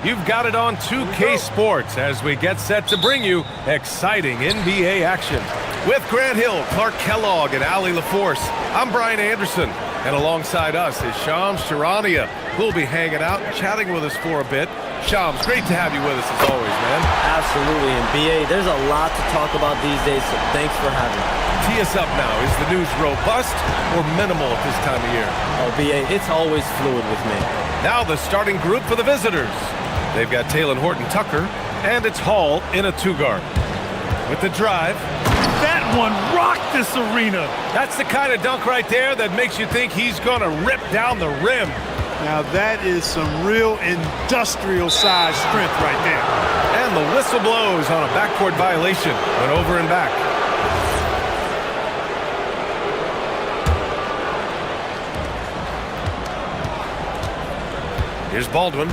You've got it on 2K Sports as we get set to bring you exciting NBA action. With Grant Hill, Clark Kellogg, and Ali LaForce, I'm Brian Anderson. And alongside us is Shams Charania, who'll be hanging out and chatting with us for a bit. Shams, great to have you with us as always, man. Absolutely, and BA, there's a lot to talk about these days, so thanks for having me. Tee us up now. Is the news robust or minimal at this time of year? Oh, BA, it's always fluid with me. Now the starting group for the visitors. They've got Taylor Horton-Tucker, and it's Hall in a two-guard. With the drive. That one rocked this arena. That's the kind of dunk right there that makes you think he's going to rip down the rim. Now that is some real industrial size strength right there. And the whistle blows on a backcourt violation. Went over and back. Here's Baldwin.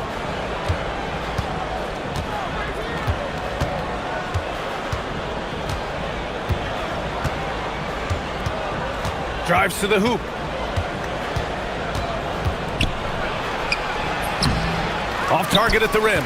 Drives to the hoop. Off target at the rim.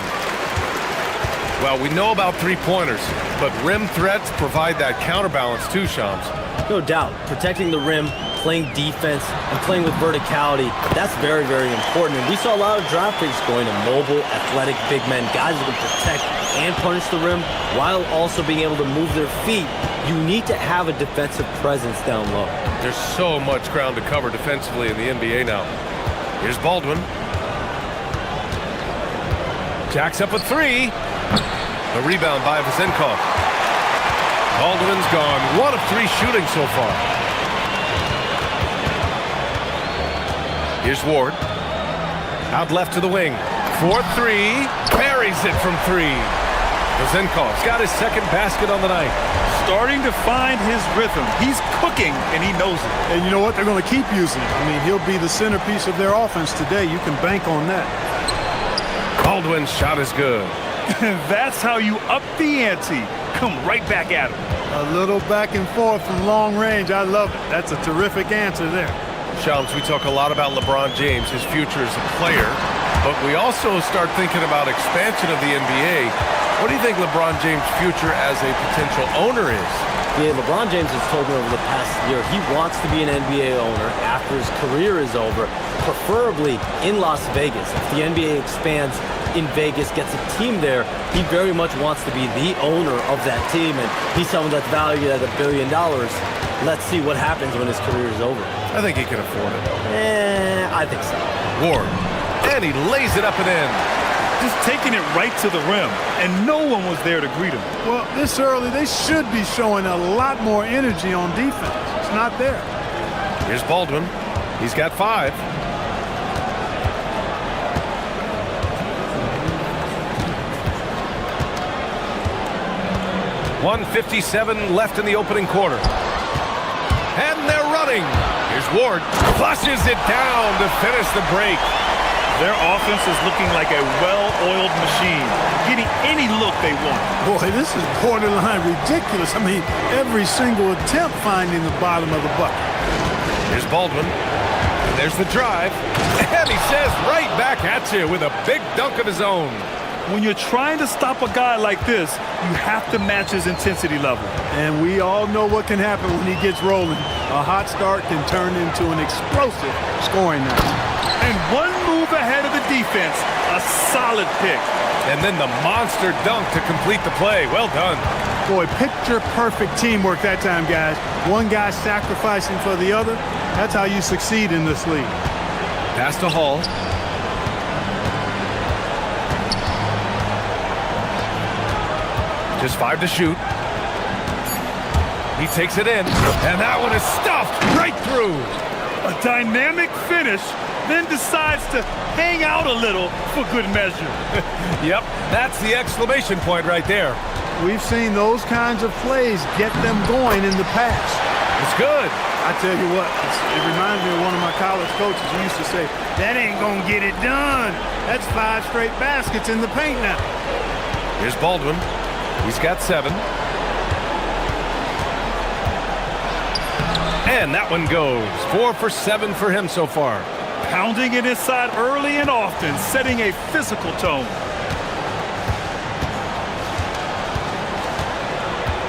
Well, we know about three-pointers, but rim threats provide that counterbalance too, Shams. No doubt. Protecting the rim, playing defense, and playing with verticality, that's very, very important. And we saw a lot of draft picks going to mobile, athletic big men, guys who can protect and punish the rim while also being able to move their feet. You need to have a defensive presence down low. There's so much ground to cover defensively in the NBA now. Here's Baldwin. Jacks up a three. A rebound by Vasenkov. Baldwin's gone 1 of 3 shooting so far. Here's Ward. Out left to the wing. 4-3. Buries it from 3. Vasenkov's got his second basket on the night. Starting to find his rhythm. He's cooking, and he knows it. And you know what? They're going to keep using him. I mean, he'll be the centerpiece of their offense today. You can bank on that. Baldwin's shot is good. That's how you up the ante. Come right back at him. A little back and forth from long range. I love it. That's a terrific answer there. Shams, we talk a lot about LeBron James, his future as a player, but we also start thinking about expansion of the NBA. What do you think LeBron James' future as a potential owner is? Yeah, LeBron James has told me over the past year he wants to be an NBA owner after his career is over, preferably in Las Vegas. If the NBA expands in Vegas, gets a team there, he very much wants to be the owner of that team, and he's someone that's valued at $1 billion. Let's see what happens when his career is over. I think he can afford it. I think so. Ward, and he lays it up and in. Just taking it right to the rim, and no one was there to greet him. Well, this early, they should be showing a lot more energy on defense. It's not there. Here's Baldwin. He's got 5. .157 left in the opening quarter. And they're running. Here's Ward. Flushes it down to finish the break. Their offense is looking like a well-oiled machine, getting any look they want. Boy, this is borderline ridiculous. I mean, every single attempt finding the bottom of the bucket. Here's Baldwin. And there's the drive. And he says right back at you with a big dunk of his own. When you're trying to stop a guy like this, you have to match his intensity level. And we all know what can happen when he gets rolling. A hot start can turn into an explosive scoring night. And one move ahead of the defense, a solid pick. And then the monster dunk to complete the play. Well done. Boy, picture-perfect teamwork that time, guys. One guy sacrificing for the other. That's how you succeed in this league. Pass to Hall. Just 5 to shoot. He takes it in, and that one is stuffed right through. A dynamic finish, then decides to hang out a little for good measure. Yep, that's the exclamation point right there. We've seen those kinds of plays get them going in the past. It's good. I tell you what, it reminds me of one of my college coaches who used to say, that ain't gonna get it done. That's 5 straight baskets in the paint now. Here's Baldwin. He's got 7. And that one goes. 4 for 7 for him so far. Pounding it inside early and often, setting a physical tone.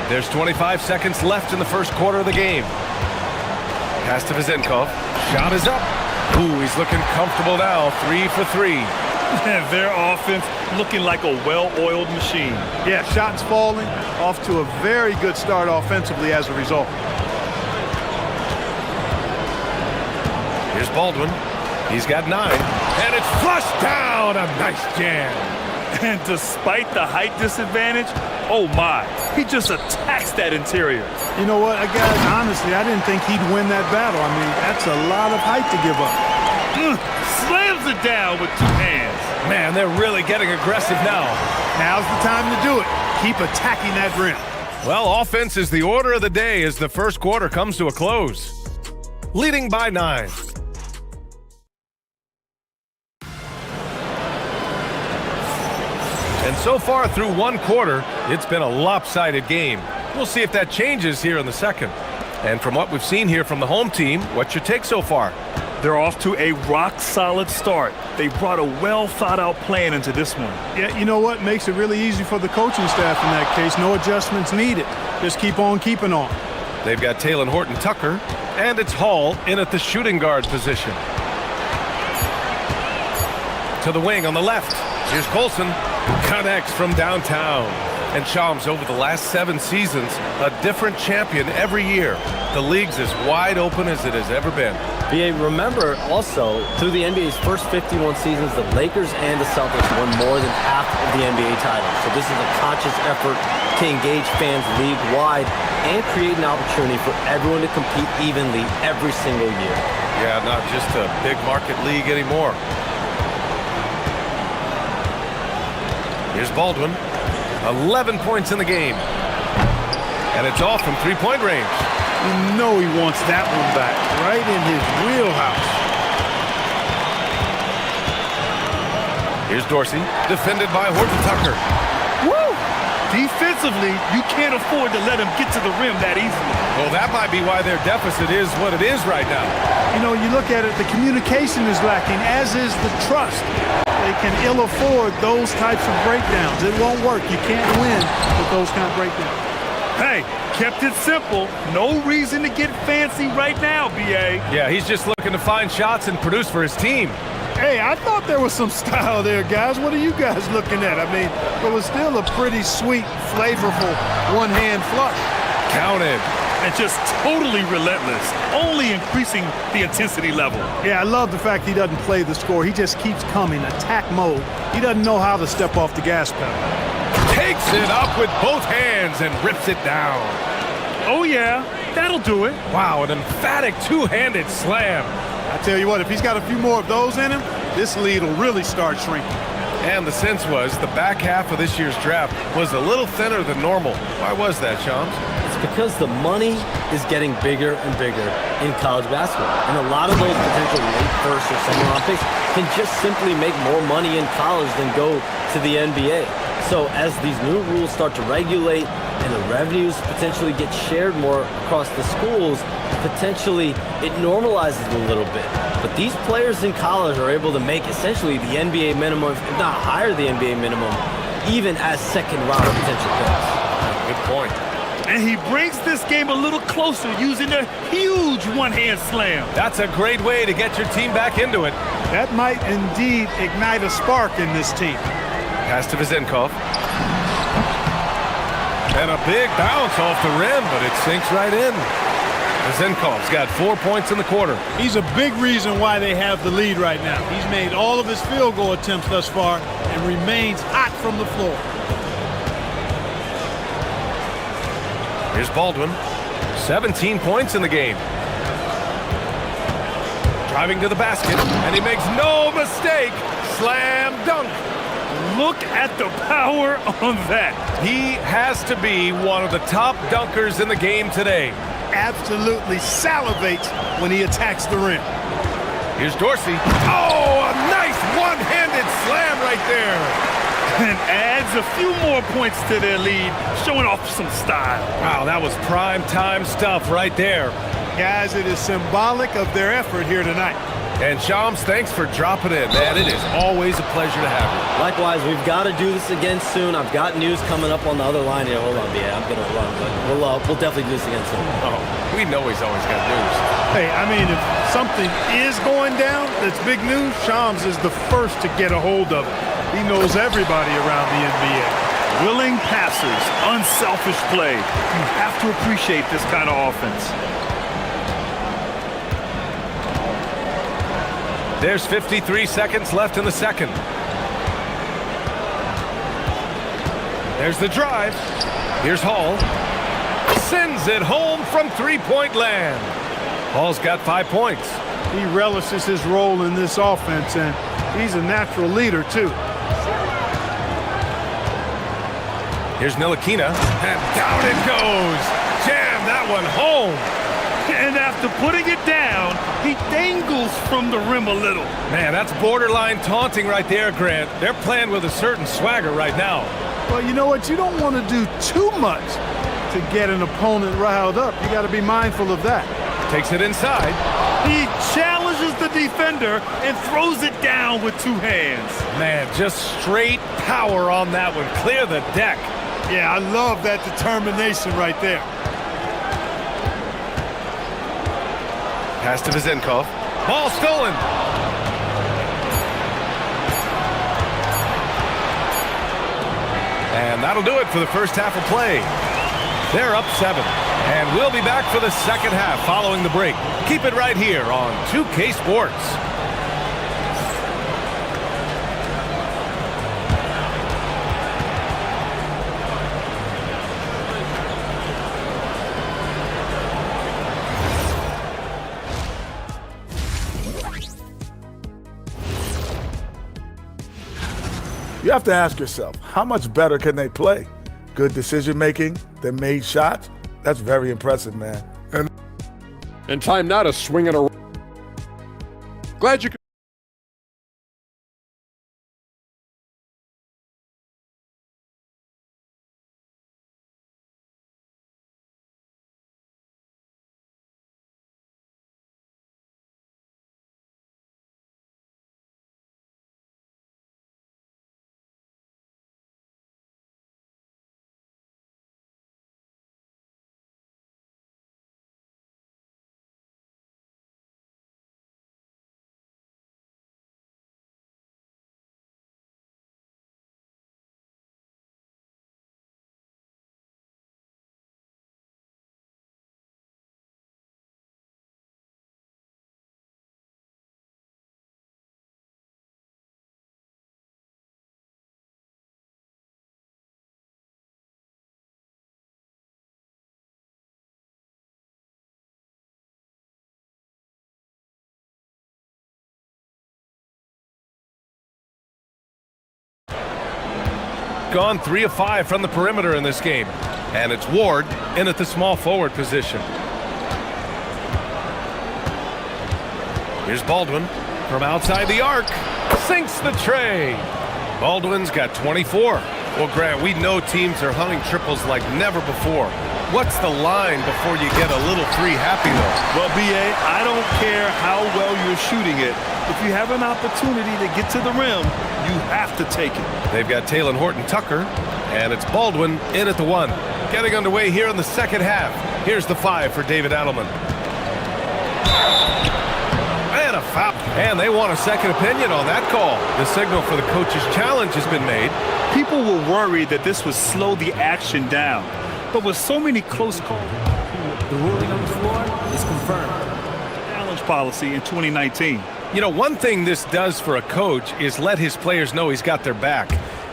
There's 25 seconds left in the first quarter of the game. Pass to Vizenkov. Shot is up. Ooh, he's looking comfortable now. 3 for 3. Their offense looking like a well-oiled machine. Yeah, shots falling, off to a very good start offensively as a result. Here's Baldwin. He's got 9. And it's flushed down. A nice jam. And despite the height disadvantage, oh my, he just attacks that interior. You know what, guys, honestly, I didn't think he'd win that battle. I mean, that's a lot of height to give up. Slams it down with 2 hands. Man, they're really getting aggressive now. Now's the time to do it. Keep attacking that rim. Well, offense is the order of the day as the first quarter comes to a close. Leading by 9. And so far through one quarter, it's been a lopsided game. We'll see if that changes here in the second. And from what we've seen here from the home team, what's your take so far? They're off to a rock-solid start. They brought a well-thought-out plan into this one. Yeah, you know what? Makes it really easy for the coaching staff in that case. No adjustments needed. Just keep on keeping on. They've got Talon Horton-Tucker, and it's Hall in at the shooting guard position. To the wing on the left. Here's Colson. Connects from downtown. And Shams, over the last 7 seasons, a different champion every year. The league's as wide open as it has ever been. BA, remember also, through the NBA's first 51 seasons, the Lakers and the Celtics won more than half of the NBA titles. So this is a conscious effort to engage fans league-wide and create an opportunity for everyone to compete evenly every single year. Yeah, not just a big market league anymore. Here's Baldwin. 11 points in the game. And it's off from three-point range. You know he wants that one back, right in his wheelhouse. Here's Dorsey, defended by Horton-Tucker. Woo! Defensively, you can't afford to let him get to the rim that easily. Well, that might be why their deficit is what it is right now. You know, you look at it, the communication is lacking, as is the trust. They can ill afford those types of breakdowns. It won't work. You can't win with those kind of breakdowns. Hey, kept it simple. No reason to get fancy right now, BA. Yeah, he's just looking to find shots and produce for his team. Hey, I thought there was some style there, guys. What are you guys looking at? I mean, it was still a pretty sweet, flavorful one-hand flush. Counted. And just totally relentless, only increasing the intensity level. Yeah, I love the fact he doesn't play the score. He just keeps coming, attack mode. He doesn't know how to step off the gas pedal. Takes it up with both hands and rips it down. Oh yeah, that'll do it. Wow, an emphatic two-handed slam. I tell you what, if he's got a few more of those in him, this lead will really start shrinking. And the sense was the back half of this year's draft was a little thinner than normal. Why was that, Shams? Because the money is getting bigger and bigger in college basketball. And a lot of those potential late first or second round picks can just simply make more money in college than go to the NBA. So as these new rules start to regulate and the revenues potentially get shared more across the schools, potentially it normalizes a little bit. But these players in college are able to make essentially the NBA minimum, if not higher the NBA minimum, even as second round potential picks. Good point. And he brings this game a little closer using a huge one-hand slam. That's a great way to get your team back into it. That might indeed ignite a spark in this team. Pass to Vizenkov. And a big bounce off the rim, but it sinks right in. Vizenkov's got 4 points in the quarter. He's a big reason why they have the lead right now. He's made all of his field goal attempts thus far and remains hot from the floor. Here's Baldwin. 17 points in the game. Driving to the basket, and he makes no mistake. Slam dunk. Look at the power on that. He has to be one of the top dunkers in the game today. Absolutely salivates when he attacks the rim. Here's Dorsey. Oh, a nice one-handed slam right there. And adds a few more points to their lead, showing off some style. Wow, that was prime time stuff right there. Guys, it is symbolic of their effort here tonight. And Shams, thanks for dropping in, man. It is always a pleasure to have you. Likewise, we've got to do this again soon. I've got news coming up on the other line here. Hold on, yeah, I'm going to run, but we'll definitely do this again soon. Oh, we know he's always got news. Hey, I mean, if something is going down that's big news, Shams is the first to get a hold of it. He knows everybody around the NBA. Willing passers, unselfish play. You have to appreciate this kind of offense. There's 53 seconds left in the second. There's the drive. Here's Hall. Sends it home from three-point land. Hall's got 5 points. He relishes his role in this offense, and he's a natural leader, too. Here's Ntilikina, and down it goes. Jam that one home. And after putting it down, he dangles from the rim a little. Man, that's borderline taunting right there, Grant. They're playing with a certain swagger right now. Well, you know what? You don't want to do too much to get an opponent riled up. You got to be mindful of that. Takes it inside. He challenges the defender and throws it down with two hands. Man, just straight power on that one. Clear the deck. Yeah, I love that determination right there. Pass to Vezenkov. Ball stolen. And that'll do it for the first half of play. They're up 7. And we'll be back for the second half following the break. Keep it right here on 2K Sports. You have to ask yourself, how much better can they play? Good decision-making, they made shots. That's very impressive, man. And time now to swing it around. Glad you could. Gone 3 of 5 from the perimeter in this game. And it's Ward in at the small forward position. Here's Baldwin from outside the arc. Sinks the tray. Baldwin's got 24. Well, Grant, we know teams are hunting triples like never before. What's the line before you get a little free happy though? Well, B.A., I don't care how well you're shooting it. If you have an opportunity to get to the rim, you have to take it. They've got Taylor Horton-Tucker, and it's Baldwin in at the 1. Getting underway here in the second half. Here's the 5 for David Adelman. And a foul. And they want a second opinion on that call. The signal for the coach's challenge has been made. People were worried that this would slow the action down. But with so many close calls, The ruling on the floor is confirmed. challenge policy in 2019. You know, one thing this does for a coach is let his players know he's got their back.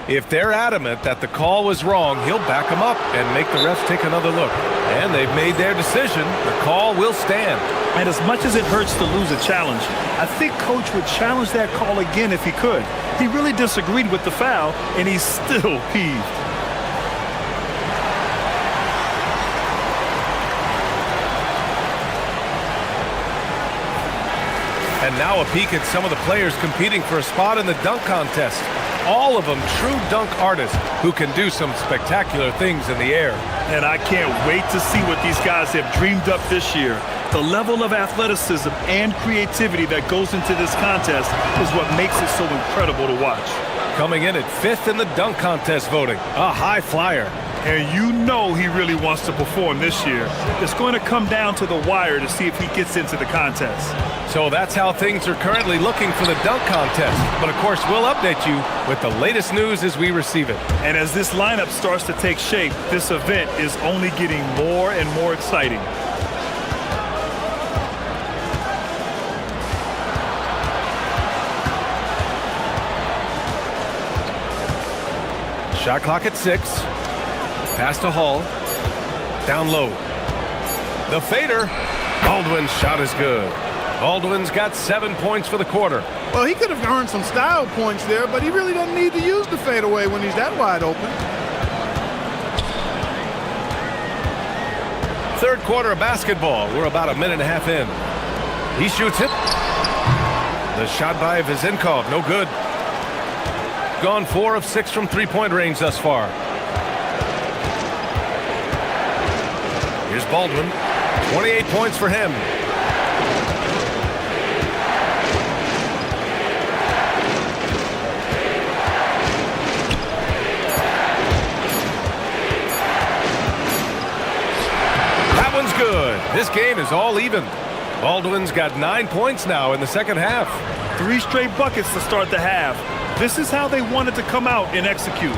If they're adamant that the call was wrong, he'll back them up and make the refs take another look. And they've made their decision. The call will stand. And as much as it hurts to lose a challenge, I think Coach would challenge that call again if he could. He really disagreed with the foul, and he's still peeved. And now a peek at some of the players competing for a spot in the dunk contest. All of them true dunk artists who can do some spectacular things in the air. And I can't wait to see what these guys have dreamed up this year. The level of athleticism and creativity that goes into this contest is what makes it so incredible to watch. Coming in at 5th in the dunk contest voting. A high flyer. And you know he really wants to perform this year. It's going to come down to the wire to see if he gets into the contest. So that's how things are currently looking for the dunk contest. But of course, we'll update you with the latest news as we receive it. And as this lineup starts to take shape, this event is only getting more and more exciting. Shot clock at 6. Pass to Hall. Down low. The fader. Baldwin's shot is good. Baldwin's got 7 points for the quarter. Well, he could have earned some style points there, but he really doesn't need to use the fadeaway when he's that wide open. Third quarter of basketball. We're about a minute and a half in. He shoots it. The shot by Vizenkov, no good. Gone 4 of 6 from three-point range thus far. Here's Baldwin. 28 points for him. That one's good. This game is all even. Baldwin's got 9 points now in the second half. 3 straight buckets to start the half. This is how they wanted to come out and execute.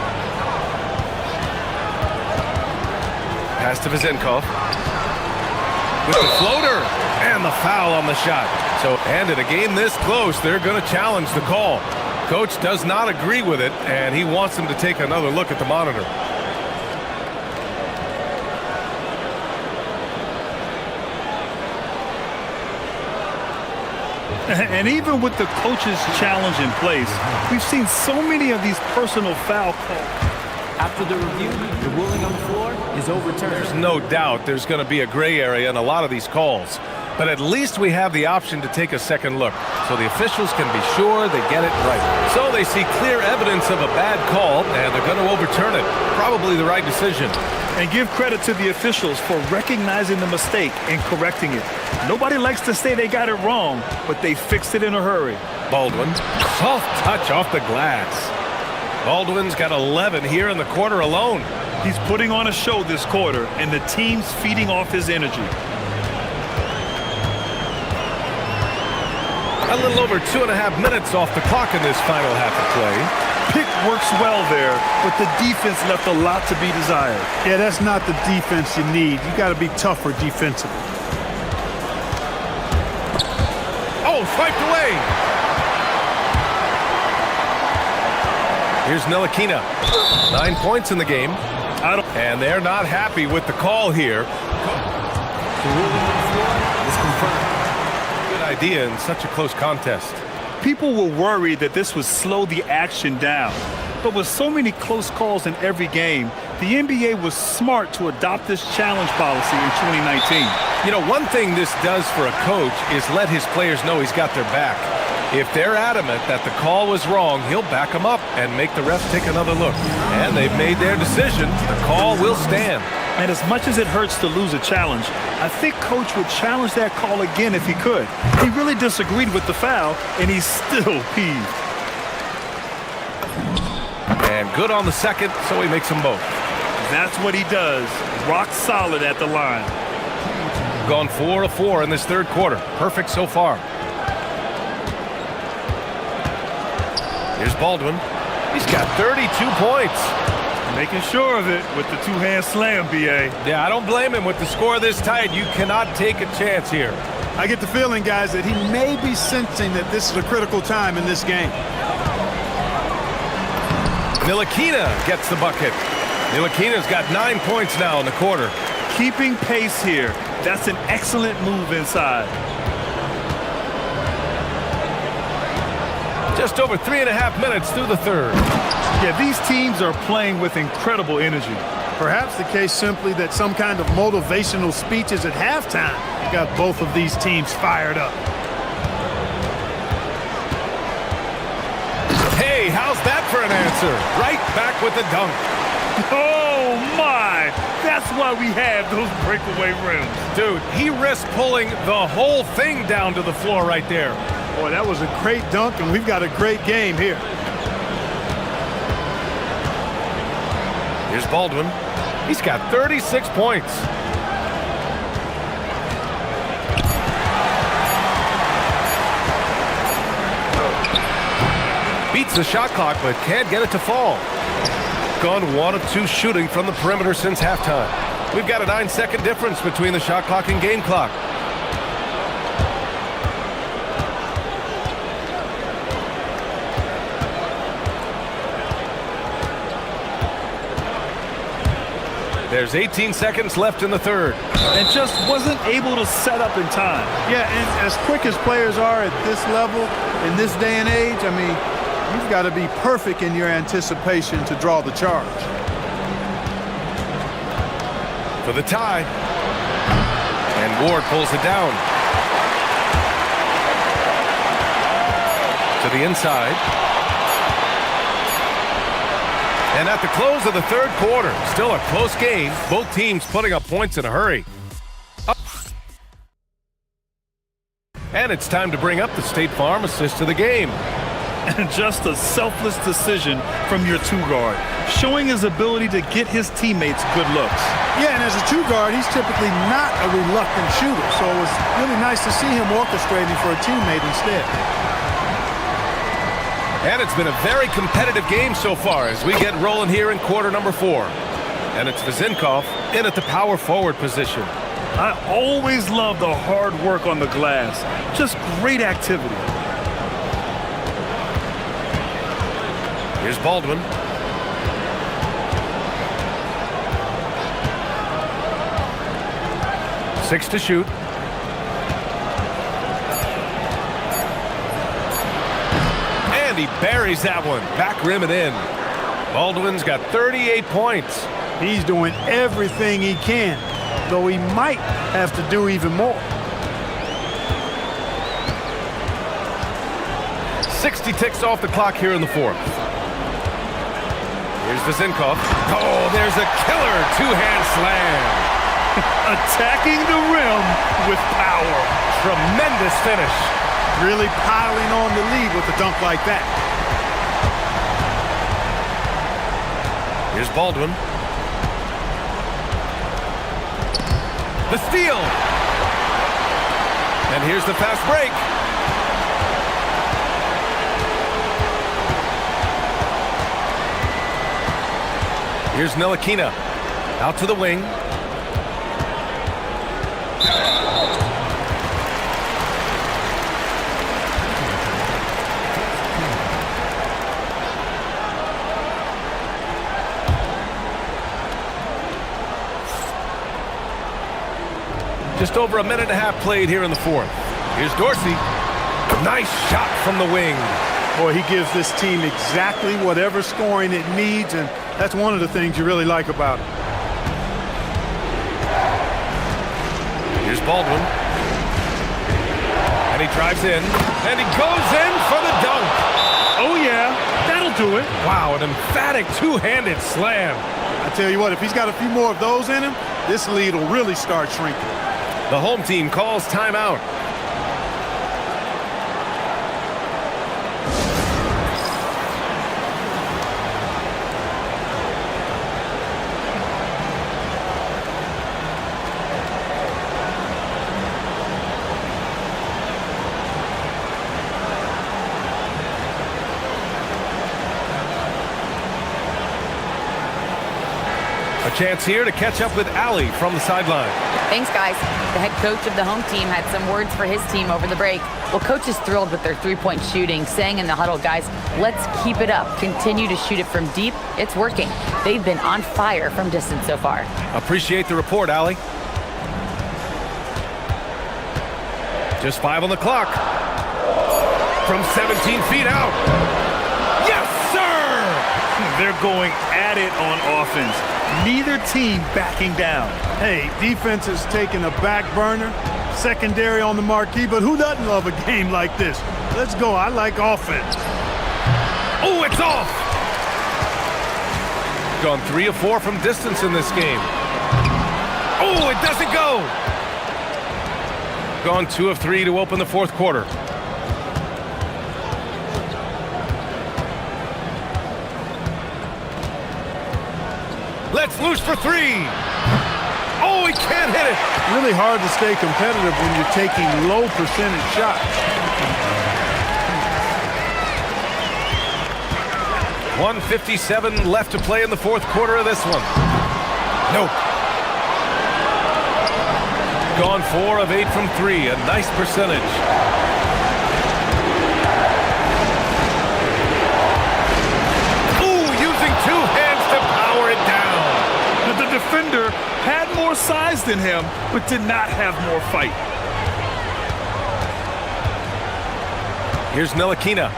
Pass to Vizenkov. With the floater and the foul on the shot. So, and in a game this close, they're going to challenge the call. Coach does not agree with it, and he wants them to take another look at the monitor. And even with the coach's challenge in place, we've seen so many of these personal foul calls. After the review, the ruling on the floor is overturned. There's no doubt there's going to be a gray area in a lot of these calls. But at least we have the option to take a second look, so the officials can be sure they get it right. So they see clear evidence of a bad call, and they're going to overturn it. Probably the right decision. And give credit to the officials for recognizing the mistake and correcting it. Nobody likes to say they got it wrong, but they fixed it in a hurry. Baldwin, soft touch off the glass. Baldwin's got 11 here in the quarter alone. He's putting on a show this quarter, and the team's feeding off his energy. A little over 2.5 minutes off the clock in this final half of play. Pick works well there, but the defense left a lot to be desired. Yeah, that's not the defense you need. You got to be tougher defensively. Oh, swiped away. Here's Ntilikina. 9 points in the game. And they're not happy with the call here. The ruling on the floor is confirmed. Good idea in such a close contest. People were worried that this would slow the action down. But with so many close calls in every game, the NBA was smart to adopt this challenge policy in 2019. You know, one thing this does for a coach is let his players know he's got their back. If they're adamant that the call was wrong, he'll back them up and make the refs take another look. And they've made their decision. The call will stand. And as much as it hurts to lose a challenge, I think Coach would challenge that call again if he could. He really disagreed with the foul, and he's still peeved. And good on the second, so he makes them both. That's what he does. Rock solid at the line. Gone 4 of 4 in this third quarter. Perfect so far. Here's Baldwin. He's got 32 points. Making sure of it with the two-hand slam, B.A. Yeah, I don't blame him with the score this tight. You cannot take a chance here. I get the feeling, guys, that he may be sensing that this is a critical time in this game. Ntilikina gets the bucket. Ntilikina's got 9 points now in the quarter. Keeping pace here. That's an excellent move inside. Just over 3.5 minutes through the third. Yeah, these teams are playing with incredible energy. Perhaps the case simply that some kind of motivational speeches at halftime got both of these teams fired up. Hey, how's that for an answer? Right back with the dunk. Oh, my! That's why we have those breakaway rims. Dude, he risked pulling the whole thing down to the floor right there. Boy, that was a great dunk, and we've got a great game here. Here's Baldwin. He's got 36 points. Beats the shot clock, but can't get it to fall. Gone 1 of 2 shooting from the perimeter since halftime. We've got a 9-second difference between the shot clock and game clock. There's 18 seconds left in the third. And just wasn't able to set up in time. Yeah, and as quick as players are at this level, in this day and age, I mean, you've got to be perfect in your anticipation to draw the charge. For the tie. And Ward pulls it down. To the inside. And at the close of the third quarter, still a close game. Both teams putting up points in a hurry. And it's time to bring up the State Farm assist to the game. And just a selfless decision from your 2-guard, showing his ability to get his teammates good looks. Yeah, and as a 2-guard, he's typically not a reluctant shooter, so it was really nice to see him orchestrating for a teammate instead. And it's been a very competitive game so far as we get rolling here in quarter number 4. And it's Vizinkov in at the power forward position. I always love the hard work on the glass. Just great activity. Here's Baldwin. Six to shoot. And he buries that one. Back rim and in. Baldwin's got 38 points. He's doing everything he can, though he might have to do even more. 60 ticks off the clock here in the fourth. Here's Vizinkov. Oh, there's a killer two-hand slam. Attacking the rim with power. Tremendous finish. Really piling on the lead with a dunk like that. Here's Baldwin. The steal. And here's the fast break. Here's Ntilikina. Out to the wing. Just over a minute and a half played here in the fourth. Here's Dorsey. Nice shot from the wing. Boy, he gives this team exactly whatever scoring it needs, and that's one of the things you really like about it. Here's Baldwin. And he drives in. And he goes in for the dunk. Oh, yeah. That'll do it. Wow, an emphatic two-handed slam. I tell you what, if he's got a few more of those in him, this lead will really start shrinking. The home team calls timeout. A chance here to catch up with Allie from the sideline. Thanks, guys. The head coach of the home team had some words for his team over the break. Well, coach is thrilled with their three-point shooting, saying in the huddle, guys, let's keep it up. Continue to shoot it from deep. It's working. They've been on fire from distance so far. Appreciate the report, Allie. Just 5 on the clock. From 17 feet out. Yes, sir! They're going at it on offense. Neither team backing down. Hey, defense is taking a back burner, secondary on the marquee, but who doesn't love a game like this? Let's go. I like offense. Oh, it's off! Gone 3 of 4 from distance in this game. Oh, it doesn't go. Gone 2 of 3 to open the fourth quarter. Let's loose for 3. Oh, he can't hit it. Really hard to stay competitive when you're taking low percentage shots. 1:57 left to play in the fourth quarter of this one. Nope. Gone 4 of 8 from 3, a nice percentage. Ooh, using 2 hands to power it down. The defender had more size than him, but did not have more fight. Here's Ntilikina.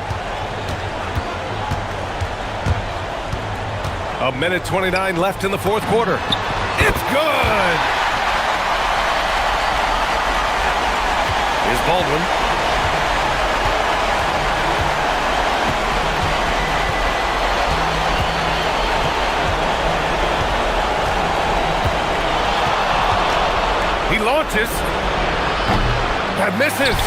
1:29 left in the fourth quarter. It's good! Here's Baldwin. He launches. That misses.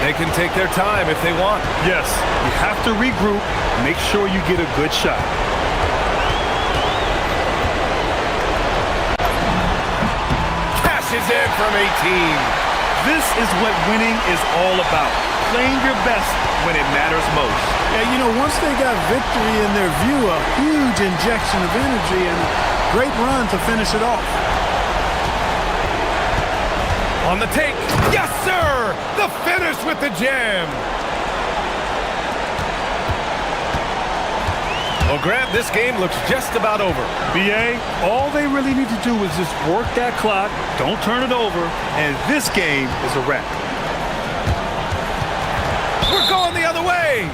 They can take their time if they want. Yes, you have to regroup, make sure you get a good shot. Cashes in from 18. This is what winning is all about. Playing your best when it matters most. Yeah, you know, once they got victory in their view, a huge injection of energy and a great run to finish it off. On the take. Yes, sir! The finish with the jam. Well, Grant, this game looks just about over. BA, all they really need to do is just work that clock, don't turn it over, and this game is a wrap. We're going the other way.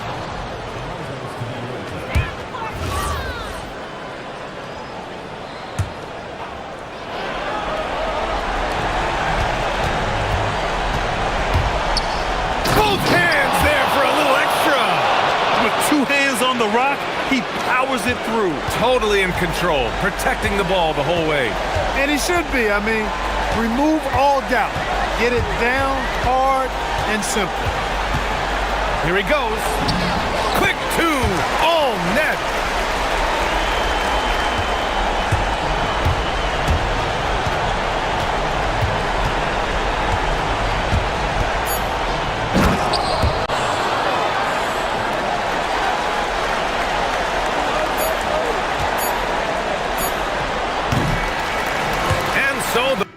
Both hands there for a little extra. With 2 hands on the rock, he powers it through. Totally in control, protecting the ball the whole way. And he should be. I mean, remove all doubt. Get it down, hard, and simple. Here he goes. Quick 2, all net. And so the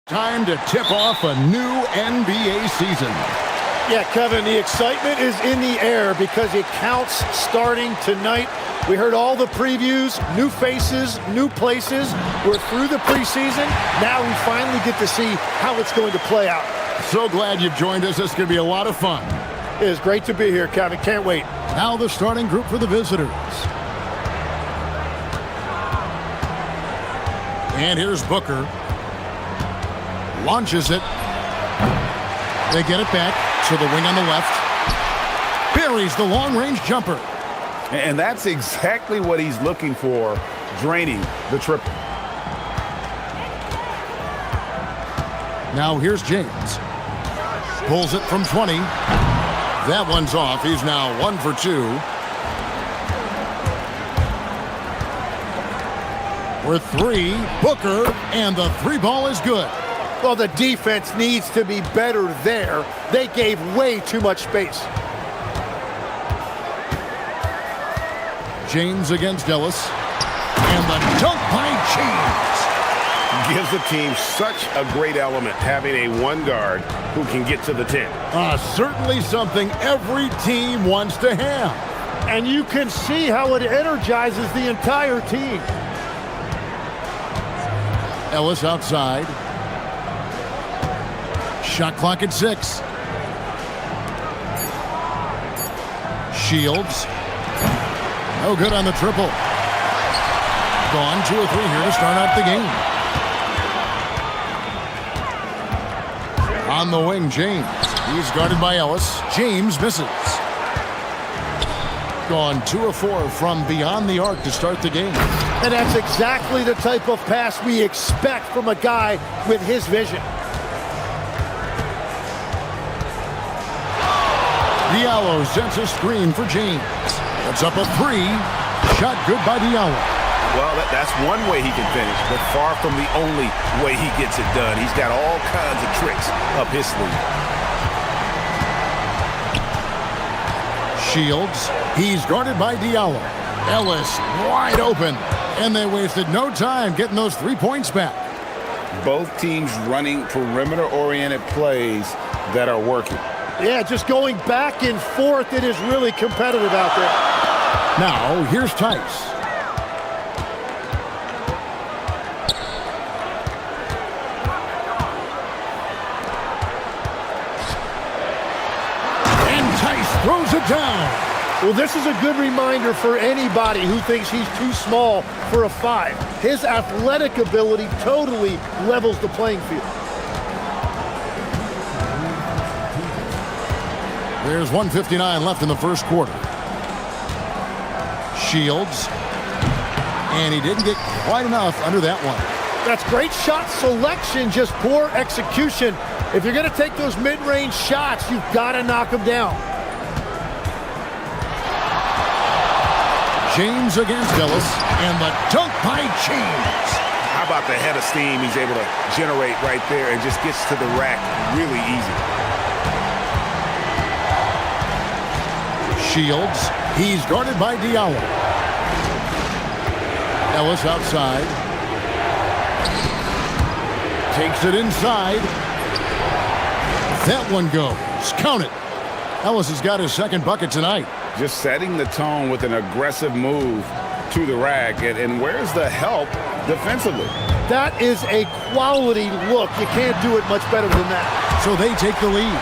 Time to tip off a new NBA season. Yeah, Kevin, the excitement is in the air because it counts starting tonight. We heard all the previews, new faces, new places. We're through the preseason. Now we finally get to see how it's going to play out. So glad you've joined us. This is going to be a lot of fun. It is great to be here, Kevin. Can't wait. Now the starting group for the visitors. And here's Booker. Launches it. They get it back to the wing on the left. Buries the long-range jumper. And that's exactly what he's looking for, draining the triple. Now here's James. Pulls it from 20. That one's off. He's now 1 for 2. With 3, Booker, and the 3 ball is good. Well, the defense needs to be better there. They gave way too much space. James against Ellis. And the dunk by James. Gives the team such a great element, having a one guard who can get to the 10. Certainly something every team wants to have. And you can see how it energizes the entire team. Ellis outside. Shot clock at 6. Shields. No good on the triple. Gone 2 or 3 here to start out the game. On the wing, James. He's guarded by Ellis. James misses. Gone 2 of 4 from beyond the arc to start the game. And that's exactly the type of pass we expect from a guy with his vision. Diallo sends a screen for James. That's up a 3. Shot good by Diallo. Well, that's one way he can finish, but far from the only way he gets it done. He's got all kinds of tricks up his sleeve. Shields. He's guarded by Diallo. Ellis wide open. And they wasted no time getting those 3 points back. Both teams running perimeter-oriented plays that are working. Yeah, just going back and forth. It is really competitive out there. Now, here's Tice. And Tice throws it down. Well, this is a good reminder for anybody who thinks he's too small for a 5. His athletic ability totally levels the playing field. There's 1:59 left in the first quarter. Shields. And he didn't get quite enough under that one. That's great shot selection, just poor execution. If you're going to take those mid-range shots, you've got to knock them down. James against Ellis, and the dunk by James. How about the head of steam he's able to generate right there and just gets to the rack really easy. Shields, he's guarded by Diallo. Ellis outside. Takes it inside. That one goes. Count it. Ellis has got his second bucket tonight. Just setting the tone with an aggressive move to the rack. And where's the help defensively? That is a quality look. You can't do it much better than that. So they take the lead.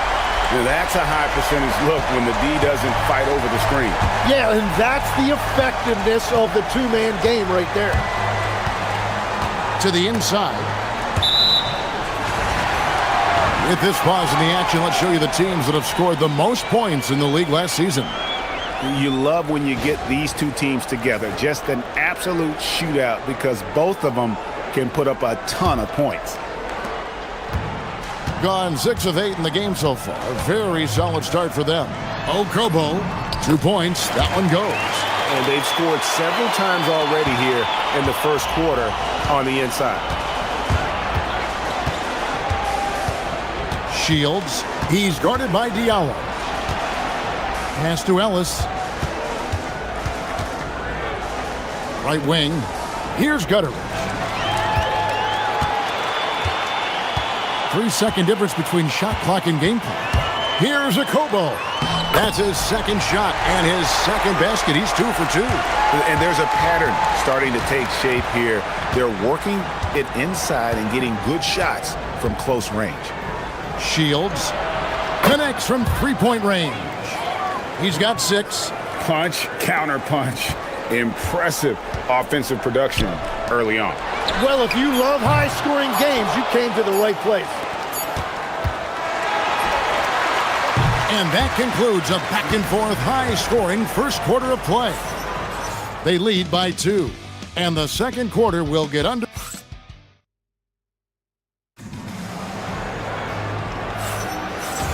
Now that's a high percentage look when the D doesn't fight over the screen. Yeah, and that's the effectiveness of the two-man game right there. To the inside. With this pause in the action, let's show you the teams that have scored the most points in the league last season. You love when you get these two teams together. Just an absolute shootout because both of them can put up a ton of points. Gone 6 of 8 in the game so far. Very solid start for them. Okobo, 2 points. That one goes. And they've scored several times already here in the first quarter on the inside. Shields, he's guarded by Diallo. Pass to Ellis. Right wing. Here's Gutteridge. 3-second difference between shot clock and game clock. Here's a Kobo. That's his second shot and his second basket. He's 2 for 2. And there's a pattern starting to take shape here. They're working it inside and getting good shots from close range. Shields connects from three-point range. He's got 6. Punch, counter punch. Impressive offensive production early on. Well, if you love high-scoring games, you came to the right place. And that concludes a back-and-forth, high-scoring first quarter of play. They lead by 2, and the second quarter will get under.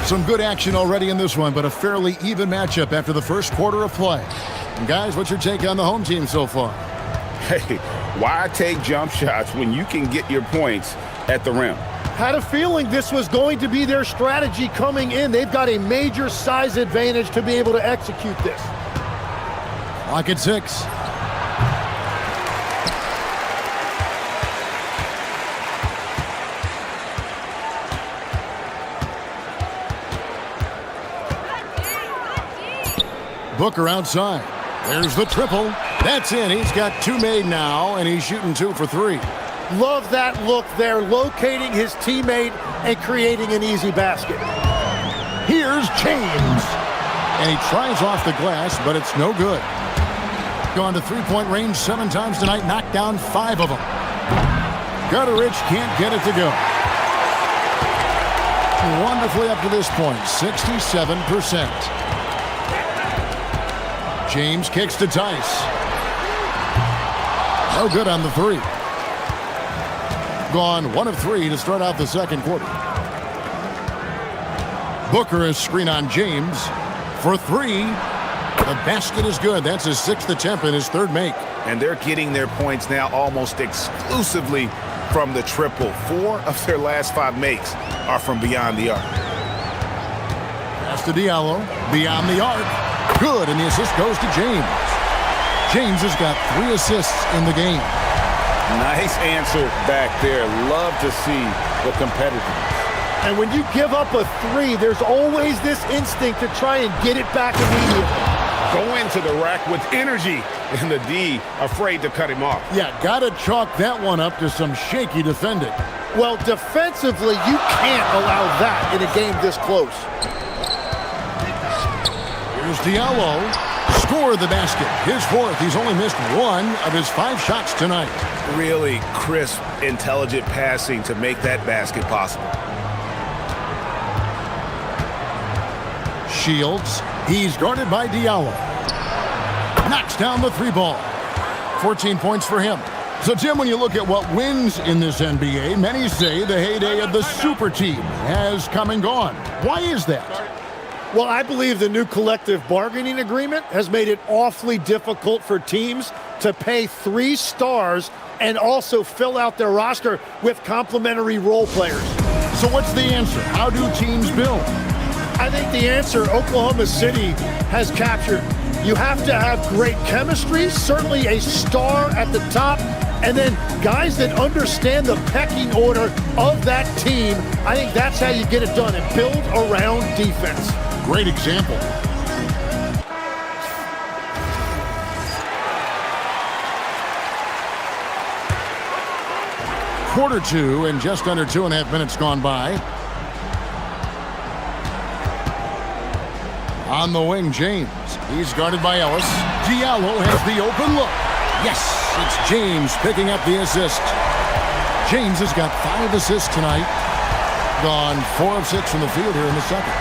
Some good action already in this one, but a fairly even matchup after the first quarter of play. And guys, what's your take on the home team so far? Hey, why take jump shots when you can get your points at the rim? Had a feeling this was going to be their strategy coming in. They've got a major size advantage to be able to execute this. Clock at 6. Booker outside. There's the triple. That's in. He's got 2 made now, and he's shooting 2 for 3. Love that look there, locating his teammate and creating an easy basket. Here's James. And he tries off the glass, but it's no good. Gone to three-point range 7 times tonight, knocked down 5 of them. Gutterich can't get it to go. Wonderfully up to this point, 67%. James kicks to Tice. No good on the 3. Gone 1 of 3 to start out the second quarter. Booker is screen on James for 3. The basket is good. That's his 6th attempt and his 3rd make. And they're getting their points now almost exclusively from the triple. 4 of their last 5 makes are from beyond the arc. Pass to Diallo. Beyond the arc. Good, and the assist goes to James. James has got 3 assists in the game. Nice answer back there. Love to see the competitiveness. And when you give up a 3, there's always this instinct to try and get it back immediately. Go into the rack with energy, and the D afraid to cut him off. Yeah, gotta chalk that one up to some shaky defending. Well, defensively, you can't allow that in a game this close. Here's Diallo. Score the basket. His 4th. He's only missed 1 of his 5 shots tonight. Really crisp, intelligent passing to make that basket possible. Shields. He's guarded by Diallo. Knocks down the 3 ball. 14 points for him. So, Tim, when you look at what wins in this NBA, many say the heyday of the super team has come and gone. Why is that? Well, I believe the new collective bargaining agreement has made it awfully difficult for teams to pay 3 stars and also fill out their roster with complementary role players. So what's the answer? How do teams build? I think the answer Oklahoma City has captured. You have to have great chemistry, certainly a star at the top, and then guys that understand the pecking order of that team. I think that's how you get it done and build around defense. Great example. Quarter 2 and just under 2.5 minutes gone by. On the wing, James. He's guarded by Ellis. Diallo has the open look. Yes, it's James picking up the assist. James has got 5 assists tonight. Gone 4 of 6 from the field here in the second.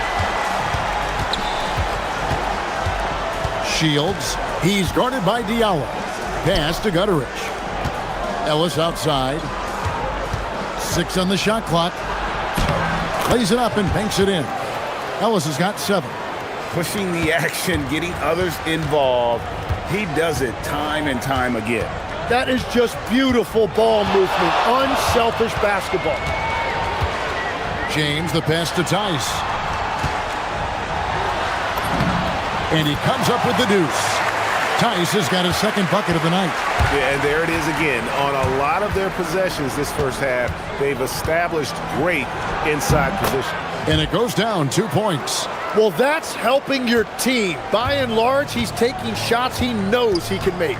Shields. He's guarded by Diallo. Pass to Gutterich. Ellis outside. 6 on the shot clock. Plays it up and banks it in. Ellis has got 7. Pushing the action, getting others involved. He does it time and time again. That is just beautiful ball movement. Unselfish basketball. James, the pass to Tice. And he comes up with the deuce. Tice has got his 2nd bucket of the night. Yeah, and there it is again. On a lot of their possessions this first half, they've established great inside position. And it goes down 2 points. Well, that's helping your team. By and large, he's taking shots he knows he can make.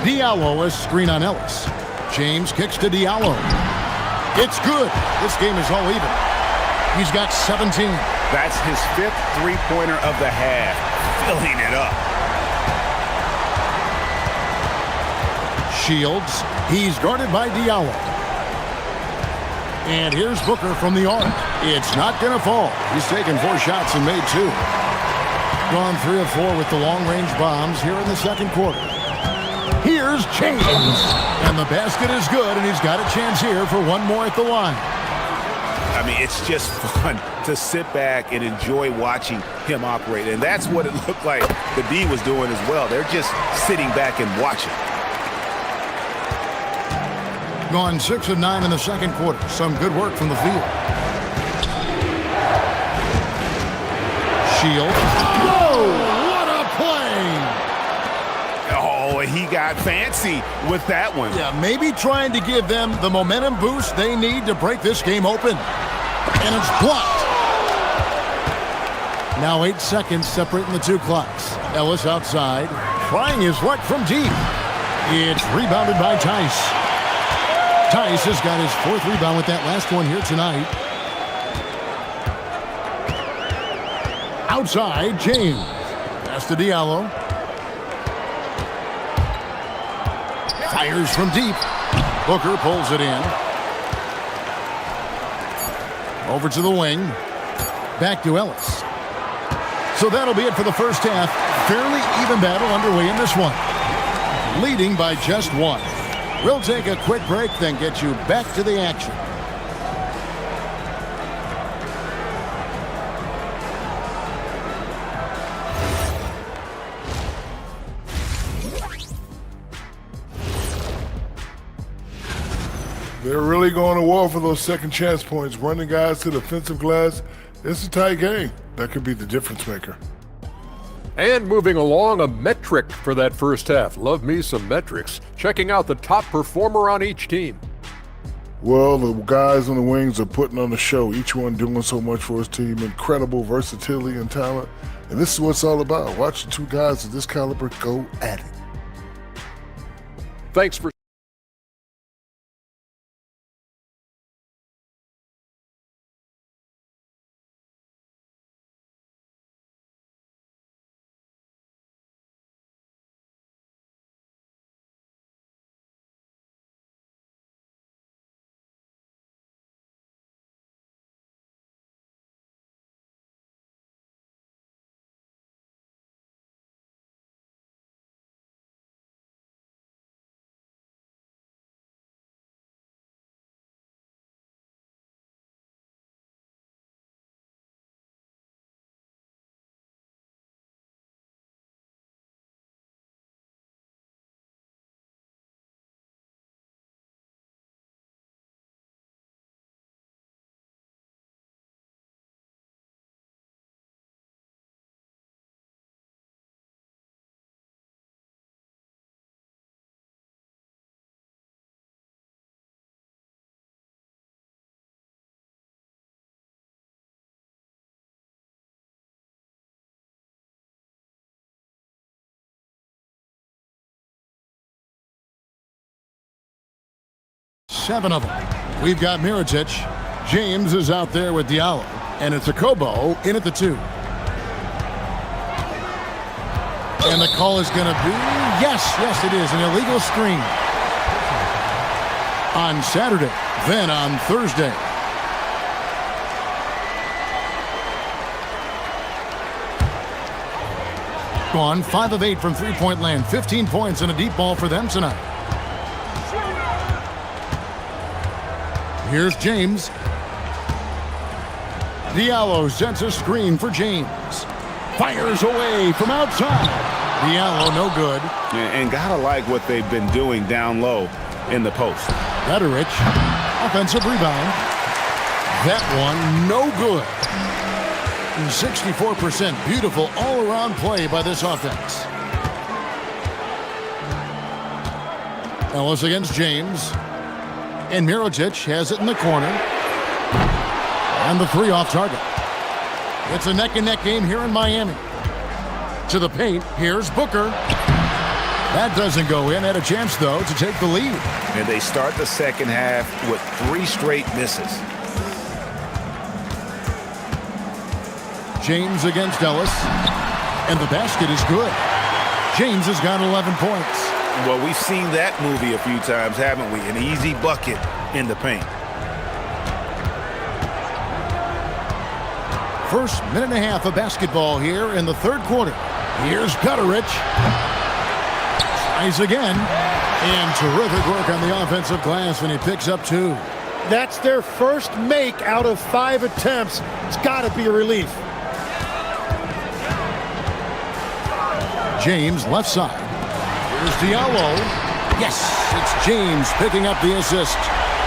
Diallo is screen on Ellis. James kicks to Diallo. It's good. This game is all even. He's got 17. That's his 5th three-pointer of the half, filling it up. Shields, he's guarded by Diallo. And here's Booker from the arc. It's not going to fall. He's taken 4 shots and made 2. Gone 3 of 4 with the long-range bombs here in the second quarter. Here's James. And the basket is good, and he's got a chance here for one more at the line. I mean, it's just fun to sit back and enjoy watching him operate. And that's what it looked like the D was doing as well. They're just sitting back and watching. Gone 6 of 9 in the second quarter. Some good work from the field. Shield. Whoa! What a play! Oh, and he got fancy with that one. Yeah, maybe trying to give them the momentum boost they need to break this game open. And it's blocked. Now 8 seconds separating the 2 clocks. Ellis outside, trying his luck from deep. It's rebounded by Tice. Tice has got his 4th rebound with that last one here tonight. Outside, James. Pass to Diallo. Fires from deep. Booker pulls it in. Over to the wing. Back to Ellis. So that'll be it for the first half. Fairly even battle underway in this one. Leading by just 1. We'll take a quick break, then get you back to the action. They're really going to war for those second chance points, running guys to the offensive glass. It's a tight game. That could be the difference maker. And moving along, a metric for that first half. Love me some metrics. Checking out the top performer on each team. Well, the guys on the wings are putting on the show, each one doing so much for his team. Incredible versatility and talent. And this is what it's all about, watching 2 guys of this caliber go at it. Thanks for Seven of them. We've got Mirotic. James is out there with Diallo. And it's a Kobo in at the 2. And the call is going to be, yes, it is, an illegal screen. On Saturday, then on Thursday. Gone 5 of 8 from three-point land. 15 points and a deep ball for them tonight. Here's James. Diallo sets a screen for James. Fires away from outside. Diallo no good. And gotta like what they've been doing down low in the post. Betterich, offensive rebound. That one no good. 64% beautiful all-around play by this offense. Ellis against James. And Mirotic has it in the corner. And the three off target. It's a neck-and-neck game here in Miami. To the paint, here's Booker. That doesn't go in. Had a chance, though, to take the lead. And they start the second half with 3 straight misses. James against Ellis. And the basket is good. James has got 11 points. Well, we've seen that movie a few times, haven't we? An easy bucket in the paint. First minute and a half of basketball here in the third quarter. Here's Gutterich. Tries again. And terrific work on the offensive glass, and he picks up 2. That's their first make out of 5 attempts. It's got to be a relief. James left side. Here's Diallo. Yes, it's James picking up the assist.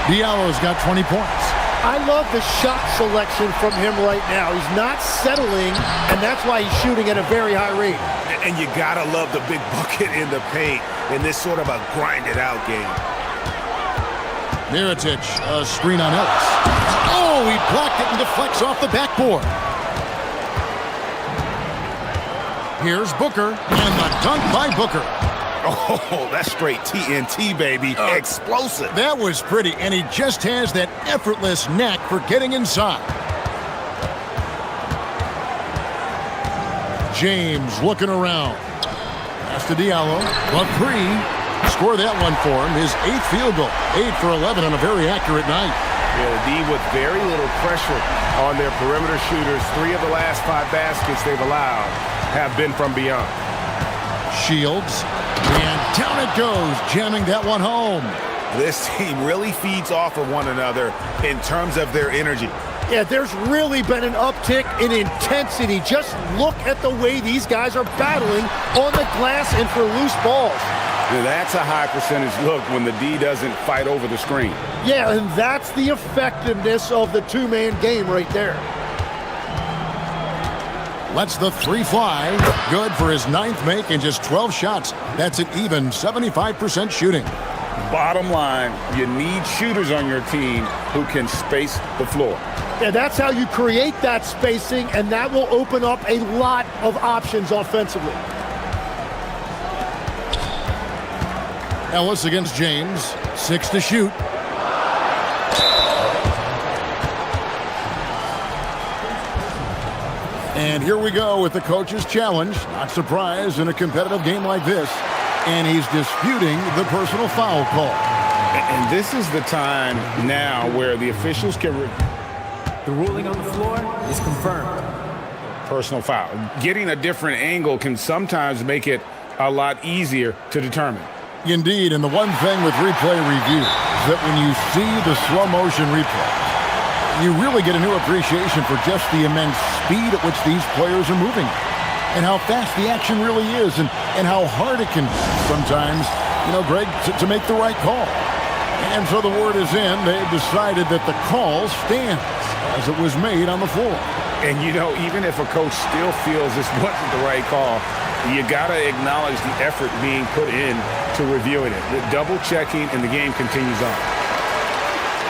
Diallo's got 20 points. I love the shot selection from him right now. He's not settling, and that's why he's shooting at a very high rate. And you gotta love the big bucket in the paint in this sort of a grinded-out game. Mirotic, a screen on Ellis. Oh, he blocked it and deflects off the backboard. Here's Booker, and the dunk by Booker. Oh, that's straight TNT, baby. Explosive. That was pretty, and he just has that effortless knack for getting inside. James looking around. Pass to Diallo. But 3. Score that one for him. His 8th field goal. 8 for 11 on a very accurate night. Yeah, the D with very little pressure on their perimeter shooters. 3 of the last 5 baskets they've allowed have been from beyond. Shields. And down it goes, jamming that one home. This team really feeds off of one another in terms of their energy. Yeah, there's really been an uptick in intensity. Just look at the way these guys are battling on the glass and for loose balls. Now, that's a high percentage look when the D doesn't fight over the screen. Yeah, and that's the effectiveness of the two-man game right there. Lets the 3 fly. Good for his 9th make and just 12 shots. That's an even 75% shooting. Bottom line, you need shooters on your team who can space the floor. Yeah, that's how you create that spacing, and that will open up a lot of options offensively. Ellis against James. 6 to shoot. And here we go with the coach's challenge. Not surprised in a competitive game like this. And he's disputing the personal foul call. And this is the time now where the officials can... The ruling on the floor is confirmed. Personal foul. Getting a different angle can sometimes make it a lot easier to determine. Indeed, and the one thing with replay review is that when you see the slow motion replay, you really get a new appreciation for just the immense speed at which these players are moving and how fast the action really is and how hard it can sometimes, Greg, to make the right call. And so the word is in. They've decided that the call stands as it was made on the floor. And, even if a coach still feels this wasn't the right call, you got to acknowledge the effort being put in to reviewing it. The double-checking, and the game continues on.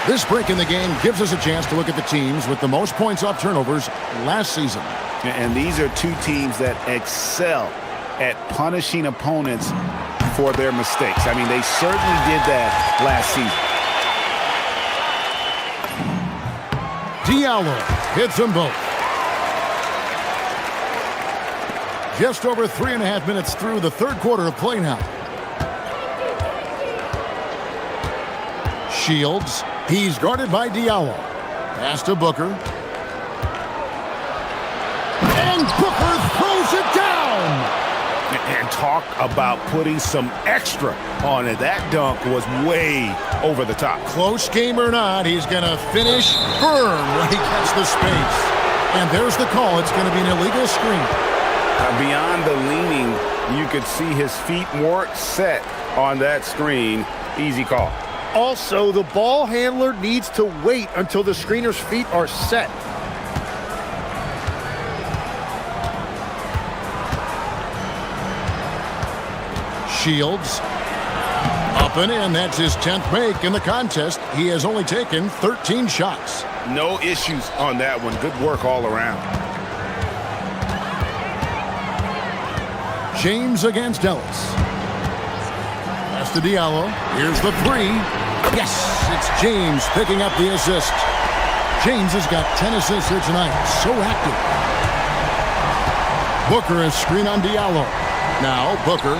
This break in the game gives us a chance to look at the teams with the most points off turnovers last season. And these are 2 teams that excel at punishing opponents for their mistakes. I mean, they certainly did that last season. Diallo hits them both. Just over 3.5 minutes through the third quarter of play now. Shields. He's guarded by Diallo. Pass to Booker. And Booker throws it down! And talk about putting some extra on it. That dunk was way over the top. Close game or not, he's going to finish firm when he gets the space. And there's the call. It's going to be an illegal screen. Beyond the leaning, you could see his feet weren't set on that screen. Easy call. Also, the ball handler needs to wait until the screener's feet are set. Shields. Up and in, that's his 10th make in the contest. He has only taken 13 shots. No issues on that one. Good work all around. James against Ellis. Pass to Diallo. Here's the three. Yes, it's James picking up the assist. James has got 10 assists here tonight. So active. Booker is screen on Diallo. Now Booker.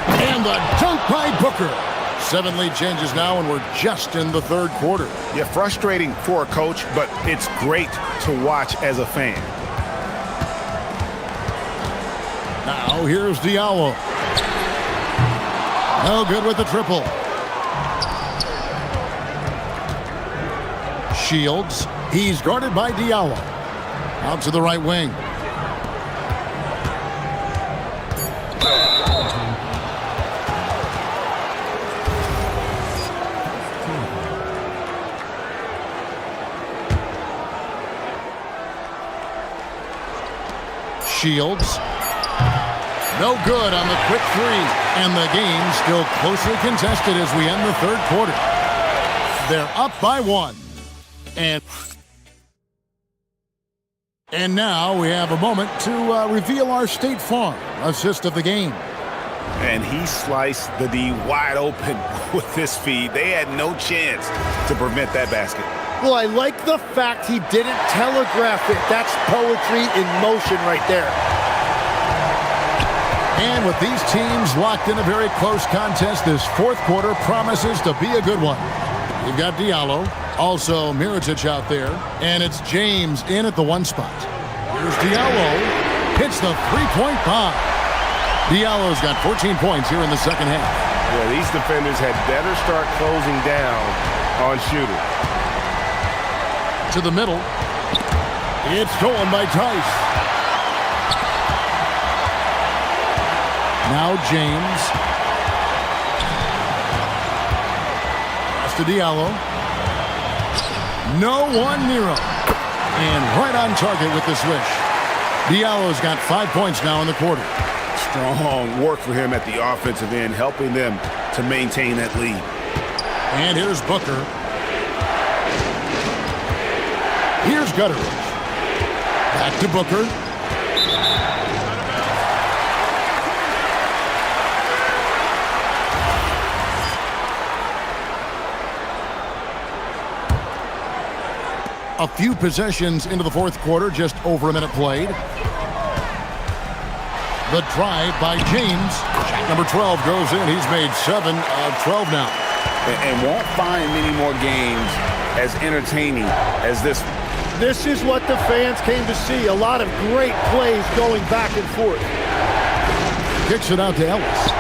And the dunk by Booker. 7 lead changes now, and we're just in the third quarter. Yeah, frustrating for a coach, but it's great to watch as a fan. Now here's Diallo. No good with the triple. Shields. He's guarded by Diallo. Out to the right wing. Shields. No good on the quick three. And the game still closely contested as we end the third quarter. They're up by 1. And now we have a moment to reveal our State Farm assist of the game. And he sliced the D wide open with this feed. They had no chance to prevent that basket. Well, I like the fact he didn't telegraph it. That's poetry in motion right there. And with these teams locked in a very close contest, this fourth quarter promises to be a good one. You've got Diallo, also Mirotic out there, and it's James in at the 1 spot. Here's Diallo, hits the three-point bomb. Diallo's got 14 points here in the second half. Yeah, these defenders had better start closing down on shooting. To the middle. It's stolen by Tice. Now James. Pass to Diallo. No one near him. And right on target with the swish. Diallo's got 5 points now in the quarter. Strong work for him at the offensive end, helping them to maintain that lead. And here's Booker. Here's Gutteridge. Back to Booker. A few possessions into the fourth quarter, just over a minute played. The drive by James. Shot number 12 goes in. He's made 7 of 12 now. And won't find many more games as entertaining as this one. This is what the fans came to see. A lot of great plays going back and forth. Kicks it out to Ellis.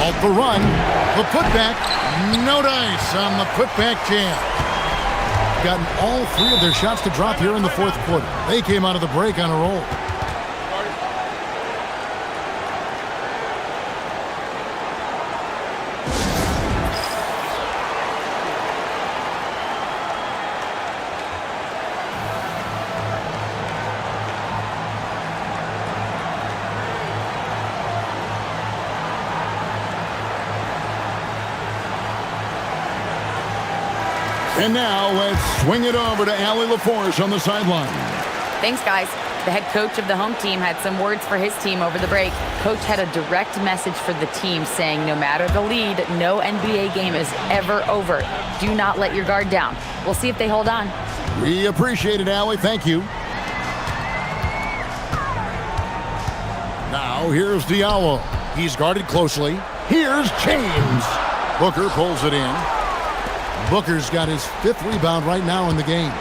Halt the run. The putback. No dice on the putback jam. Gotten all 3 of their shots to drop here in the fourth quarter. They came out of the break on a roll. And now let's swing it over to Allie LaForce on the sideline. Thanks, guys. The head coach of the home team had some words for his team over the break. Coach had a direct message for the team saying no matter the lead, no NBA game is ever over. Do not let your guard down. We'll see if they hold on. We appreciate it, Allie. Thank you. Now here's Diallo. He's guarded closely. Here's James. Booker pulls it in. Booker's got his 5th rebound right now in the game.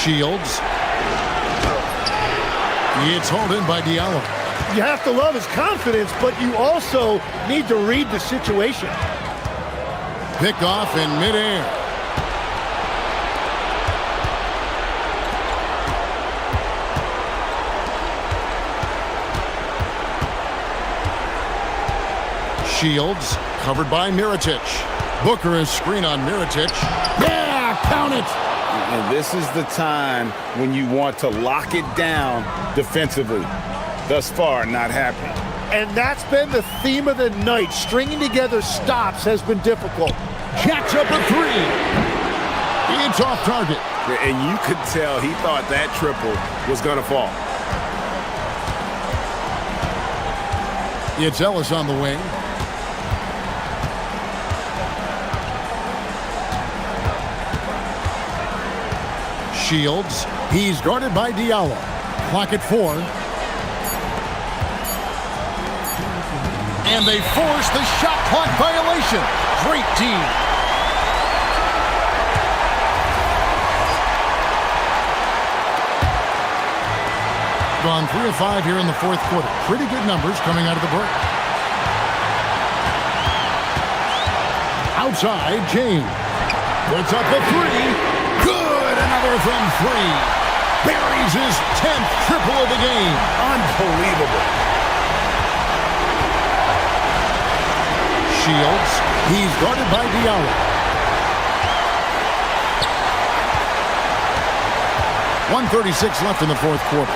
Shields. It's hauled in by Diallo. You have to love his confidence, but you also need to read the situation. Picked off in midair. Shields covered by Mirotic. Booker is screen on Mirotic. Yeah, count it. And this is the time when you want to lock it down defensively. thus far not happening. And that's been the theme of the night. Stringing together stops has been difficult. Jacks up a three. It's off target. And you could tell he thought that triple was going to fall. It's Ellis on the wing. Shields. He's guarded by Diallo. Clock at 4. And they force the shot clock violation. Great team. Gone 3 of 5 here in the fourth quarter. Pretty good numbers coming out of the break. Outside, James. Puts up the three. Good! Another from 3. Buries his 10th triple of the game. Unbelievable. Shields. He's guarded by Diallo. 1:36 left in the fourth quarter.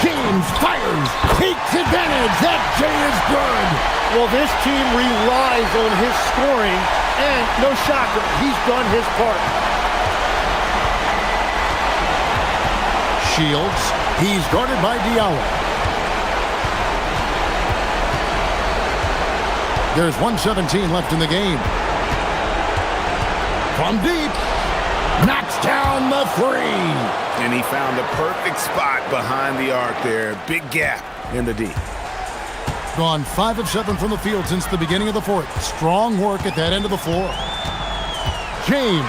James fires. Takes advantage. That J is good. Well, this team relies on his scoring, and no shocker, he's done his part. Shields. He's guarded by Diallo. There's 1:17 left in the game. From deep. Knocks down the three. And he found the perfect spot behind the arc there. Big gap in the D. Gone 5 of 7 from the field since the beginning of the fourth. Strong work at that end of the floor. James.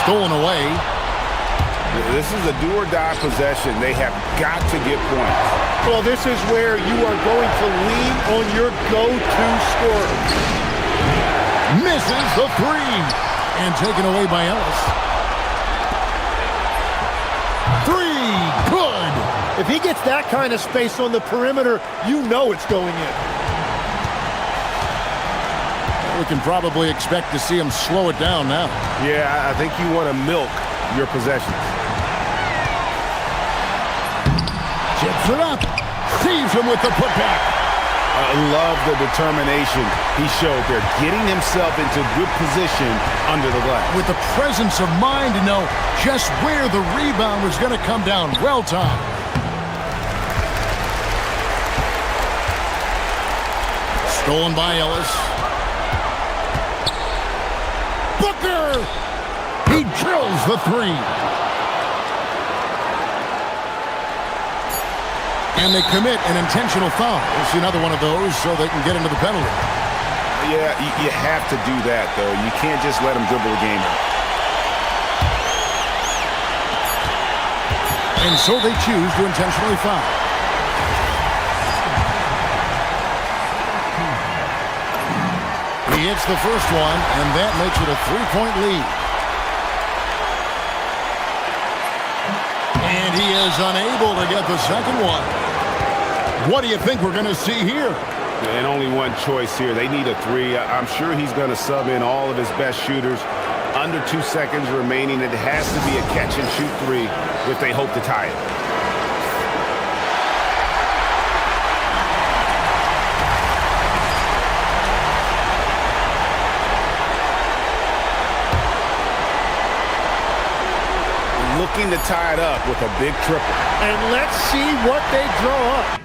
Stolen away. This is a do-or-die possession. They have got to get points. Well, this is where you are going to lean on your go-to scorer. Misses the three. And taken away by Ellis. 3. Good. If he gets that kind of space on the perimeter, you know it's going in. We can probably expect to see him slow it down now. Yeah, I think you want to milk your possessions. Chips it up. Sees him with the putback. I love the determination he showed there, getting himself into good position under the glass. With the presence of mind to know just where the rebound was going to come down. Well timed. Stolen by Ellis. Booker! He drills the three. And they commit an intentional foul. It's another one of those so they can get into the penalty. Yeah, you have to do that, though. You can't just let them dribble the game out. And so they choose to intentionally foul. He hits the first one, and that makes it a 3-point lead. And he is unable to get the second one. What do you think we're going to see here? And only one choice here. They need a three. I'm sure he's going to sub in all of his best shooters. Under 2 seconds remaining. It has to be a catch-and-shoot three if they hope to tie it. Looking to tie it up with a big triple. And let's see what they draw up.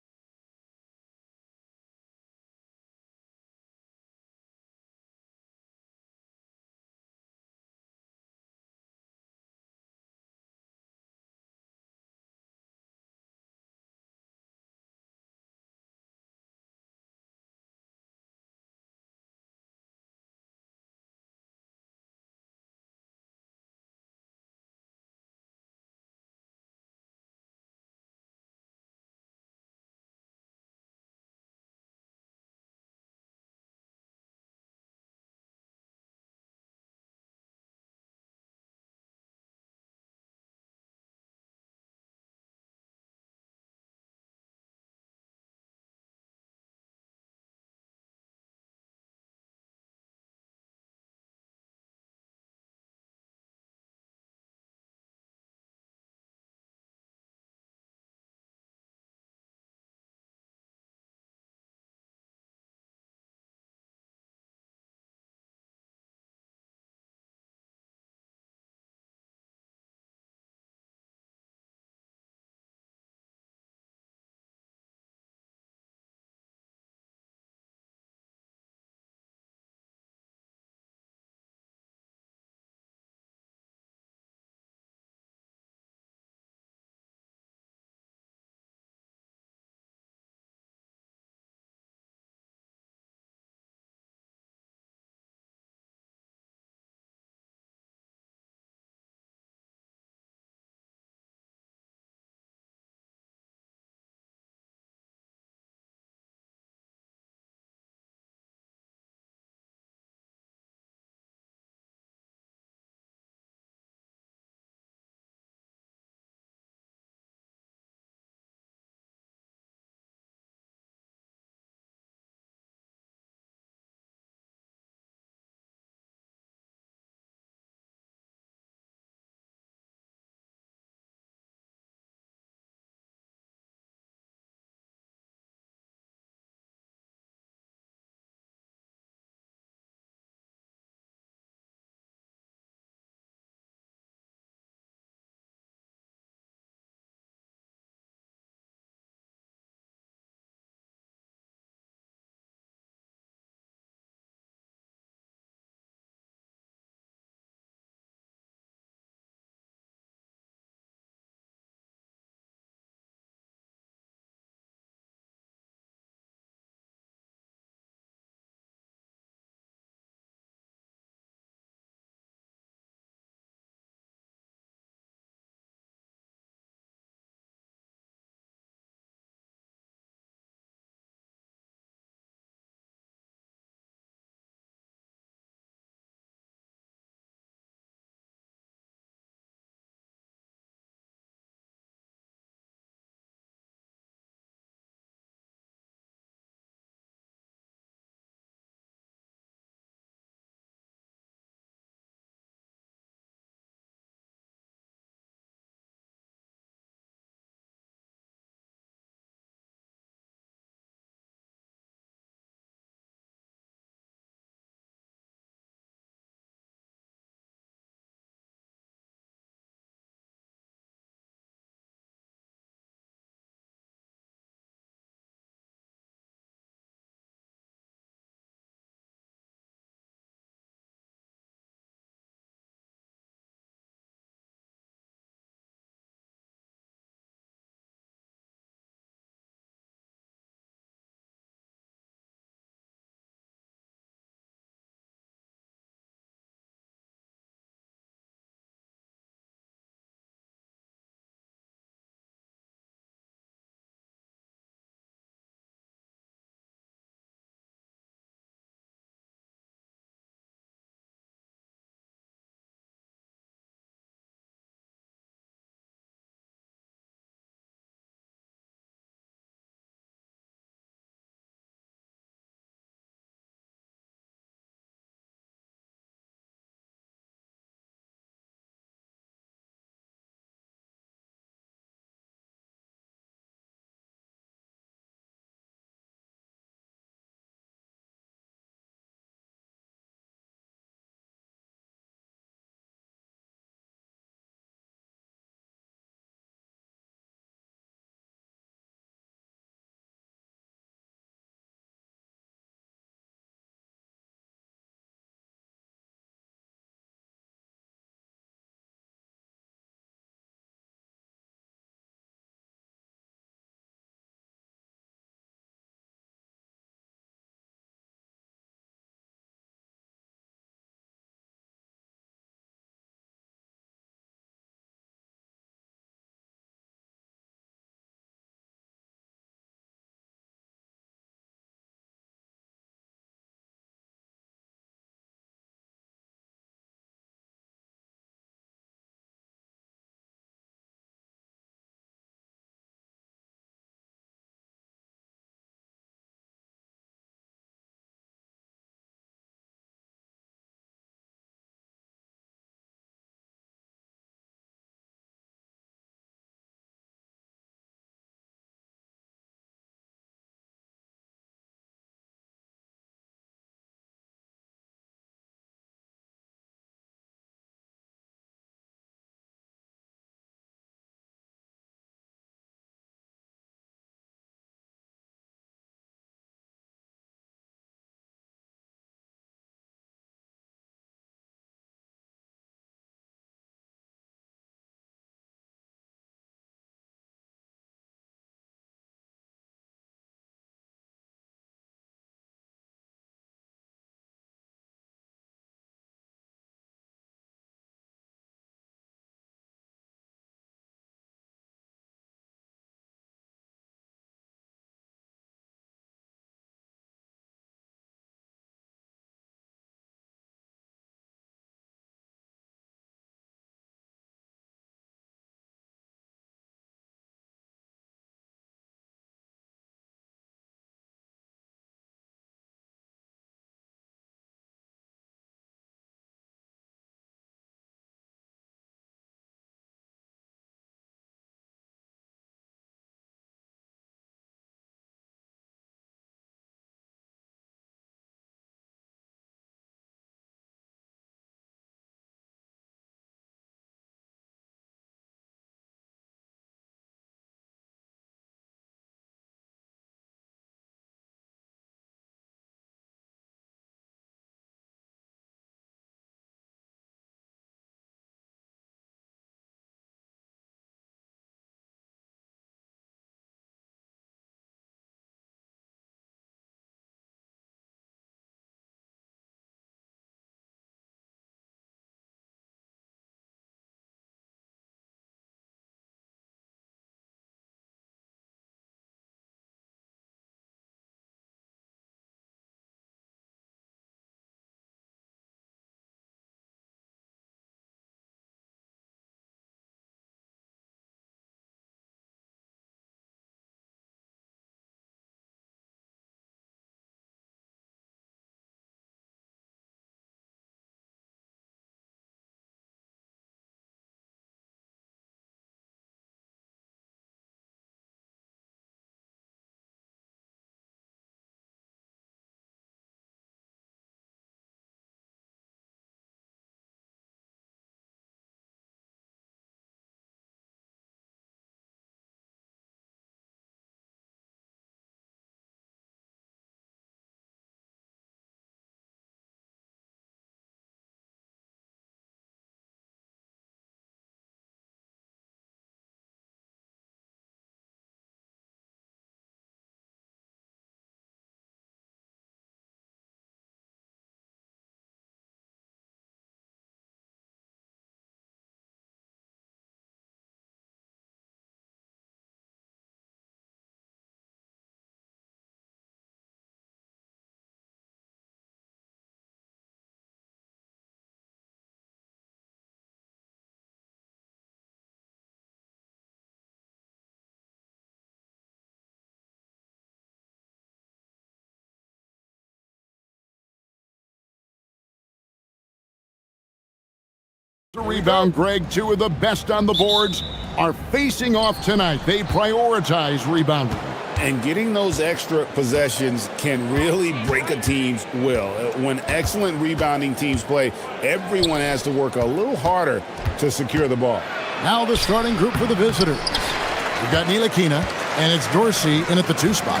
The rebound, Greg. Two of the best on the boards are facing off tonight. They prioritize rebounding. And getting those extra possessions can really break a team's will. When excellent rebounding teams play, everyone has to work a little harder to secure the ball. Now the starting group for the visitors. We've got Ntilikina, and it's Dorsey in at the 2 spot.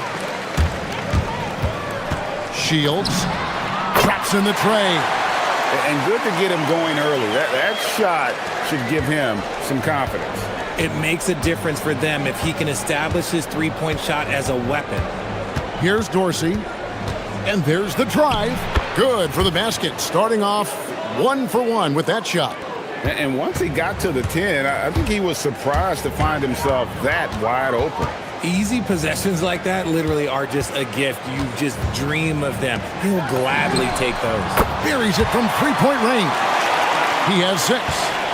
Shields traps in the tray. And good to get him going early. That shot should give him some confidence. It makes a difference for them if he can establish his three-point shot as a weapon. Here's Dorsey, and there's the drive. Good for the basket, starting off 1 for 1 with that shot. And once he got to the 10, I think he was surprised to find himself that wide open. Easy possessions like that literally are just a gift. You just dream of them. He'll gladly take those. Buries it from 3-point range. He has 6.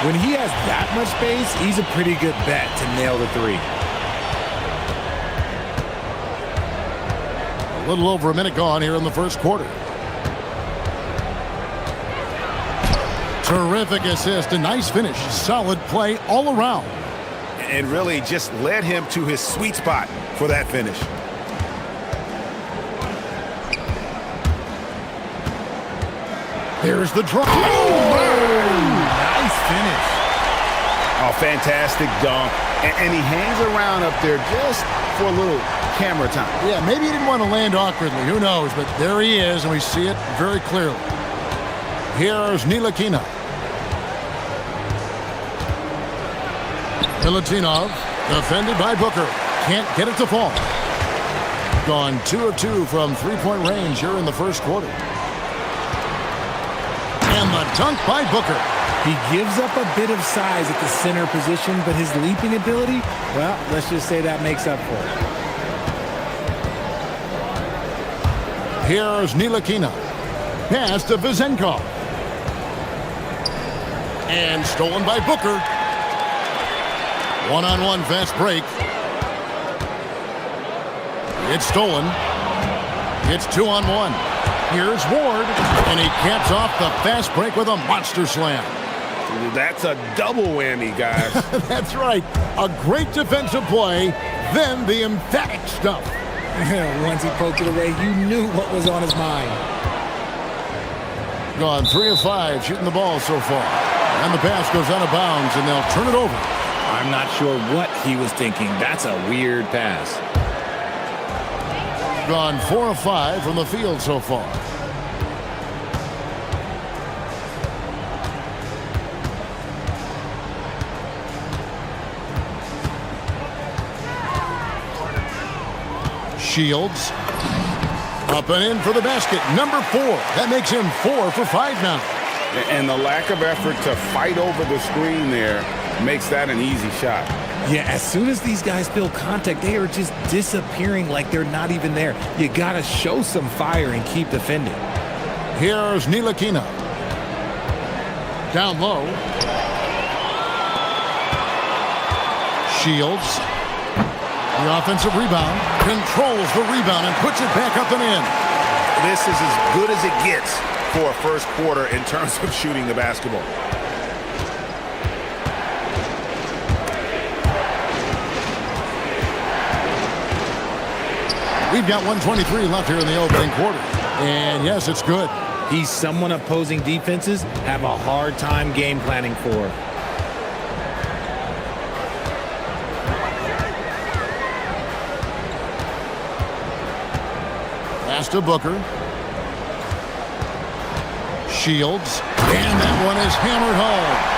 When he has that much space, he's a pretty good bet to nail the 3. A little over a minute gone here in the first quarter. Terrific assist, a nice finish, solid play all around. And really just led him to his sweet spot for that finish. There's the drive. Nice finish. Oh, fantastic dunk. And he hangs around up there just for a little camera time. Yeah, maybe he didn't want to land awkwardly. Who knows? But there he is, and we see it very clearly. Here's Ntilikina. Milutinov, defended by Booker. Can't get it to fall. Gone 2 of 2 from 3-point range here in the first quarter. And the dunk by Booker. He gives up a bit of size at the center position, but his leaping ability, well, let's just say that makes up for it. Here's Ntilikina. Pass to Vezenkov. And stolen by Booker. One-on-one fast break. It's stolen. It's 2-on-1. Here's Ward, and he caps off the fast break with a monster slam. That's a double whammy, guys. That's right. A great defensive play, then the emphatic stuff. Once he poked it away, you knew what was on his mind. Gone 3 of 5 shooting the ball so far. And the pass goes out of bounds, and they'll turn it over. I'm not sure what he was thinking. That's a weird pass. Gone 4 of 5 from the field so far. Shields. Up and in for the basket. Number 4. That makes him 4 for 5 now. And the lack of effort to fight over the screen there makes that an easy shot. Yeah, as soon as these guys feel contact, they are just disappearing like they're not even there. You got to show some fire and keep defending. Here's Ntilikina. Down low. Shields. The offensive rebound. Controls the rebound and puts it back up and in. This is as good as it gets for a first quarter in terms of shooting the basketball. We've got 1:23 left here in the opening quarter. And yes, it's good. He's someone opposing defenses have a hard time game planning for. Pass to Booker. Shields. And that one is hammered home.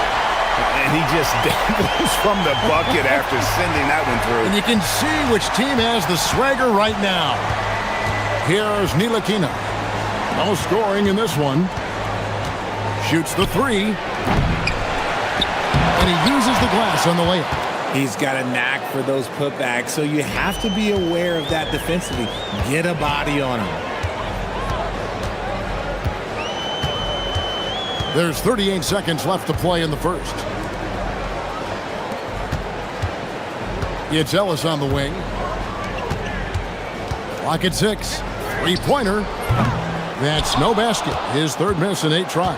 And he just dangles from the bucket after sending that one through. And you can see which team has the swagger right now. Here's Ntilikina. No scoring in this one. Shoots the 3. And he uses the glass on the layup. He's got a knack for those putbacks, so you have to be aware of that defensively. Get a body on him. There's 38 seconds left to play in the first. It's Ellis on the wing. Clock at 6. 3-pointer. That's no basket. His third miss in 8 tries.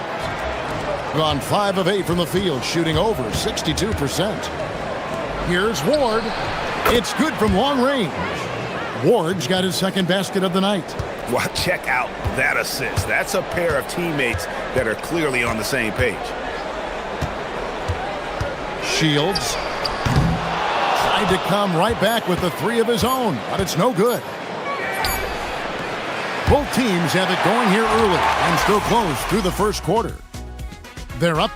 Gone 5 of 8 from the field, shooting over 62%. Here's Ward. It's good from long range. Ward's got his second basket of the night. Well, check out that assist. That's a pair of teammates that are clearly on the same page. Shields tried to come right back with the 3 of his own, but it's no good. Both teams have it going here early and still close through the first quarter. They're up.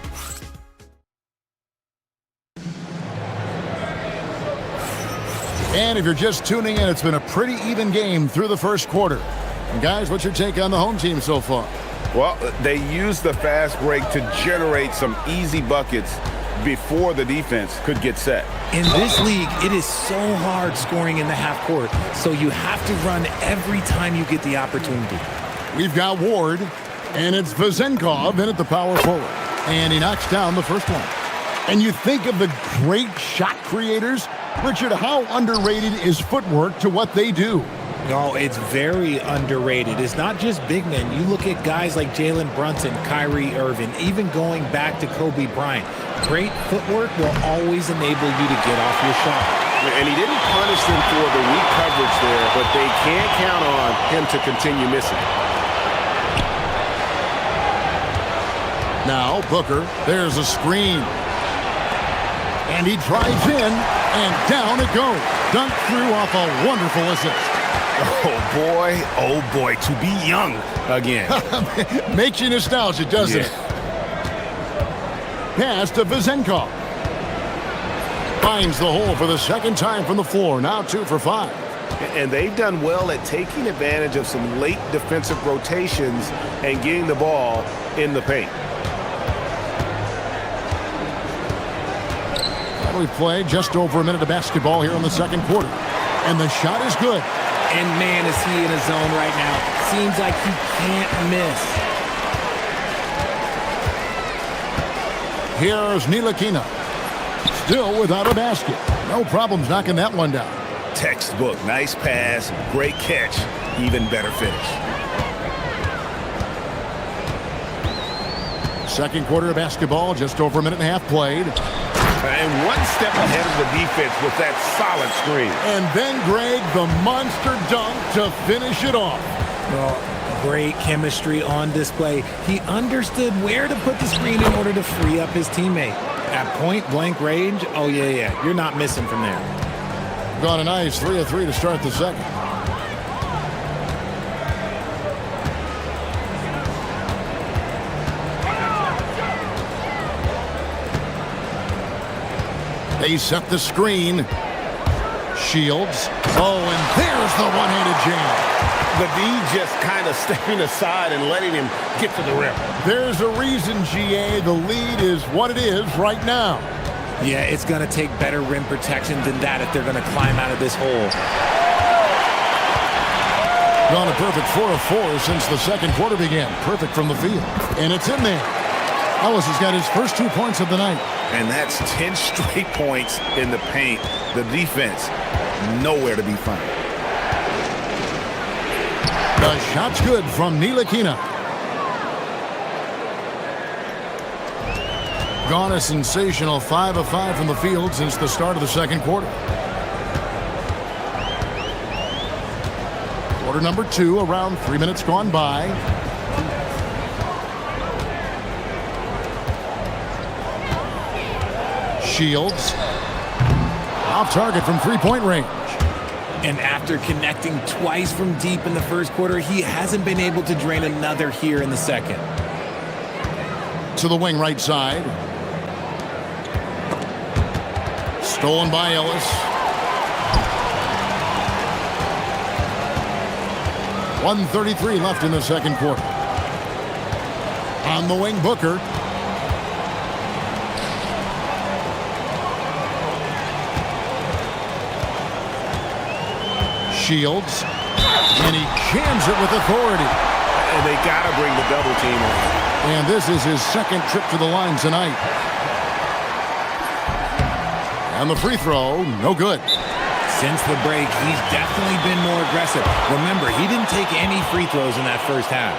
And if you're just tuning in, it's been a pretty even game through the first quarter. And guys, what's your take on the home team so far? Well, they used the fast break to generate some easy buckets before the defense could get set. In this league, it is so hard scoring in the half court, so you have to run every time you get the opportunity. We've got Ward, and it's Vezenkov in at the power forward. And he knocks down the first one. And you think of the great shot creators. Richard, how underrated is footwork to what they do? No, it's very underrated. It's not just big men. You look at guys like Jalen Brunson, Kyrie Irving, even going back to Kobe Bryant. Great footwork will always enable you to get off your shot. And he didn't punish them for the weak coverage there, but they can't count on him to continue missing. Now, Booker, there's a screen. And he drives in, and down it goes. Dunked through off a wonderful assist. Oh boy, to be young again. Makes you nostalgic, doesn't it? Pass to Vezenkov. Finds the hole for the second time from the floor, now 2 for 5. And they've done well at taking advantage of some late defensive rotations and getting the ball in the paint. We played just over a minute of basketball here in the second quarter. And the shot is good. And man, is he in a zone right now. Seems like he can't miss. Here's Ntilikina. Still without a basket. No problems knocking that one down. Textbook. Nice pass. Great catch. Even better finish. Second quarter of basketball, just over a minute and a half played. And one step ahead of the defense with that solid screen. And then, Greg, the monster dunk to finish it off. Well, great chemistry on display. He understood where to put the screen in order to free up his teammate. At point-blank range, oh, yeah, you're not missing from there. Got a nice 3 of 3 to start the second. They set the screen. Shields. Oh, and there's the one-handed jam. The D just kind of stepping aside and letting him get to the rim. There's a reason, GA, the lead is what it is right now. Yeah, it's going to take better rim protection than that if they're going to climb out of this hole. Gone a perfect 4 of 4 since the second quarter began. Perfect from the field. And it's in there. Ellis has got his first 2 points of the night. And that's 10 straight points in the paint. The defense, nowhere to be found. The shot's good from Ntilikina. Gone a sensational 5 of 5 from the field since the start of the second quarter. Quarter number 2, around 3 minutes gone by. Shields. Off target from three-point range. And after connecting twice from deep in the first quarter, he hasn't been able to drain another here in the second. To the wing right side. Stolen by Ellis. 1:33 left in the second quarter. On the wing, Booker. Shields. And he jams it with authority. And they got to bring the double team on. And this is his second trip to the line tonight. And the free throw, no good. Since the break, he's definitely been more aggressive. Remember, he didn't take any free throws in that first half.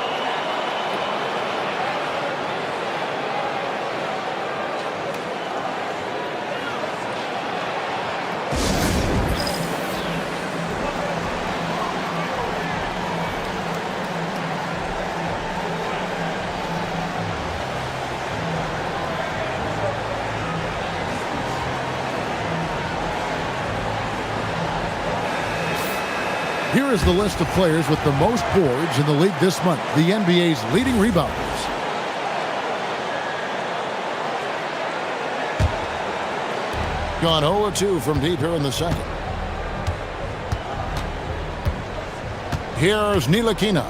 is the list of players with the most boards in the league this month. The NBA's leading rebounders. Gone 0-2 from deep here in the second. Here's Ntilikina.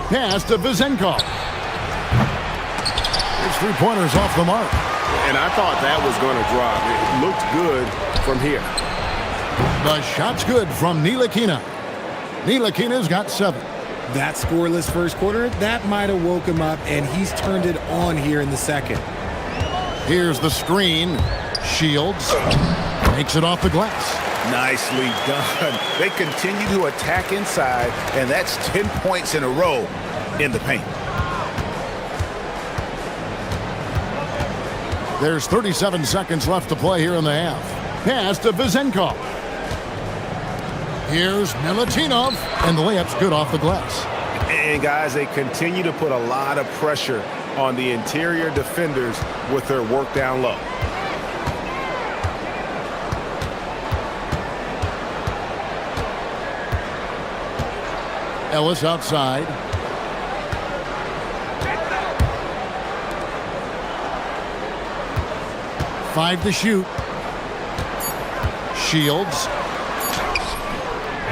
Pass to Vezenkov. His three-pointers off the mark. And I thought that was going to drop. It looked good from here. The shot's good from Ntilikina. Ntilikina's got 7. That scoreless first quarter, that might have woke him up, and he's turned it on here in the second. Here's the screen. Shields makes it off the glass. Nicely done. They continue to attack inside, and that's 10 points in a row in the paint. There's 37 seconds left to play here in the half. Pass to Vezenkov. Here's Milutinov, and the layup's good off the glass. And guys, they continue to put a lot of pressure on the interior defenders with their work down low. Ellis outside. Five to shoot. Shields.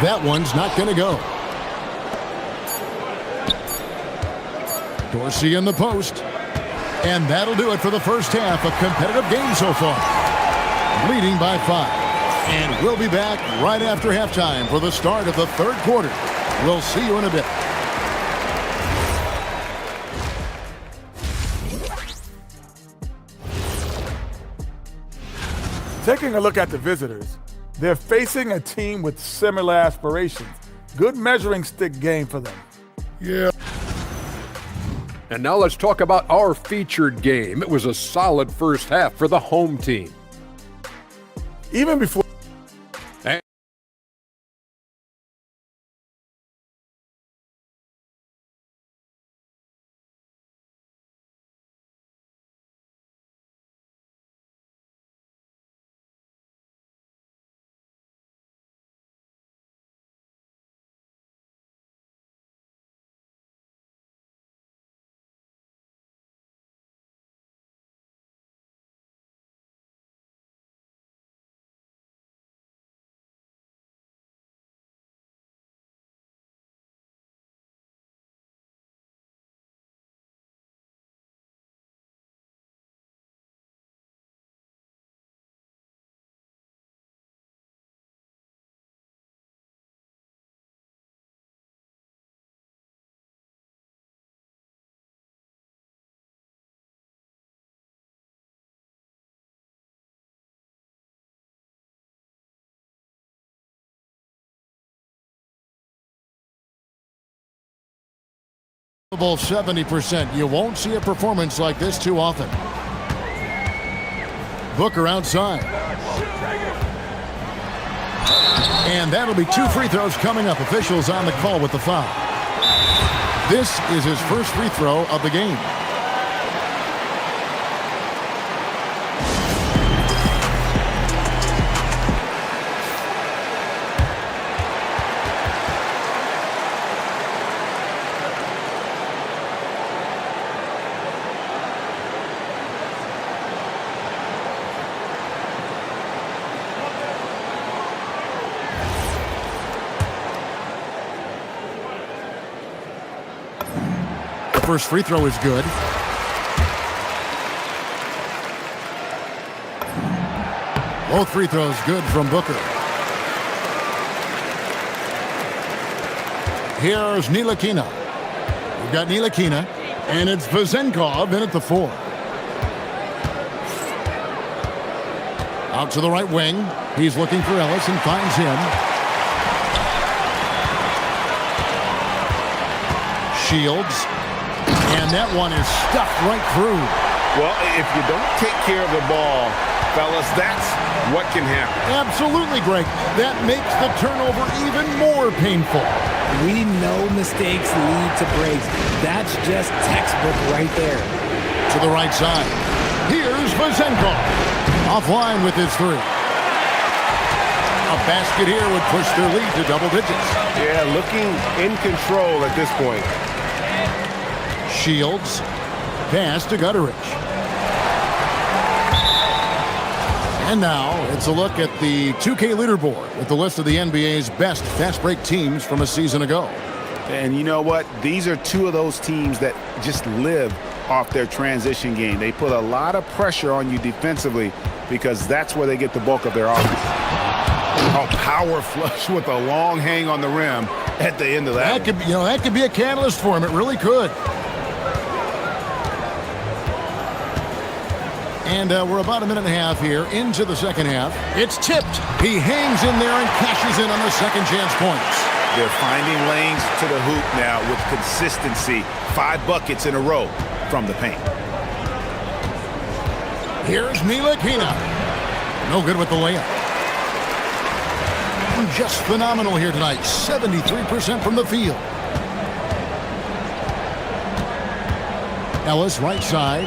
That one's not going to go. Dorsey in the post. And that'll do it for the first half. A competitive game so far. Leading by 5. And we'll be back right after halftime for the start of the third quarter. We'll see you in a bit. Taking a look at the visitors, they're facing a team with similar aspirations. Good measuring stick game for them. Yeah. And now let's talk about our featured game. It was a solid first half for the home team. Even before About 70%. You won't see a performance like this too often. Booker outside. And that'll be 2 free throws coming up. Officials on the call with the foul. This is his first free throw of the game. First free throw is good. Both free throws good from Booker. Here's Ntilikina. We've got Ntilikina, and it's Vezenkov in at the 4. Out to the right wing. He's looking for Ellis and finds him. Shields. And that one is stuffed right through. Well, if you don't take care of the ball, fellas, that's what can happen. Absolutely, Greg. That makes the turnover even more painful. We know mistakes lead to breaks. That's just textbook right there. To the right side. Here's Vezenkov. Offline with his 3. A basket here would push their lead to double digits. Yeah, looking in control at this point. Shields. Pass to Gutteridge. And now it's a look at the 2K leaderboard with the list of the NBA's best fast break teams from a season ago. And you know what? These are two of those teams that just live off their transition game. They put a lot of pressure on you defensively because that's where they get the bulk of their offense. Oh, power flush with a long hang on the rim at the end of that. That could be a catalyst for him. It really could. And we're about a minute and a half here into the second half. It's tipped. He hangs in there and cashes in on the second chance points. They're finding lanes to the hoop now with consistency. 5 buckets in a row from the paint. Here's Ntilikina. No good with the layup. Just phenomenal here tonight. 73% from the field. Ellis, right side.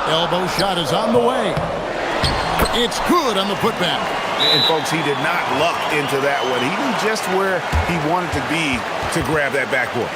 Elbow shot is on the way. It's good on the putback. And folks, he did not luck into that one. He knew just where he wanted to be to grab that backboard.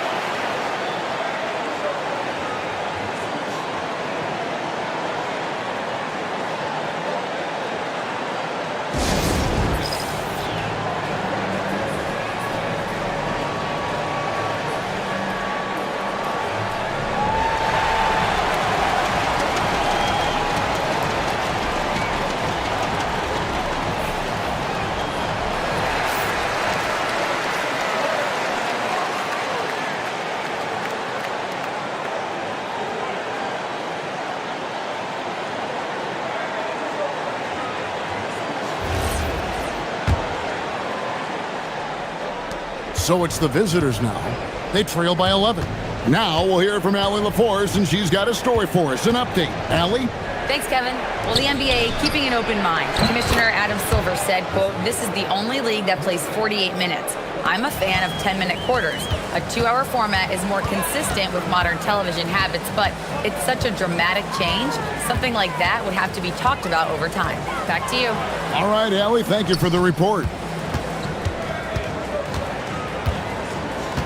So it's the visitors now. They trail by 11. Now we'll hear from Allie LaForce, and she's got a story for us, an update. Allie? Thanks, Kevin. Well, the NBA keeping an open mind. Commissioner Adam Silver said, quote, "This is the only league that plays 48 minutes. I'm a fan of 10-minute quarters. A 2-hour format is more consistent with modern television habits, but it's such a dramatic change. Something like that would have to be talked about over time." Back to you. All right, Allie, thank you for the report.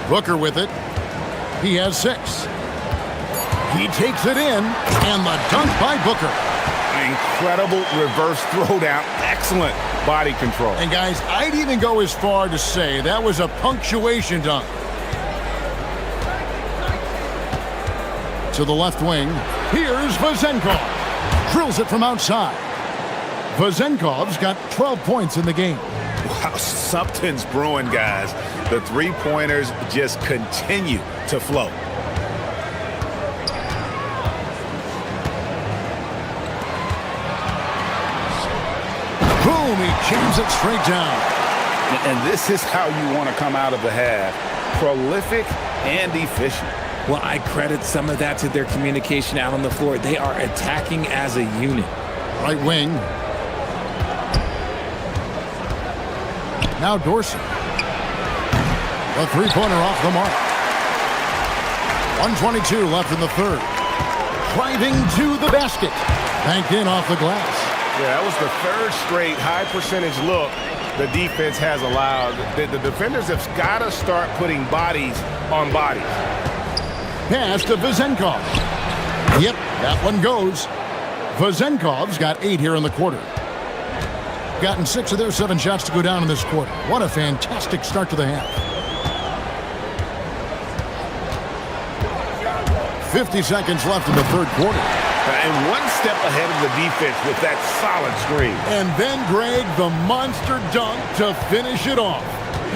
Booker with it. He has 6. He takes it in, and the dunk by Booker. Incredible reverse throwdown. Excellent body control. And guys, I'd even go as far to say that was a punctuation dunk. To the left wing, here's Vezenkov. Drills it from outside. Vezenkov's got 12 points in the game. Wow, something's brewing, guys. The three-pointers just continue to flow. Boom, he jams it straight down. And this is how you want to come out of the half. Prolific and efficient. Well, I credit some of that to their communication out on the floor. They are attacking as a unit. Right wing. Now Dorsey. A three-pointer off the mark. 1:22 left in the third. Driving to the basket. Banked in off the glass. Yeah, that was the third straight high-percentage look the defense has allowed. The defenders have got to start putting bodies on bodies. Pass to Vezenkov. Yep, that one goes. Vezenkov's got 8 here in the quarter. Gotten 6 of their 7 shots to go down in this quarter. What a fantastic start to the half. 50 seconds left in the third quarter. And one step ahead of the defense with that solid screen. And then, Greg, the monster dunk to finish it off.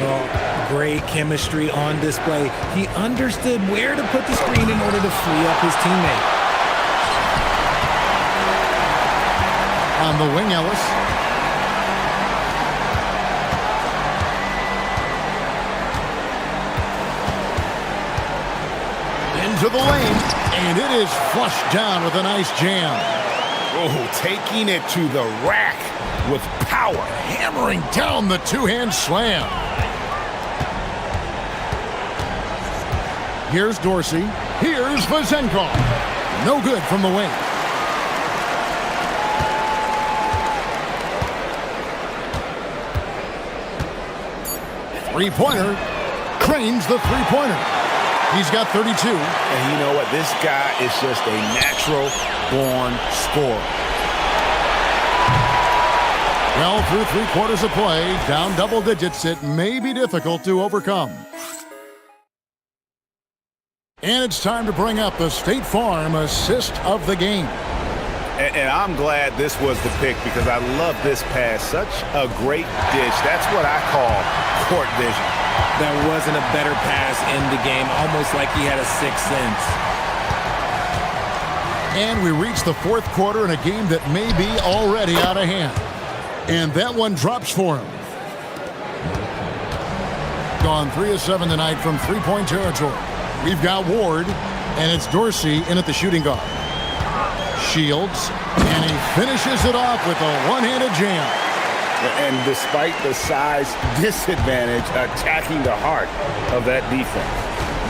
Oh, great chemistry on display. He understood where to put the screen in order to free up his teammate. On the wing, Ellis. Into the lane, and it is flushed down with a nice jam. Oh, taking it to the rack with power. Hammering down the two-hand slam. Here's Dorsey. Here's Vezenkov. No good from the wing. Three-pointer. Cranes the three-pointer. He's got 32. And you know what? This guy is just a natural-born scorer. Well, through 3 quarters of play, down double digits, it may be difficult to overcome. And it's time to bring up the State Farm assist of the game. And I'm glad this was the pick because I love this pass. Such a great dish. That's what I call court vision. That wasn't a better pass in the game, almost like he had a sixth sense. And we reach the fourth quarter in a game that may be already out of hand. And that one drops for him. Gone 3 of 7 tonight from three-point territory. We've got Ward, and it's Dorsey in at the shooting guard. Shields, and he finishes it off with a one-handed jam. And despite the size disadvantage, attacking the heart of that defense.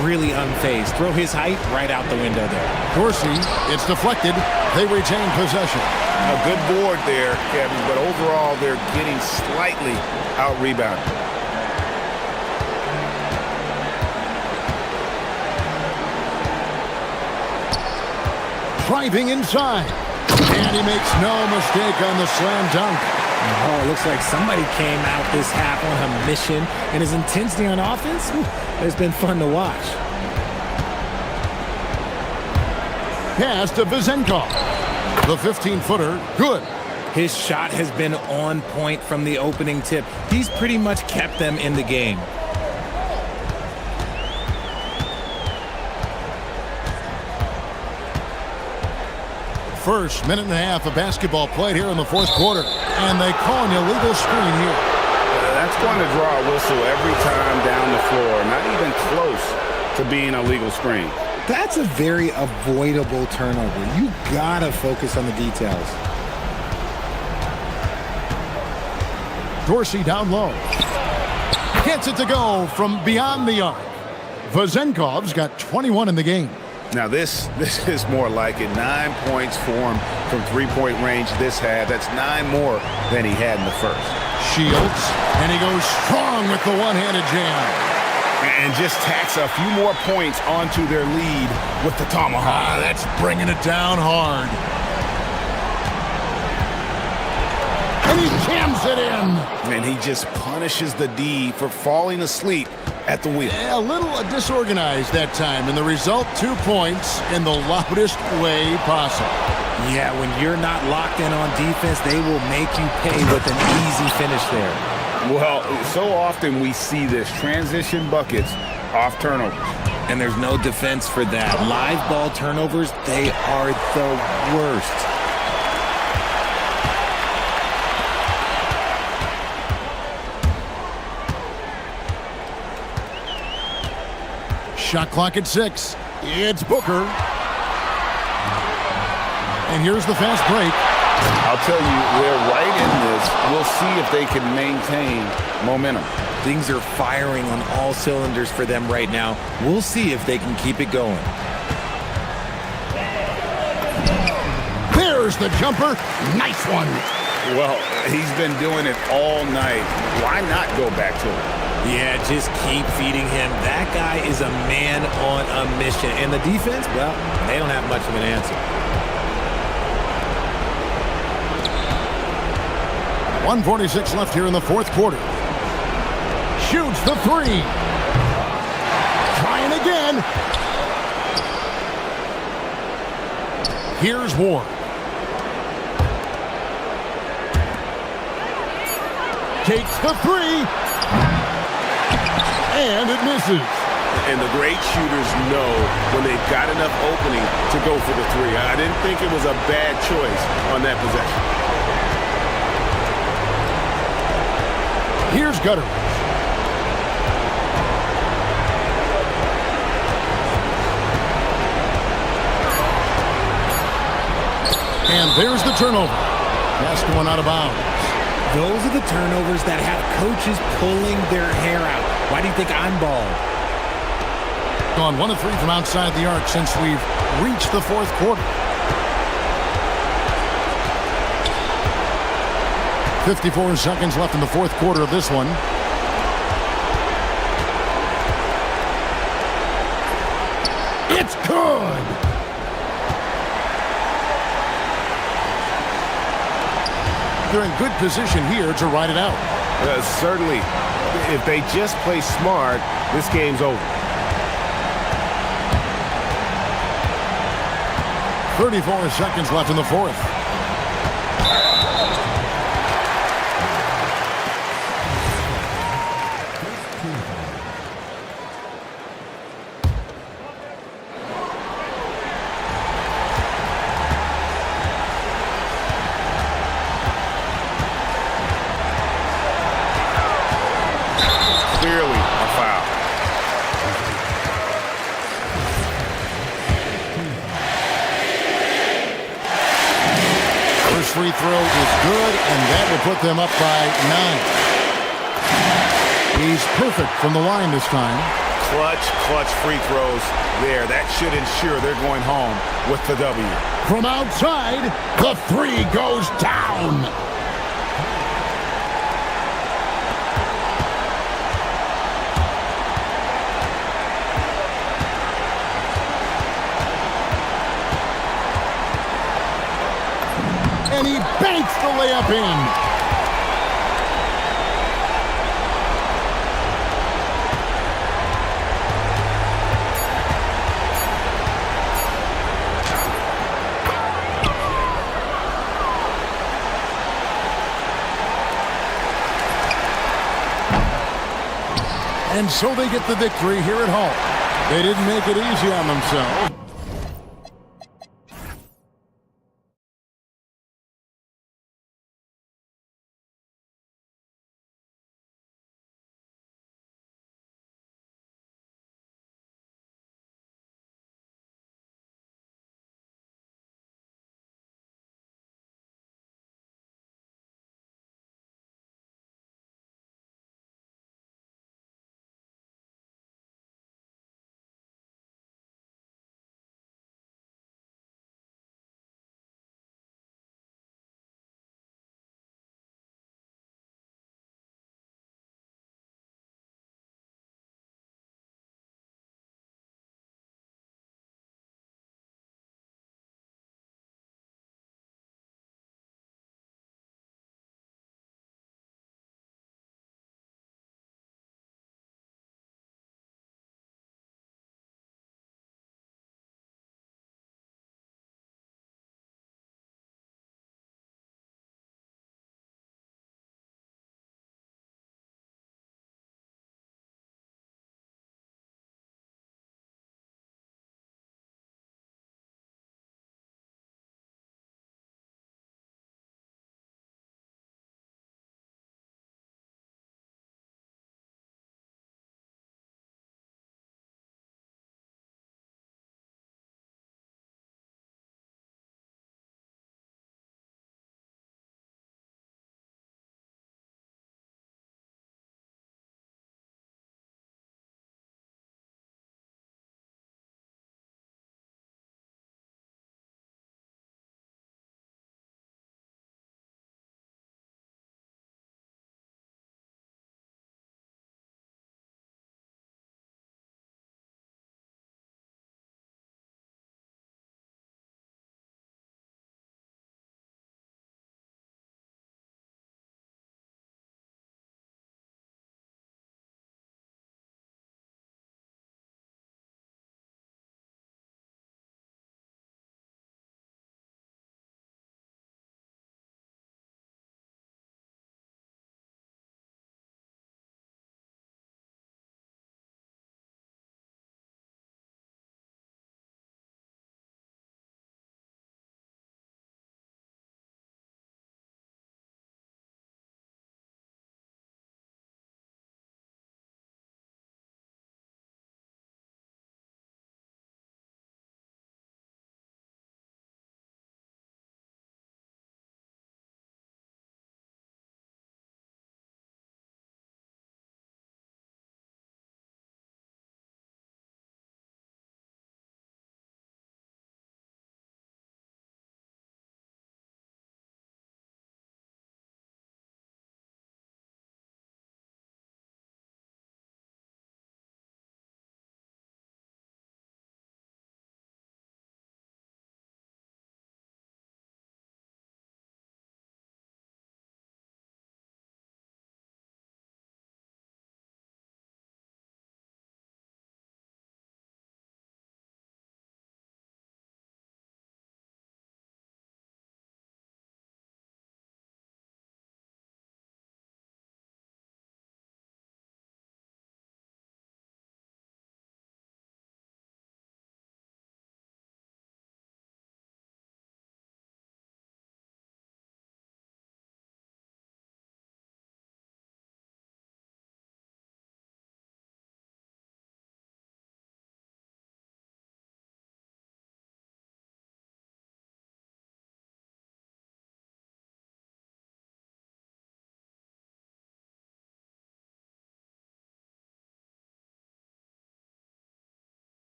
Really unfazed. Throw his height right out the window there. Dorsey, it's deflected. They retain possession. A good board there, Kevin, but overall they're getting slightly out-rebounded. Driving inside. And he makes no mistake on the slam dunk. Oh, it looks like somebody came out this half on a mission, and his intensity on offense has been fun to watch. Pass to Vizenkov. The 15-footer, good. His shot has been on point from the opening tip. He's pretty much kept them in the game. First minute and a half of basketball played here in the fourth quarter. And they call an illegal screen here. That's going to draw a whistle every time down the floor. Not even close to being a legal screen. That's a very avoidable turnover. You gotta focus on the details. Dorsey down low. Gets it to go from beyond the arc. Vizenkov's got 21 in the game. Now this is more like it. 9 points for him from three-point range this half. That's 9 more than he had in the first. Shields, and he goes strong with the one-handed jam. And just tacks a few more points onto their lead with the tomahawk. That's bringing it down hard. And he jams it in. And he just punishes the D for falling asleep at the wheel. A little disorganized that time, and the result, 2 points in the loudest way possible. Yeah, when you're not locked in on defense, they will make you pay with an easy finish there. Well, so often we see this, transition buckets off turnovers. And there's no defense for that. Live ball turnovers, they are the worst. Shot clock at 6. It's Booker. And here's the fast break. I'll tell you, they're right in this. We'll see if they can maintain momentum. Things are firing on all cylinders for them right now. We'll see if they can keep it going. There's the jumper. Nice one. Well, he's been doing it all night. Why not go back to him? Yeah, just keep feeding him. That guy is a man on a mission. And the defense, well, they don't have much of an answer. 1:46 left here in the fourth quarter. Shoots the three. Trying again. Here's Ward. Takes the three. And it misses. And the great shooters know when they've got enough opening to go for the three. I didn't think it was a bad choice on that possession. Here's Gutter. And there's the turnover. Last one out of bounds. Those are the turnovers that have coaches pulling their hair out. Why do you think I'm bald? Gone 1 of 3 from outside the arc since we've reached the fourth quarter. 54 seconds left in the fourth quarter of this one. It's good! They're in good position here to ride it out. Certainly, if they just play smart, this game's over. 34 seconds left in the fourth. Clearly a foul. First free throw is good, and that will put them up by 9. He's perfect from the line this time. Clutch free throws there. That should ensure they're going home with the W. From outside, the three goes down. And he banks the layup in. And so they get the victory here at home. They didn't make it easy on themselves.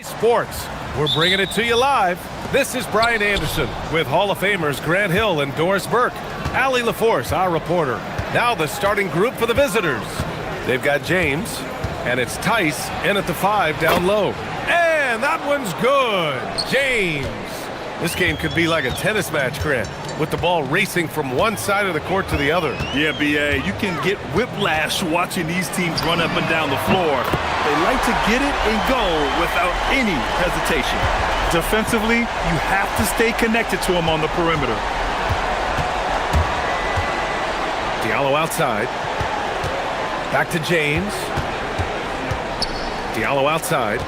Sports. We're bringing it to you live. This is Brian Anderson with Hall of Famers Grant Hill and Doris Burke. Allie LaForce, our reporter. Now the starting group for the visitors. They've got James, and it's Tice in at the 5 down low. And that one's good. James. This game could be like a tennis match, Grant, with the ball racing from one side of the court to the other. Yeah, BA, you can get whiplash watching these teams run up and down the floor. They like to get it and go without any hesitation. Defensively, you have to stay connected to them on the perimeter. Diallo outside. Back to James. Diallo outside.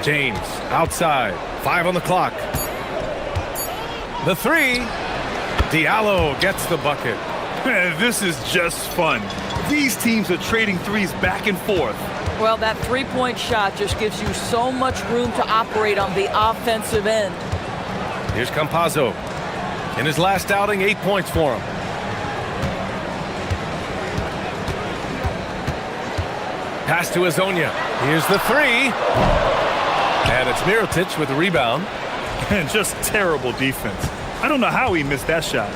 James outside. 5 on the clock. The 3. Diallo gets the bucket. This is just fun. These teams are trading threes back and forth. Well, that three-point shot just gives you so much room to operate on the offensive end. Here's Campazzo. In his last outing, 8 points for him. Pass to Azonia. Here's the 3. And it's Mirotic with the rebound. And just terrible defense. I don't know how he missed that shot.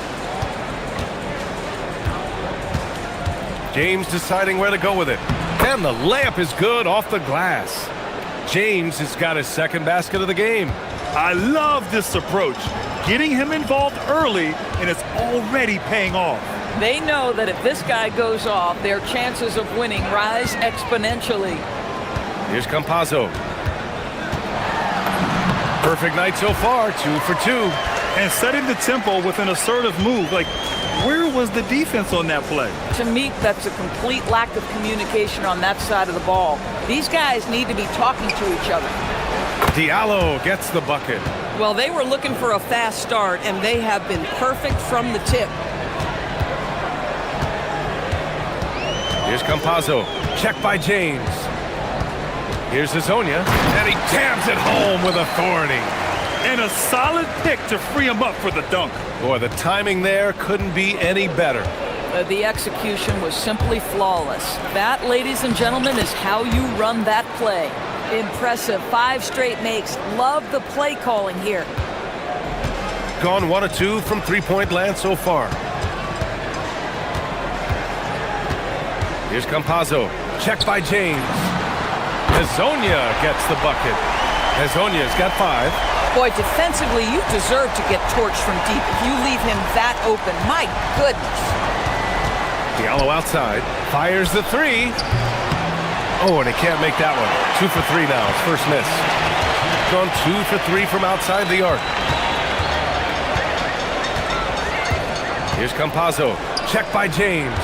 James deciding where to go with it. And the layup is good off the glass. James has got his second basket of the game. I love this approach. Getting him involved early, and it's already paying off. They know that if this guy goes off, their chances of winning rise exponentially. Here's Campazzo. Perfect night so far, 2 for 2. And setting the tempo with an assertive move. Like, where was the defense on that play? To me, that's a complete lack of communication on that side of the ball. These guys need to be talking to each other. Diallo gets the bucket. Well, they were looking for a fast start, and they have been perfect from the tip. Here's Campazzo. Check by James. Here's Azonia, and he jams it home with authority. And a solid pick to free him up for the dunk. Boy, the timing there couldn't be any better. The execution was simply flawless. That, ladies and gentlemen, is how you run that play. Impressive. 5 straight makes. Love the play calling here. Gone 1 of 2 from three-point land so far. Here's Campazzo. Checked by James. Azonia gets the bucket. Azonia's got 5. Boy, defensively, you deserve to get torched from deep if you leave him that open. My goodness. Diallo outside. Fires the 3. Oh, and he can't make that one. 2 for 3 now. His first miss. Gone 2 for 3 from outside the arc. Here's Campazzo. Checked by James.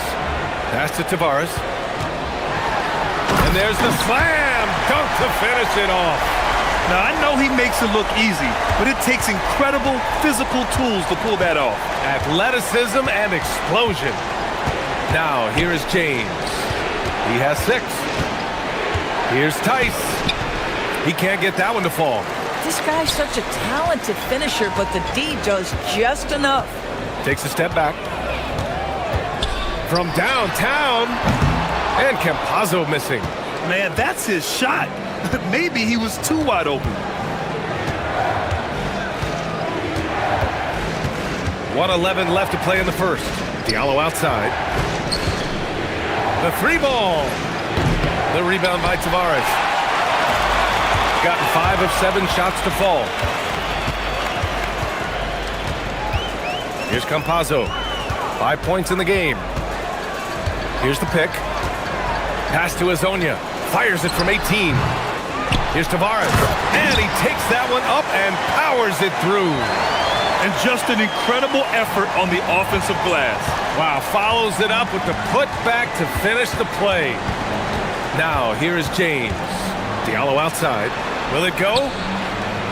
Pass to Tavares. And there's the slam. Dunk to finish it off. Now, I know he makes it look easy, but it takes incredible physical tools to pull that off. Athleticism and explosion. Now, here is James. He has 6. Here's Tice. He can't get that one to fall. This guy's such a talented finisher, but the D does just enough. Takes a step back. From downtown. And Campazzo missing. Man, that's his shot. Maybe he was too wide open. 1:11 left to play in the first. Diallo outside. The 3 ball. The rebound by Tavares. Gotten 5 of 7 shots to fall. Here's Campazzo. 5 points in the game. Here's the pick. Pass to Azonia. Fires it from 18. Here's Tavares. And he takes that one up and powers it through. And just an incredible effort on the offensive glass. Wow, follows it up with the putback to finish the play. Now, here is James. Diallo outside. Will it go?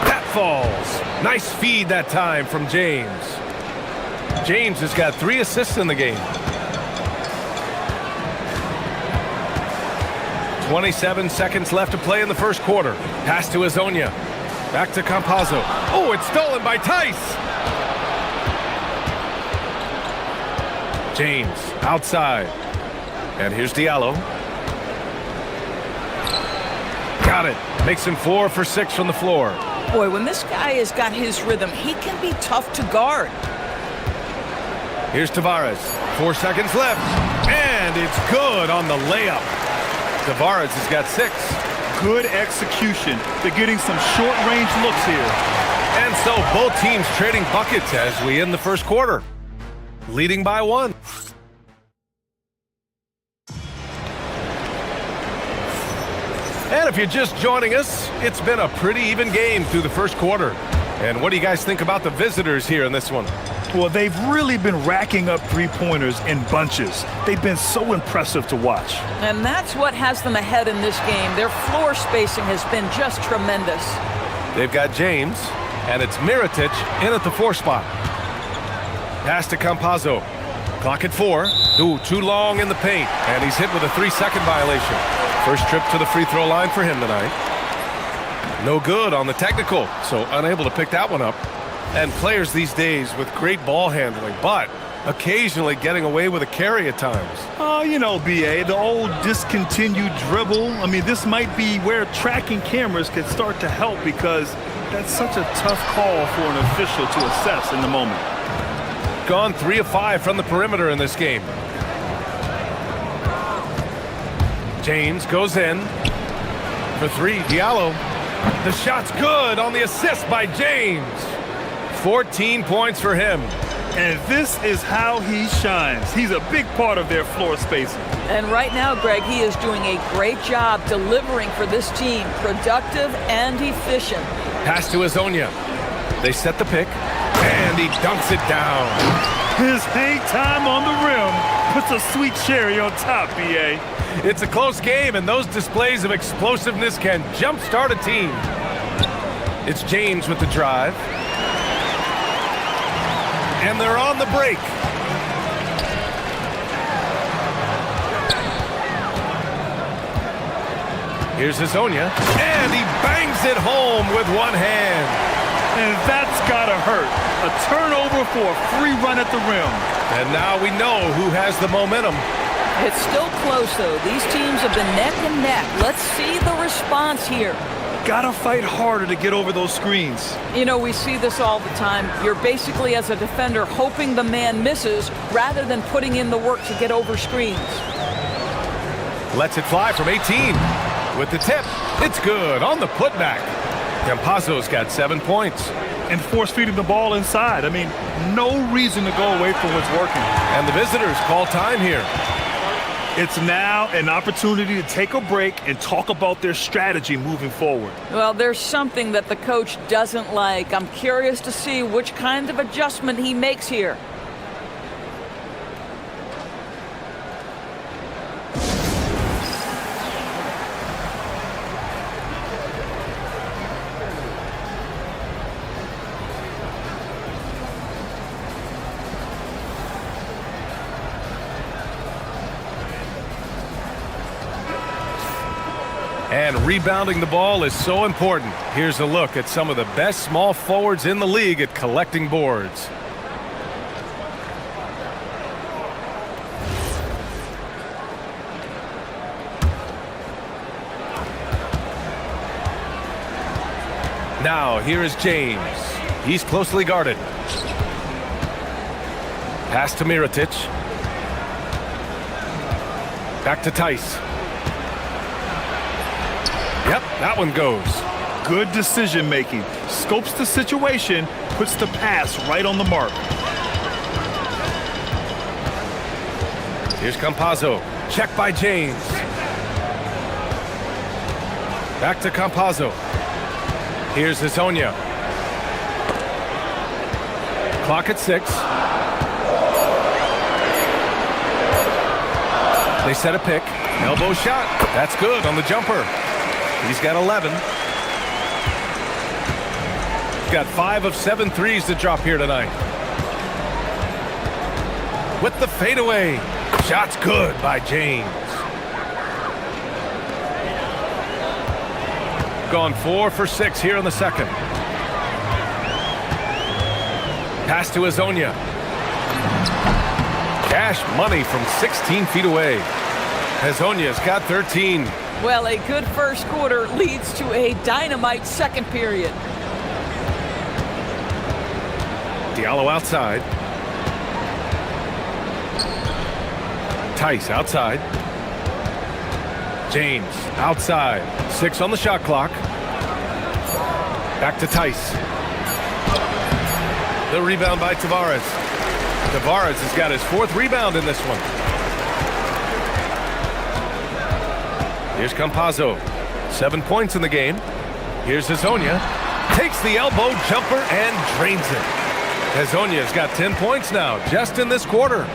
That falls. Nice feed that time from James. James has got 3 assists in the game. 27 seconds left to play in the first quarter. Pass to Azonia. Back to Campazzo. Oh, it's stolen by Tice. James outside. And here's Diallo. Got it. Makes him 4 for 6 from the floor. Boy, when this guy has got his rhythm, he can be tough to guard. Here's Tavares. 4 seconds left. And it's good on the layup. Tavares has got 6. Good execution. They're getting some short-range looks here. And so both teams trading buckets as we end the first quarter. Leading by 1. And if you're just joining us, it's been a pretty even game through the first quarter. And what do you guys think about the visitors here in this one? Well, they've really been racking up three-pointers in bunches. They've been so impressive to watch. And that's what has them ahead in this game. Their floor spacing has been just tremendous. They've got James, and it's Mirotic in at the 4 spot. Pass to Campazzo. Clock at 4. Ooh, too long in the paint, and he's hit with a 3-second violation. First trip to the free throw line for him tonight. No good on the technical, so unable to pick that one up. And players these days with great ball handling, but occasionally getting away with a carry at times. Oh, you know, BA, the old discontinued dribble. I mean, this might be where tracking cameras could start to help because that's such a tough call for an official to assess in the moment. Gone 3 of 5 from the perimeter in this game. James goes in for 3. Diallo. The shot's good on the assist by James. 14 points for him. And this is how he shines. He's a big part of their floor spacing. And right now, Greg, he is doing a great job delivering for this team. Productive and efficient. Pass to Azonia. They set the pick, and he dunks it down. His hang time on the rim puts a sweet cherry on top, BA. It's a close game, and those displays of explosiveness can jumpstart a team. It's James with the drive. And they're on the break. Here's Azonia, and he bangs it home with one hand. And that's gotta hurt. A turnover for a free run at the rim. And now we know who has the momentum. It's still close, though. These teams have been neck and neck. Let's see the response here. Gotta fight harder to get over those screens. You know, we see this all the time. You're basically, as a defender, hoping the man misses rather than putting in the work to get over screens. Lets it fly from 18. With the tip, it's good on the putback. Campazzo's got 7 points. And force-feeding the ball inside. I mean, no reason to go away from what's working. And the visitors call time here. It's now an opportunity to take a break and talk about their strategy moving forward. Well, there's something that the coach doesn't like. I'm curious to see which kind of adjustment he makes here. And rebounding the ball is so important. Here's a look at some of the best small forwards in the league at collecting boards. Now, here is James. He's closely guarded. Pass to Mirotic. Back to Tice. Yep, that one goes. Good decision making. Scopes the situation, puts the pass right on the mark. Here's Campazzo. Check by James. Back to Campazzo. Here's Azonia. Clock at 6. They set a pick. Elbow shot. That's good on the jumper. He's got 11. Got 5 of 7 threes to drop here tonight. With the fadeaway. Shot's good by James. Gone 4 for 6 here in the second. Pass to Azonia. Cash money from 16 feet away. Azonia's got 13. Well, a good first quarter leads to a dynamite second period. Diallo outside. Tice outside. James outside. 6 on the shot clock. Back to Tice. The rebound by Tavares. Tavares has got his 4th rebound in this one. Here's Campazzo. 7 points in the game. Here's Hezonja. Takes the elbow jumper and drains it. Hezonja's got 10 points now, just in this quarter.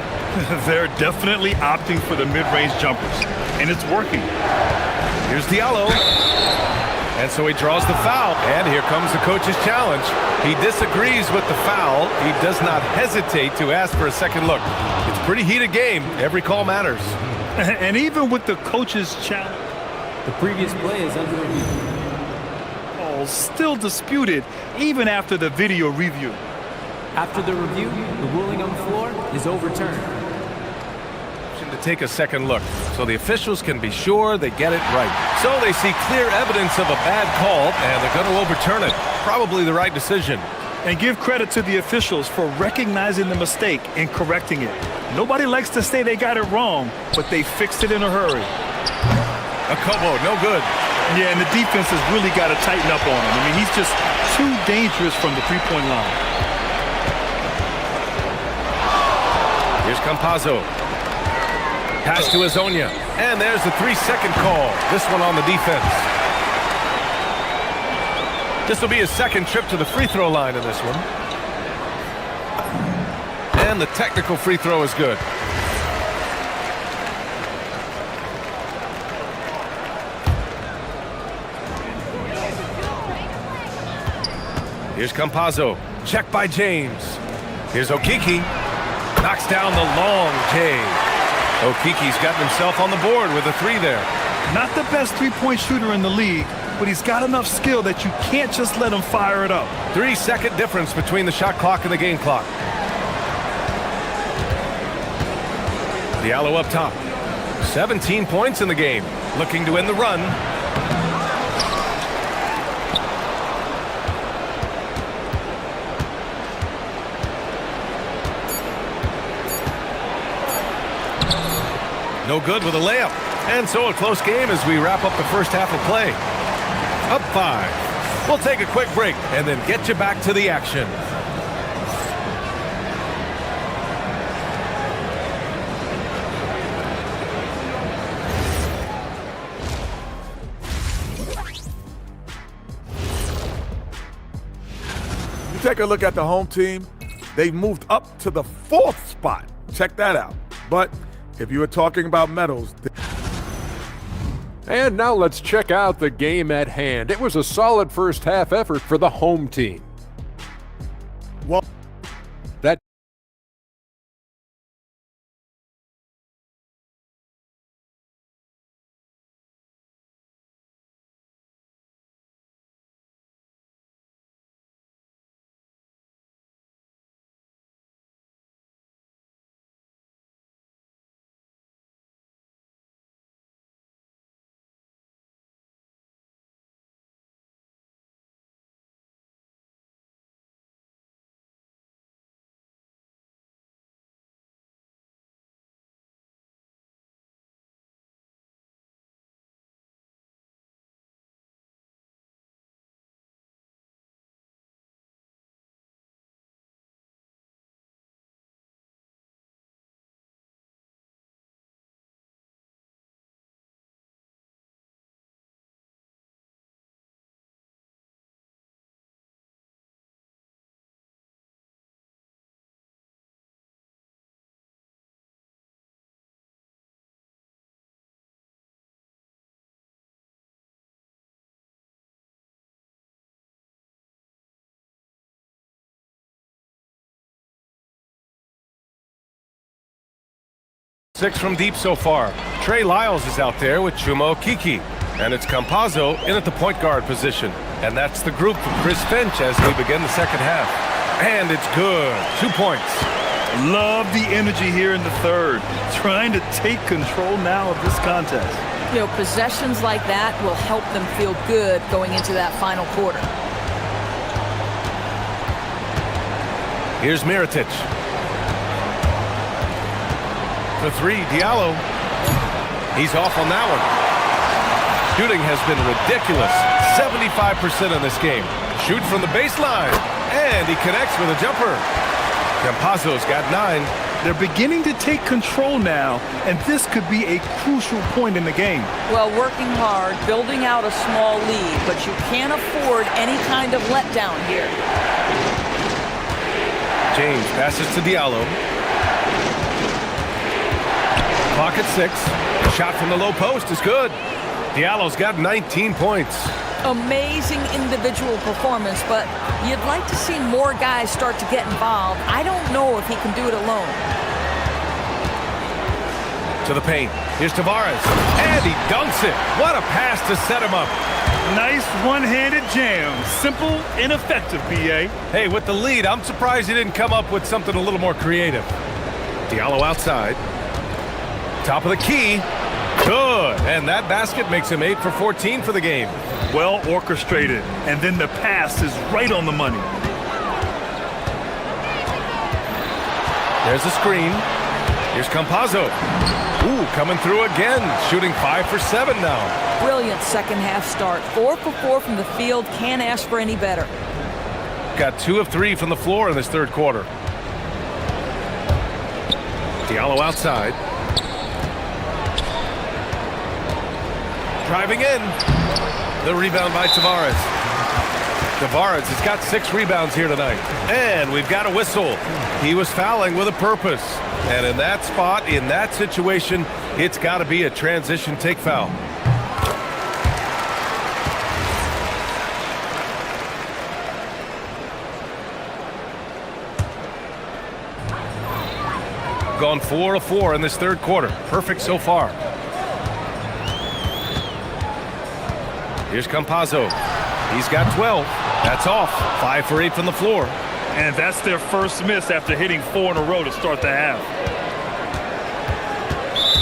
They're definitely opting for the mid-range jumpers, and it's working. Here's Diallo. And so he draws the foul. And here comes the coach's challenge. He disagrees with the foul. He does not hesitate to ask for a second look. It's a pretty heated game. Every call matters. And even with the coach's challenge, The previous play is under review. Still disputed even after the video review. After the review, the ruling on the floor is overturned. To take a second look so the officials can be sure they get it right. So they see clear evidence of a bad call and they're going to overturn it. Probably the right decision. And give credit to the officials for recognizing the mistake and correcting it. Nobody likes to say they got it wrong, but they fixed it in a hurry. Akobo, no good. Yeah, and the defense has really got to tighten up on him. I mean, he's just too dangerous from the three-point line. Here's Campazzo. Pass to Hezonja. And there's the 3-second call. This one on the defense. This will be his second trip to the free throw line in this one. And the technical free throw is good. Here's Campazzo. Check by James. Here's Okiki. Knocks down the long J. Okiki's gotten himself on the board with a 3 there. Not the best three-point shooter in the league, but he's got enough skill that you can't just let him fire it up. 3-second difference between the shot clock and the game clock. Diallo up top. 17 points in the game. Looking to end the run. No good with a layup. And so a close game as we wrap up the first half of play. Up 5. We'll take a quick break and then get you back to the action. You take a look at the home team, they've moved up to the 4th spot. Check that out. But if you were talking about medals. And now let's check out the game at hand. It was a solid first half effort for the home team. Well, that Six from deep so far. Trey Lyles is out there with Chuma Okiki. And it's Campazzo in at the point guard position. And that's the group from Chris Finch as we begin the second half. And it's good. 2 points. Love the energy here in the third. Trying to take control now of this contest. You know, possessions like that will help them feel good going into that final quarter. Here's Mirotic. For three, Diallo. He's off on that one. Shooting has been ridiculous. 75% in this game. Shoot from the baseline. And he connects with a jumper. Campazzo's got 9. They're beginning to take control now, and this could be a crucial point in the game. Well, working hard, building out a small lead, but you can't afford any kind of letdown here. James passes to Diallo. Clock at 6. Shot from the low post is good. Diallo's got 19 points. Amazing individual performance, but you'd like to see more guys start to get involved. I don't know if he can do it alone. To the paint. Here's Tavares. And he dunks it. What a pass to set him up. Nice one-handed jam. Simple and effective, BA. Hey, with the lead, I'm surprised he didn't come up with something a little more creative. Diallo outside. Top of the key. Good. And that basket makes him 8 for 14 for the game. Well orchestrated. And then the pass is right on the money. There's a screen. Here's Campazzo. Ooh, coming through again. Shooting 5 for 7 now. Brilliant second half start. 4 for 4 from the field. Can't ask for any better. Got 2 of 3 from the floor in this third quarter. Diallo outside. Driving in. The rebound by Tavares. Tavares has got 6 rebounds here tonight. And we've got a whistle. He was fouling with a purpose. And in that spot, in that situation, it's got to be a transition take foul. Gone 4 of 4 in this third quarter. Perfect so far. Here's Campazzo. He's got 12. That's off. 5 for 8 from the floor. And that's their first miss after hitting 4 in a row to start the half.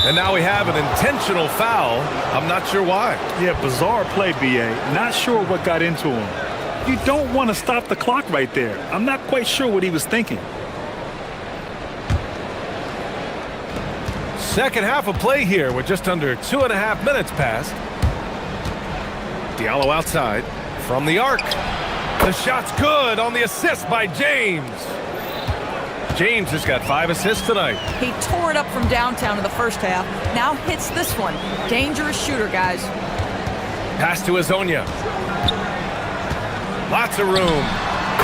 And now we have an intentional foul. I'm not sure why. Yeah, bizarre play, BA. Not sure what got into him. You don't want to stop the clock right there. I'm not quite sure what he was thinking. Second half of play here with just under 2.5 minutes passed. Diallo outside from the arc. The shot's good on the assist by James. James has got 5 assists tonight. He tore it up from downtown in the first half. Now hits this one. Dangerous shooter, guys. Pass to Azonia. Lots of room.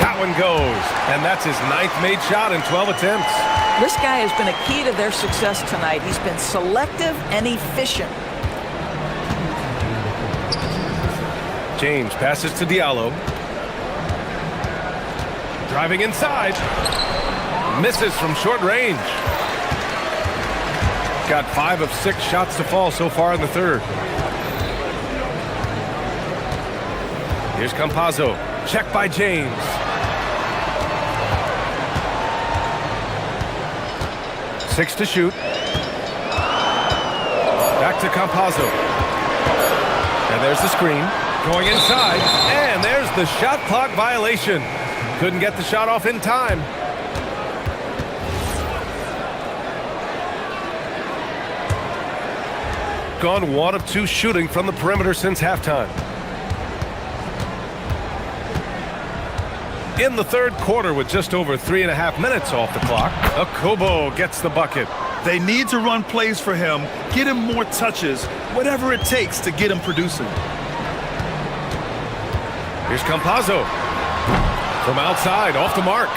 That one goes. And that's his 9th made shot in 12 attempts. This guy has been a key to their success tonight. He's been selective and efficient. James passes to Diallo. Driving inside. Misses from short range. Got 5 of 6 shots to fall so far in the third. Here's Campazzo. Check by James. Six to shoot. Back to Campazzo. And there's the screen. Going inside. And there's the shot clock violation. Couldn't get the shot off in time. Gone 1 of 2 shooting from the perimeter since halftime. In the third quarter with just over 3.5 minutes off the clock, Akobo gets the bucket. They need to run plays for him, get him more touches, whatever it takes to get him producing. Here's Campazzo. From outside, off the mark.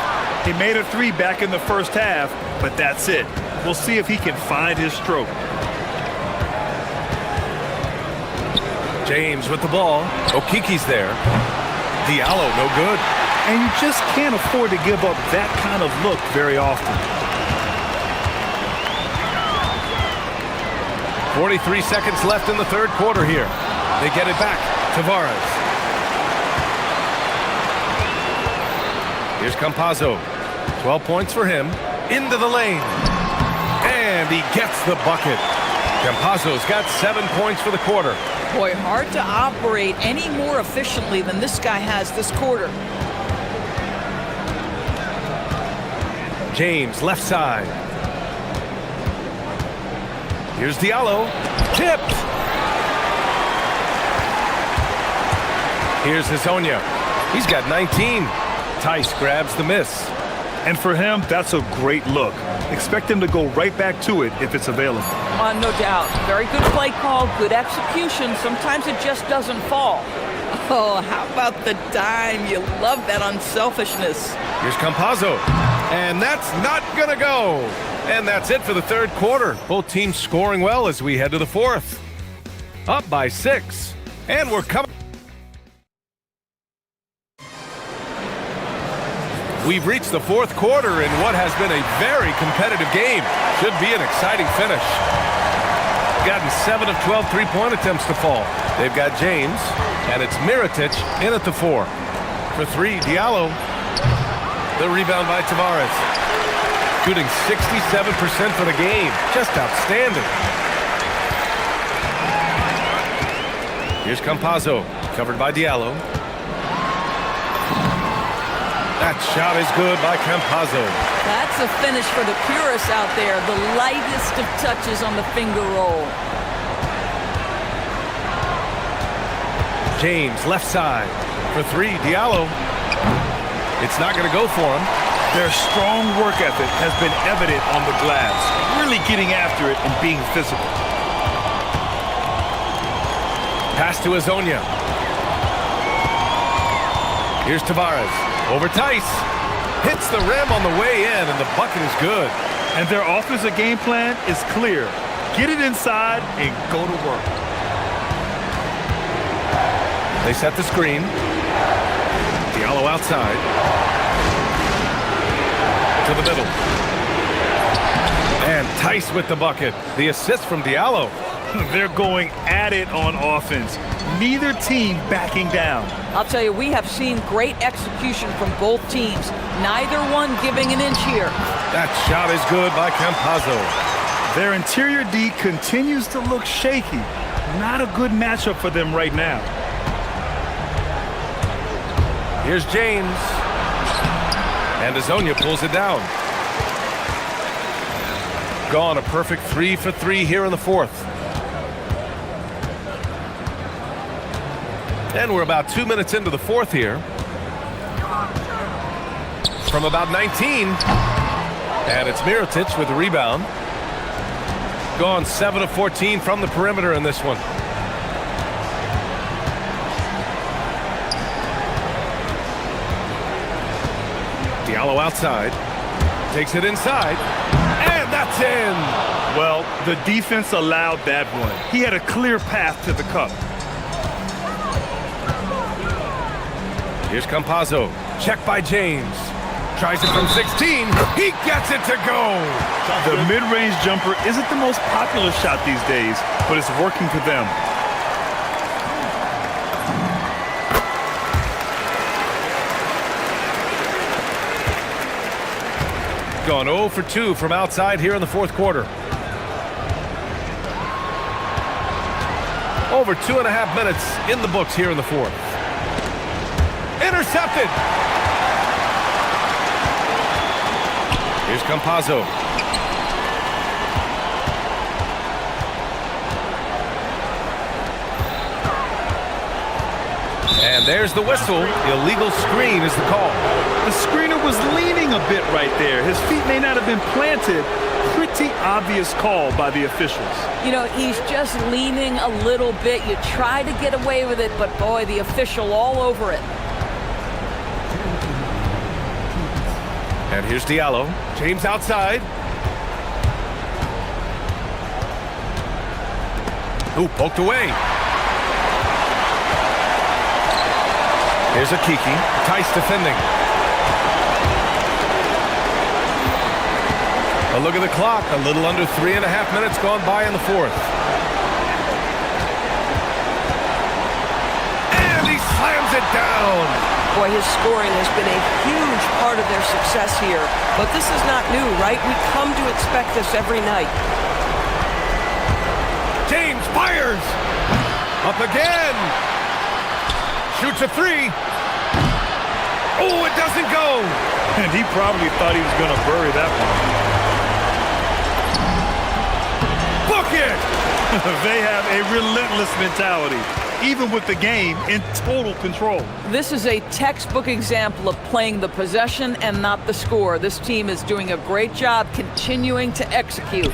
He made a 3 back in the first half, but that's it. We'll see if he can find his stroke. James with the ball. Okiki's there. Diallo, no good. And you just can't afford to give up that kind of look very often. 43 seconds left in the third quarter here. They get it back. Tavares. Here's Campazzo. 12 points for him. Into the lane. And he gets the bucket. Campazzo's got 7 points for the quarter. Boy, hard to operate any more efficiently than this guy has this quarter. James, left side. Here's Diallo. Tipped. Here's Hazonia. He's got 19. Tice grabs the miss. And for him, that's a great look. Expect him to go right back to it if it's available. No doubt. Very good play call, good execution. Sometimes it just doesn't fall. Oh, how about the dime? You love that unselfishness. Here's Campazzo. And that's not going to go. And that's it for the third quarter. Both teams scoring well as we head to the fourth. Up by 6. And we're coming. We've reached the fourth quarter in what has been a very competitive game. Should be an exciting finish. Gotten 7 of 12 three-point attempts to fall. They've got James, and it's Mirotic in at the 4. For 3, Diallo. The rebound by Tavares. Shooting 67% for the game. Just outstanding. Here's Campazzo, covered by Diallo. That shot is good by Campazzo. That's a finish for the purists out there. The lightest of touches on the finger roll. James, left side. For 3, Diallo. It's not going to go for him. Their strong work ethic has been evident on the glass, really getting after it and being physical. Pass to Hazonia. Here's Tavares. Over Tice. Hits the rim on the way in, and the bucket is good. And their offensive game plan is clear. Get it inside and go to work. They set the screen. Diallo outside. To the middle. And Tice with the bucket. The assist from Diallo. They're going at it on offense. Neither team backing down. I'll tell you, we have seen great execution from both teams. Neither one giving an inch here. That shot is good by Campazzo. Their interior D continues to look shaky. Not a good matchup for them right now. Here's James. And Hazonia pulls it down. Gone a perfect 3 for 3 here in the fourth. And we're about 2 minutes into the fourth here. From about 19. And it's Mirotic with the rebound. Gone 7 of 14 from the perimeter in this one. Diallo outside. Takes it inside. And that's in. Well, the defense allowed that one. He had a clear path to the cup. Here's Campazzo. Check by James. Tries it from 16. He gets it to go. The mid-range jumper isn't the most popular shot these days, but it's working for them. Gone 0 for 2 from outside here in the fourth quarter. Over 2.5 minutes in the books here in the fourth. Intercepted. Here's Campazzo. And there's the whistle. Illegal screen is the call. The screener was leaning a bit right there. His feet may not have been planted. Pretty obvious call by the officials. You know, he's just leaning a little bit. You try to get away with it, but boy, the official all over it. And here's Diallo. James outside. Ooh, poked away. Here's a Kiki. Tice defending. A look at the clock. A little under 3.5 minutes gone by in the fourth. And he slams it down. Boy, his scoring has been a huge part of their success here. But this is not new, right? We come to expect this every night. James fires. Up again. Shoots a three. Oh, it doesn't go. And he probably thought he was going to bury that one. Book it. They have a relentless mentality, even with the game in total control. This is a textbook example of playing the possession and not the score. This team is doing a great job continuing to execute.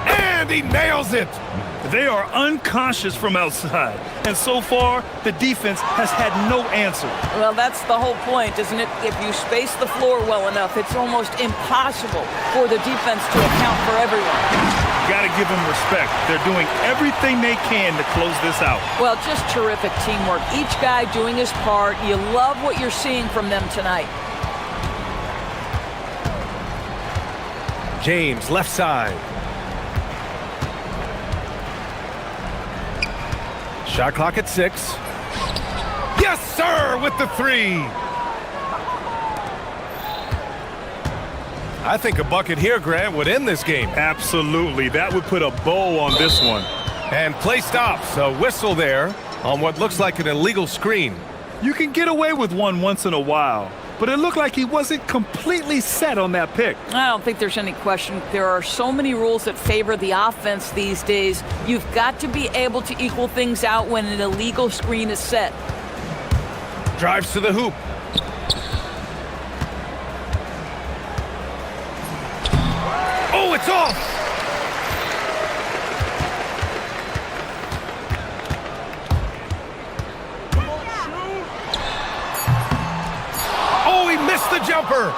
And he nails it. They are unconscious from outside, and so far, the defense has had no answer. Well, that's the whole point, isn't it? If you space the floor well enough, it's almost impossible for the defense to account for everyone. Got to give them respect. They're doing everything they can to close this out. Well, just terrific teamwork. Each guy doing his part. You love what you're seeing from them tonight. James, left side. Shot clock at 6. Yes, sir, with the three. I think a bucket here, Grant, would end this game. Absolutely. That would put a bow on this one. And play stops. A whistle there on what looks like an illegal screen. You can get away with one once in a while, but it looked like he wasn't completely set on that pick. I don't think there's any question. There are so many rules that favor the offense these days. You've got to be able to equal things out when an illegal screen is set. Drives to the hoop. Oh, it's off! Oh, he missed the jumper!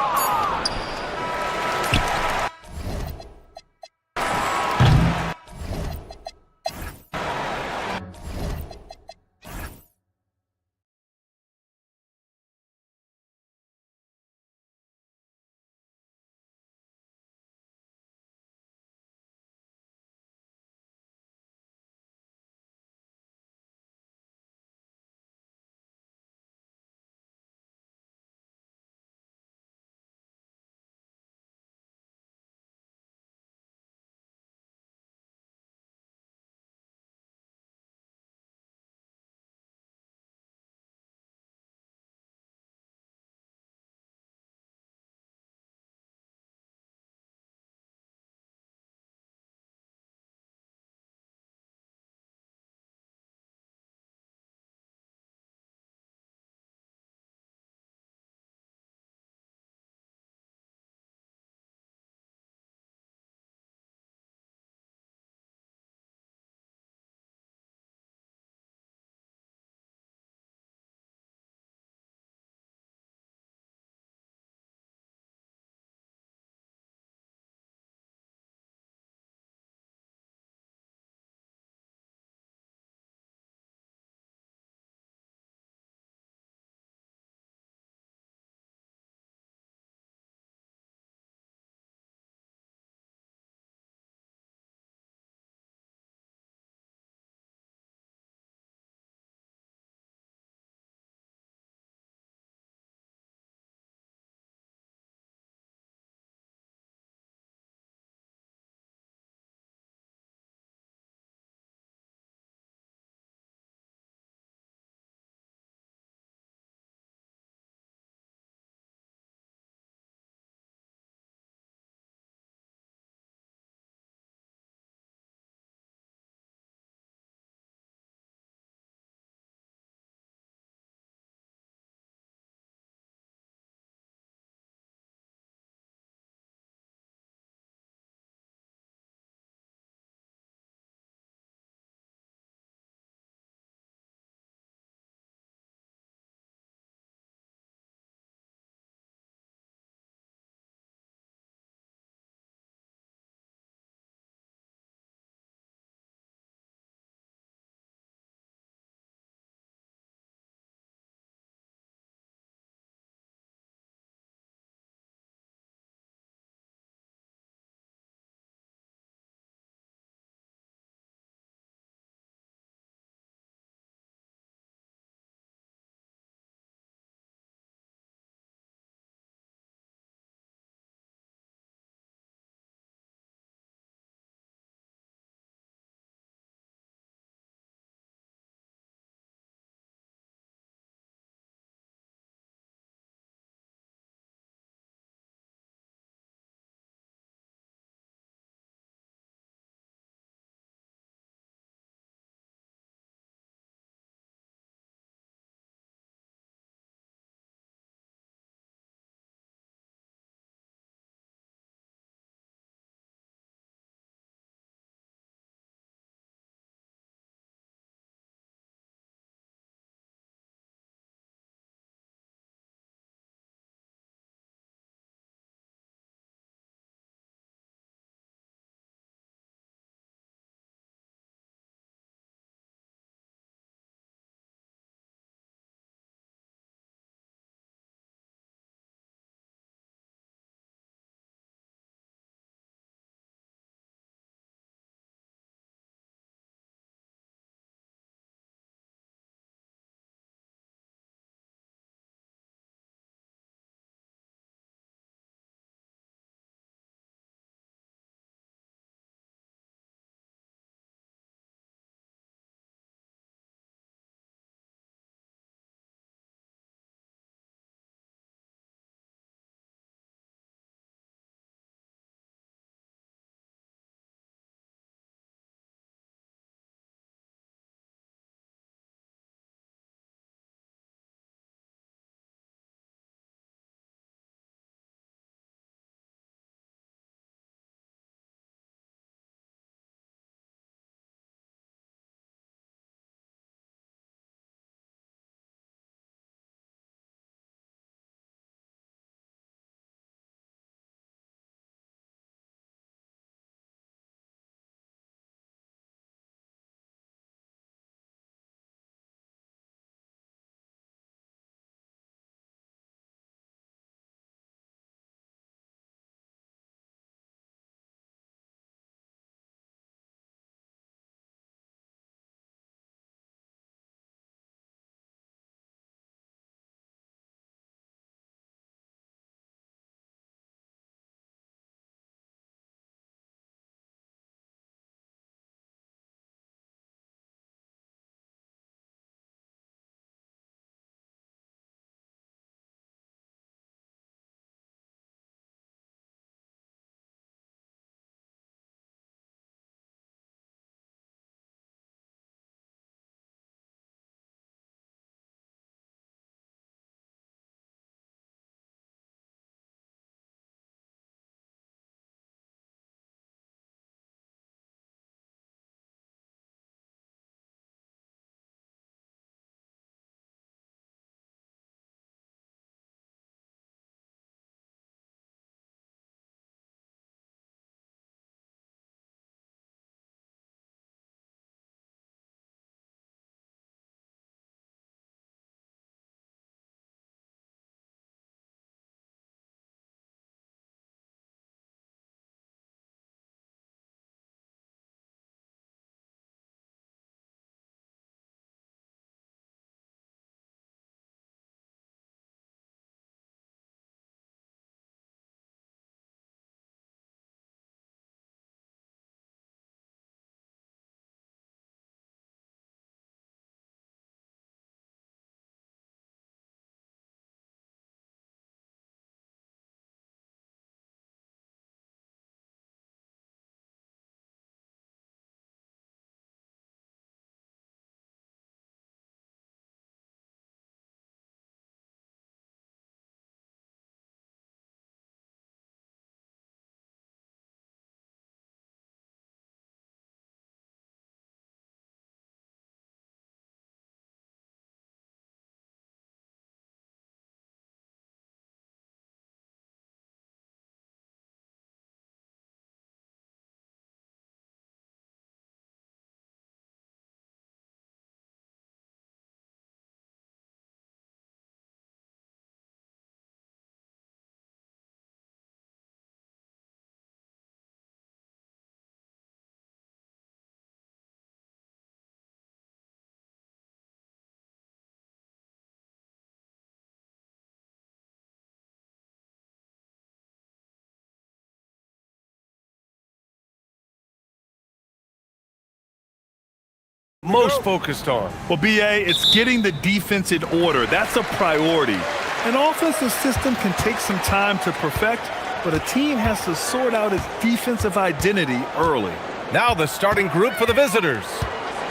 most focused on. Well, B.A., it's getting the defense in order. That's a priority. An offensive system can take some time to perfect, but a team has to sort out its defensive identity early. Now the starting group for the visitors.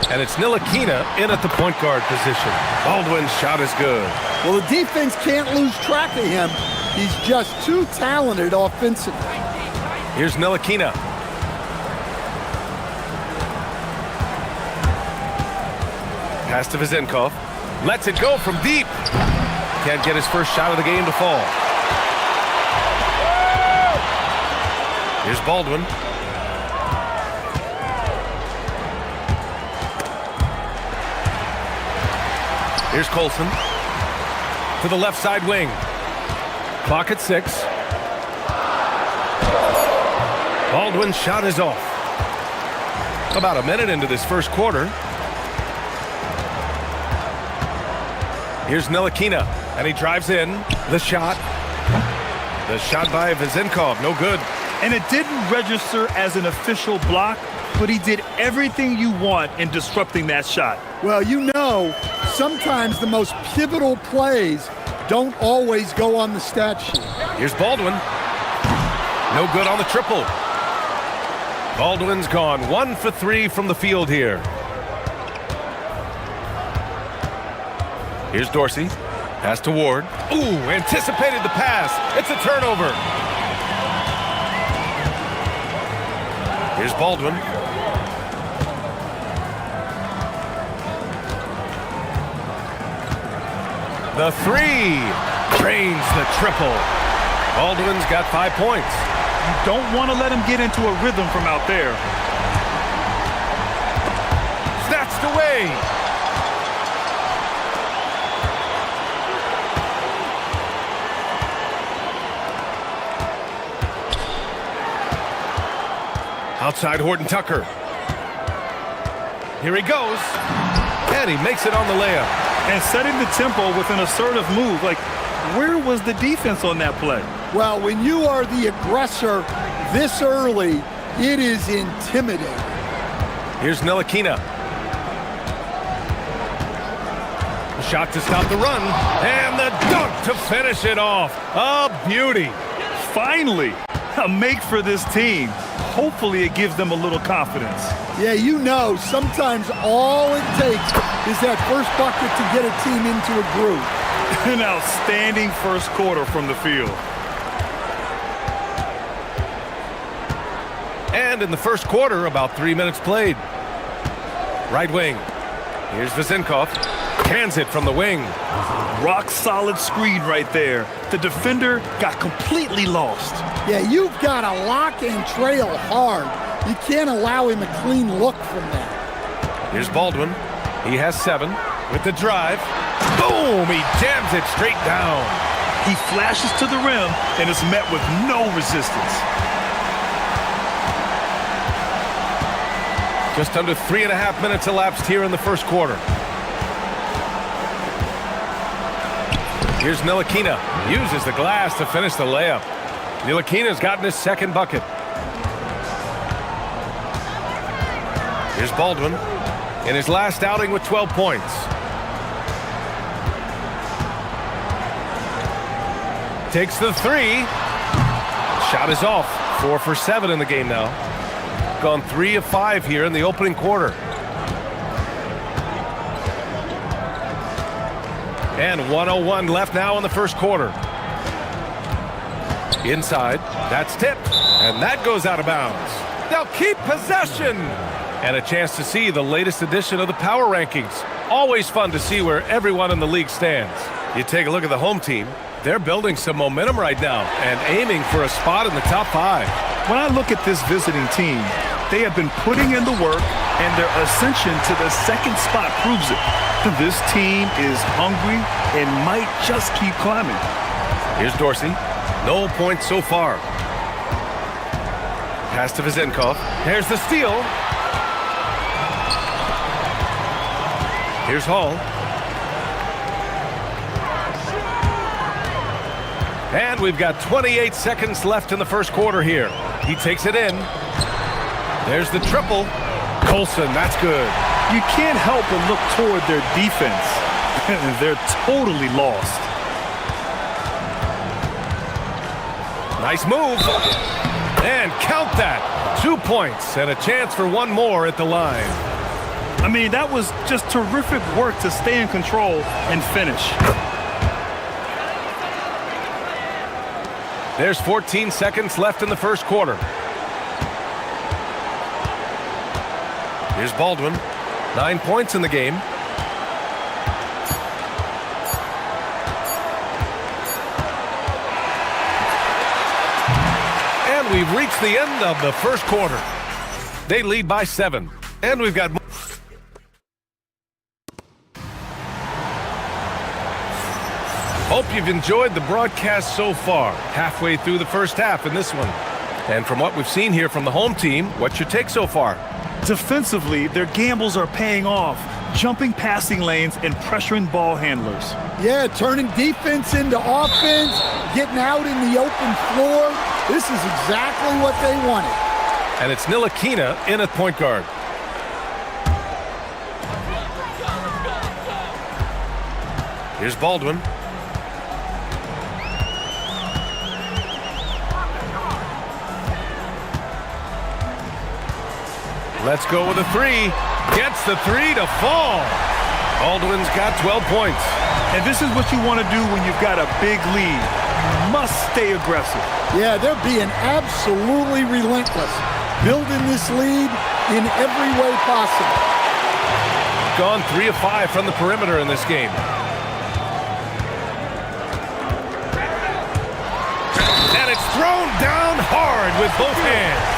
And it's Ntilikina in at the point guard position. Baldwin's shot is good. Well, the defense can't lose track of him. He's just too talented offensively. Here's Ntilikina. Pass to Vezenkov. Lets it go from deep. Can't get his first shot of the game to fall. Here's Baldwin. Here's Colson. To the left side wing. Clock at 6. Baldwin's shot is off. About a minute into this first quarter. Here's Ntilikina, and he drives in. The shot. The shot by Vezenkov, no good. And it didn't register as an official block, but he did everything you want in disrupting that shot. Well, you know, sometimes the most pivotal plays don't always go on the stat sheet. Here's Baldwin. No good on the triple. Baldwin's gone 1 for 3 from the field here. Here's Dorsey. Pass to Ward. Ooh, anticipated the pass. It's a turnover. Here's Baldwin. The three. Drains the triple. Baldwin's got 5 points. You don't want to let him get into a rhythm from out there. Snatched away. Outside Horton Tucker. Here he goes. And he makes it on the layup. And setting the tempo with an assertive move. Like, where was the defense on that play? Well, when you are the aggressor this early, it is intimidating. Here's Ntilikina. A shot to stop the run. And the dunk to finish it off. A beauty. Finally, a make for this team. Hopefully it gives them a little confidence. Yeah, you know, sometimes all it takes is that first bucket to get a team into a groove. An outstanding first quarter from the field. And in the first quarter, about 3 minutes played. Right wing. Here's Vezenkov. Hands it from the wing. Rock solid screen right there. The defender got completely lost. Yeah, you've got to lock and trail hard. You can't allow him a clean look from that. Here's Baldwin. He has 7 with the drive. Boom! He jams it straight down. He flashes to the rim and is met with no resistance. Just under 3.5 minutes elapsed here in the first quarter. Here's Ntilikina. Uses the glass to finish the layup. Ntilikina's gotten his second bucket. Here's Baldwin in his last outing with 12 points. Takes the 3. Shot is off. 4 for 7 in the game now. Gone 3 of 5 here in the opening quarter. And 1:01 left now in the first quarter. Inside, that's tipped, and that goes out of bounds. They'll keep possession. And a chance to see the latest edition of the power rankings. Always fun to see where everyone in the league stands. You take a look at the home team. They're building some momentum right now and aiming for a spot in the top 5. When I look at this visiting team, they have been putting in the work, and their ascension to the second spot proves it. This team is hungry and might just keep climbing. Here's Dorsey. No points so far. Pass to Vezenkov. Here's the steal. Here's Hall. And we've got 28 seconds left in the first quarter here. He takes it in. There's the triple. Colson, that's good. you can't help but look toward their defense. They're totally lost. Nice move. And count that. 2 points and a chance for one more at the line. I mean, that was just terrific work to stay in control and finish. There's 14 seconds left in the first quarter. Here's Baldwin. 9 points in the game. And we've reached the end of the first quarter. They lead by 7. And we've got... Hope you've enjoyed the broadcast so far. Halfway through the first half in this one. And from what we've seen here from the home team, what's your take so far? Defensively, their gambles are paying off, jumping passing lanes and pressuring ball handlers. Yeah, turning defense into offense, getting out in the open floor. This is exactly what they wanted. And it's Ntilikina in at point guard. Here's Baldwin. Let's go with a three. Gets the three to fall. Baldwin's got 12 points. And this is what you want to do when you've got a big lead. You must stay aggressive. Yeah, they're being absolutely relentless. Building this lead in every way possible. Gone 3 of 5 from the perimeter in this game. And it's thrown down hard with both hands.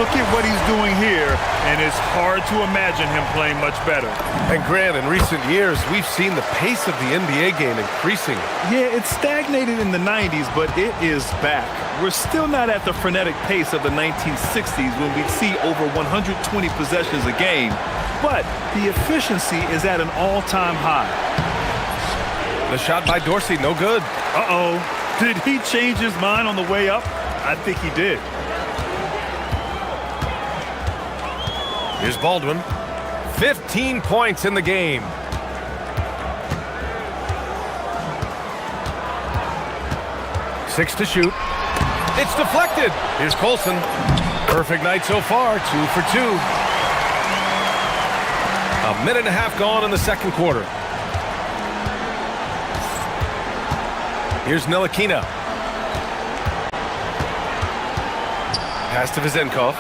Look at what he's doing here, and it's hard to imagine him playing much better. And Grant, in recent years, we've seen the pace of the NBA game increasing. Yeah, it stagnated in the 90s, but it is back. We're still not at the frenetic pace of the 1960s when we'd see over 120 possessions a game, but the efficiency is at an all-time high. The shot by Dorsey, no good. Uh-oh. Did he change his mind on the way up? I think he did. Here's Baldwin. 15 points in the game. Six to shoot. It's deflected. Here's Colson. Perfect night so far, 2 for 2. A minute and a half gone in the second quarter. Here's Ntilikina. Pass to Vezenkov.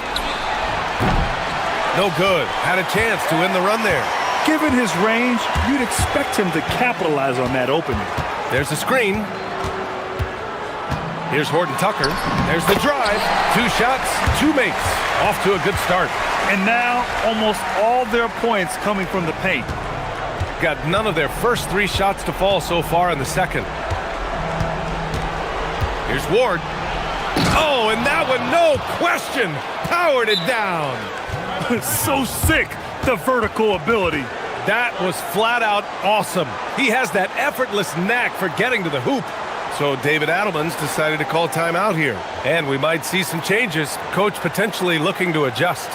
No good. Had a chance to win the run there. Given his range, you'd expect him to capitalize on that opening. There's the screen. Here's Horton Tucker. There's the drive. 2 shots, 2 makes. Off to a good start. And now, almost all their points coming from the paint. Got none of their first 3 shots to fall so far in the second. Here's Ward. Oh, and that one, no question, powered it down. So sick, the vertical ability. That was flat out awesome. He has that effortless knack for getting to the hoop. So David Adelman's decided to call timeout here. And we might see some changes. Coach potentially looking to adjust.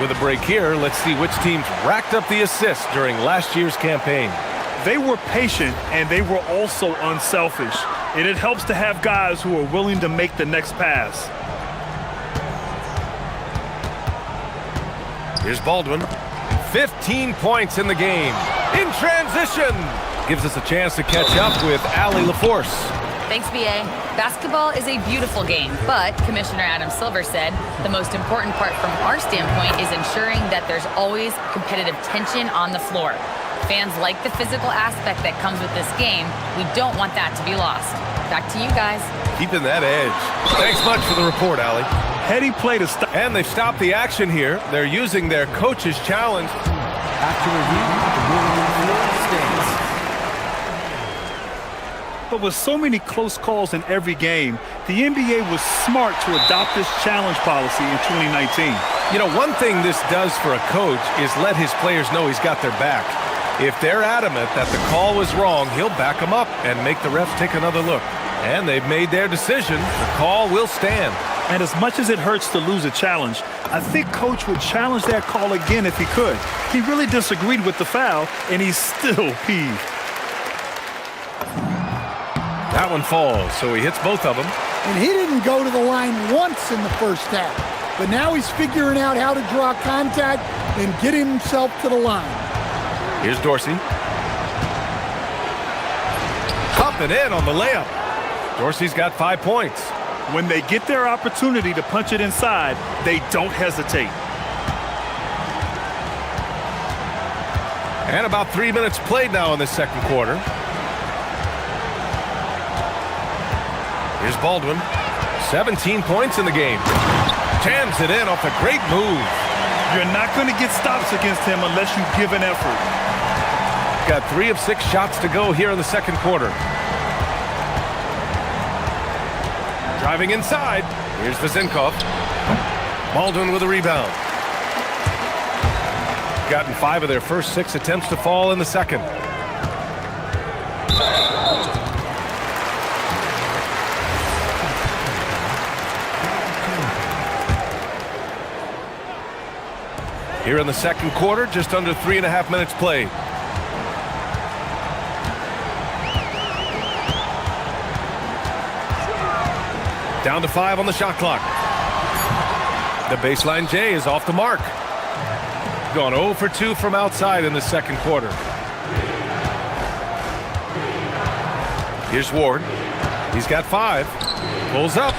With a break here, let's see which teams racked up the assists during last year's campaign. They were patient, and they were also unselfish. And it helps to have guys who are willing to make the next pass. Here's Baldwin. 15 points in the game. In transition. Gives us a chance to catch up with Allie LaForce. Thanks, BA. Basketball is a beautiful game, but Commissioner Adam Silver said the most important part from our standpoint is ensuring that there's always competitive tension on the floor. Fans like the physical aspect that comes with this game. We don't want that to be lost. Back to you guys. Keeping that edge. Thanks much for the report, Allie. Heady play to stop. And they've stopped the action here. They're using their coach's challenge. After review, the ruling on the floor stands. But with so many close calls in every game, the NBA was smart to adopt this challenge policy in 2019. You know, one thing this does for a coach is let his players know he's got their back. If they're adamant that the call was wrong, he'll back them up and make the refs take another look. And they've made their decision. The call will stand. And as much as it hurts to lose a challenge, I think Coach would challenge that call again if he could. He really disagreed with the foul, and he's still peeved. That one falls, so he hits both of them. And he didn't go to the line once in the first half. But now he's figuring out how to draw contact and get himself to the line. Here's Dorsey. Up and in on the layup. Dorsey's got 5 points. When they get their opportunity to punch it inside, they don't hesitate. And about 3 minutes played now in the second quarter. Here's Baldwin. 17 points in the game. Jams it in off a great move. You're not going to get stops against him unless you give an effort. Got 3 of 6 shots to go here in the second quarter. Driving inside. Here's Vezenkov. Baldwin with a rebound. Gotten 5 of their first 6 attempts to fall in the second. Here in the second quarter, just under 3.5 minutes played. Down to 5 on the shot clock. The baseline J is off the mark. Gone 0 for 2 from outside in the second quarter. Here's Ward. He's got 5. Pulls up.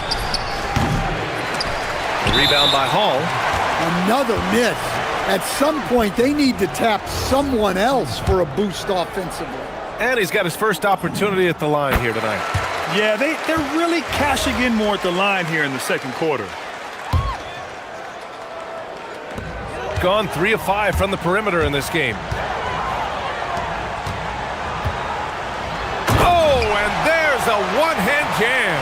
A rebound by Hall. Another miss. At some point, they need to tap someone else for a boost offensively. And he's got his first opportunity at the line here tonight. Yeah, they're really cashing in more at the line here in the second quarter. Gone 3 of 5 from the perimeter in this game. Oh, and there's a one-hand jam.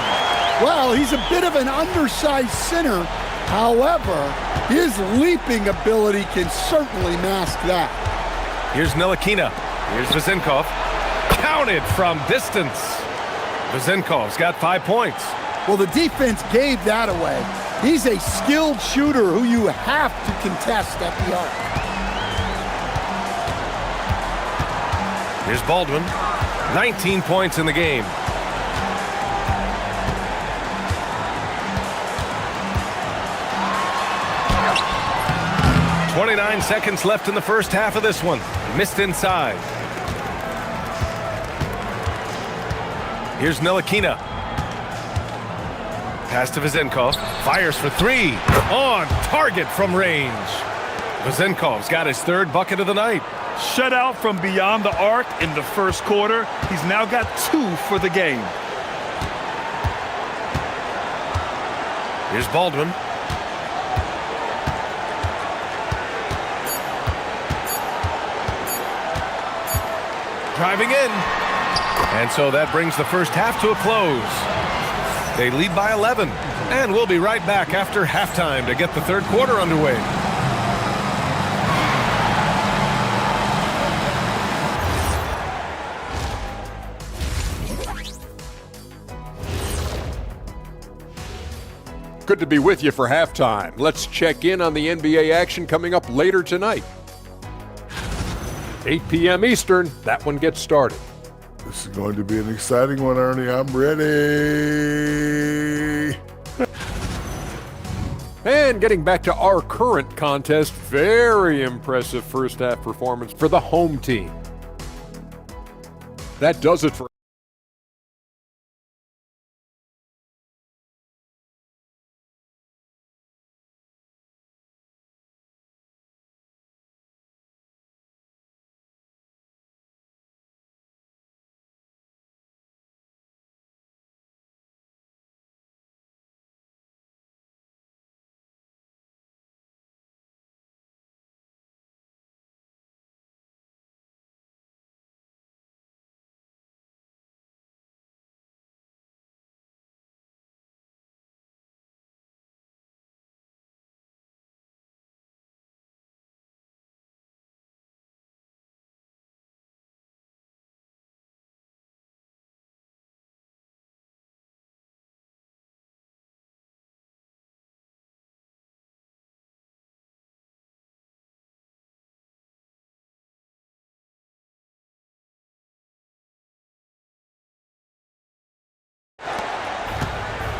Well, he's a bit of an undersized center. However, his leaping ability can certainly mask that. Here's Ntilikina. Here's Vezenkov. Counted from distance. Vezenkov's got 5 points. Well, the defense gave that away. He's a skilled shooter who you have to contest at the arc. Here's Baldwin. 19 points in the game. .29 seconds left in the first half of this one. Missed inside. Here's Ntilikina. Pass to Vezenkov. Fires for 3. On target from range. Vezenkov's got his 3rd bucket of the night. Shutout from beyond the arc in the first quarter. He's now got 2 for the game. Here's Baldwin. Driving in. And so that brings the first half to a close. They lead by 11. And we'll be right back after halftime to get the third quarter underway. Good to be with you for halftime. Let's check in on the NBA action coming up later tonight. 8 p.m. Eastern, that one gets started. This is going to be an exciting one, Ernie. I'm ready. And getting back to our current contest, very impressive first half performance for the home team. That does it for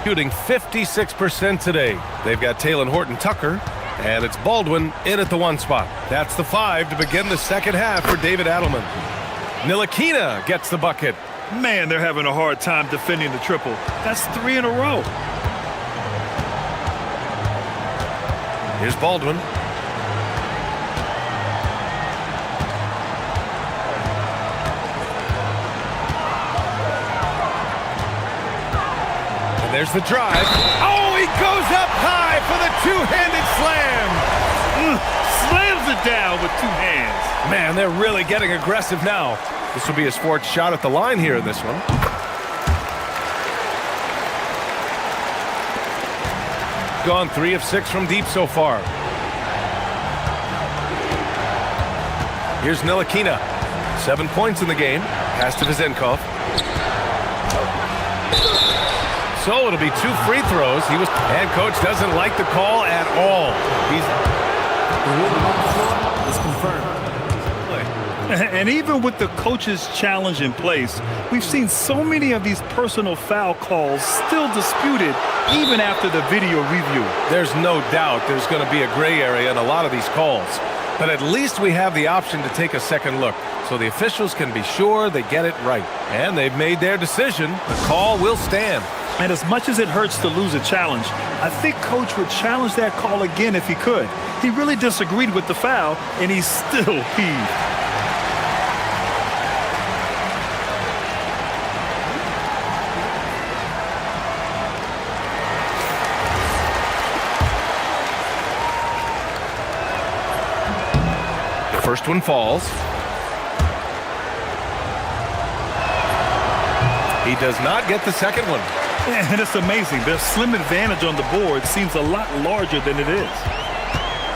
Shooting 56% today. They've got Taylor Horton-Tucker, and it's Baldwin in at the 1 spot. That's the 5 to begin the second half for David Adelman. Ntilikina gets the bucket. Man, they're having a hard time defending the triple. That's 3 in a row. Here's Baldwin. And there's the drive. Oh, he goes up high for the two-handed slam. Slams it down with 2 hands. Man, they're really getting aggressive now. This will be a sports shot at the line here in this one. Gone 3 of 6 from deep so far. Here's Ntilikina. 7 points in the game. Pass to Vezenkov. So it'll be 2 free throws. And coach doesn't like the call at all. It's confirmed. And even with the coach's challenge in place, we've seen so many of these personal foul calls still disputed even after the video review. There's no doubt there's going to be a gray area in a lot of these calls. But at least we have the option to take a second look, so the officials can be sure they get it right. And they've made their decision. The call will stand. And as much as it hurts to lose a challenge, I think Coach would challenge that call again if he could. He really disagreed with the foul, and he's still peeved. First one falls. He does not get the second one. And it's amazing. Their slim advantage on the board seems a lot larger than it is.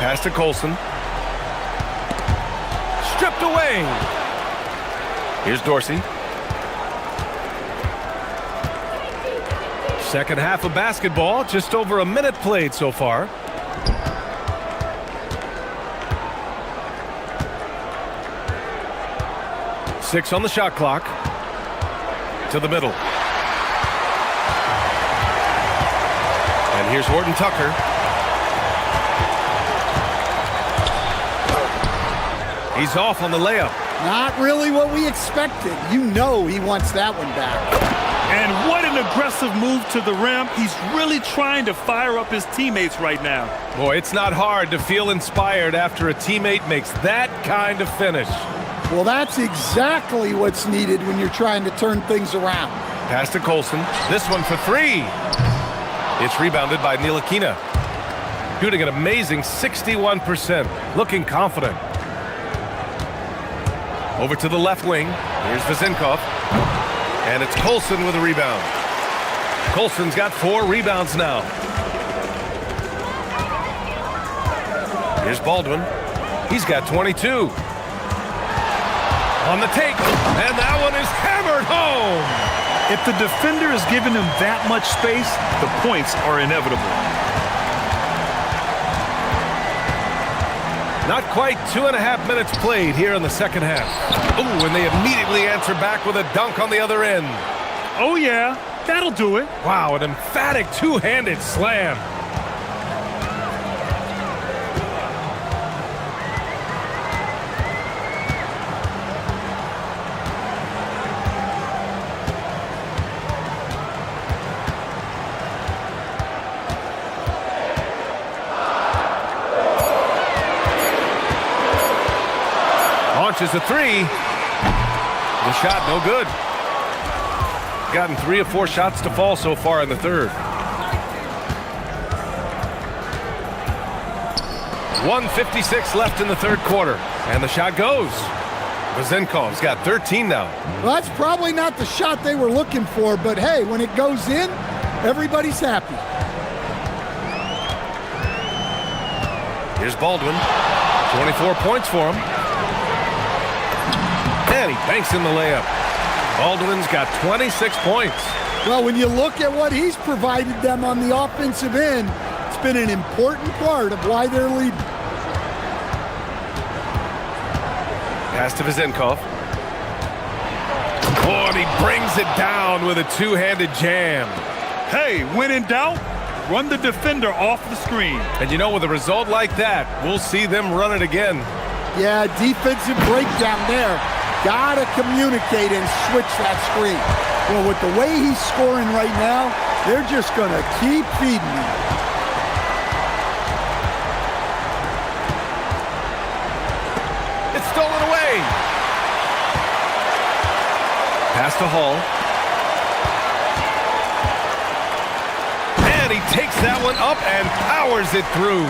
Pass to Colson. Stripped away. Here's Dorsey. Second half of basketball. Just over a minute played so far. Six on the shot clock. To the middle. And here's Horton-Tucker. He's off on the layup. Not really what we expected. You know he wants that one back. And what an aggressive move to the rim. He's really trying to fire up his teammates right now. Boy, it's not hard to feel inspired after a teammate makes that kind of finish. Well, that's exactly what's needed when you're trying to turn things around. Pass to Colson. This one for 3. It's rebounded by Ntilikina. Shooting an amazing 61%. Looking confident. Over to the left wing. Here's Vezenkov. And it's Colson with a rebound. Colson's got 4 rebounds now. Here's Baldwin. He's got 22. On the take, and that one is hammered home. If the defender is giving him that much space, the points are inevitable. Not quite 2.5 minutes played here in the second half. Ooh, and they immediately answer back with a dunk on the other end. Oh yeah, that'll do it. Wow, an emphatic two-handed slam. Launches a 3. The shot no good. Gotten 3 of 4 shots to fall so far in the third. 1:56 left in the third quarter. And the shot goes. Vezenkov's got 13 now. Well, that's probably not the shot they were looking for, but hey, when it goes in, everybody's happy. Here's Baldwin. 24 points for him. And he banks in the layup. Baldwin's got 26 points. Well, when you look at what he's provided them on the offensive end, it's been an important part of why they're leading. Pass to Vezenkov. Oh, and he brings it down with a two-handed jam. Hey, when in doubt, run the defender off the screen. And you know, with a result like that, we'll see them run it again. Yeah, defensive breakdown there. Gotta communicate and switch that screen. Well, with the way he's scoring right now, they're just gonna keep feeding him. It's stolen away. Pass to Hall. And he takes that one up and powers it through.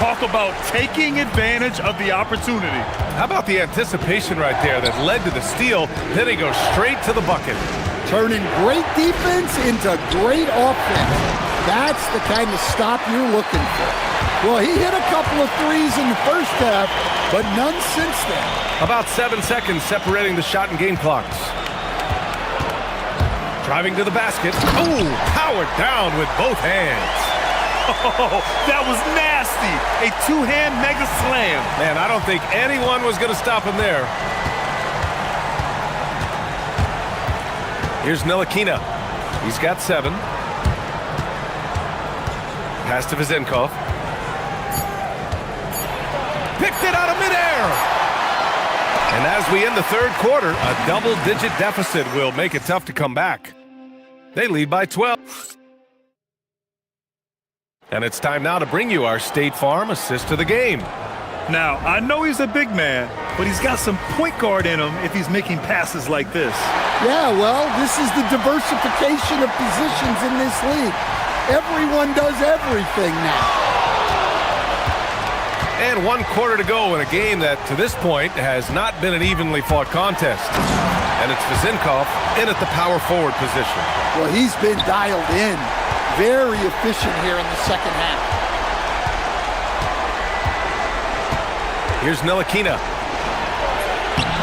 Talk about taking advantage of the opportunity. How about the anticipation right there that led to the steal? Then he goes straight to the bucket. Turning great defense into great offense. That's the kind of stop you're looking for. Well, he hit a couple of threes in the first half, but none since then. About 7 seconds separating the shot and game clocks. Driving to the basket. Oh, powered down with both hands. Oh, that was nasty. A two-hand mega slam. Man, I don't think anyone was going to stop him there. Here's Ntilikina. He's got 7. Pass to Vezenkov. Picked it out of midair. And as we end the third quarter, a double-digit deficit will make it tough to come back. They lead by 12. And it's time now to bring you our State Farm assist to the game. Now, I know he's a big man, but he's got some point guard in him if he's making passes like this. Yeah, well, this is the diversification of positions in this league. Everyone does everything now. And 1 quarter to go in a game that, to this point, has not been an evenly fought contest. And it's Vezenkov in at the power forward position. Well, he's been dialed in. Very efficient here in the second half. Here's Ntilikina.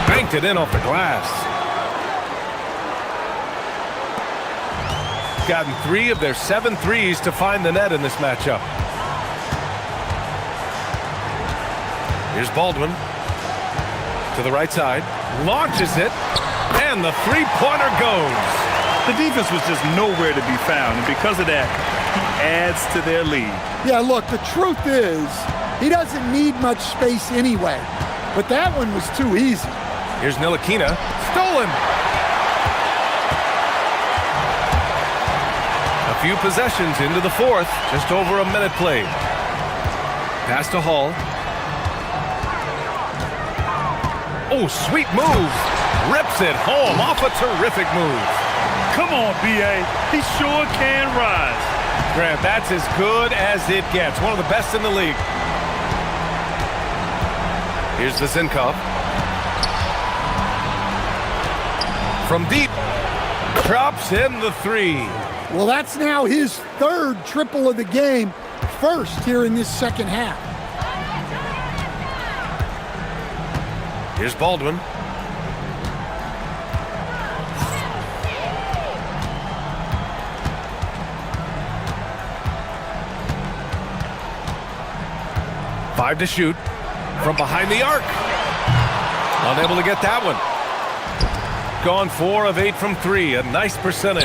Banked it in off the glass. Gotten 3 of their 7 threes to find the net in this matchup. Here's Baldwin. To the right side. Launches it. And the three-pointer goes. The defense was just nowhere to be found, and because of that, he adds to their lead. Yeah, look, the truth is, he doesn't need much space anyway, but that one was too easy. Here's Ntilikina. Stolen! A few possessions into the fourth, just over a minute played. Pass to Hall. Oh, sweet move! Rips it home off a terrific move. Come on, B.A. He sure can rise. Grant, that's as good as it gets. One of the best in the league. Here's Vezenkov. From deep. Drops in the 3. Well, that's now his 3rd triple of the game. First here in this second half. Here's Baldwin. Five to shoot from behind the arc. Unable to get that one. Gone 4 of 8 from 3. A nice percentage.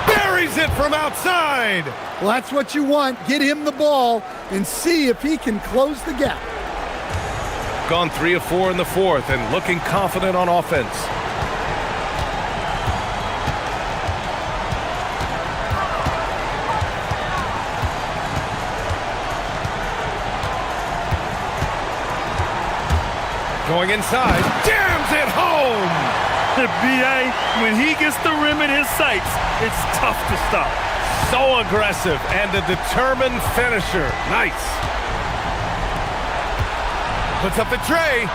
Buries it from outside. Well, that's what you want. Get him the ball and see if he can close the gap. Gone 3 of 4 in the fourth and looking confident on offense. Going inside, jams it home! B.A., when he gets the rim in his sights, it's tough to stop. So aggressive and a determined finisher. Nice. Puts up the tray.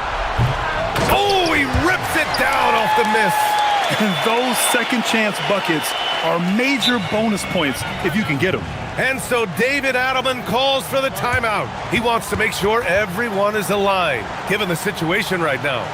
Oh, he rips it down off the miss. And those second chance buckets are major bonus points if you can get them. And so David Adelman calls for the timeout. He wants to make sure everyone is aligned, given the situation right now.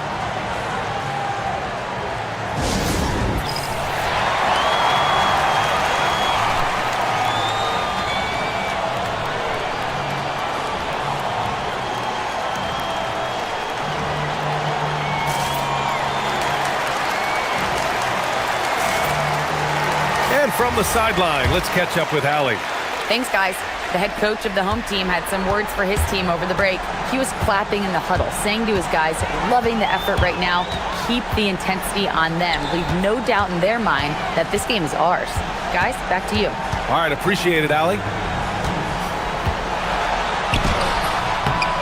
And from the sideline, let's catch up with Allie. Thanks, guys. The head coach of the home team had some words for his team over the break. He was clapping in the huddle, saying to his guys, loving the effort right now, keep the intensity on them. Leave no doubt in their mind that this game is ours. Guys, back to you. All right, appreciate it, Allie.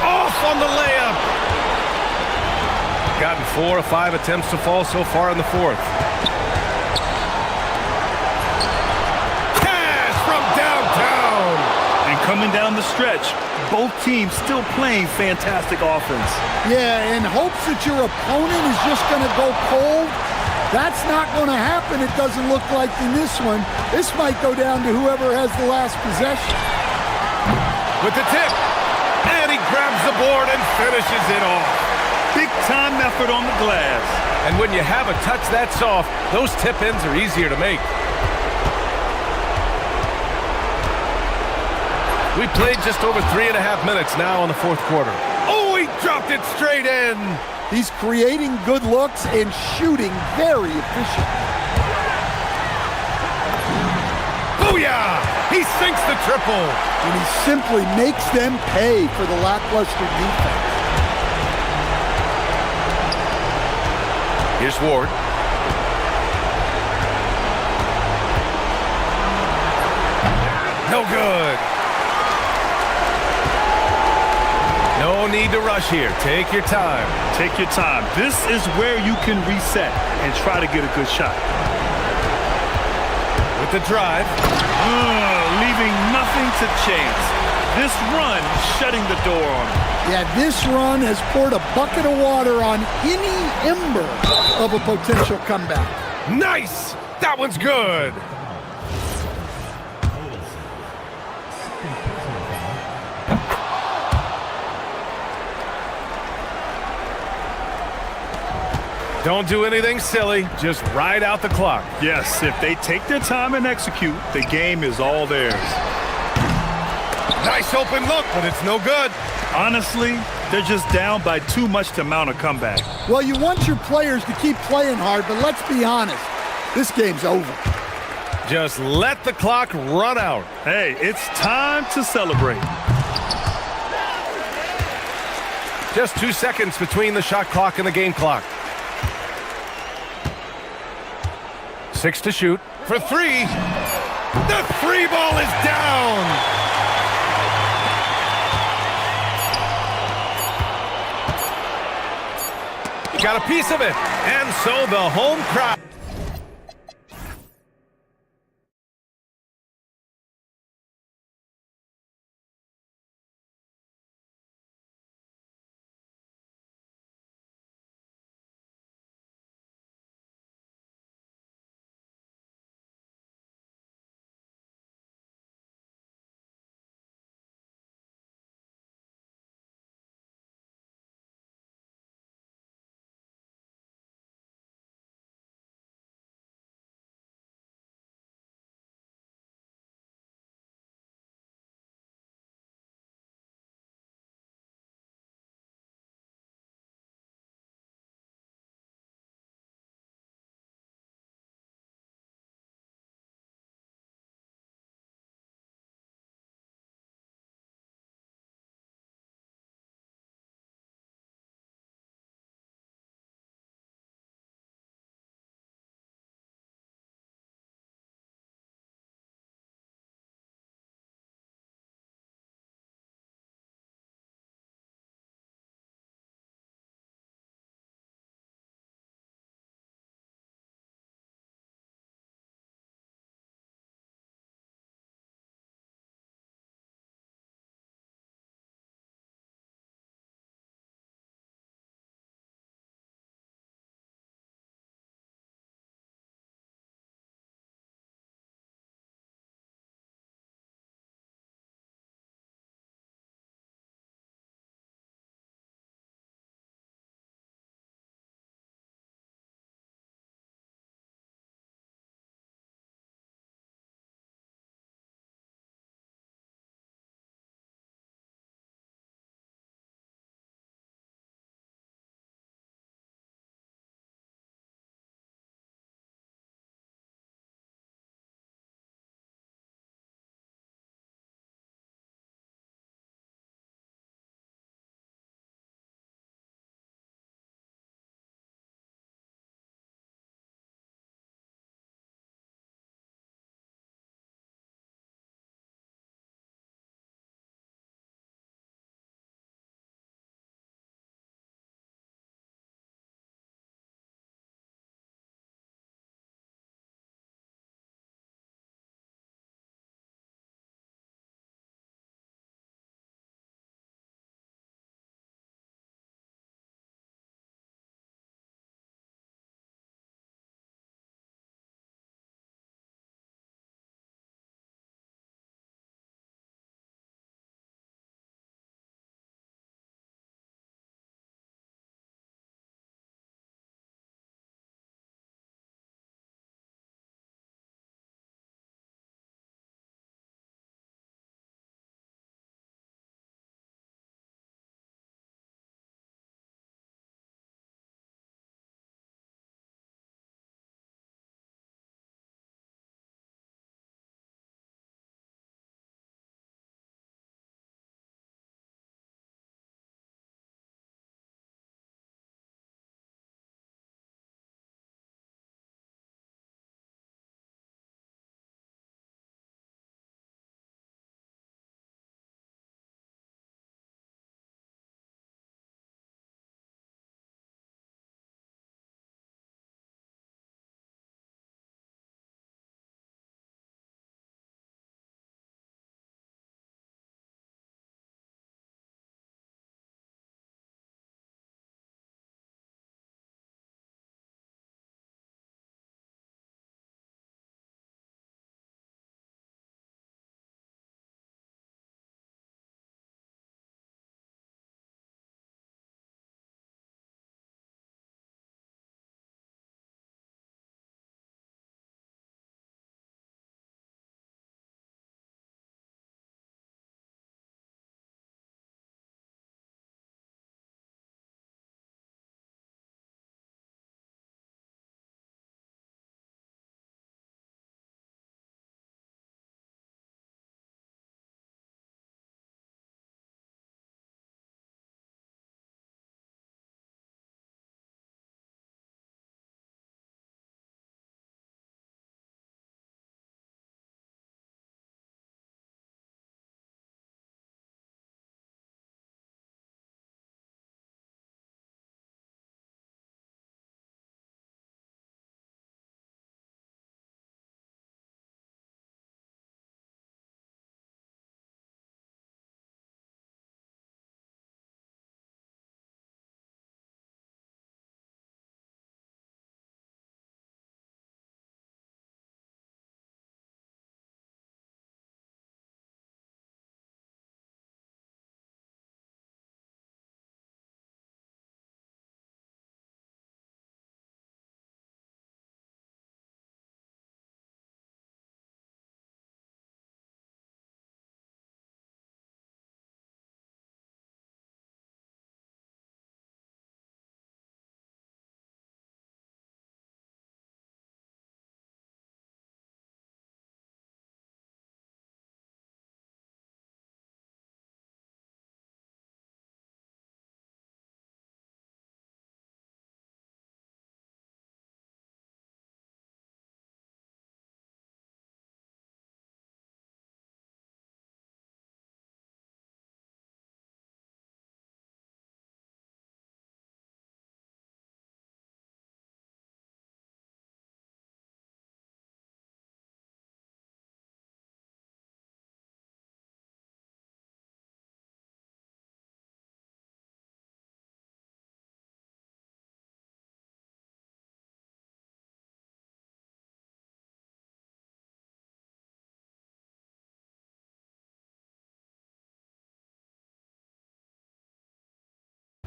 Off on the layup. Gotten 4 of 5 attempts to fall so far in the fourth. Cash from downtown. And coming down the stretch, both teams still playing fantastic offense. Yeah, in hopes that your opponent is just going to go cold. That's not going to happen, it doesn't look like in this one. This might go down to whoever has the last possession. With the tip. And he grabs the board and finishes it off. Big time effort on the glass. And when you have a touch that soft, those tip-ins are easier to make. We played just over 3.5 minutes now in the fourth quarter. Oh, he dropped it straight in. He's creating good looks and shooting very efficient. Booyah! He sinks the triple. And he simply makes them pay for the lackluster defense. Here's Ward. No good. No need to rush here. Take your time. Take your time. This is where you can reset and try to get a good shot. With the drive. Leaving nothing to chance. This run shutting the door on him. Yeah, this run has poured a bucket of water on any ember of a potential comeback. Nice! That one's good. Don't do anything silly. Just ride out the clock. Yes, if they take their time and execute, the game is all theirs. Nice open look, but it's no good. Honestly, they're just down by too much to mount a comeback. Well, you want your players to keep playing hard, but let's be honest. This game's over. Just let the clock run out. Hey, it's time to celebrate. Just 2 seconds between the shot clock and the game clock. 6 to shoot. For 3. The 3 ball is down. Got a piece of it. And so the home crowd.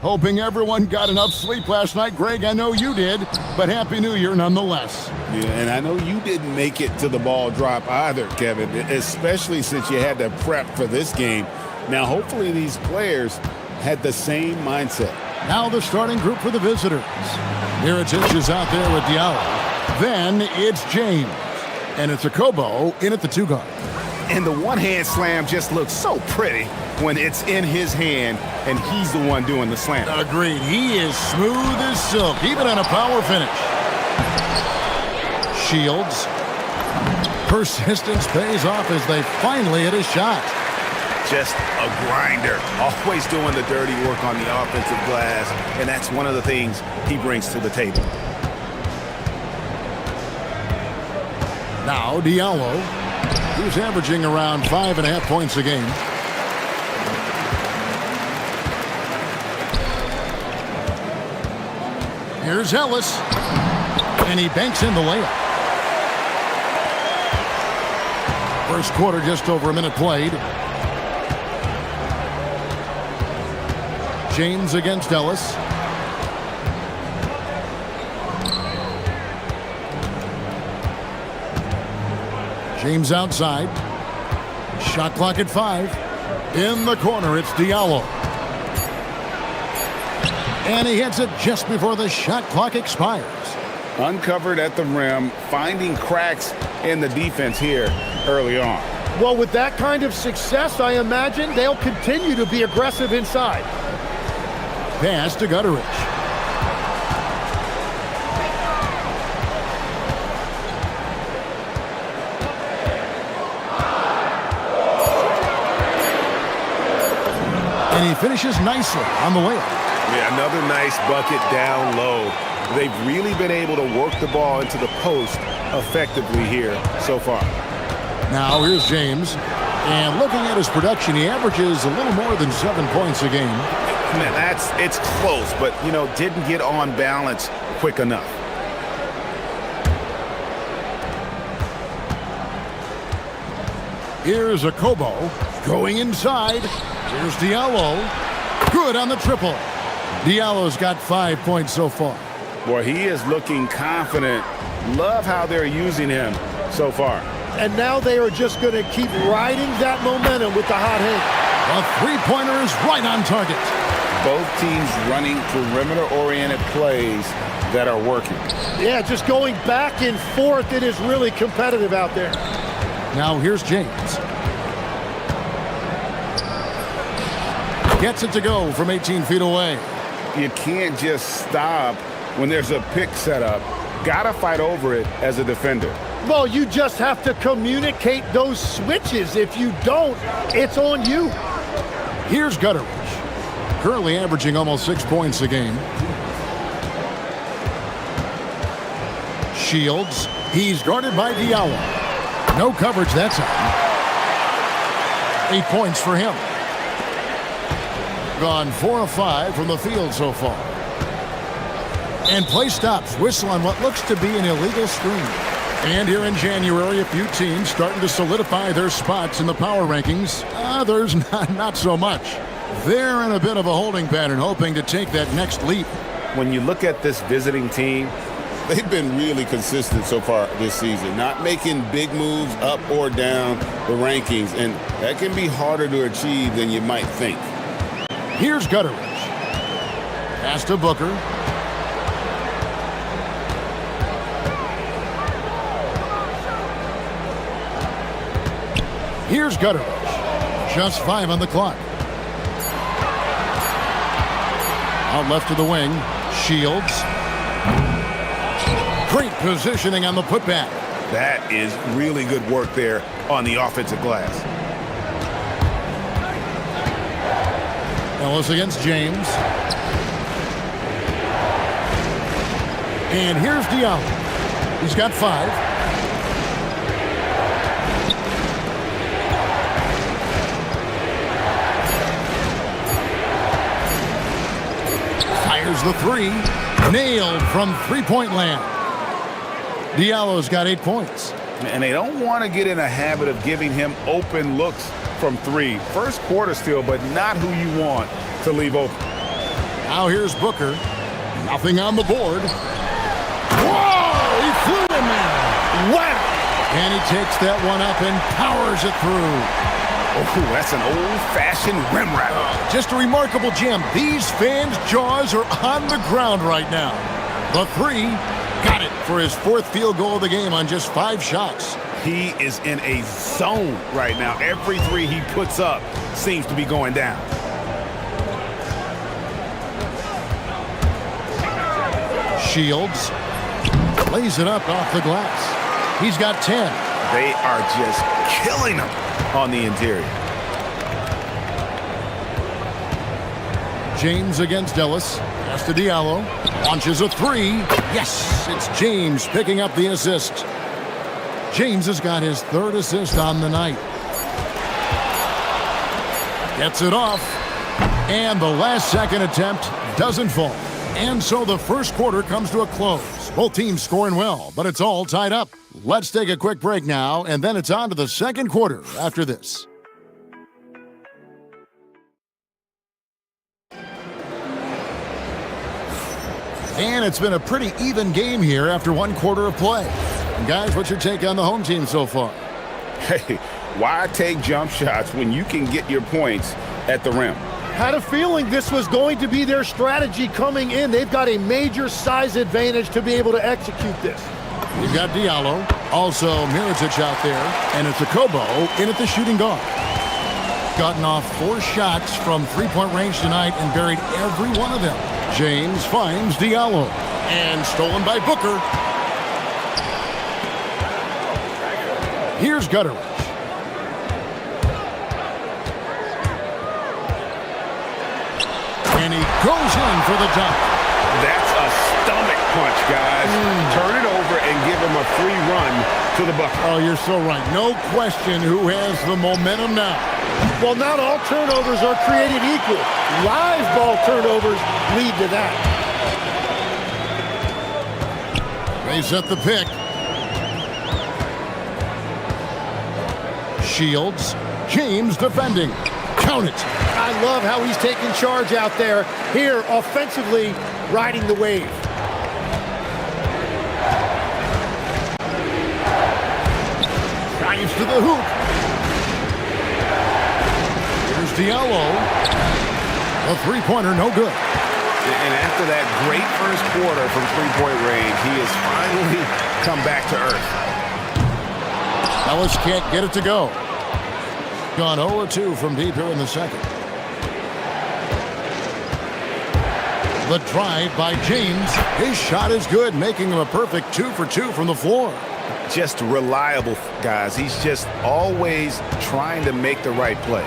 Hoping everyone got enough sleep last night. Greg, I know you did, but Happy New Year nonetheless. Yeah, and I know you didn't make it to the ball drop either, Kevin, especially since you had to prep for this game. Now, hopefully these players had the same mindset. Now the starting group for the visitors. Miritich is out there with Diallo. Then it's James. And it's Okobo in at the 2 guard. And the one-hand slam just looks so pretty when it's in his hand and he's the one doing the slam. Agreed. He is smooth as silk, even on a power finish. Shields. Persistence pays off as they finally hit a shot. Just a grinder, always doing the dirty work on the offensive glass, and that's one of the things he brings to the table. Now Diallo, who's averaging around 5.5 points a game. Here's Ellis, and he banks in the layup. First quarter, just over a minute played. James against Ellis. James outside. Shot clock at 5. In the corner, it's Diallo. And he hits it just before the shot clock expires. Uncovered at the rim, finding cracks in the defense here early on. Well, with that kind of success, I imagine they'll continue to be aggressive inside. Pass to Gutterich. And he finishes nicely on the layup. Yeah, another nice bucket down low. They've really been able to work the ball into the post effectively here so far. Now here's James. And looking at his production, he averages a little more than 7 points a game. Man, it's close, but, didn't get on balance quick enough. Here's Okobo going inside. Here's Diallo. Good on the triple. Diallo's got 5 points so far. Boy, he is looking confident. Love how they're using him so far. And now they are just going to keep riding that momentum with the hot hand. A three-pointer is right on target. Both teams running perimeter-oriented plays that are working. Yeah, just going back and forth. It is really competitive out there. Now here's James. Gets it to go from 18 feet away. You can't just stop when there's a pick set up. Gotta fight over it as a defender. Well, you just have to communicate those switches. If you don't, it's on you. Here's Gutterich. Currently averaging almost 6 points a game. Shields. He's guarded by Diallo. No coverage that time. 8 points for him. Gone 4 of 5 from the field so far. And play stops. Whistle on what looks to be an illegal screen. And here in January, a few teams starting to solidify their spots in the power rankings. Others not so much. They're in a bit of a holding pattern, hoping to take that next leap. When you look at this visiting team, They've been really consistent so far this season, not making big moves up or down the rankings, and that can be harder to achieve than you might think. Here's Gutterich. Pass to Booker. Here's Gutterich. Just 5 on the clock. Out left to the wing. Shields. Great positioning on the putback. That is really good work there on the offensive glass. Ellis against James. And here's Diallo. He's got 5. Fires the 3. Nailed from three-point land. Diallo's got 8 points. And they don't want to get in a habit of giving him open looks from 3. First quarter still, but not who you want to leave open. Now here's Booker. Nothing on the board. Whoa! He flew him in. Wow! And he takes that one up and powers it through. Oh, that's an old-fashioned rim wrap. Just a remarkable gem. These fans' jaws are on the ground right now. The three, got it for his fourth field goal of the game on just 5 shots. He is in a zone right now. Every three he puts up seems to be going down. Shields lays it up off the glass. He's got 10. They are just killing him on the interior. James against Ellis. Pass to Diallo. Launches a three. Yes, it's James picking up the assist. James has got his 3rd assist on the night. Gets it off. And the last second attempt doesn't fall. And so the first quarter comes to a close. Both teams scoring well, but it's all tied up. Let's take a quick break now, and then it's on to the second quarter after this. And it's been a pretty even game here after 1 quarter of play. And guys, what's your take on the home team so far? Hey, why take jump shots when you can get your points at the rim? Had a feeling this was going to be their strategy coming in. They've got a major size advantage to be able to execute this. You've got Diallo, also Mirotic out there, and it's Akobo in at the shooting guard. Gotten off 4 shots from 3-point range tonight and buried every one of them. James finds Diallo, and stolen by Booker. Here's Gutteridge. And he goes in for the dunk. That's a stomach punch, guys. Turn it over and give him a free run to the bucket. Oh, you're so right. No question who has the momentum now. Well, not all turnovers are created equal. Live ball turnovers lead to that. They set the pick. Shields. James defending. Count it. I love how he's taking charge out there. Here, offensively, riding the wave. Drives to the hoop. Here's Diallo. A three-pointer, no good. And after that great first quarter from three-point range, he has finally come back to earth. Ellis can't get it to go. Gone 0-2 from deep here in the second. The drive by James. His shot is good, making him a perfect 2 for 2 from the floor. Just reliable, guys. He's just always trying to make the right play.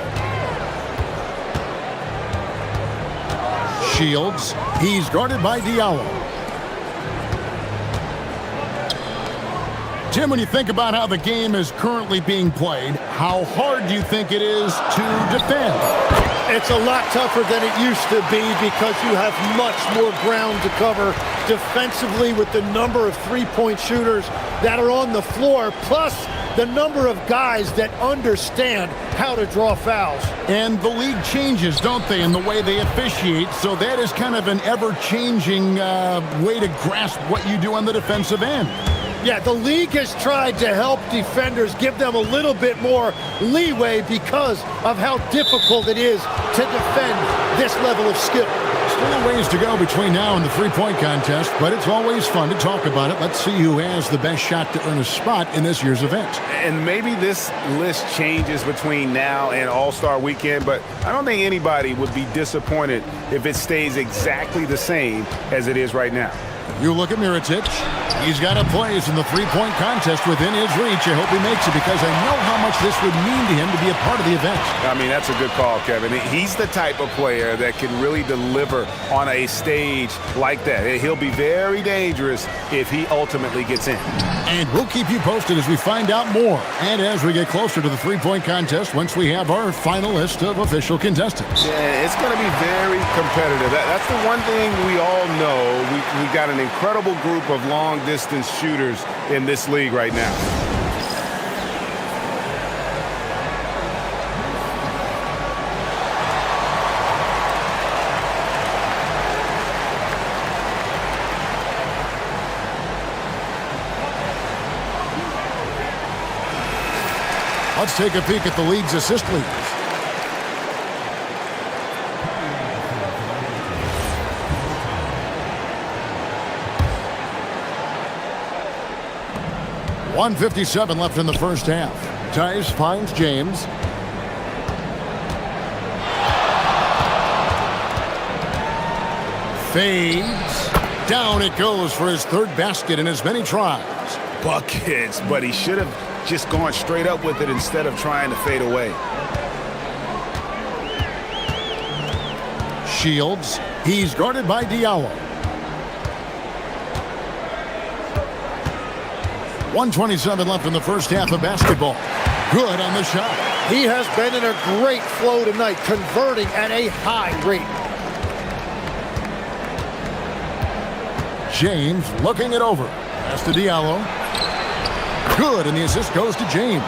Shields. He's guarded by Diallo. Tim, when you think about how the game is currently being played, how hard do you think it is to defend? It's a lot tougher than it used to be because you have much more ground to cover defensively with the number of three-point shooters that are on the floor, plus the number of guys that understand how to draw fouls. And the league changes, don't they, in the way they officiate, so that is kind of an ever-changing way to grasp what you do on the defensive end. Yeah, the league has tried to help defenders, give them a little bit more leeway because of how difficult it is to defend this level of skill. Still a ways to go between now and the three-point contest, but it's always fun to talk about it. Let's see who has the best shot to earn a spot in this year's event. And maybe this list changes between now and All-Star Weekend, but I don't think anybody would be disappointed if it stays exactly the same as it is right now. You look at Mirotic. He's got a place in the three-point contest within his reach. I hope he makes it because I know how much this would mean to him to be a part of the event. I mean, that's a good call, Kevin. He's the type of player that can really deliver on a stage like that. He'll be very dangerous if he ultimately gets in. And we'll keep you posted as we find out more. And as we get closer to the three-point contest, once we have our final list of official contestants. Yeah, it's going to be very competitive. That's the one thing we all know. We've got an incredible group of long-distance shooters in this league right now. Let's take a peek at the league's assist leaders. .157 left in the first half. Tice finds James. Fades. Down it goes for his third basket in as many tries. Buckets, but he should have just gone straight up with it instead of trying to fade away. Shields. He's guarded by Diallo. 1:27 left in the first half of basketball. Good on the shot. He has been in a great flow tonight, converting at a high rate. James looking it over. Pass to Diallo. Good, and the assist goes to James.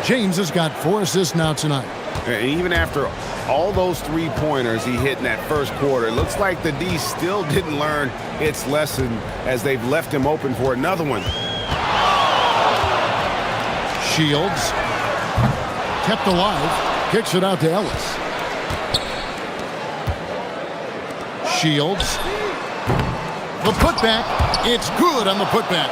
James has got 4 assists now tonight. And even after all those three-pointers he hit in that first quarter, it looks like the D still didn't learn its lesson as they've left him open for another one. Shields kept alive, kicks it out to Ellis. Shields. The putback, it's good on the putback.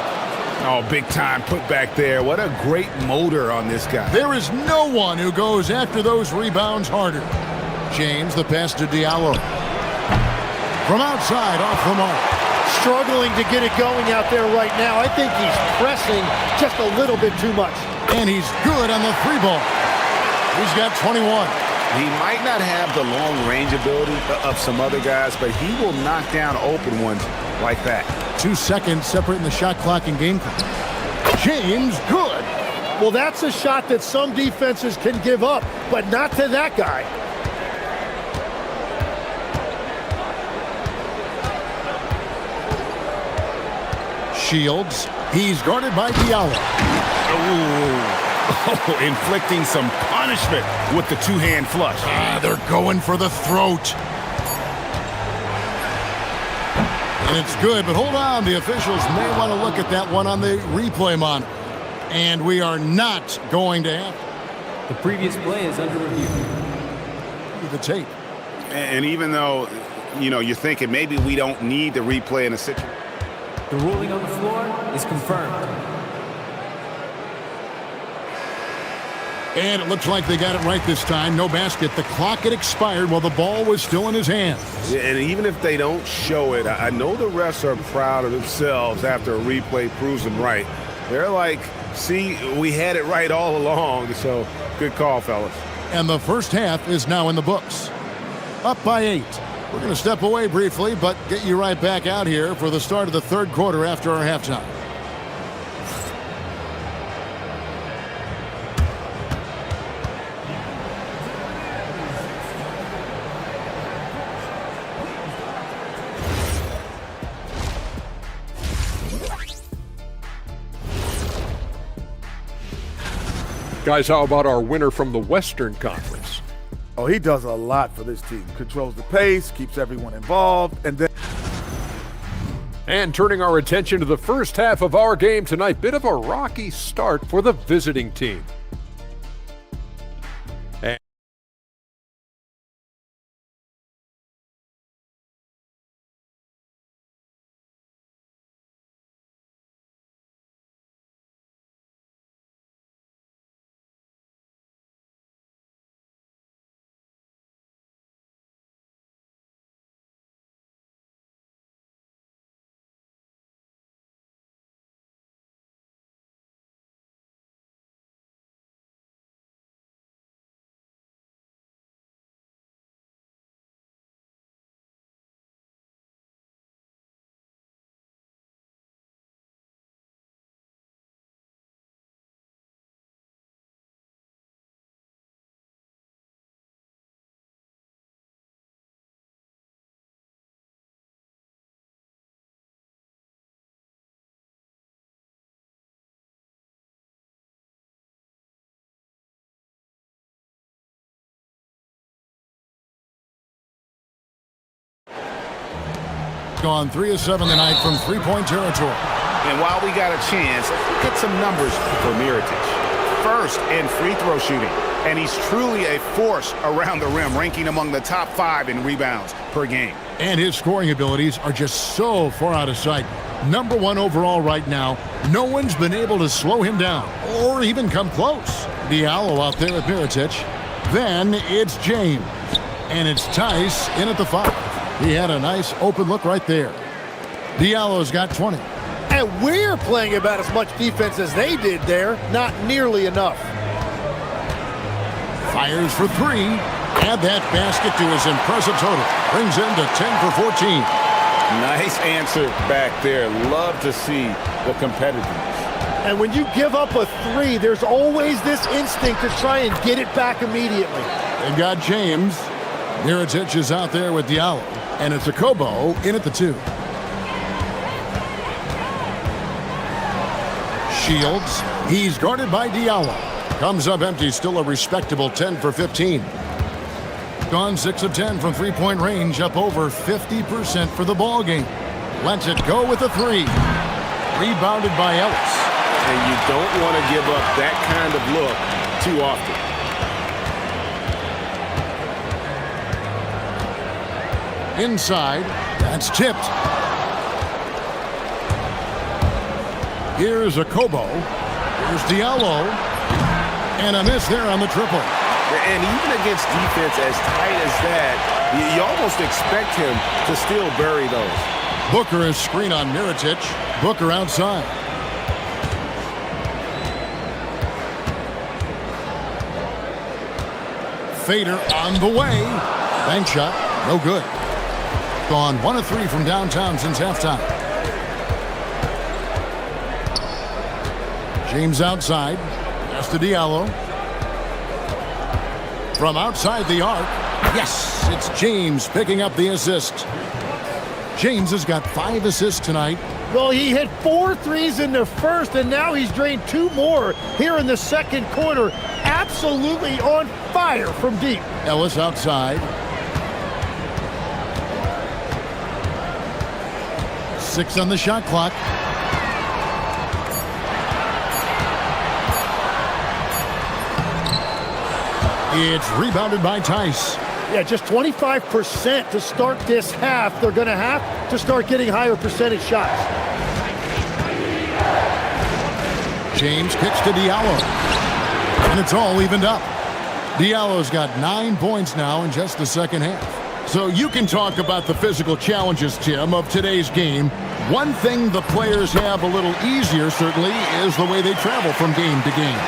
Oh, big time putback there. What a great motor on this guy. There is no one who goes after those rebounds harder. James, the pass to Diallo. From outside, off the mark. Struggling to get it going out there right now. I think he's pressing just a little bit too much. And he's good on the 3-ball. He's got 21. He might not have the long range ability of some other guys, but he will knock down open ones like that. 2 seconds separating the shot clock and game clock. James, good. Well, that's a shot that some defenses can give up, but not to that guy. Shields. He's guarded by Diallo. Oh, inflicting some punishment with the two-hand flush. They're going for the throat. And it's good, but hold on. The officials may want to look at that one on the replay monitor. And we are not going to have the previous play is under review. The tape. And even though, you're thinking maybe we don't need the replay in a situation. The ruling on the floor is confirmed. And it looks like they got it right this time. No basket. The clock had expired while the ball was still in his hands. And even if they don't show it, I know the refs are proud of themselves after a replay proves them right. They're like, see, we had it right all along. So good call, fellas. And the first half is now in the books. Up by 8. We're going to step away briefly, but get you right back out here for the start of the third quarter after our halftime. Guys, how about our winner from the Western Conference? Oh, he does a lot for this team. Controls the pace, keeps everyone involved, and then... And turning our attention to the first half of our game tonight, bit of a rocky start for the visiting team. Gone 3 of 7 tonight from three-point territory. And while we got a chance, get some numbers for Mirotic. first in free throw shooting. And he's truly a force around the rim, ranking among the top 5 in rebounds per game. And his scoring abilities are just so far out of sight. Number 1 overall right now. No one's been able to slow him down or even come close. Diallo out there at Mirotic. Then it's James. And it's Tice in at the 5. He had a nice open look right there. Diallo's got 20. And we're playing about as much defense as they did there. Not nearly enough. Fires for 3. Add that basket to his impressive total. Brings him to 10 for 14. Nice answer back there. Love to see the competitiveness. And when you give up a 3, there's always this instinct to try and get it back immediately. They've got James. Mirotic is out there with Diallo. And it's a Kobo in at the 2. Shields. He's guarded by Diallo. Comes up empty, still a respectable 10 for 15. Gone 6 of 10 from three-point range, up over 50% for the ball game. Lets it go with a 3. Rebounded by Ellis. And you don't want to give up that kind of look too often. Inside, that's tipped. Here's a Kobo. Here's Diallo. And a miss there on the triple. And even against defense as tight as that, you almost expect him to still bury those. Booker is screen on Mirotic. Booker outside. Fader on the way. Bank shot, no good. Gone 1 of 3 from downtown since halftime. James outside. Pass to Diallo. From outside the arc. Yes, it's James picking up the assist. James has got 5 assists tonight. Well, he hit 4 threes in the first, and now he's drained 2 more here in the second quarter. Absolutely on fire from deep. Ellis outside. 6 on the shot clock. It's rebounded by Tice. Yeah, just 25% to start this half. They're going to have to start getting higher percentage shots. James kicks to Diallo. And it's all evened up. Diallo's got 9 points now in just the second half. So you can talk about the physical challenges, Tim, of today's game. One thing the players have a little easier, certainly, is the way they travel from game to game.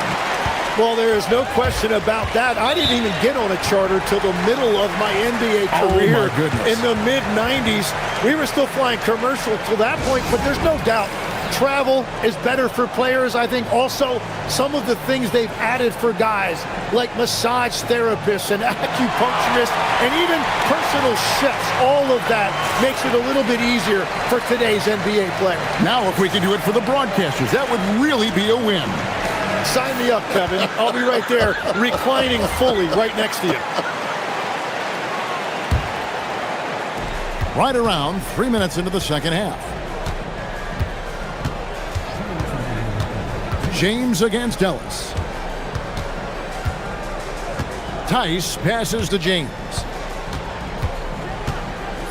Well, there is no question about that. I didn't even get on a charter till the middle of my NBA career. Oh, my goodness. In the mid-90s. We were still flying commercial till that point, but there's no doubt travel is better for players. I think also some of the things they've added for guys like massage therapists and acupuncturists and even personal chefs, all of that makes it a little bit easier for today's NBA player. Now if we can do it for the broadcasters, that would really be a win. Sign me up, Kevin. I'll be right there reclining fully right next to you. Right around 3 minutes into the second half. James against Ellis. Tice passes to James.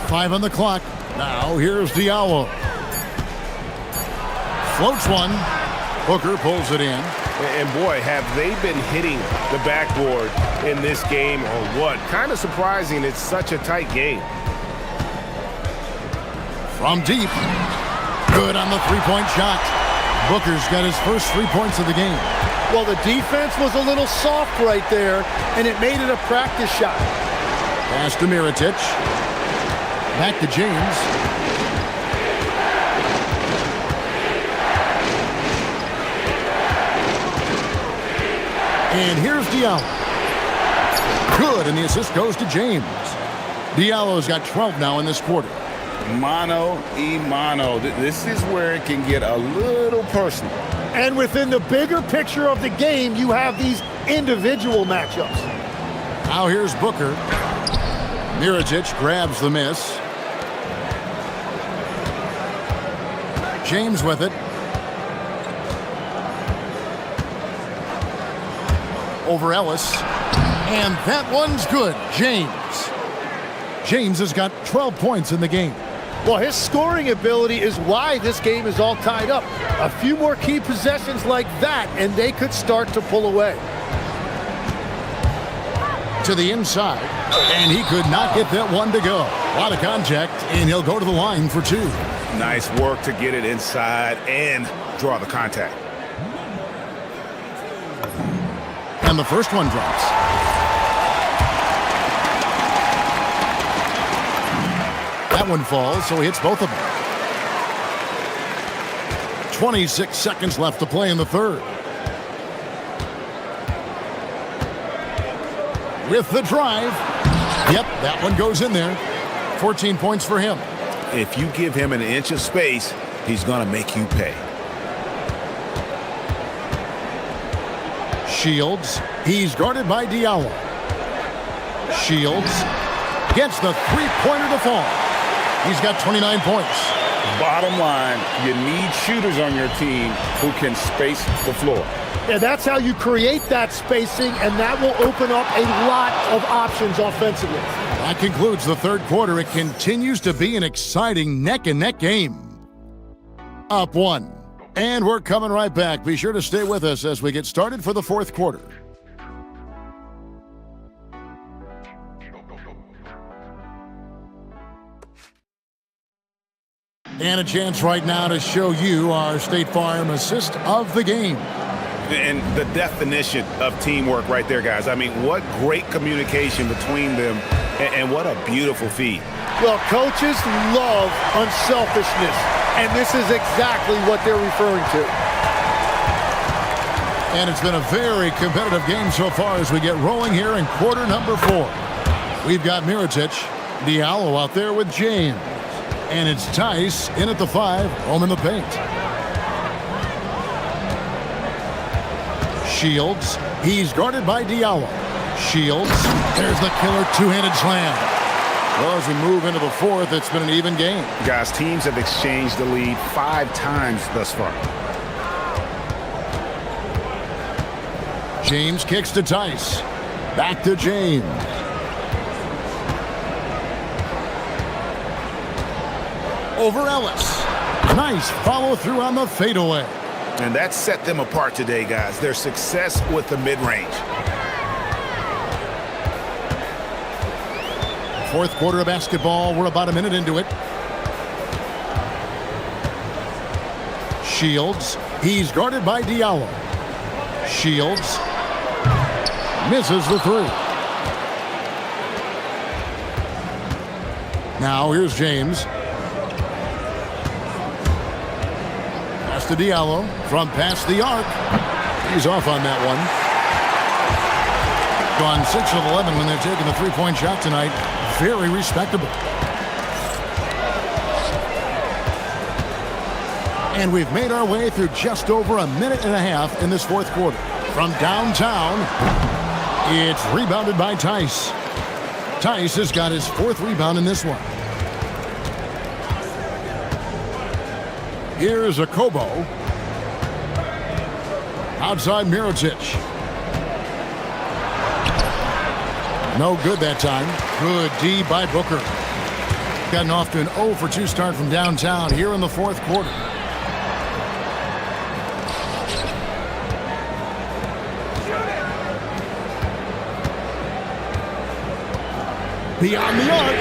5 on the clock. Now here's Diallo. Floats one. Booker pulls it in. And boy, have they been hitting the backboard in this game or what? Kind of surprising. It's such a tight game. From deep. Good on the three-point shot. Booker's got his first 3 points of the game. Well, the defense was a little soft right there, and it made it a practice shot. Pass to Mirotic. Back to James. And here's Diallo. Good, and the assist goes to James. Diallo's got 12 now in this quarter. Mano y mano. This is where it can get a little personal. And within the bigger picture of the game, you have these individual matchups. Now here's Booker. Mirotic grabs the miss. James with it. Over Ellis. And that one's good. James has got 12 points in the game. Well, his scoring ability is why this game is all tied up. A few more key possessions like that, and they could start to pull away. To the inside, and he could not get that one to go. A lot of contact, and he'll go to the line for two. Nice work to get it inside and draw the contact. And the first one drops. That one falls, so he hits both of them. 26 seconds left to play in the third. With the drive. Yep, that one goes in there. 14 points for him. If you give him an inch of space, he's going to make you pay. Shields. He's guarded by Diallo. Shields gets the three-pointer to fall. He's got 29 points. Bottom line, you need shooters on your team who can space the floor. Yeah, that's how you create that spacing, and that will open up a lot of options offensively. That concludes the third quarter. It continues to be an exciting neck-and-neck game. Up one. And we're coming right back. Be sure to stay with us as we get started for the fourth quarter. And a chance right now to show you our State Farm assist of the game. And the definition of teamwork right there, guys. I mean, what great communication between them, and what a beautiful feed. Well, coaches love unselfishness, and this is exactly what they're referring to. And it's been a very competitive game so far as we get rolling here in quarter number 4. We've got Mirotic, Diallo out there with James. And it's Tice in at the 5, home in the paint. Shields, he's guarded by Diallo. Shields, there's the killer two-handed slam. Well, as we move into the fourth, it's been an even game. Guys, teams have exchanged the lead 5 times thus far. James kicks to Tice. Back to James. Over Ellis. Nice follow-through on the fadeaway. And that set them apart today, guys. Their success with the mid-range. Fourth quarter of basketball. We're about a minute into it. Shields. He's guarded by Diallo. Shields misses the three. Now here's James. To Diallo from past the arc. He's off on that one. Gone 6 of 11 when they're taking the three-point shot tonight. Very respectable. And we've made our way through just over a minute and a half in this fourth quarter. From downtown, it's rebounded by Tice. Tice has got his 4th rebound in this one. Here's a Kobo. Outside Mirotic. No good that time. Good D by Booker. Gotten off to an 0 for 2 start from downtown here in the fourth quarter. Beyond the arc.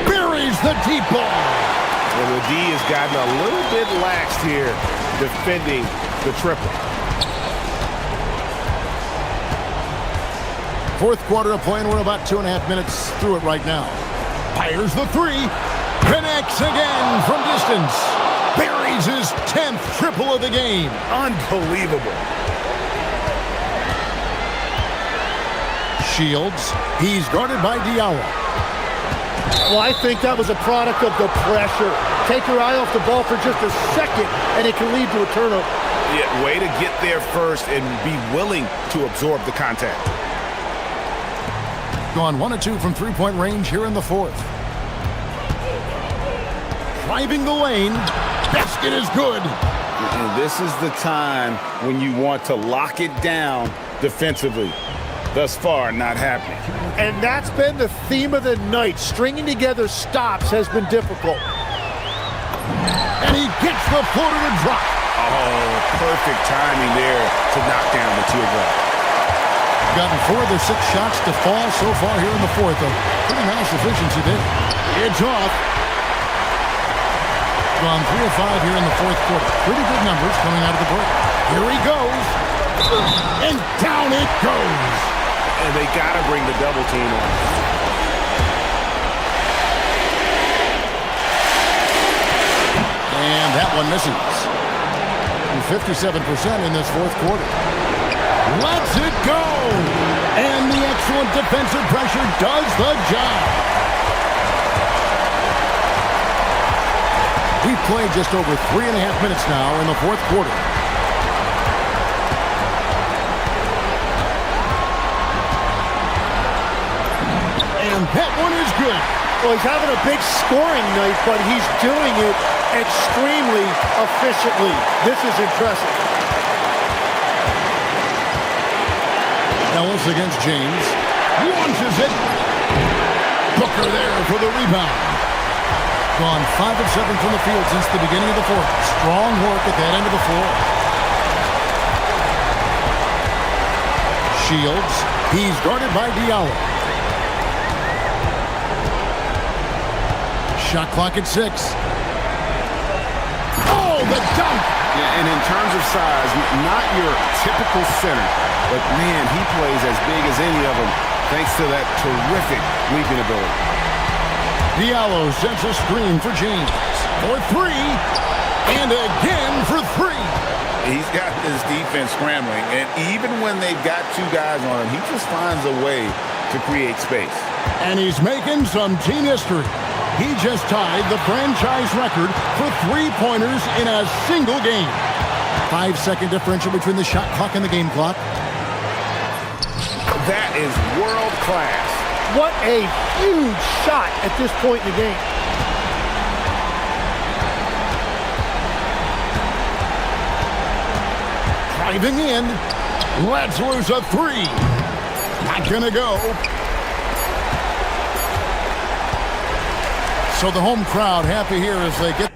Buries the deep ball. Well, the D has gotten a little bit laxed here defending the triple. Fourth quarter of play, and we're about 2.5 minutes through it right now. Fires the 3. Connects again from distance. Buries his 10th triple of the game. Unbelievable. Shields. He's guarded by Diallo. Well, I think that was a product of the pressure. Take your eye off the ball for just a second, and it can lead to a turnover. Yeah, way to get there first and be willing to absorb the contact. Gone 1 of 2 from three-point range here in the fourth. Driving the lane. Basket is good. And this is the time when you want to lock it down defensively. thus far not happening. And that's been the theme of the night. Stringing together stops has been difficult. And he gets the floater to drop. Oh, perfect timing there to knock down the teardrop. Gotten 4 of the 6 shots to fall so far here in the fourth. A pretty nice efficiency there. It's off. Gone 3 of 5 here in the fourth quarter. Pretty good numbers coming out of the break. Here he goes. And down it goes. And they got to bring the double team on. And that one misses. 57% in this fourth quarter. Lets it go! And the excellent defensive pressure does the job. We've played just over 3.5 minutes now in the fourth quarter. And that one is good. Well, he's having a big scoring night, but he's doing it extremely efficiently. This is impressive. Ellis against James. Launches it. Booker there for the rebound. Gone 5 of 7 from the field since the beginning of the fourth. Strong work at that end of the floor. Shields. He's guarded by Diallo. Shot clock at 6. Oh, the dunk! Yeah, and in terms of size, not your typical center, but man, he plays as big as any of them thanks to that terrific leaping ability. Diallo sends a screen for James. For 3. And again for 3. He's got this defense scrambling, and even when they've got 2 guys on him, he just finds a way to create space. And he's making some team history. He just tied the franchise record for 3-pointers in a single game. 5-second differential between the shot clock and the game clock. That is world class. What a huge shot at this point in the game. Driving in. Let's lose a 3. Not gonna go. So the home crowd happy here as they get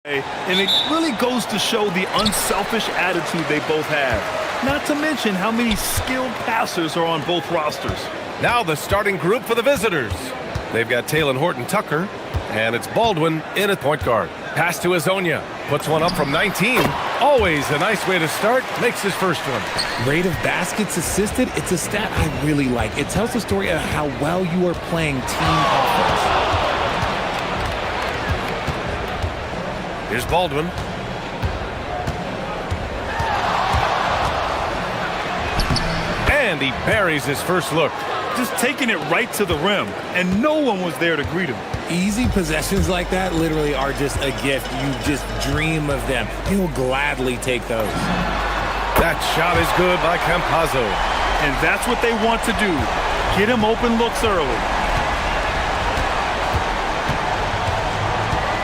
And it really goes to show the unselfish attitude they both have. Not to mention how many skilled passers are on both rosters. Now the starting group for the visitors. They've got Talon Horton-Tucker, and it's Baldwin in at point guard. Pass to Azonia. Puts one up from 19. Always a nice way to start. Makes his first one. Rate of baskets assisted, it's a stat I really like. It tells the story of how well you are playing team offense. Here's Baldwin. And he buries his first look. Just taking it right to the rim, and no one was there to greet him. Easy possessions like that literally are just a gift. You just dream of them. He'll gladly take those. That shot is good by Campazzo. And that's what they want to do. Get him open looks early.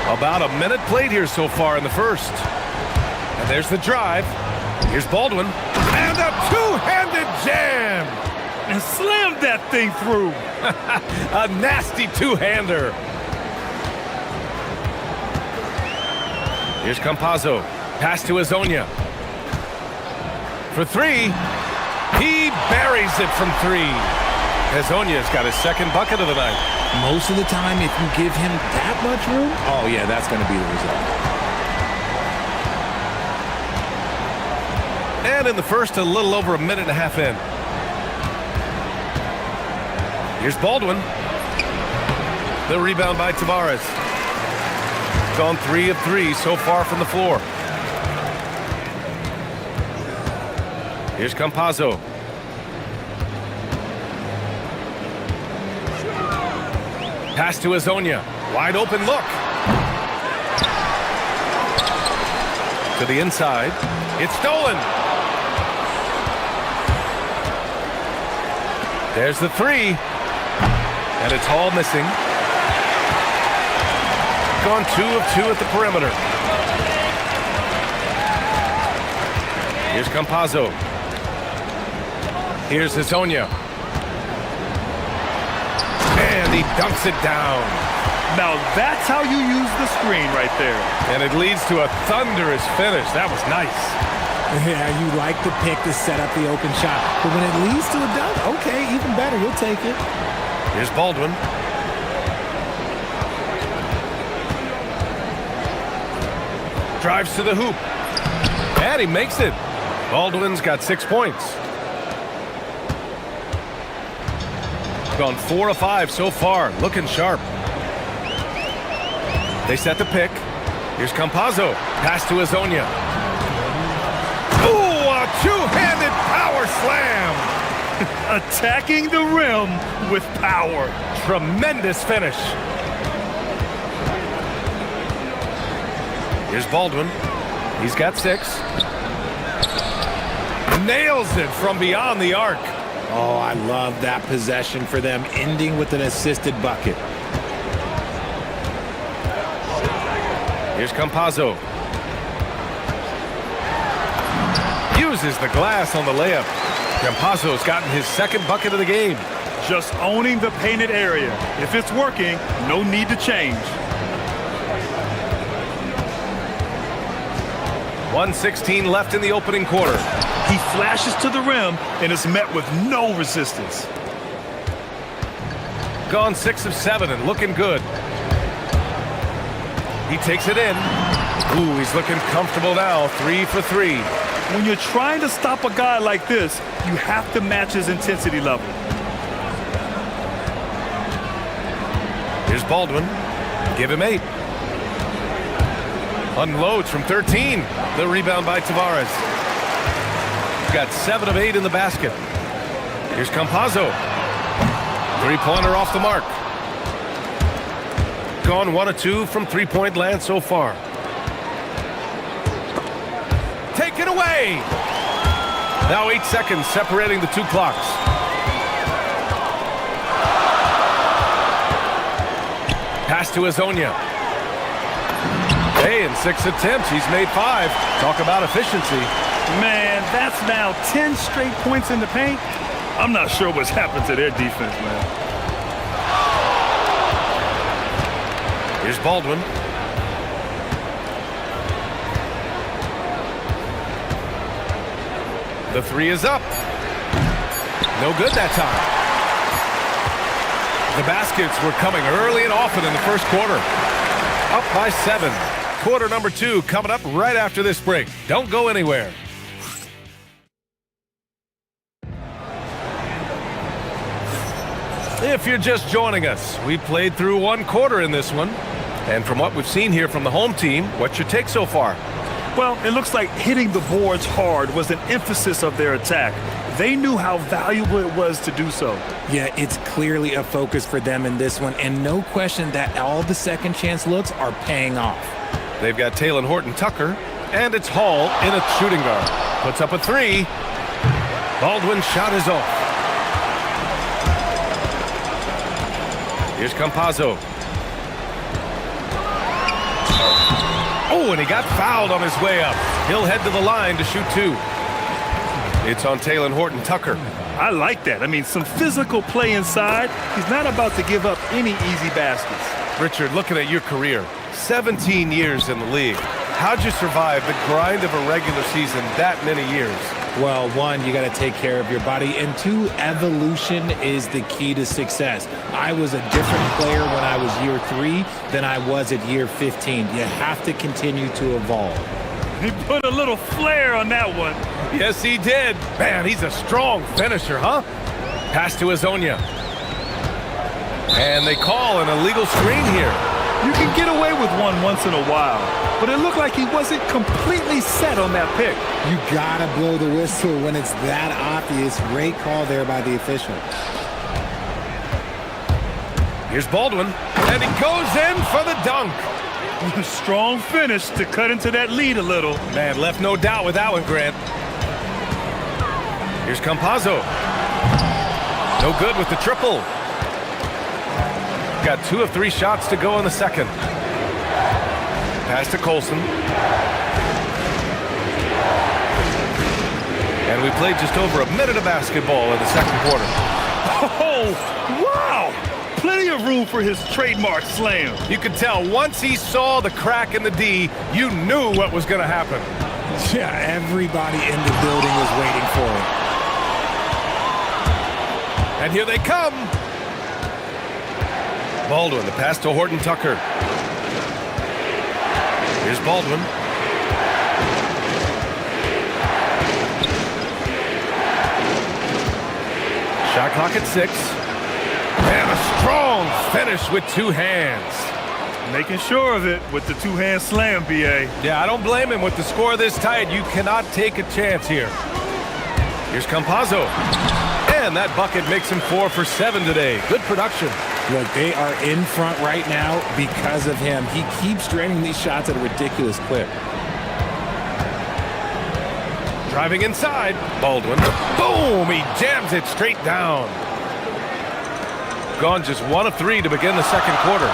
About a minute played here so far in the first. And there's the drive. Here's Baldwin. And a two-handed jam. And slammed that thing through. A nasty two-hander. Here's Campazzo. Pass to Azonia. For three. He buries it from three. Azonia's got his second bucket of the night. Most of the time, if you give him that much room, oh yeah, that's going to be the result. And in the first, a little over a minute and a half in. Here's Baldwin. The rebound by Tavares. Gone 3 of 3 so far from the floor. Here's Campazzo. Pass to Azonia. Wide open look. To the inside. It's stolen. There's the three. And it's all missing. Gone 2 of 2 at the perimeter. Here's Campazzo. Here's Azonia. And he dunks it down. Now that's how you use the screen right there. And it leads to a thunderous finish. That was nice. Yeah, you like the pick to set up the open shot. But when it leads to a dunk, okay, even better. You'll take it. Here's Baldwin. Drives to the hoop. And he makes it. Baldwin's got 6 points. Gone 4 of 5 so far. Looking sharp. They set the pick. Here's Campazzo. Pass to Azonia. Ooh, a two-handed power slam. Attacking the rim with power. Tremendous finish. Here's Baldwin. He's got 6. Nails it from beyond the arc. Oh, I love that possession for them, ending with an assisted bucket. Here's Campazzo. Uses the glass on the layup. Campazzo's gotten his second bucket of the game. Just owning the painted area. If it's working, no need to change. 1:16 left in the opening quarter. He flashes to the rim and is met with no resistance. Gone 6 of 7 and looking good. He takes it in. Ooh, he's looking comfortable now. 3 for 3. When you're trying to stop a guy like this, you have to match his intensity level. Here's Baldwin. Give him 8. Unloads from 13. The rebound by Tavares. Got 7 of 8 in the basket. Here's Campazzo. Three-pointer off the mark. Gone 1 of 2 from three-point land so far. Taken away. Now 8 seconds separating the 2 clocks. Pass to Azonia. Hey, in 6 attempts, he's made 5. Talk about efficiency. Man, that's now 10 straight points in the paint. I'm not sure what's happened to their defense, man. Here's Baldwin. The three is up. No good that time. The baskets were coming early and often in the first quarter. Up by 7. Quarter number 2 coming up right after this break. Don't go anywhere. If you're just joining us, we played through 1 quarter in this one. And from what we've seen here from the home team, what's your take so far? Well, it looks like hitting the boards hard was an emphasis of their attack. They knew how valuable it was to do so. Yeah, it's clearly a focus for them in this one, and no question that all the second chance looks are paying off. They've got Taylor Horton-Tucker, and it's Hall in a shooting guard. Puts up a 3. Baldwin's shot is off. Here's Campazzo. Oh, and he got fouled on his way up. He'll head to the line to shoot 2. It's on Taylor Horton-Tucker. I like that. I mean, some physical play inside. He's not about to give up any easy baskets. Richard, looking at your career, 17 years in the league. How'd you survive the grind of a regular season that many years? Well, 1, you got to take care of your body, and 2, evolution is the key to success. I was a different player when I was year 3 than I was at year 15. You have to continue to evolve. He put a little flair on that one. Yes, he did. Man, he's a strong finisher, huh? Pass to Azonia. And they call an illegal screen here. You can get away with one once in a while, but it looked like he wasn't completely set on that pick. You gotta blow the whistle when it's that obvious. Great call there by the official. Here's Baldwin, and he goes in for the dunk. Strong finish to cut into that lead a little. Man, left no doubt with that one, Grant. Here's Campazzo. No good with the triple. Got 2 of 3 shots to go in the second. Pass to Colson. And we played just over a minute of basketball in the second quarter. Oh, wow! Plenty of room for his trademark slam. You could tell once he saw the crack in the D, you knew what was going to happen. Yeah, everybody in the building was waiting for it. And here they come. Baldwin, the pass to Horton-Tucker. Here's Baldwin. Shot clock at 6. And a strong finish with 2 hands. Making sure of it with the 2-hand slam, B.A. Yeah, I don't blame him with the score this tight. You cannot take a chance here. Here's Campazzo. And that bucket makes him 4 for 7 today. Good production. Look, they are in front right now because of him. He keeps draining these shots at a ridiculous clip. Driving inside. Baldwin. Boom! He jams it straight down. Gone just 1 of 3 to begin the second quarter.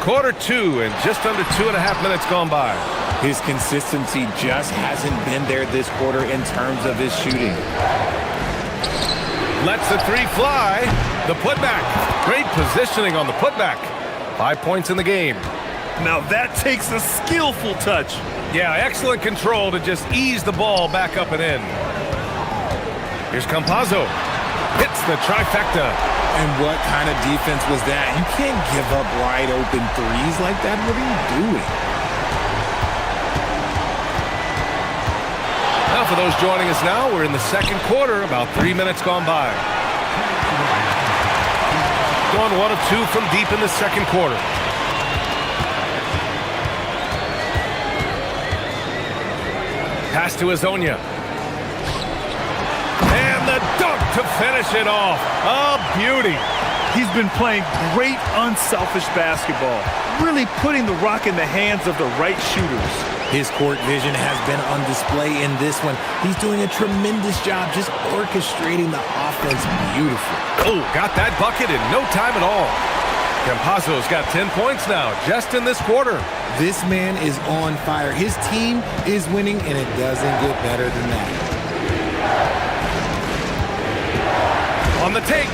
Quarter 2 and just under 2.5 minutes gone by. His consistency just hasn't been there this quarter in terms of his shooting. Lets the 3 fly. The putback. Great positioning on the putback. 5 points in the game. Now that takes a skillful touch. Yeah, excellent control to just ease the ball back up and in. Here's Campazzo. Hits the trifecta. And what kind of defense was that? You can't give up wide open threes like that. What are you doing? Now for those joining us now, we're in the second quarter, about 3 minutes gone by. Gone 1 of 2 from deep in the second quarter. Pass to Azonia. And the dunk to finish it off. A beauty. He's been playing great unselfish basketball, really putting the rock in the hands of the right shooters. His court vision has been on display in this one. He's doing a tremendous job just orchestrating the offense beautifully. Oh, got that bucket in no time at all. Campazzo's got 10 points now, just in this quarter. This man is on fire. His team is winning, and it doesn't get better than that. On the take.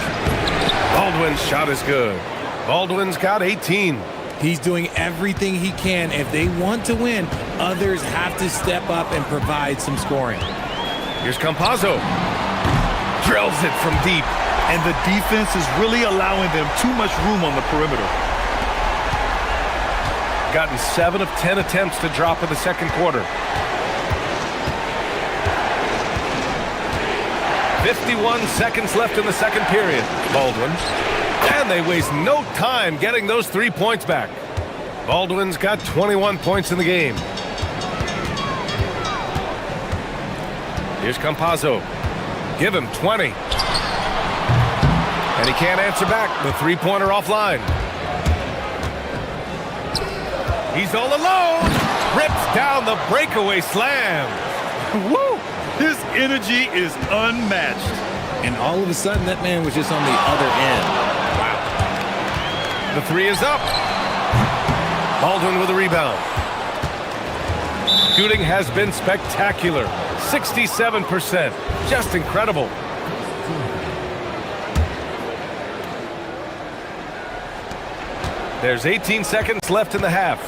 Baldwin's shot is good. Baldwin's got 18. He's doing everything he can. If they want to win, others have to step up and provide some scoring. Here's Campazzo. Drills it from deep. And the defense is really allowing them too much room on the perimeter. Gotten 7 of 10 attempts to drop in the second quarter. 51 seconds left in the second period. Baldwin. And they waste no time getting those 3 points back. Baldwin's got 21 points in the game. Here's Campazzo. Give him 20. And he can't answer back. The three-pointer offline. He's all alone. Rips down the breakaway slam. Woo! His energy is unmatched. And all of a sudden, that man was just on the other end. Wow. The three is up. Baldwin with a rebound. Shooting has been spectacular. 67%. Just incredible. There's 18 seconds left in the half.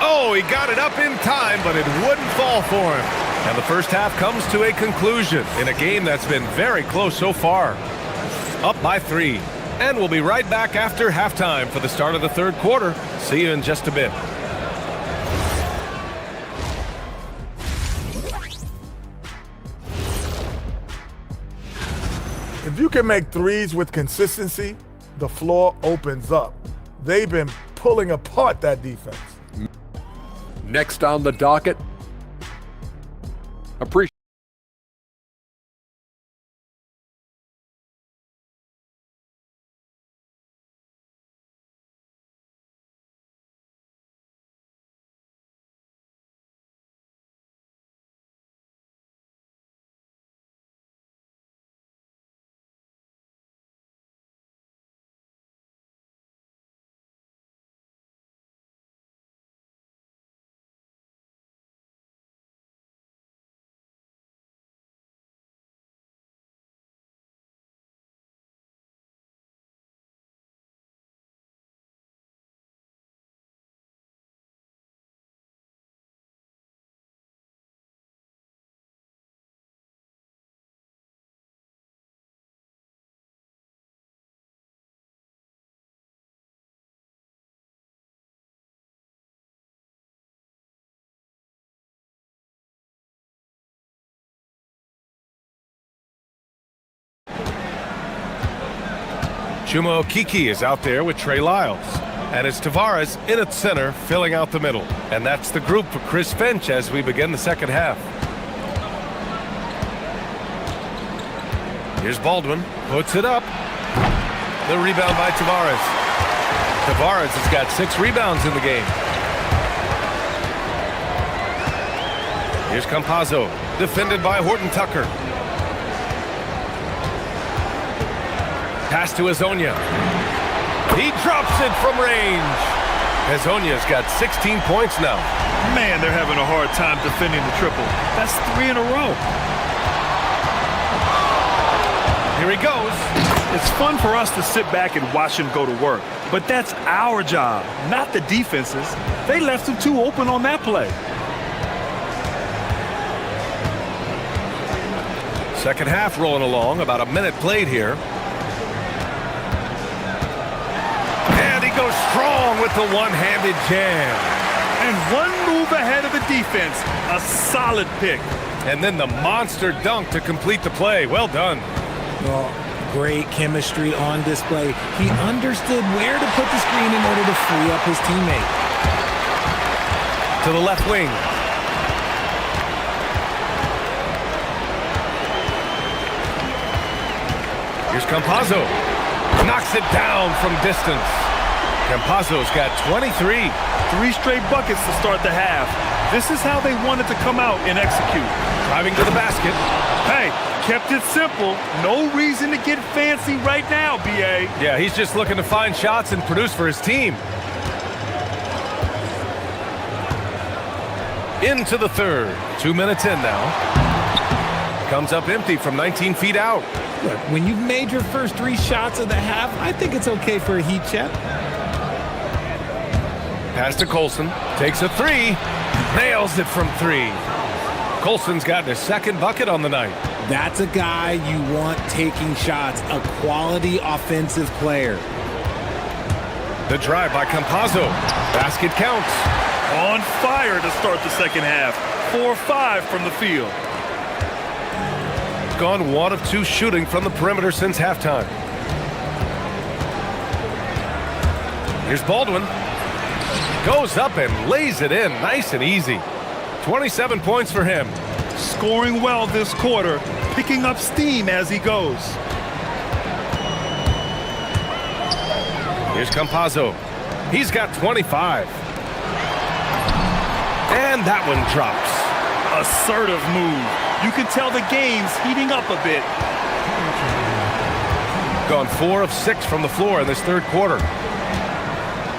Oh, he got it up in time, but it wouldn't fall for him. And the first half comes to a conclusion in a game that's been very close so far. Up by 3. And we'll be right back after halftime for the start of the third quarter. See you in just a bit. If you can make threes with consistency, the floor opens up. They've been pulling apart that defense. Next on the docket, appreciate. Chuma Okeke is out there with Trey Lyles. And it's Tavares in at center, filling out the middle. And that's the group for Chris Finch as we begin the second half. Here's Baldwin, puts it up. The rebound by Tavares. Tavares has got 6 rebounds in the game. Here's Campazzo, defended by Horton Tucker. Pass to Hezonja. He drops it from range. Hezonja's got 16 points now. Man, they're having a hard time defending the triple. That's 3 in a row. Here he goes. It's fun for us to sit back and watch him go to work. But that's our job, not the defense's. They left him too open on that play. Second half rolling along, about a minute played here. And he goes strong with the one-handed jam. And one move ahead of the defense, a solid pick. And then the monster dunk to complete the play. Well done. Well, great chemistry on display. He understood where to put the screen in order to free up his teammate. To the left wing. Here's Campazzo. Knocks it down from distance. Campazzo's got 23. 3 straight buckets to start the half. This is how they wanted to come out and execute. Driving to the basket. Hey, kept it simple. No reason to get fancy right now, B.A. Yeah, he's just looking to find shots and produce for his team. Into the third. 2 minutes in now. Comes up empty from 19 feet out. Look, when you've made your first 3 shots of the half, I think it's okay for a heat check. Pass to Colson. Takes a 3. Nails it from 3. Colson's gotten his second bucket on the night. That's a guy you want taking shots, a quality offensive player. The drive by Campazzo. Basket counts. On fire to start the second half. 4-5 from the field. Gone 1 of 2 shooting from the perimeter since halftime. Here's Baldwin. Goes up and lays it in nice and easy. 27 points for him. Scoring well this quarter, picking up steam as he goes. Here's Campazzo. He's got 25. And that one drops. Assertive move. You can tell the game's heating up a bit. Gone 4 of 6 from the floor in this third quarter.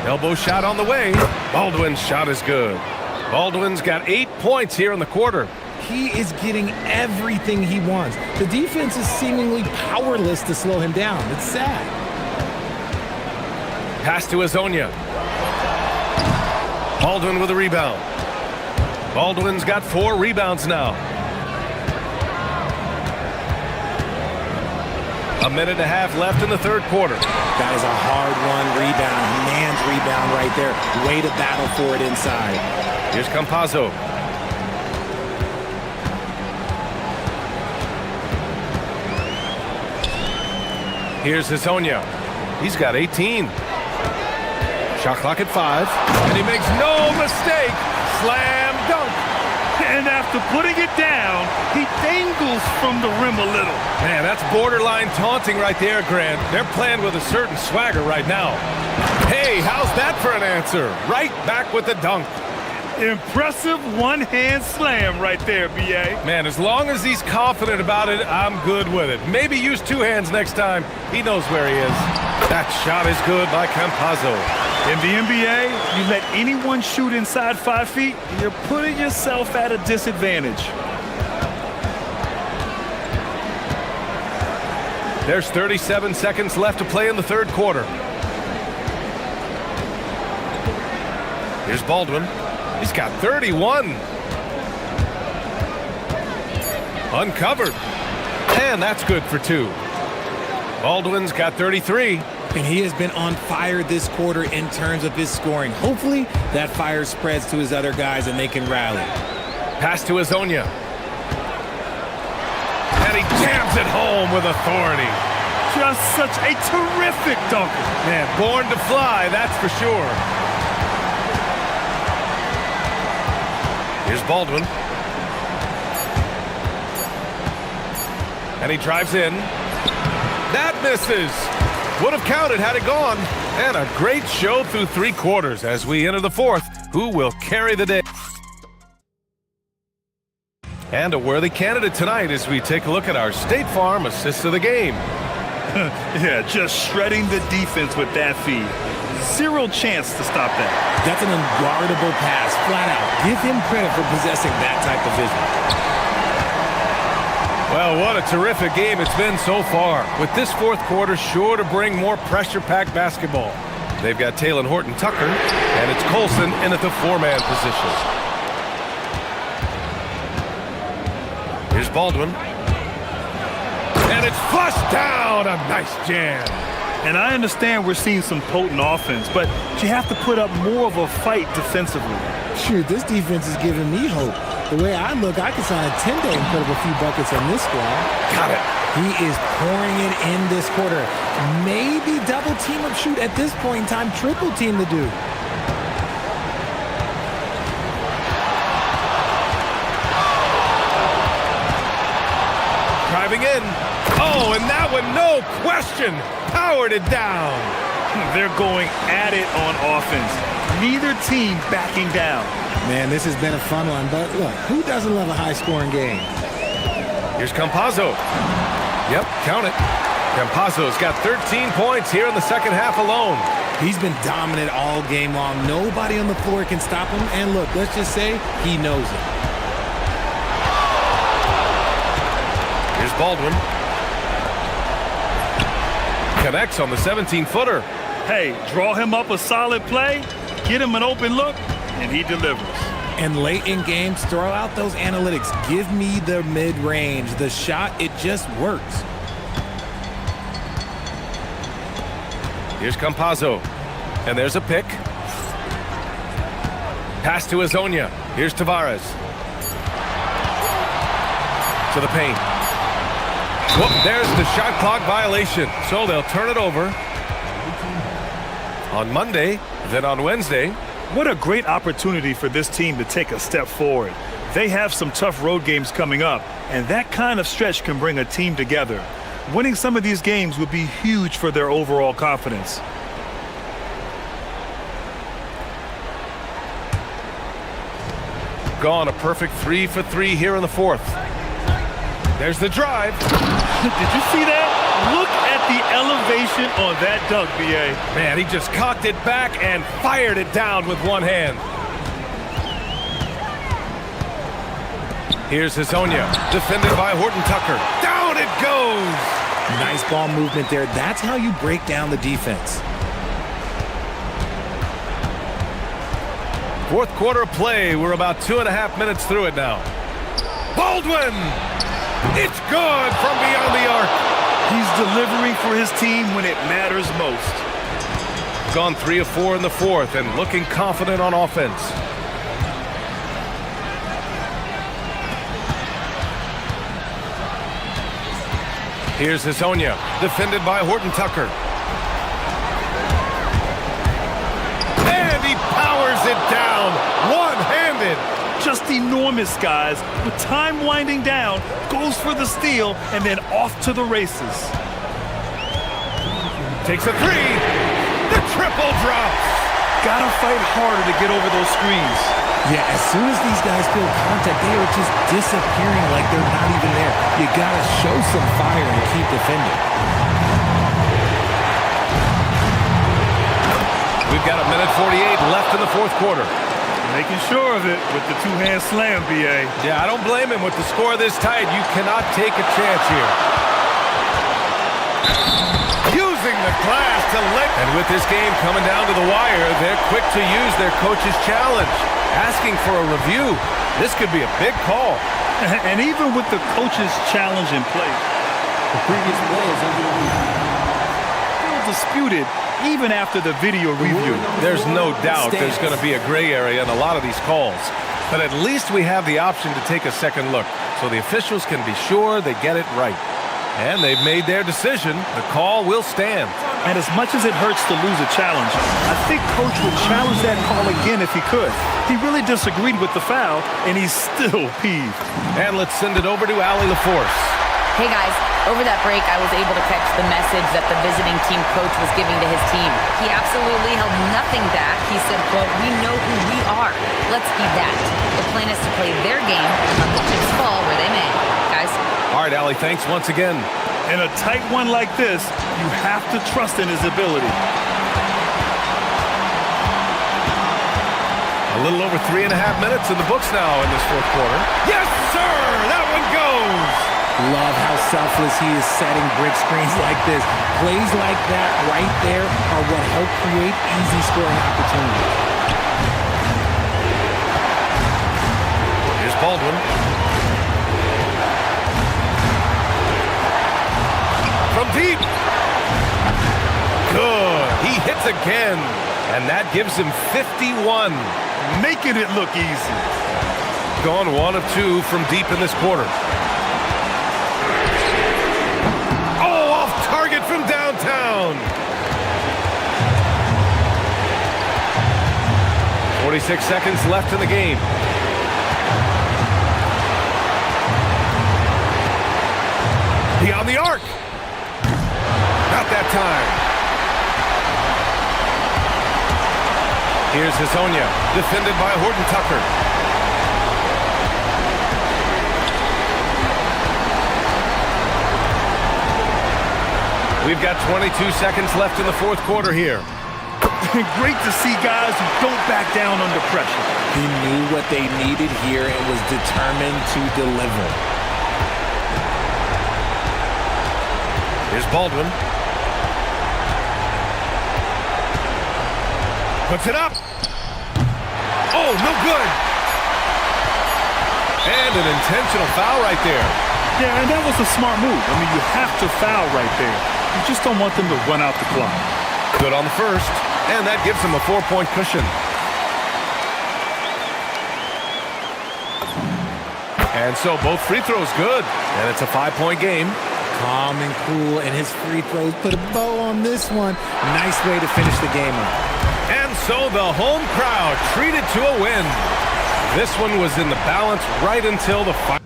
Elbow shot on the way. Baldwin's shot is good. Baldwin's got 8 points here in the quarter. He is getting everything he wants. The defense is seemingly powerless to slow him down. It's sad. Pass to Azonia. Baldwin with a rebound. Baldwin's got 4 rebounds now. A minute and a half left in the third quarter. That is a hard-won rebound. Man's rebound right there. Way to battle for it inside. Here's Campazzo. Here's Azonia. He's got 18. Shot clock at 5. And he makes no mistake. Slam dunk. And after putting it down, he dangles from the rim a little. Man, that's borderline taunting right there, Grant. They're playing with a certain swagger right now. Hey, how's that for an answer? Right back with the dunk. Impressive one-hand slam right there, B.A. Man, as long as he's confident about it, I'm good with it. Maybe use 2 hands next time. He knows where he is. That shot is good by Campazzo. In the NBA, you let anyone shoot inside 5 feet, you're putting yourself at a disadvantage. There's 37 seconds left to play in the third quarter. Here's Baldwin. He's got 31. Uncovered. And that's good for 2. Baldwin's got 33. And he has been on fire this quarter in terms of his scoring. Hopefully, that fire spreads to his other guys and they can rally. Pass to Azonia. And he jams it home with authority. Just such a terrific dunker. Man, born to fly, that's for sure. Here's Baldwin. And he drives in. That misses. Would have counted had it gone. And a great show through 3 quarters as we enter the fourth. Who will carry the day? And a worthy candidate tonight as we take a look at our State Farm assist of the game. Yeah, just shredding the defense with that feed. 0 chance to stop that. That's an unguardable pass, flat out. Give him credit for possessing that type of vision. Well, what a terrific game it's been so far. With this fourth quarter sure to bring more pressure-packed basketball. They've got Taylor Horton-Tucker, and it's Colson in at the 4-man position. Here's Baldwin. And it's flushed down. A nice jam. And I understand we're seeing some potent offense, but you have to put up more of a fight defensively. Shoot, this defense is giving me hope. The way I look, I could sign a 10-day and put up a few buckets on this squad. Got it. He is pouring it in this quarter. Maybe double team or shoot at this point in time, triple team the dude. Driving in. Oh, and that one, no question, powered it down. They're going at it on offense. Neither team backing down. Man, this has been a fun one, but look, who doesn't love a high-scoring game? Here's Campazzo. Yep, count it. Campazzo's got 13 points here in the second half alone. He's been dominant all game long. Nobody on the floor can stop him. And look, let's just say he knows it. Here's Baldwin. Connects on the 17-footer. Hey, draw him up a solid play, get him an open look, and he delivers. And late in games, throw out those analytics. Give me the mid-range. The shot, it just works. Here's Campazzo. And there's a pick. Pass to Azonia. Here's Tavares. To the paint. Whoop, there's the shot clock violation. So they'll turn it over on Monday, then on Wednesday. What a great opportunity for this team to take a step forward. They have some tough road games coming up, and that kind of stretch can bring a team together. Winning some of these games would be huge for their overall confidence. Gone a perfect 3 for 3 here in the fourth. There's the drive. Did you see that? Look at the elevation on that dunk, B.A. Man, he just cocked it back and fired it down with one hand. Here's Azonia, defended by Horton Tucker. Down it goes! Nice ball movement there. That's how you break down the defense. Fourth quarter play. We're about 2.5 minutes through it now. Baldwin! It's good from beyond the arc. He's delivering for his team when it matters most. Gone 3 of 4 in the fourth and looking confident on offense. Here's Azonia, defended by Horton Tucker. And he powers it down, one-handed. Just enormous, guys. With time winding down, goes for the steal, and then off to the races. Takes a three. The triple drops. Gotta fight harder to get over those screens. Yeah, as soon as these guys feel contact, they are just disappearing like they're not even there. You gotta show some fire and keep defending. We've got 1:48 left in the fourth quarter. Making sure of it with the two-hand slam, B.A. Yeah, I don't blame him. With the score this tight, you cannot take a chance here. Using the glass to let... And with this game coming down to the wire, they're quick to use their coach's challenge. Asking for a review. This could be a big call. And even with the coach's challenge in place, the previous play is under review. Still disputed even after the video review. There's no doubt there's going to be a gray area in a lot of these calls. But at least we have the option to take a second look, so the officials can be sure they get it right. And they've made their decision. The call will stand. And as much as it hurts to lose a challenge, I think Coach would challenge that call again if he could. He really disagreed with the foul, and he's still peeved. And let's send it over to Allie LaForce. Hey guys, over that break, I was able to catch the message that the visiting team coach was giving to his team. He absolutely held nothing back. He said, quote, "We know who we are. Let's be that." The plan is to play their game and let the chips fall where they may. Guys. All right, Allie, thanks once again. In a tight one like this, you have to trust in his ability. A little over 3.5 minutes in the books now in this fourth quarter. Yes, sir! That one goes! Love how selfless he is setting brick screens like this. Plays like that right there are what help create easy scoring opportunities. Here's Baldwin. From deep. Good. He hits again. And that gives him 51. Making it look easy. Gone 1 of 2 from deep in this quarter. Target from downtown. 46 seconds left in the game. Beyond the arc. Not that time. Here's Hazonia, defended by Horton Tucker. We've got 22 seconds left in the fourth quarter here. Great to see guys who don't back down under pressure. He knew what they needed here and was determined to deliver. Here's Baldwin. Puts it up. Oh, no good. And an intentional foul right there. Yeah, and that was a smart move. I mean, you have to foul right there. You just don't want them to run out the clock. Good on the first, and that gives them a 4-point cushion. And so both free throws good, and it's a 5-point game. Calm and cool, and his free throws put a bow on this one. Nice way to finish the game up. And so the home crowd treated to a win. This one was in the balance right until the final.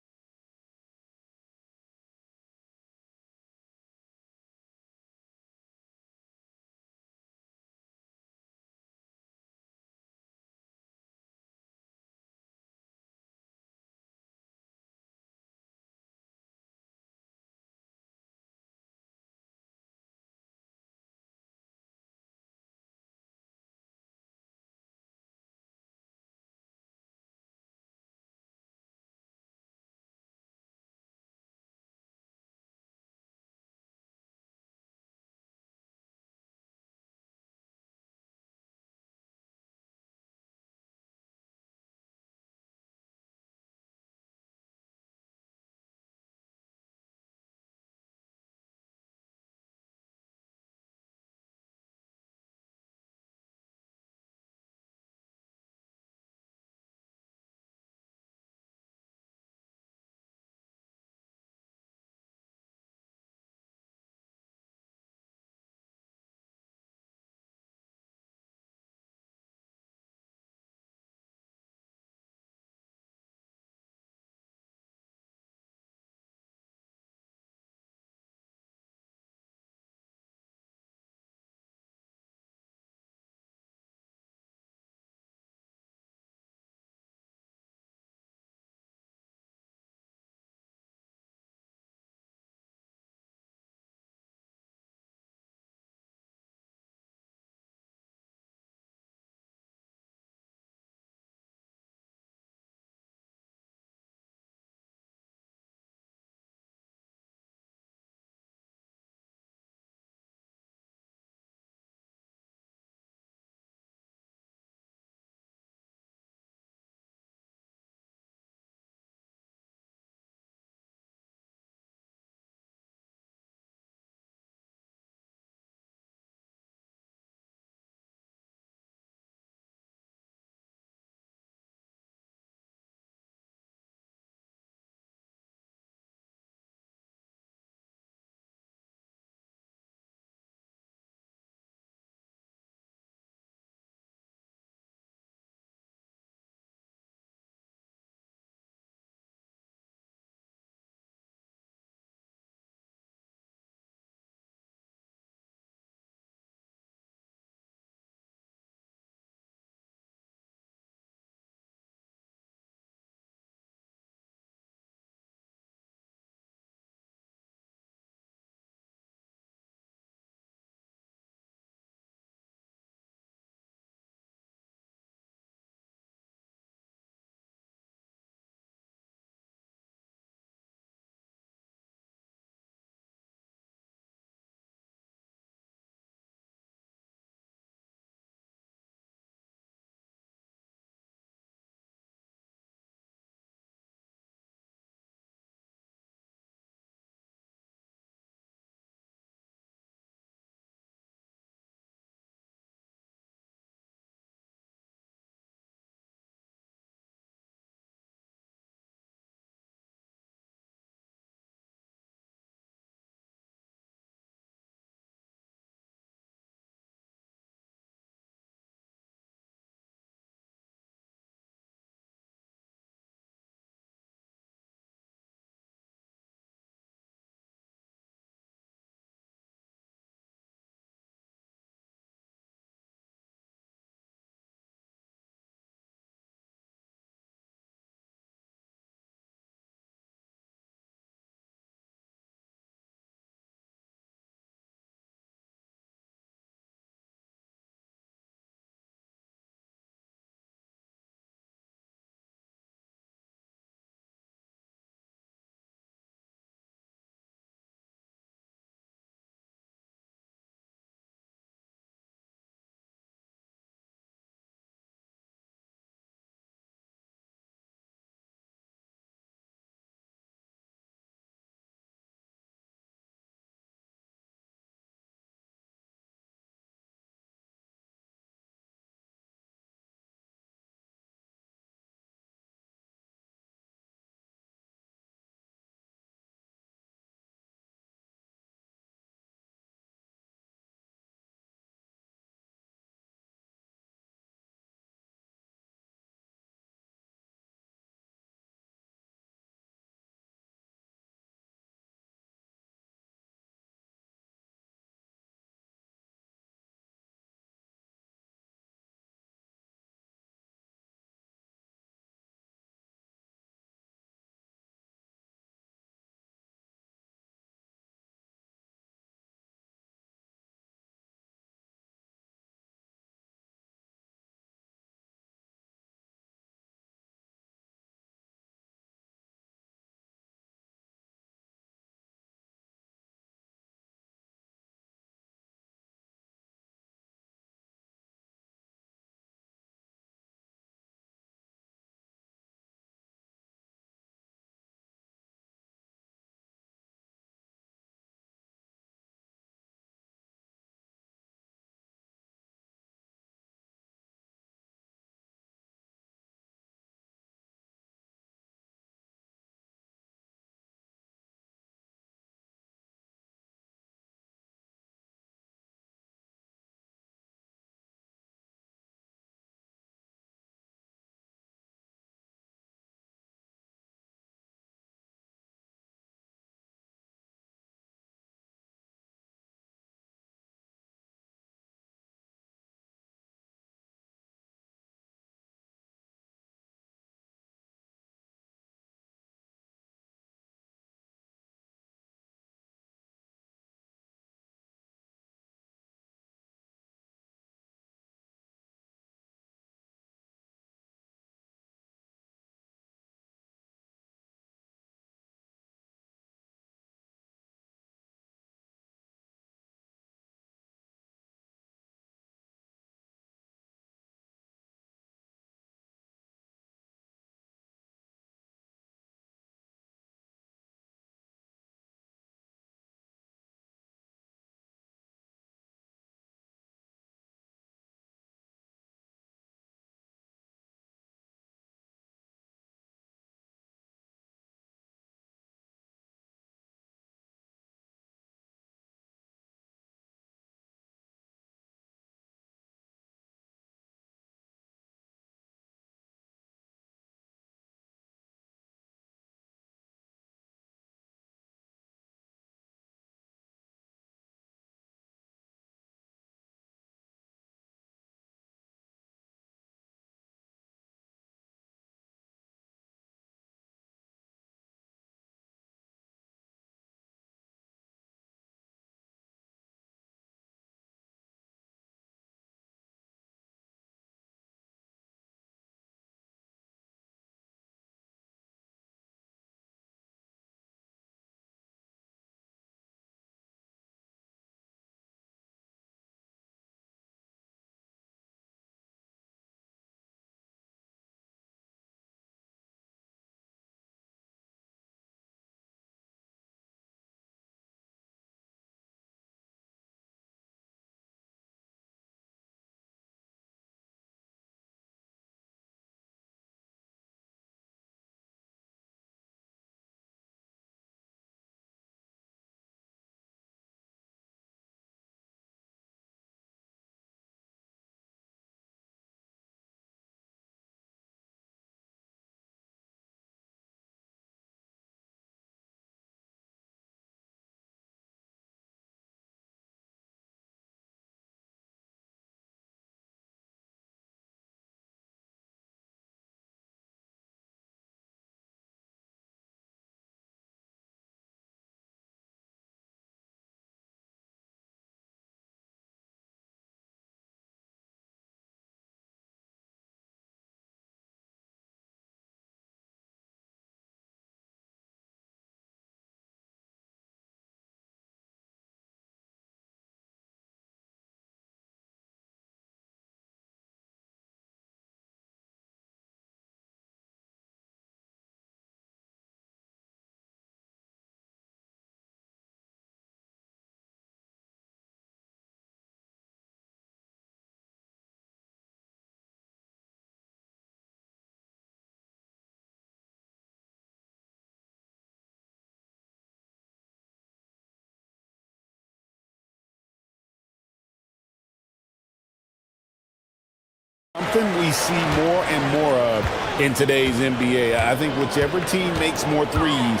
Something we see more and more of in today's NBA. I think whichever team makes more threes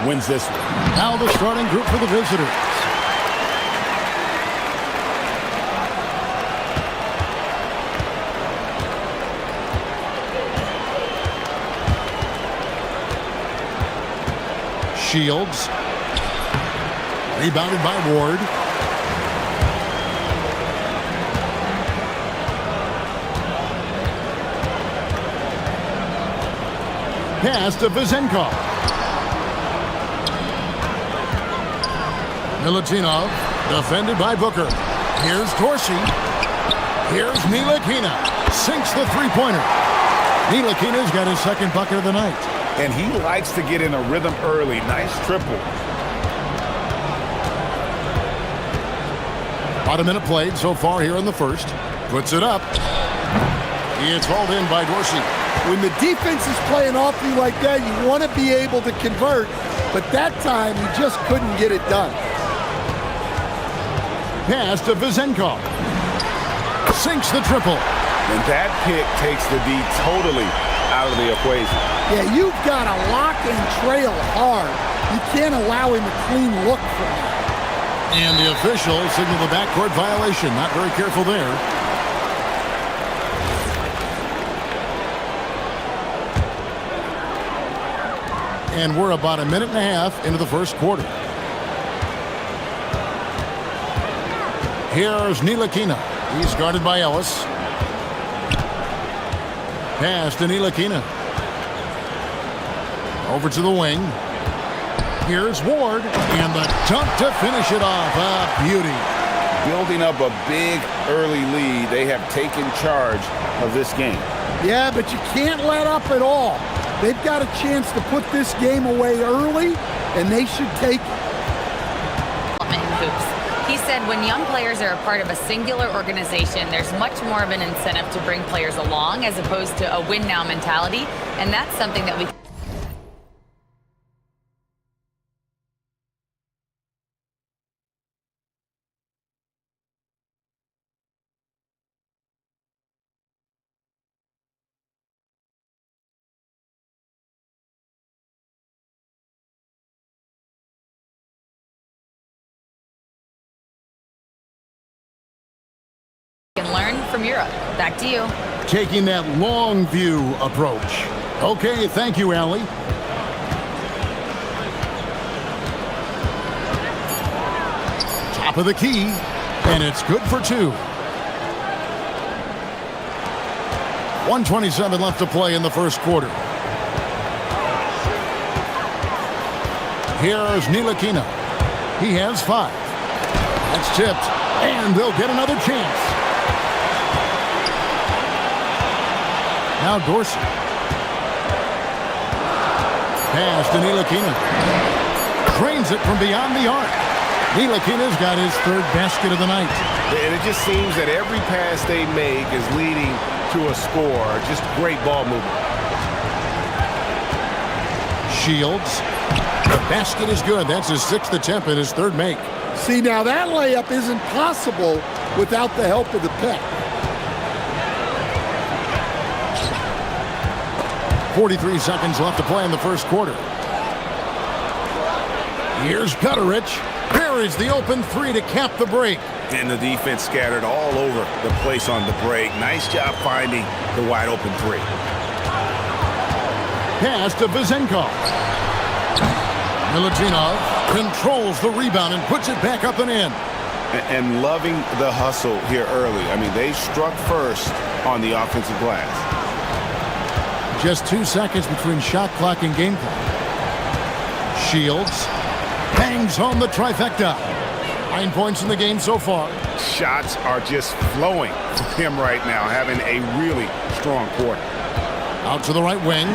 wins this one. Now the starting group for the visitors. Shields. Rebounded by Ward. Pass to Vizenkov. Milutinov, defended by Booker. Here's Dorsey. Here's Ntilikina. Sinks the three-pointer. Ntilikina's got his second bucket of the night. And he likes to get in a rhythm early. Nice triple. About a minute played so far here in the first. Puts it up. It's hauled in by Dorsey. When the defense is playing off you like that, you want to be able to convert. But that time, you just couldn't get it done. Pass to Vizenkov. Sinks the triple. And that pick takes the D totally out of the equation. Yeah, you've got to lock and trail hard. You can't allow him a clean look from that. And the official signaled the backcourt violation. Not very careful there. And we're about a minute and a half into the first quarter. Here's Ntilikina. He's guarded by Ellis. Pass to Ntilikina. Over to the wing. Here's Ward. And the dunk to finish it off. A beauty. Building up a big early lead. They have taken charge of this game. Yeah, but you can't let up at all. They've got a chance to put this game away early, and they should take it. He said when young players are a part of a singular organization, there's much more of an incentive to bring players along as opposed to a win-now mentality, and that's something that we can learn from Europe. Back to you. Taking that long view approach. Okay, thank you, Allie. Top of the key, and it's good for two. 1:27 left to play in the first quarter. Here's Ntilikina. He has 5. That's tipped, and they'll get another chance. Now Dorsey. Pass to Ntilikina. Drains it from beyond the arc. Ntilikina's got his third basket of the night. And it just seems that every pass they make is leading to a score. Just great ball movement. Shields. The basket is good. That's his 6th attempt and his 3rd make. See, now that layup isn't possible without the help of the pick. 43 seconds left to play in the first quarter. Here's Gutterich. Buries the open 3 to cap the break. And the defense scattered all over the place on the break. Nice job finding the wide open 3. Pass to Vizenkov. Milutinov controls the rebound and puts it back up and in. And loving the hustle here early. I mean, they struck first on the offensive glass. Just 2 seconds between shot clock and game clock. Shields bangs home the trifecta. 9 points in the game so far. Shots are just flowing for him right now, having a really strong quarter. Out to the right wing.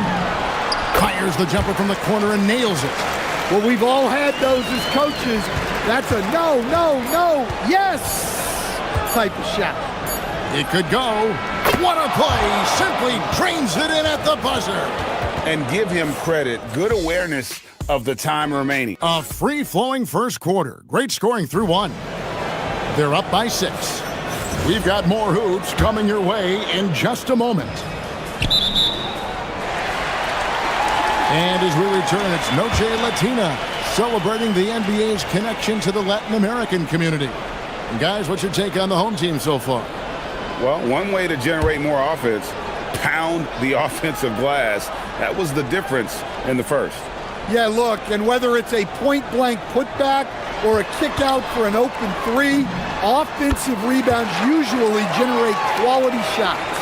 Fires the jumper from the corner and nails it. Well, we've all had those as coaches. That's a no, no, no, yes type of shot. It could go. What a play. Simply drains it in at the buzzer. And give him credit. Good awareness of the time remaining. A free-flowing first quarter. Great scoring through 1. They're up by 6. We've got more hoops coming your way in just a moment. And as we return, it's Noche Latina, celebrating the NBA's connection to the Latin American community. And guys, what's your take on the home team so far? Well, one way to generate more offense, pound the offensive glass. That was the difference in the first. Yeah, look, and whether it's a point-blank putback or a kick out for an open three, offensive rebounds usually generate quality shots.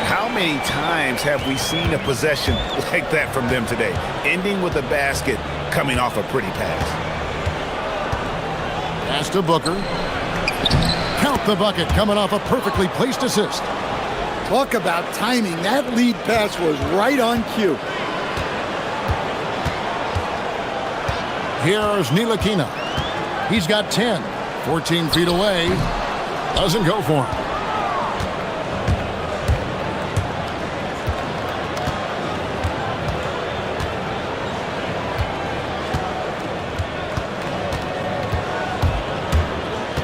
How many times have we seen a possession like that from them today, ending with a basket coming off a pretty pass? Pass to Booker. Count the bucket coming off a perfectly placed assist. Talk about timing. That lead pass was right on cue. Here's Ntilikina. He's got 10. 14 feet away. Doesn't go for him.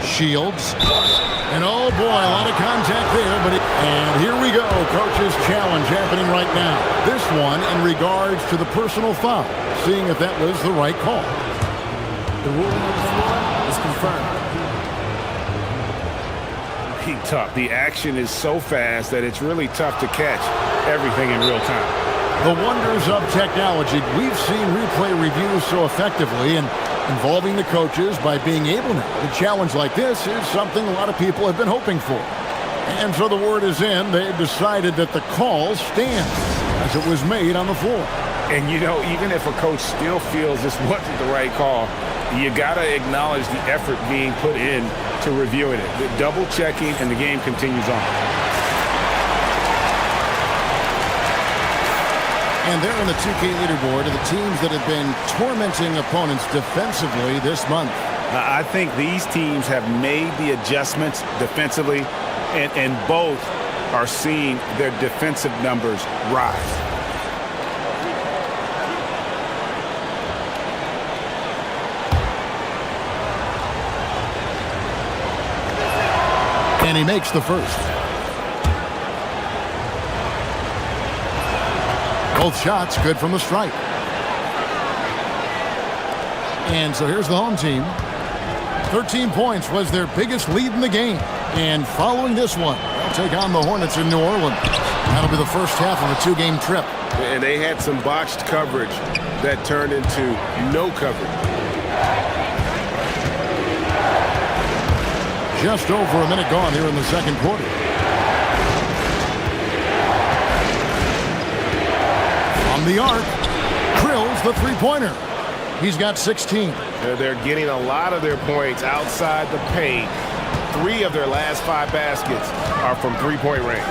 Shields. And oh boy, a lot of contact there. And here we go. Coach's challenge happening right now. This one in regards to the personal foul. Seeing if that was the right call. The ruling of the floor is confirmed. Tough. The action is so fast that it's really tough to catch everything in real time. The wonders of technology. We've seen replay reviews so effectively, and involving the coaches by being able now to challenge like this is something a lot of people have been hoping for. And so the word is in. They've decided that the call stands as it was made on the floor. And you know, even if a coach still feels this wasn't the right call, you got to acknowledge the effort being put in to reviewing it. The double checking, and the game continues on. And they're on the 2K leaderboard of the teams that have been tormenting opponents defensively this month. I think these teams have made the adjustments defensively, and both are seeing their defensive numbers rise. And he makes the first. Both shots good from the stripe. And so here's the home team. 13 points was their biggest lead in the game. And following this one, they'll take on the Hornets in New Orleans. That'll be the first half of a two-game trip. And they had some botched coverage that turned into no coverage. Just over a minute gone here in the second quarter. From the arc, drills the three-pointer. He's got 16. They're getting a lot of their points outside the paint. 3 of their last 5 baskets are from three-point range.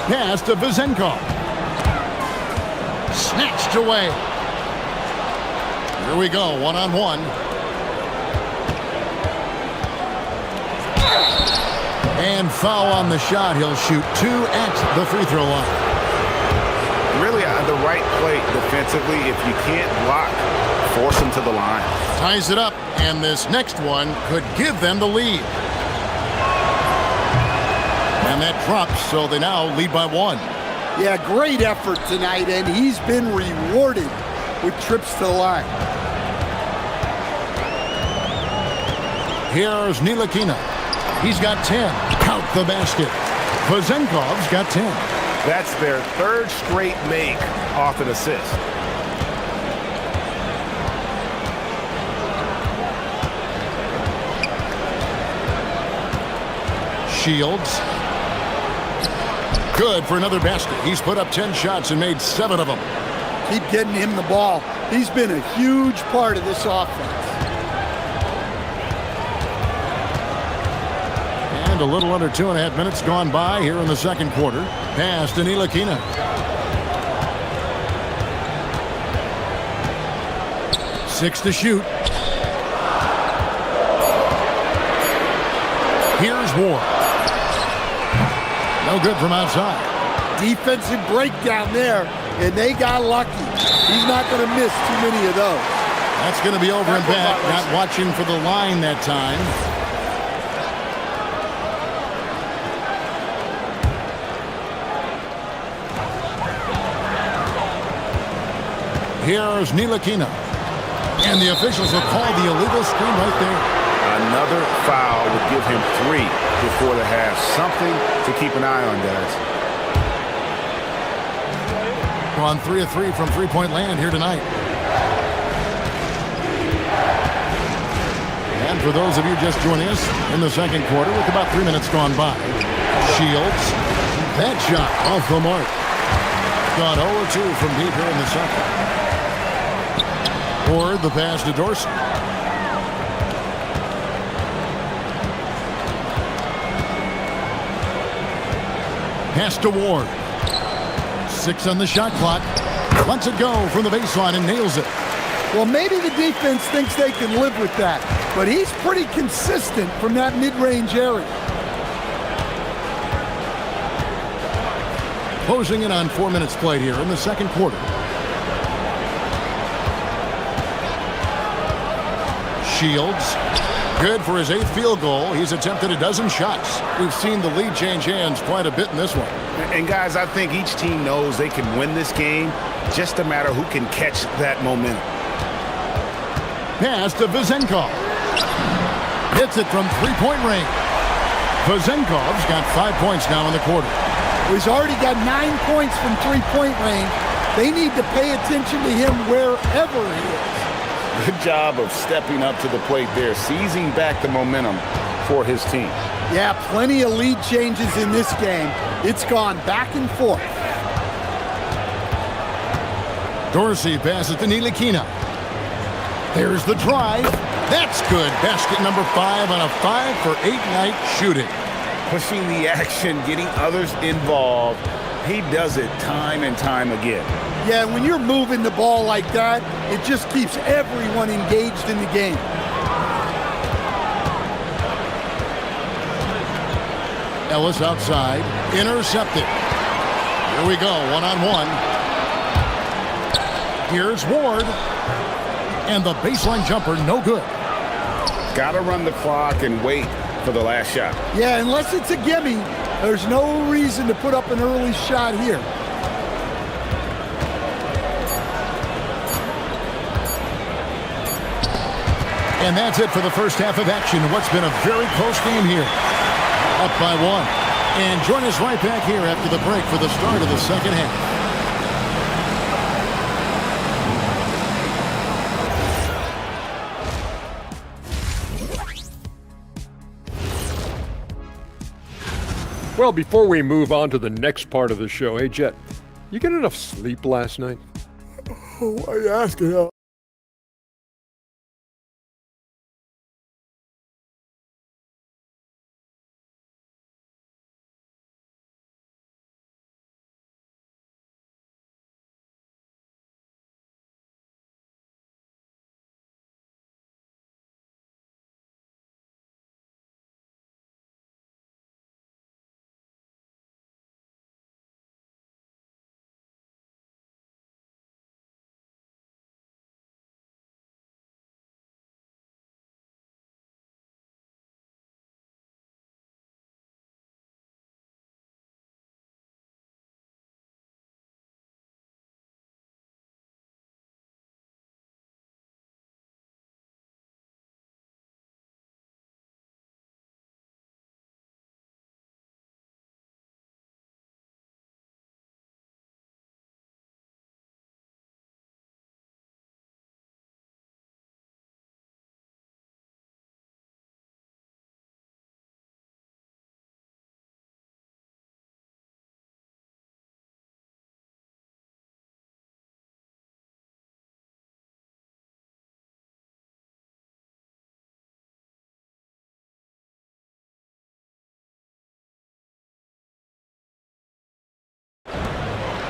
Pass to Vezenkov. Snatched away. Here we go, one-on-one. And foul on the shot. He'll shoot 2 at the free throw line. Really the right play defensively. If you can't block, force him to the line. Ties it up, and this next one could give them the lead. And that drops, so they now lead by 1. Yeah, great effort tonight, and he's been rewarded with trips to the line. Here's Ntilikina. He's got 10. Count the basket. Vezenkov's got 10. That's their 3rd straight make off an assist. Shields. Good for another basket. He's put up 10 shots and made 7 of them. Keep getting him the ball. He's been a huge part of this offense. A little under 2.5 minutes gone by here in the second quarter. Pass to Ntilikina. Six to shoot. Here's Ward. No good from outside. Defensive breakdown there, and they got lucky. He's not going to miss too many of those. That's going to be over and back. Not watching for the line that time. Here's Ntilikina. And the officials will call the illegal screen right there. Another foul would give him 3 before the half. Something to keep an eye on, guys. We're on 3 of 3 from three-point land here tonight. And for those of you just joining us in the second quarter with about 3 minutes gone by, Shields, that shot off the mark. Gone 0-2 from deep here in the second. Or the pass to Dorsey. Pass to Ward. 6 on the shot clock. Lets it go from the baseline and nails it. Well, maybe the defense thinks they can live with that, but he's pretty consistent from that mid-range area. Closing in on 4 minutes played here in the second quarter. Shields, good for his 8th field goal. He's attempted a dozen shots. We've seen the lead change hands quite a bit in this one. And guys, I think each team knows they can win this game. Just a matter who can catch that momentum. Pass to Vezenkov. Hits it from three-point range. Vezenkov's got 5 points now in the quarter. He's already got 9 points from three-point range. They need to pay attention to him wherever he is. Good job of stepping up to the plate there, seizing back the momentum for his team. Yeah, plenty of lead changes in this game. It's gone back and forth. Dorsey passes to Ntilikina. There's the drive. That's good. Basket number 5 on a 5-for-8 night shooting. Pushing the action, getting others involved. He does it time and time again. Yeah, when you're moving the ball like that, it just keeps everyone engaged in the game. Ellis outside. Intercepted. Here we go. One-on-one. Here's Ward. And the baseline jumper, no good. Got to run the clock and wait for the last shot. Yeah, unless it's a gimme, there's no reason to put up an early shot here. And that's it for the first half of action. What's been a very close game here. Up by 1. And join us right back here after the break for the start of the second half. Well, before we move on to the next part of the show, hey, Jet, you get enough sleep last night? Oh, why are you asking?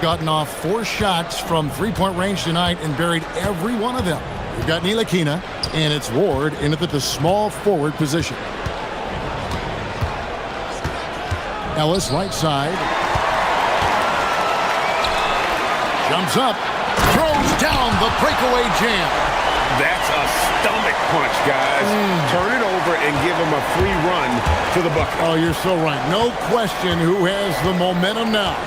Gotten off 4 shots from three-point range tonight and buried every one of them. We've got Ntilikina, and it's Ward in at the small forward position. Ellis right side. Jumps up, throws down the breakaway jam. That's a stomach punch, guys. Turn it over and give him a free run to the bucket. Oh, you're so right. No question who has the momentum now.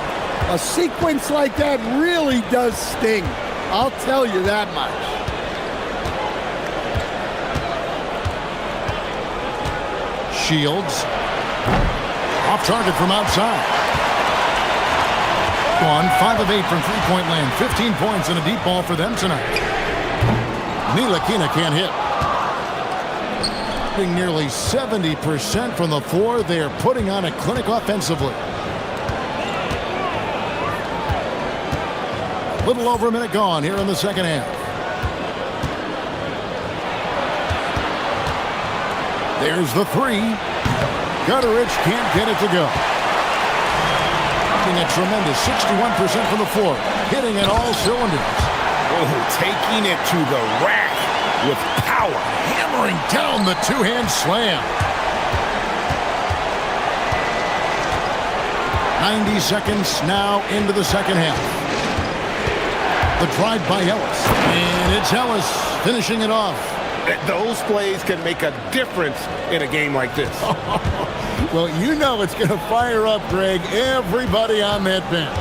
A sequence like that really does sting. I'll tell you that much. Shields. Off target from outside. One, 5 of 8 from three-point land. 15 points and a deep ball for them tonight. Ntilikina can't hit. Being nearly 70% from the floor, they are putting on a clinic offensively. A little over a minute gone here in the second half. There's the three. Gutteridge can't get it to go. A tremendous 61% from the floor, hitting at all cylinders. Oh, taking it to the rack with power, hammering down the two-hand slam. 90 seconds now into the second half. The drive by Ellis, and it's Ellis finishing it off. Those plays can make a difference in a game like this. Well, you know it's going to fire up, Greg, everybody on that bench.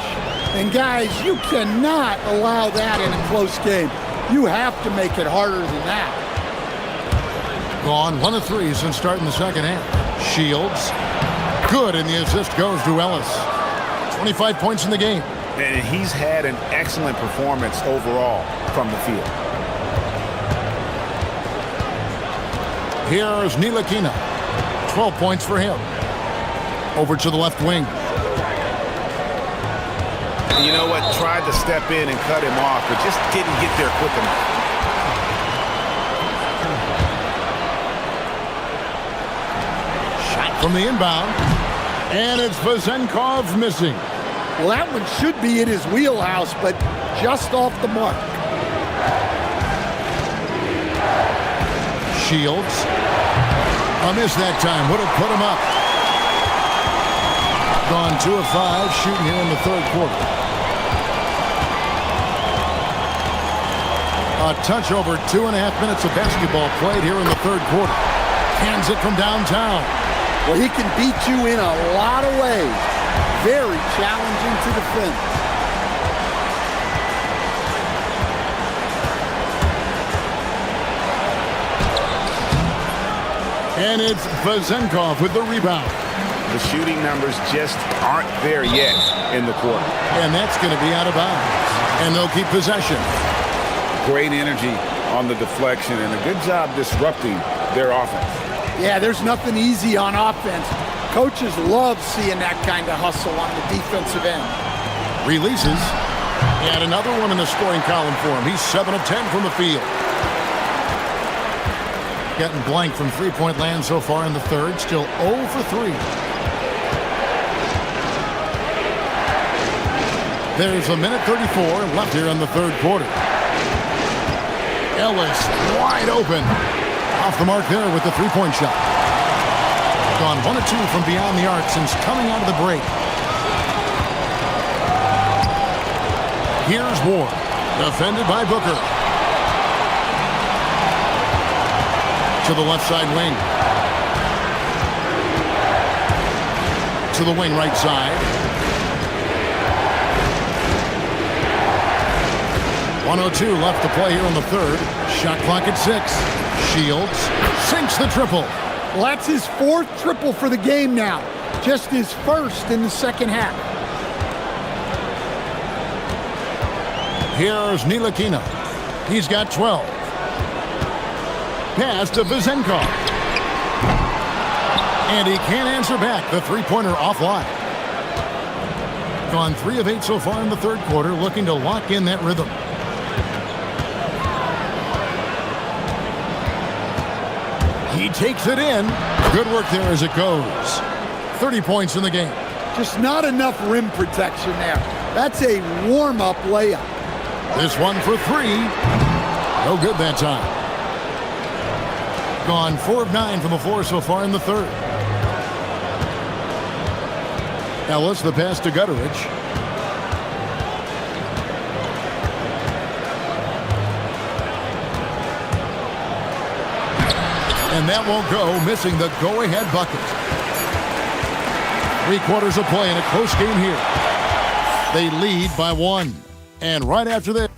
And guys, you cannot allow that in a close game. You have to make it harder than that. Gone 1 of 3 since starting the second half. Shields, good, and the assist goes to Ellis. 25 points in the game. And he's had an excellent performance overall from the field. Here's Ntilikina. 12 points for him. Over to the left wing. You know what? Tried to step in and cut him off, but just didn't get there quick enough. Shot from the inbound. And it's Vezenkov missing. Well, that one should be in his wheelhouse, but just off the mark. Shields. A miss that time. Would have put him up. Gone 2 of 5, shooting here in the third quarter. A touch over 2.5 minutes of basketball played here in the third quarter. Hands it from downtown. Well, he can beat you in a lot of ways. Very challenging to defend. And it's Vezenkov with the rebound. The shooting numbers just aren't there yet in the quarter. And that's going to be out of bounds. And they'll keep possession. Great energy on the deflection and a good job disrupting their offense. Yeah, there's nothing easy on offense. Coaches love seeing that kind of hustle on the defensive end. Releases. And another one in the scoring column for him. He's 7 of 10 from the field. Getting blank from three-point land so far in the third. Still 0 for 3. There's a minute 34 left here in the third quarter. Ellis wide open. Off the mark there with the three-point shot. Gone 1 of 2 from beyond the arc since coming out of the break. Here's Ward. Defended by Booker. To the left side wing. To the wing right side. 1:02 left to play here in the third. Shot clock at 6. Shields sinks the triple. Well, that's his 4th triple for the game now. Just his 1st in the second half. Here's Ntilikina. He's got 12. Pass to Vezenkov. And he can't answer back. The three-pointer offline. Gone 3 of 8 so far in the third quarter, looking to lock in that rhythm. He takes it in. Good work there as it goes. 30 points in the game. Just not enough rim protection there. That's a warm-up layup. This one for 3. No good that time. Gone 4 of 9 from the floor so far in the third. Ellis, the pass to Gutteridge. And that won't go, missing the go-ahead bucket. 3 quarters of play in a close game here. They lead by 1. And right after this,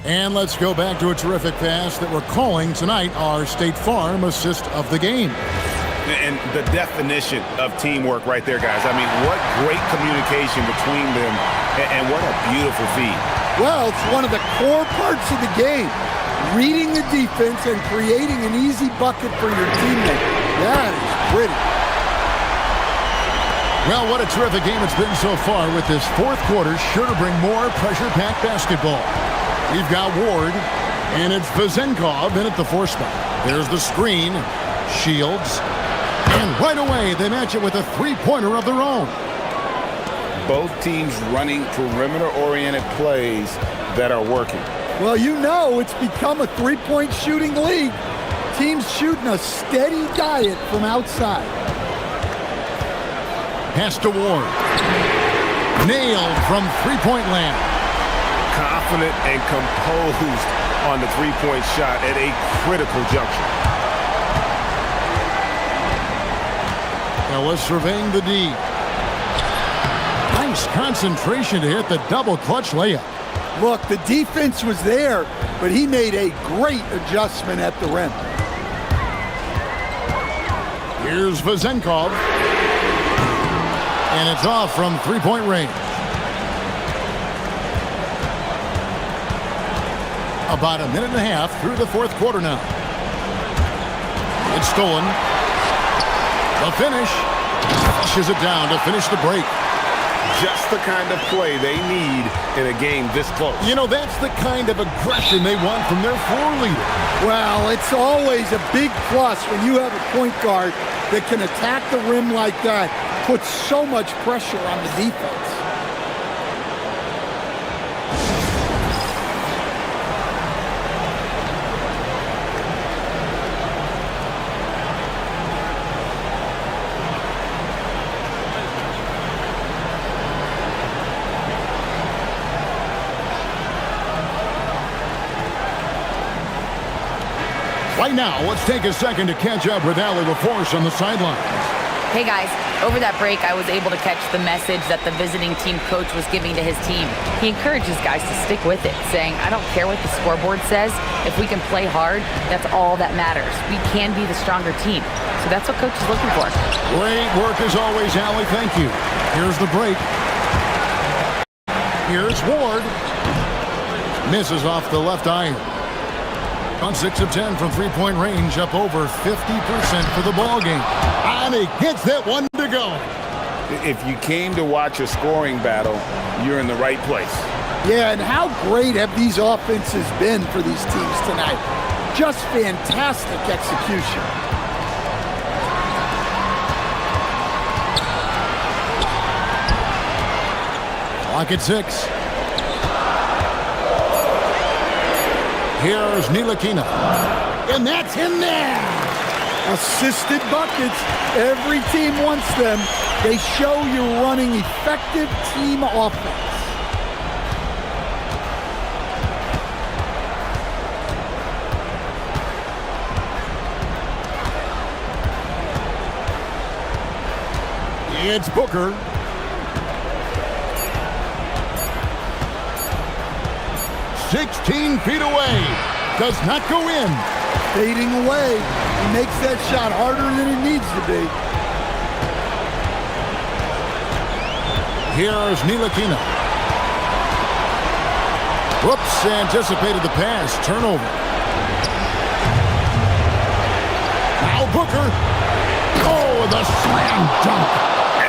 And let's go back to a terrific pass that we're calling tonight our State Farm assist of the game. And the definition of teamwork right there, guys. I mean, what great communication between them, and what a beautiful feed. Well, it's one of the core parts of the game. Reading the defense and creating an easy bucket for your teammate. That is pretty. Well, what a terrific game it's been so far, with this fourth quarter sure to bring more pressure-packed basketball. We've got Ward, and it's Vazenkov in at the 4 spot. There's the screen, Shields, and right away they match it with a three-pointer of their own. Both teams running perimeter-oriented plays that are working. Well, you know it's become a three-point shooting league. Teams shooting a steady diet from outside. Pass to Ward. Nailed from three-point land. Confident and composed on the three-point shot at a critical juncture. Ellis surveying the D. Nice concentration to hit the double clutch layup. Look, the defense was there, but he made a great adjustment at the rim. Here's Vazenkov. And it's off from three-point range. About a minute and a half through the fourth quarter now. It's stolen. The finish. Flushes it down to finish the break. Just the kind of play they need in a game this close. You know, that's the kind of aggression they want from their floor leader. Well, it's always a big plus when you have a point guard that can attack the rim like that. Puts so much pressure on the defense. Right now, let's take a second to catch up with Allie LaForce on the sidelines. Hey guys, over that break, I was able to catch the message that the visiting team coach was giving to his team. He encourages guys to stick with it, saying, I don't care what the scoreboard says. If we can play hard, that's all that matters. We can be the stronger team. So that's what coach is looking for. Great work as always, Allie. Thank you. Here's the break. Here's Ward. Misses off the left iron. On 6 of 10 from three-point range, up over 50% for the ball game. And he gets that one to go. If you came to watch a scoring battle, you're in the right place. Yeah, and how great have these offenses been for these teams tonight? Just fantastic execution. Clock at 6. Here's Ntilikina. And that's in there. Assisted buckets. Every team wants them. They show you're running effective team offense. It's Booker. "16 feet away. Does not go in." Fading away. He makes that shot harder than it needs to be. Here's Ntilikina. Whoops, anticipated the pass. Turnover. Now Booker. Oh, the slam dunk.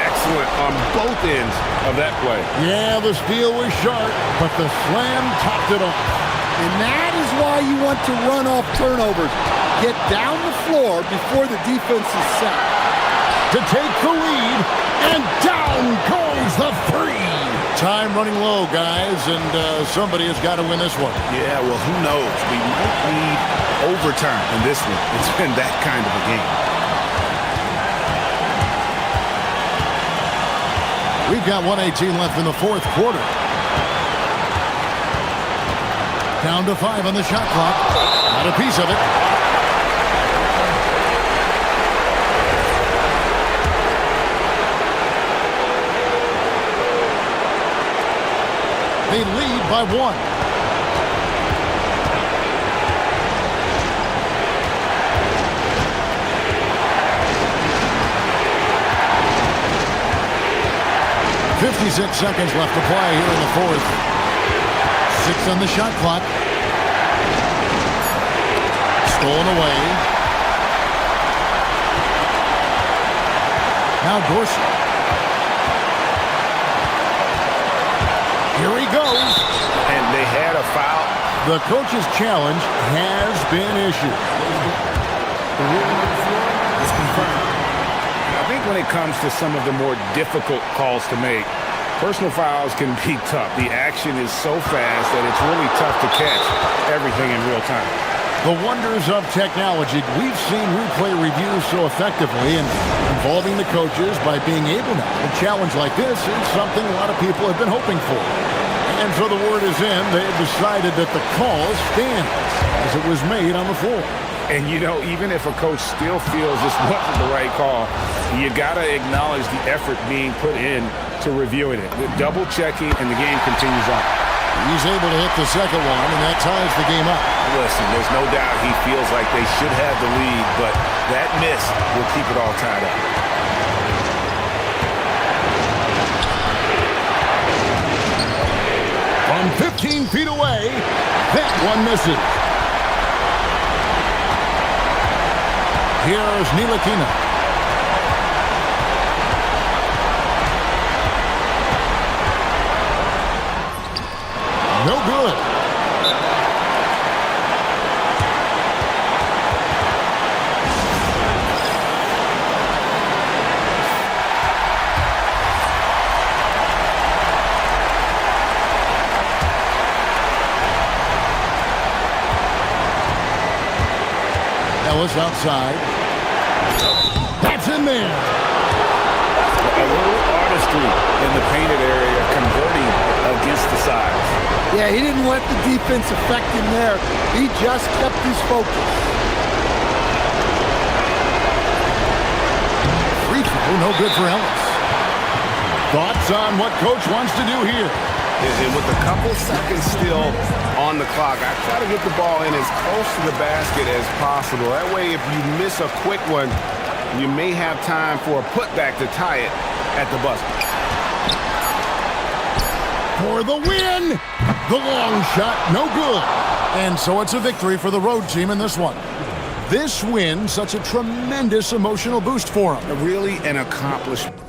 Excellent on both ends of that play. Yeah, the steal was sharp, but the slam topped it off. And that is why you want to run off turnovers. Get down the floor before the defense is set. To take the lead, and down goes the three. Time running low, guys, and somebody has got to win this one. Yeah, well, who knows? We might need overtime in this one. It's been that kind of a game. We've got 1:18 left in the fourth quarter. Down to 5 on the shot clock. Got a piece of it. They lead by 1. 56 seconds left to play here in the fourth. 6 on the shot clock. Stolen away. Now Dorsey. Here he goes. And they had a foul. The coach's challenge has been issued. The ruling on the floor is confirmed. I think when it comes to some of the more difficult calls to make, personal fouls can be tough. The action is so fast that it's really tough to catch everything in real time. The wonders of technology. We've seen replay reviews so effectively, and involving the coaches by being able now to challenge like this is something a lot of people have been hoping for. And so the word is in. They have decided that the call stands as it was made on the floor. And, you know, even if a coach still feels this wasn't the right call, you got to acknowledge the effort being put in to reviewing it. With double checking, and the game continues on. He's able to hit the second one, and that ties the game up. Listen, there's no doubt he feels like they should have the lead, but that miss will keep it all tied up. From 15 feet away, that one misses. Here's Ntilikina. No good. Ellis outside. That's in there. A little artistry in the painted area, converting against the sides. Yeah, he didn't let the defense affect him there. He just kept his focus. Free throw, no good for Ellis. Thoughts on what coach wants to do here? And with a couple seconds still on the clock, I try to get the ball in as close to the basket as possible. That way, if you miss a quick one, you may have time for a putback to tie it at the buzzer. For the win! The long shot, no good. And so it's a victory for the road team in this one. This win, such a tremendous emotional boost for them. Really an accomplishment.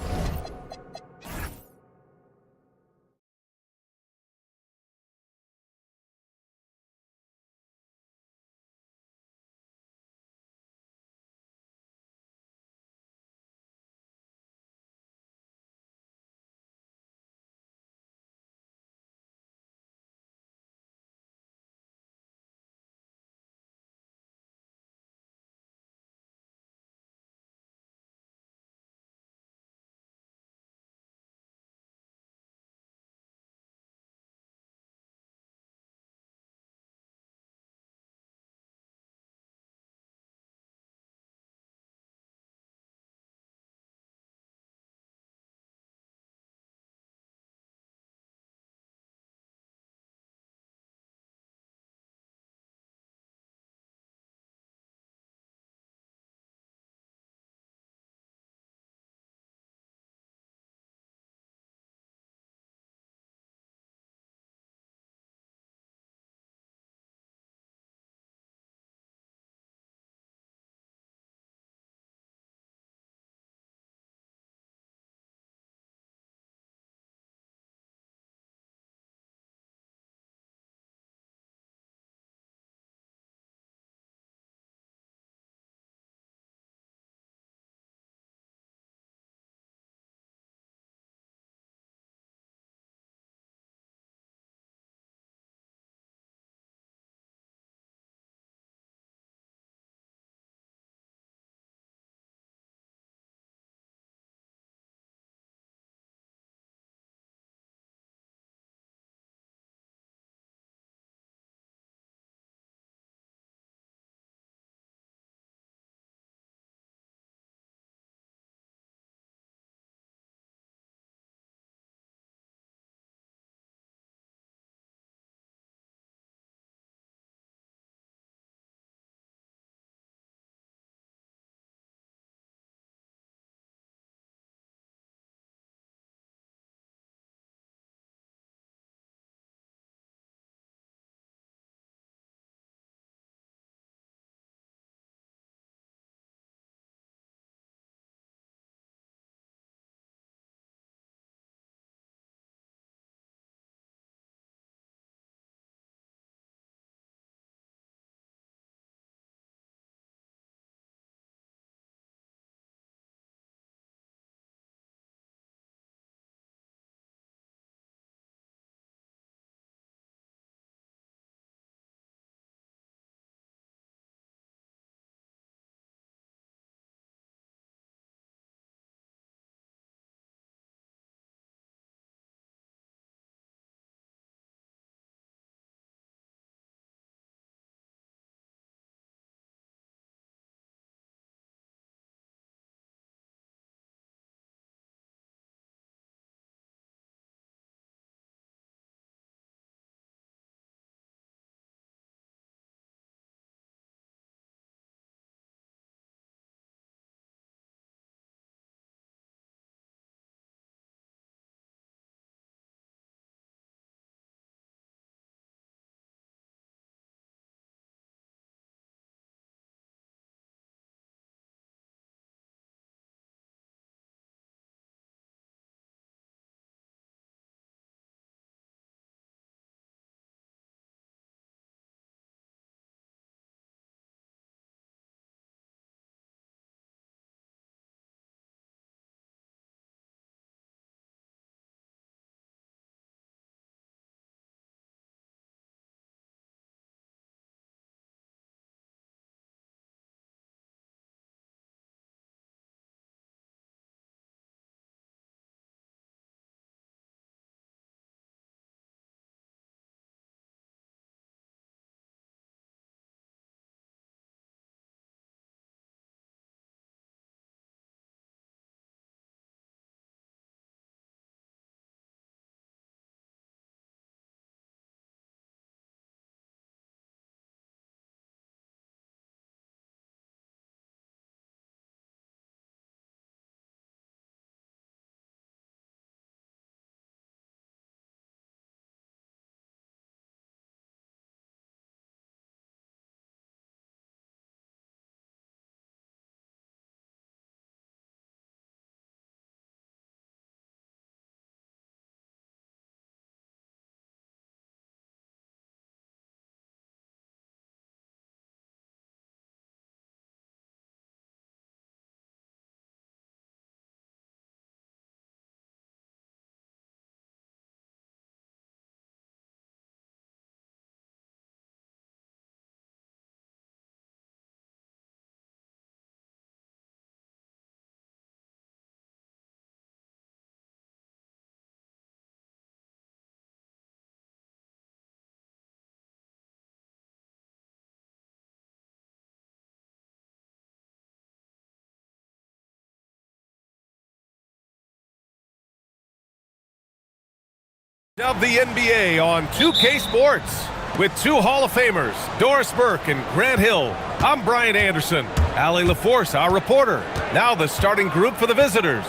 Of the NBA on 2K Sports with two Hall of Famers, Doris Burke and Grant Hill. I'm Brian Anderson. Allie LaForce, our reporter. Now the starting group for the visitors.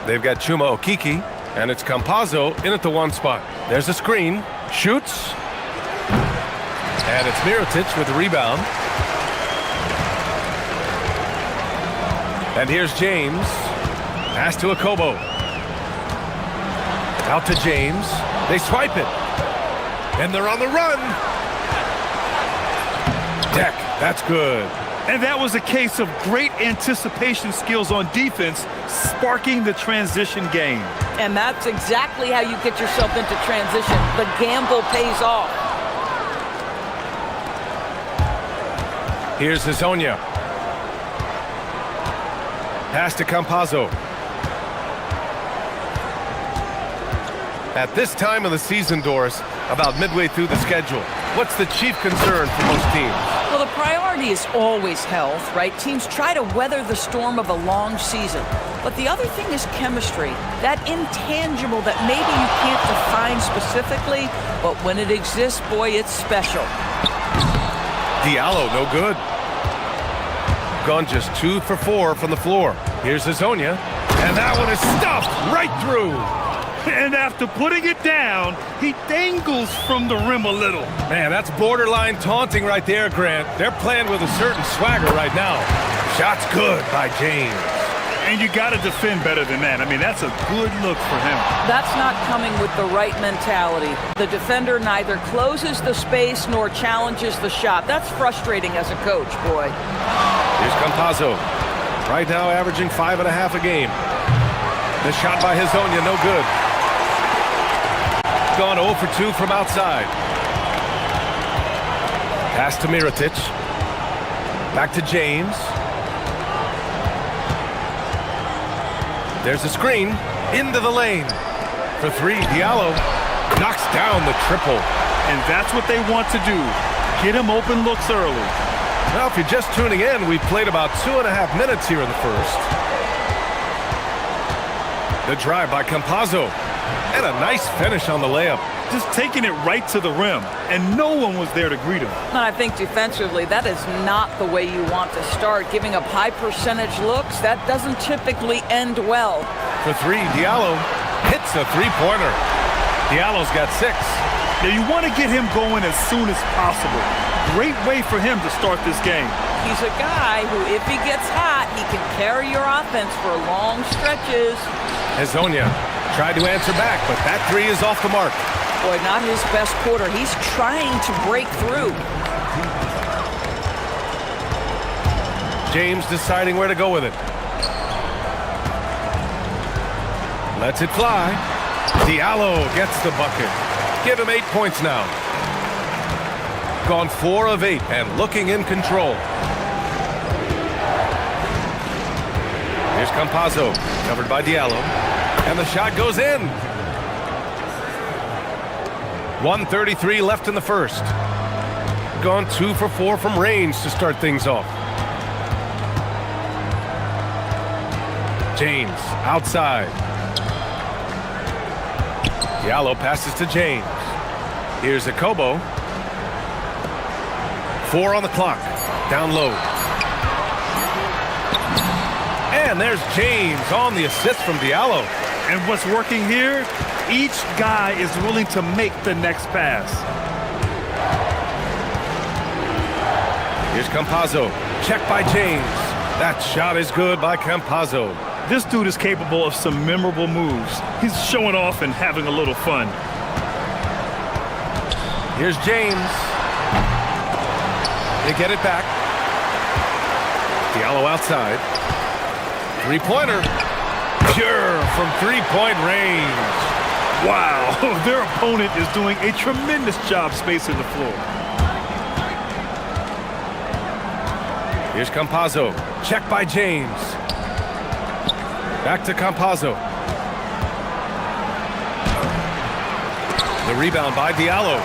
They've got Chuma Okeke, and it's Campazzo in at the one spot. There's a screen, shoots, and it's Mirotic with the rebound. And here's James. Pass to Akobo. Out to James. They swipe it. And they're on the run. Deck, that's good. And that was a case of great anticipation skills on defense, sparking the transition game. And that's exactly how you get yourself into transition. The gamble pays off. Here's Hazonia. Pass to Campazzo. At this time of the season, Doris, about midway through the schedule, what's the chief concern for most teams? Well, the priority is always health, right? Teams try to weather the storm of a long season. But the other thing is chemistry, that intangible that maybe you can't define specifically, but when it exists, boy, it's special. Diallo, no good. Gone just 2 for 4 from the floor. Here's Hazonia, and that one is stuffed right through. And after putting it down, he dangles from the rim a little. Man, that's borderline taunting right there, Grant. They're playing with a certain swagger right now. Shot's good by James. And you got to defend better than that. I mean, that's a good look for him. That's not coming with the right mentality. The defender neither closes the space nor challenges the shot. That's frustrating as a coach, boy. Here's Campazzo. Right now averaging 5.5 a game. The shot by Hazonia, no good. Gone 0 for 2 from outside. Pass to Mirotic. Back to James. There's a screen. Into the lane. For 3, Diallo knocks down the triple. And that's what they want to do. Get him open looks early. Now, if you're just tuning in, we've played about 2.5 minutes here in the first. The drive by Campazzo. And a nice finish on the layup. Just taking it right to the rim, and no one was there to greet him. And I think defensively, that is not the way you want to start. Giving up high percentage looks, that doesn't typically end well. For 3, Diallo hits a three-pointer. Diallo's got 6. Now you want to get him going as soon as possible. Great way for him to start this game. He's a guy who, if he gets hot, he can carry your offense for long stretches. Hazonia tried to answer back, but that 3 is off the mark. Boy, not his best quarter. He's trying to break through. James deciding where to go with it. Lets it fly. Diallo gets the bucket. Give him 8 points now. Gone 4 of 8 and looking in control. Here's Campazzo, covered by Diallo. And the shot goes in. 1:33 left in the first. Gone 2 for 4 from range to start things off. James outside. Diallo passes to James. Here's Akobo. 4 on the clock. Down low. And there's James on the assist from Diallo. And what's working here? Each guy is willing to make the next pass. Here's Campazzo. Check by James. That shot is good by Campazzo. This dude is capable of some memorable moves. He's showing off and having a little fun. Here's James. They get it back. Diallo outside. Three-pointer. Pure from three-point range. Wow, their opponent is doing a tremendous job spacing the floor. Here's Campazzo. Check by James. Back to Campazzo. The rebound by Diallo.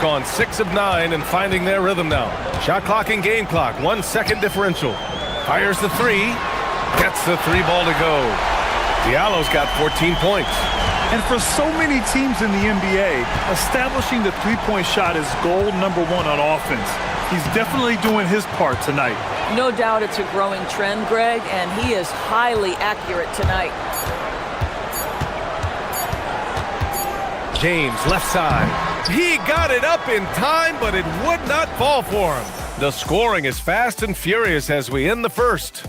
Gone 6 of 9 and finding their rhythm now. Shot clock and game clock. 1 second differential. Fires the 3. Gets the 3 ball to go. Diallo's got 14 points. And for so many teams in the NBA, establishing the three-point shot is goal number one on offense. He's definitely doing his part tonight. No doubt it's a growing trend, Greg, and he is highly accurate tonight. James, left side. He got it up in time, but it would not fall for him. The scoring is fast and furious as we end the first.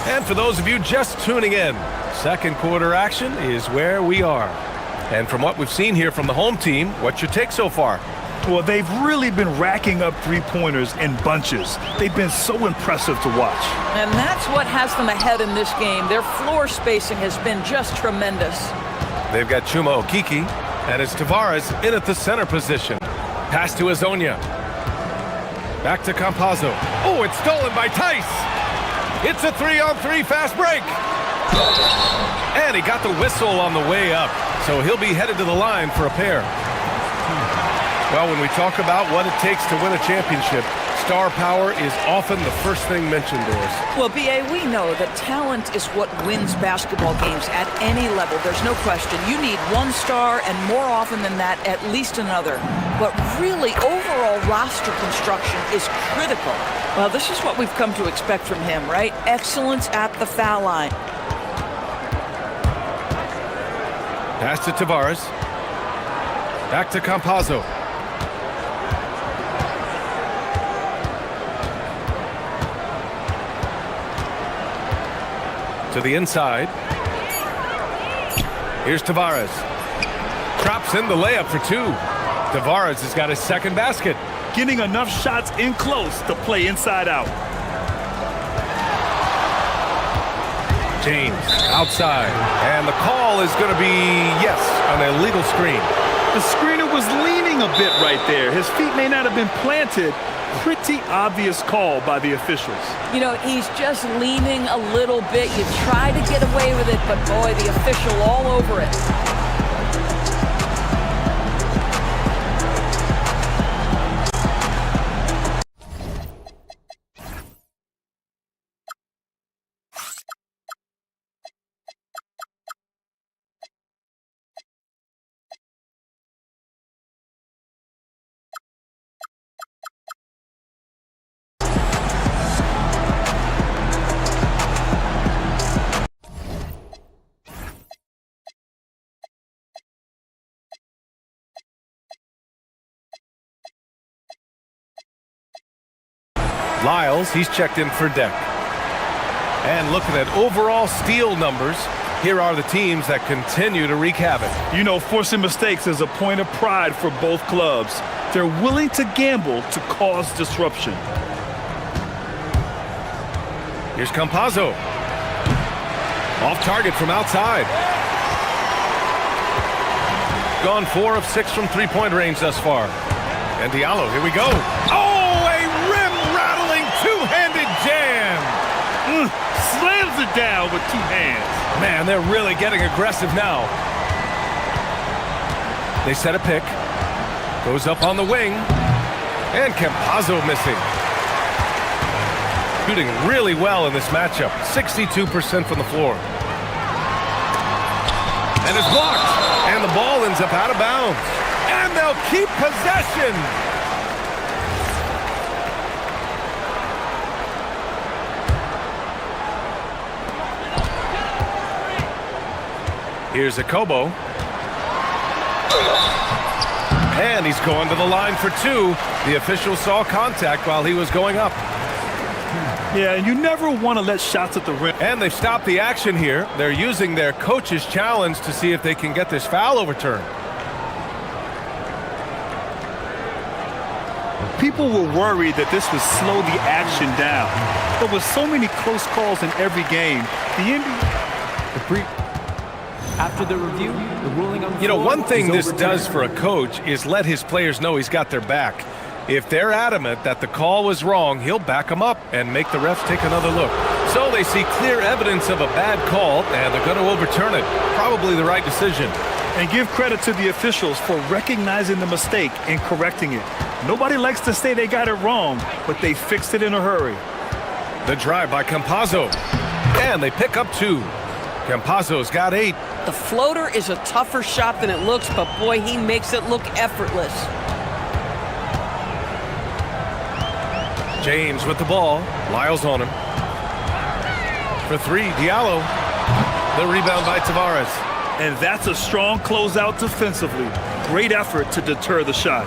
And for those of you just tuning in, second quarter action is where we are. And from what we've seen here from the home team, what's your take so far? Well, they've really been racking up three-pointers in bunches. They've been so impressive to watch. And that's what has them ahead in this game. Their floor spacing has been just tremendous. They've got Chuma Okiki, and it's Tavares in at the center position. Pass to Azonia. Back to Campazzo. Oh, it's stolen by Tice. It's a 3-on-3 fast break. And he got the whistle on the way up, so he'll be headed to the line for a pair. Well, when we talk about what it takes to win a championship, star power is often the first thing mentioned, Doris. Well, B.A., we know that talent is what wins basketball games at any level. There's no question. You need one star, and more often than that, at least another. But really, overall roster construction is critical. Well, this is what we've come to expect from him, right? Excellence at the foul line. Pass to Tavares. Back to Campazzo. To the inside. Here's Tavares. Drops in the layup for two. Tavares has got his second basket. Getting enough shots in close to play inside out. James outside. And the call is going to be, yes, an illegal screen. The screener was leaning a bit right there. His feet may not have been planted. Pretty obvious call by the officials. You know, he's just leaning a little bit. You try to get away with it, but boy, the official all over it. Lyles, he's checked in for Deck. And looking at overall steal numbers, here are the teams that continue to wreak havoc. You know, forcing mistakes is a point of pride for both clubs. They're willing to gamble to cause disruption. Here's Campazzo. Off target from outside. Gone 4 of 6 from three-point range thus far. And Diallo, here we go. Oh, a rim-rattling two-handed jam. Slams it down with two hands. Man, they're really getting aggressive now. They set a pick. Goes up on the wing. And Campazzo missing. Shooting really well in this matchup. 62% from the floor. And it's blocked. And the ball ends up out of bounds. And they'll keep possession. Here's Akobo. And he's going to the line for two. The official saw contact while he was going up. Yeah, and you never want to let shots at the rim. And they've stopped the action here. They're using their coach's challenge to see if they can get this foul overturned. People were worried that this would slow the action down. But with so many close calls in every game, the NBA... After the review, the ruling on the You know, floor one thing is this overturned. does for a coach is let his players know he's got their back. If they're adamant that the call was wrong, he'll back them up and make the refs take another look. So they see clear evidence of a bad call, and they're going to overturn it. Probably the right decision. And give credit to the officials for recognizing the mistake and correcting it. Nobody likes to say they got it wrong, but they fixed it in a hurry. The drive by Campazzo. And they pick up 2. Campazzo's got 8. The floater is a tougher shot than it looks, but boy, he makes it look effortless. James with the ball. Lyles on him. For 3, Diallo. The rebound by Tavares. And that's a strong closeout defensively. Great effort to deter the shot.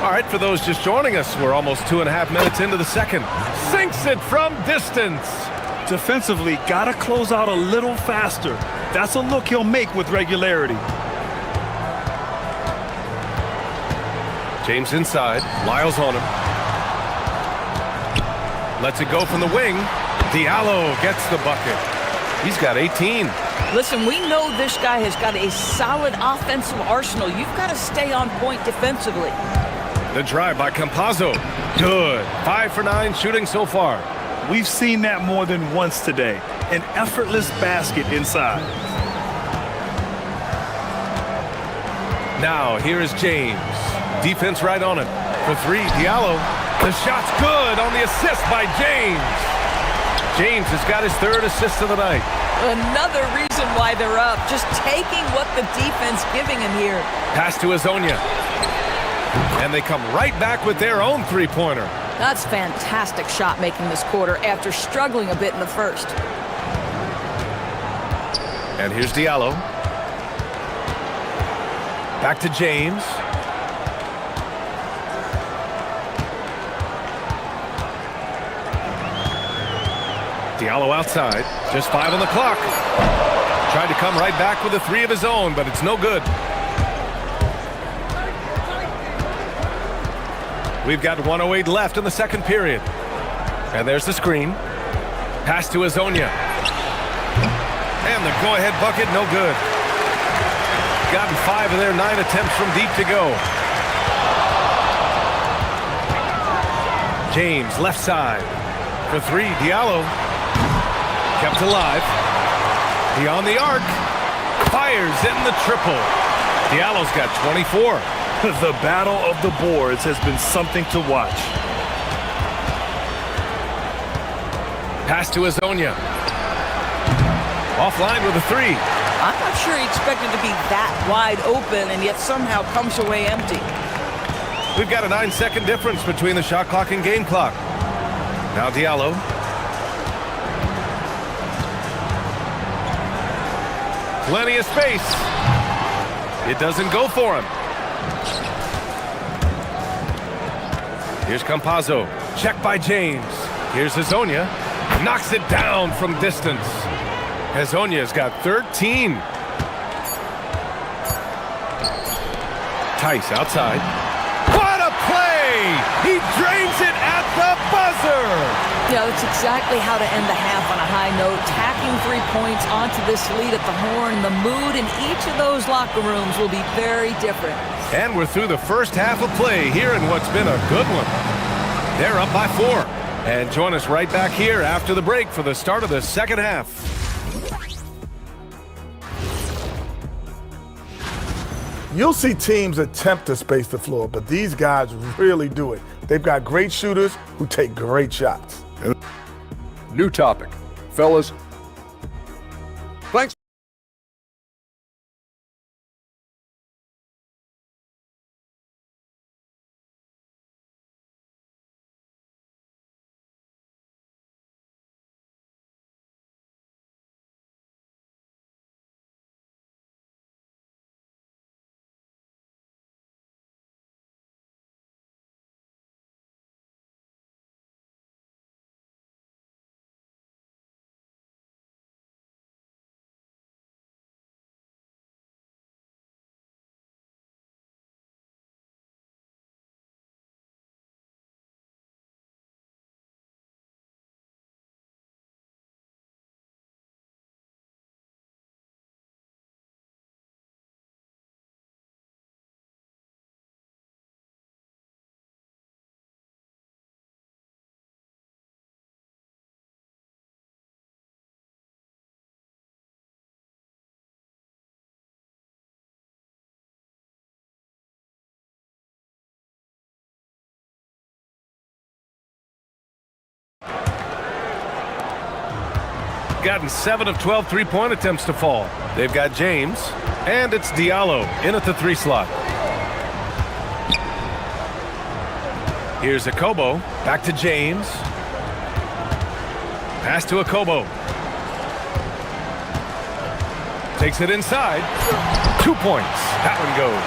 All right, for those just joining us, we're almost 2.5 minutes into the second. Sinks it from distance. Defensively, gotta close out a little faster. That's a look he'll make with regularity. James inside. Lyles on him. Lets it go from the wing. Diallo gets the bucket. He's got 18. Listen, we know this guy has got a solid offensive arsenal. You've got to stay on point defensively. The drive by Campazzo. Good. 5 for 9 shooting so far. We've seen that more than once today. An effortless basket inside. Now, here is James. Defense right on him. For 3, Diallo. The shot's good on the assist by James. James has got his 3rd assist of the night. Another reason why they're up. Just taking what the defense giving him here. Pass to Azonia. And they come right back with their own 3-pointer. That's fantastic shot making this quarter after struggling a bit in the first. And here's Diallo. Back to James. Diallo outside. Just 5 on the clock. Tried to come right back with a 3 of his own, but it's no good. We've got 1:08 left in the second period. And there's the screen. Pass to Azonia. And the go-ahead bucket, no good. Gotten 5 of their 9 attempts from deep to go. James, left side. For 3, Diallo. Kept alive. Beyond the arc. Fires in the triple. Diallo's got 24. The battle of the boards has been something to watch. Pass to Azonia. Offline with a 3. I'm not sure he expected to be that wide open and yet somehow comes away empty. We've got a 9-second difference between the shot clock and game clock. Now Diallo. Plenty of space. It doesn't go for him. Here's Campazzo. Check by James. Here's Azonia. Knocks it down from distance. Azonia's got 13. Tice outside. What a play! He drains it at the buzzer! Yeah, that's exactly how to end the half on a high note. Tacking 3 points onto this lead at the horn. The mood in each of those locker rooms will be very different. And we're through the first half of play here in what's been a good one. They're up by 4. And join us right back here after the break for the start of the second half. You'll see teams attempt to space the floor, but these guys really do it. They've got great shooters who take great shots. New topic. Fellas, thanks. gotten 7 of 12 three-point attempts to fall. They've got James, and it's Diallo in at the 3 slot. Here's Akobo, back to James. Pass to Akobo. Takes it inside. 2 points. That one goes.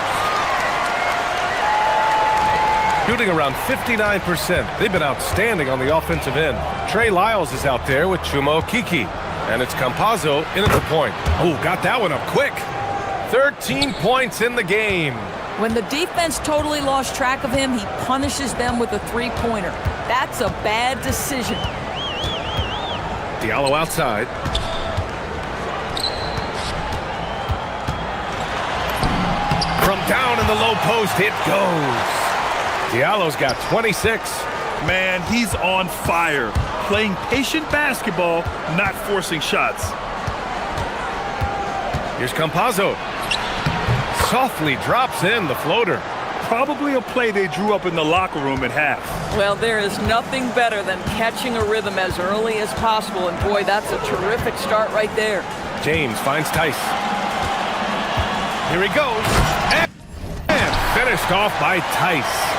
Shooting around 59%. They've been outstanding on the offensive end. Trey Lyles is out there with Chuma Okeke. And it's Campazzo in at the point. Oh, got that one up quick. 13 points in the game. When the defense totally lost track of him, he punishes them with a three-pointer. That's a bad decision. Diallo outside. From down in the low post, it goes. Diallo's got 26. Man, he's on fire. Playing patient basketball, not forcing shots. Here's Campazzo. Softly drops in the floater. Probably a play they drew up in the locker room at half. Well, there is nothing better than catching a rhythm as early as possible, and boy, that's a terrific start right there. James finds Tice. Here he goes. And finished off by Tice.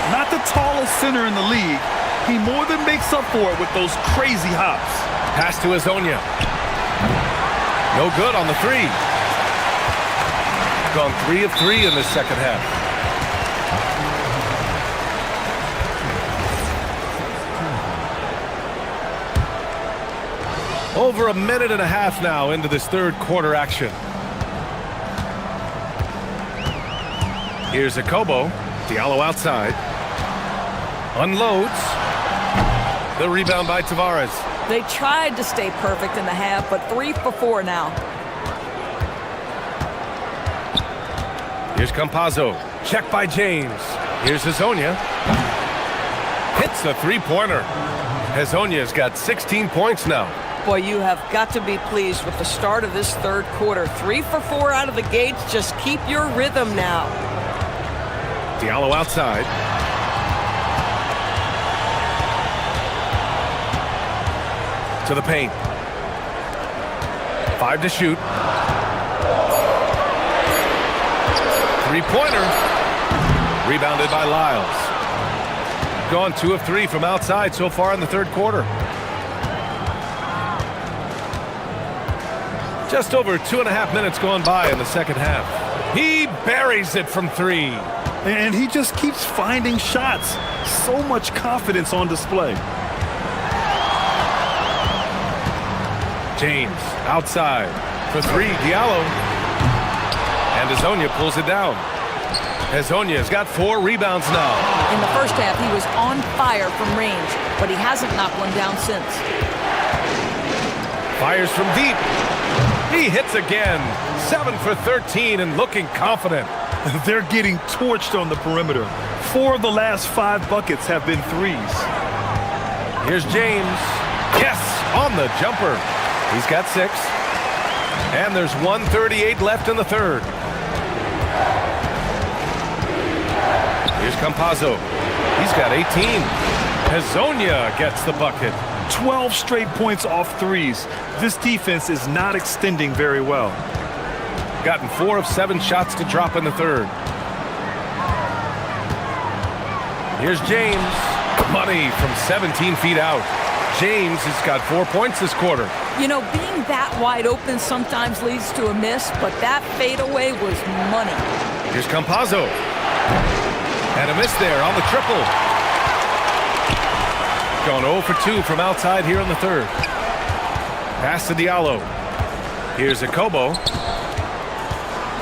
Not the tallest center in the league, he more than makes up for it with those crazy hops. Pass to Azonia. No good on the 3. Gone 3 of 3 in the second half. Over a minute and a half now into this third quarter action. Here's Akobo. Diallo outside. Unloads. The rebound by Tavares. They tried to stay perfect in the half, but 3 for 4 now. Here's Campazzo. Check by James. Here's Hazonia. Hits the three-pointer. Hazonia's got 16 points now. Boy, you have got to be pleased with the start of this third quarter. 3 for 4 out of the gates. Just keep your rhythm now. Diallo outside. To the paint. 5 to shoot. Three-pointer. Rebounded by Lyles. Gone 2 of 3 from outside so far in the third quarter. Just over 2.5 minutes gone by in the second half. He buries it from 3. And he just keeps finding shots. So much confidence on display. James outside for 3. Diallo. And Hazonia pulls it down. Hazonia's got 4 rebounds now. In the first half, he was on fire from range, but he hasn't knocked one down since. Fires from deep. He hits again. 7 for 13 and looking confident. They're getting torched on the perimeter. 4 of the last 5 buckets have been threes. Here's James. Yes, on the jumper. He's got 6. And there's 1:38 left in the third. Here's Campazzo. He's got 18. Hazonia gets the bucket. 12 straight points off threes. This defense is not extending very well. Gotten 4 of 7 shots to drop in the third. Here's James. Money from 17 feet out. James has got 4 points this quarter. You know, being that wide open sometimes leads to a miss, but that fadeaway was money. Here's Campazzo. And a miss there on the triple. Gone 0 for 2 from outside here in the third. Pass to Diallo. Here's Akobo.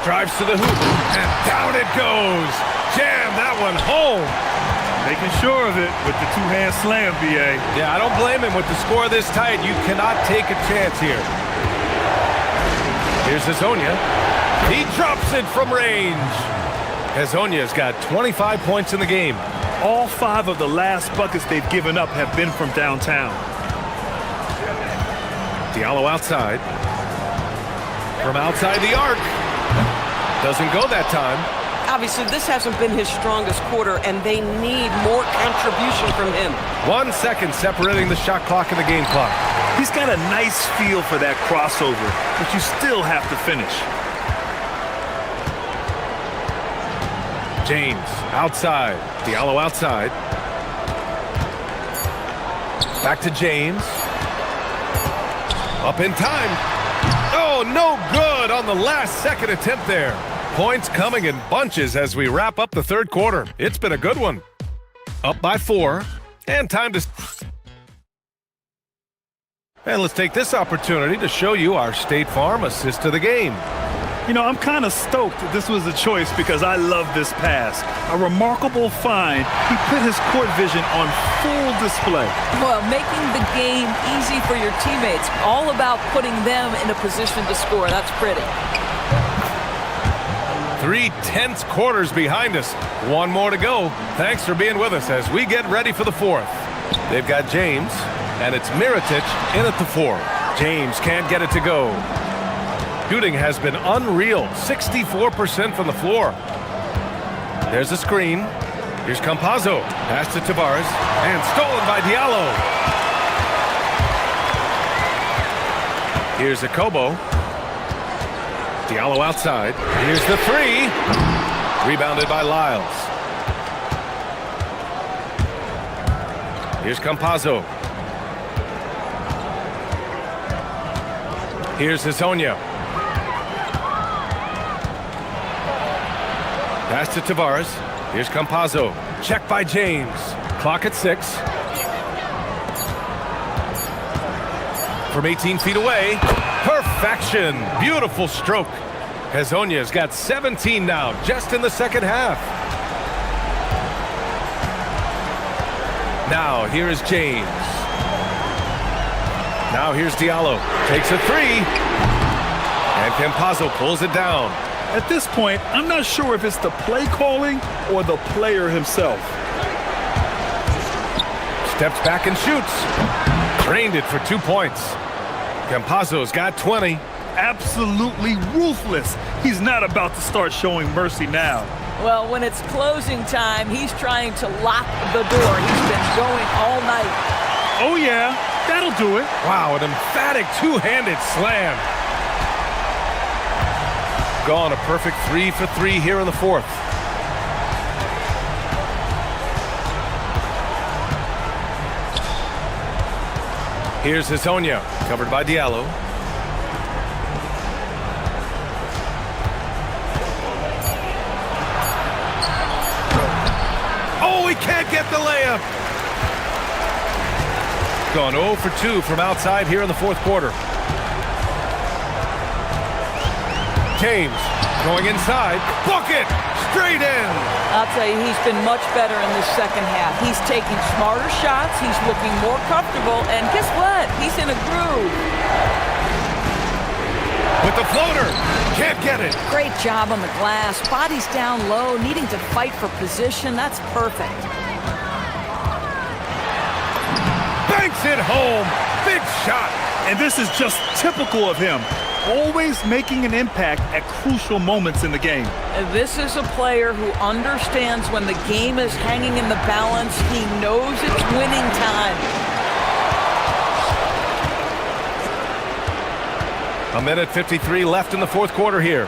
Drives to the hoop. And down it goes. Jam that one home. Making sure of it with the two-hand slam, B.A. Yeah, I don't blame him with the score this tight. You cannot take a chance here. Here's Hazonia. He drops it from range. Hazonia's got 25 points in the game. All 5 of the last buckets they've given up have been from downtown. Diallo outside. From outside the arc. Doesn't go that time. Obviously, this hasn't been his strongest quarter, and they need more contribution from him. 1 second separating the shot clock and the game clock. He's got a nice feel for that crossover, but you still have to finish. James outside. Diallo outside. Back to James. Up in time. Oh, no good on the last second attempt there. Points coming in bunches as we wrap up the third quarter. It's been a good one. Up by 4. And time to... And let's take this opportunity to show you our State Farm assist to the game. You know, I'm kind of stoked that this was a choice because I love this pass. A remarkable find. He put his court vision on full display. Well, making the game easy for your teammates. All about putting them in a position to score. That's pretty. 3 tense quarters behind us. 1 more to go. Thanks for being with us as we get ready for the 4th. They've got James, and it's Mirotic in at the 4. James can't get it to go. Shooting has been unreal. 64% from the floor. There's a screen. Here's Campazzo. Pass to Tavares. And stolen by Diallo. Here's Akobo. Diallo outside. Here's the 3. Rebounded by Lyles. Here's Campazzo. Here's Hezonja. Pass to Tavares. Here's Campazzo. Check by James. Clock at 6. From 18 feet away. Perfection. Beautiful stroke. Hezonja's got 17 now, just in the second half. Now, here is James. Now, here's Diallo. Takes a 3. And Campazzo pulls it down. At this point, I'm not sure if it's the play calling or the player himself. Steps back and shoots. Drained it for 2 points. Campazzo's got 20. Absolutely ruthless. He's not about to start showing mercy now. Well, when it's closing time, he's trying to lock the door. He's been going all night. Oh, yeah. That'll do it. Wow, an emphatic two-handed slam. Gone a perfect 3 for 3 here in the 4th. Here's Hezonja, covered by Diallo. Oh, he can't get the layup. Gone 0 for 2 from outside here in the 4th quarter. James going inside. Bucket! Straight in! I'll tell you, he's been much better in the second half. He's taking smarter shots. He's looking more comfortable. And guess what? He's in a groove. With the floater. Can't get it. Great job on the glass. Body's down low, needing to fight for position. That's perfect. Banks it home. Big shot. And this is just typical of him. Always making an impact at crucial moments in the game. This is a player who understands when the game is hanging in the balance. He knows it's winning time. A minute 53 left in the 4th quarter here.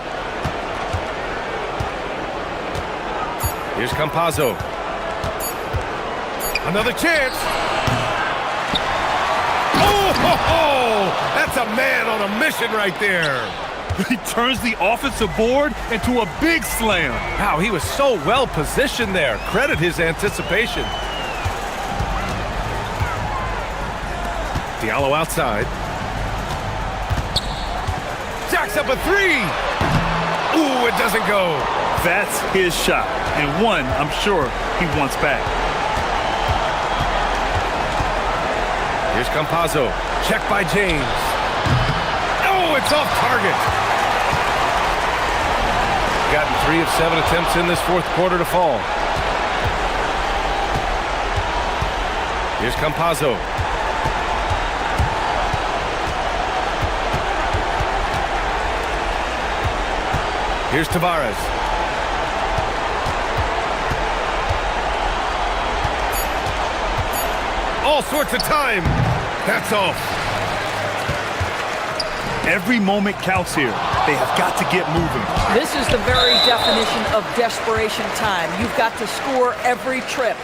Here's Campazzo. Another chance. Oh, that's a man on a mission right there. He turns the offensive board into a big slam. Wow, he was so well positioned there. Credit his anticipation. Diallo outside. Jacks up a 3. Ooh, it doesn't go. That's his shot, and one I'm sure he wants back. Here's Campazzo. Check by James. Oh, it's off target. Gotten 3 of 7 attempts in this 4th quarter to fall. Here's Campazzo. Here's Tavares. All sorts of time. That's off. Every moment counts here. They have got to get moving. This is the very definition of desperation time. You've got to score every trip.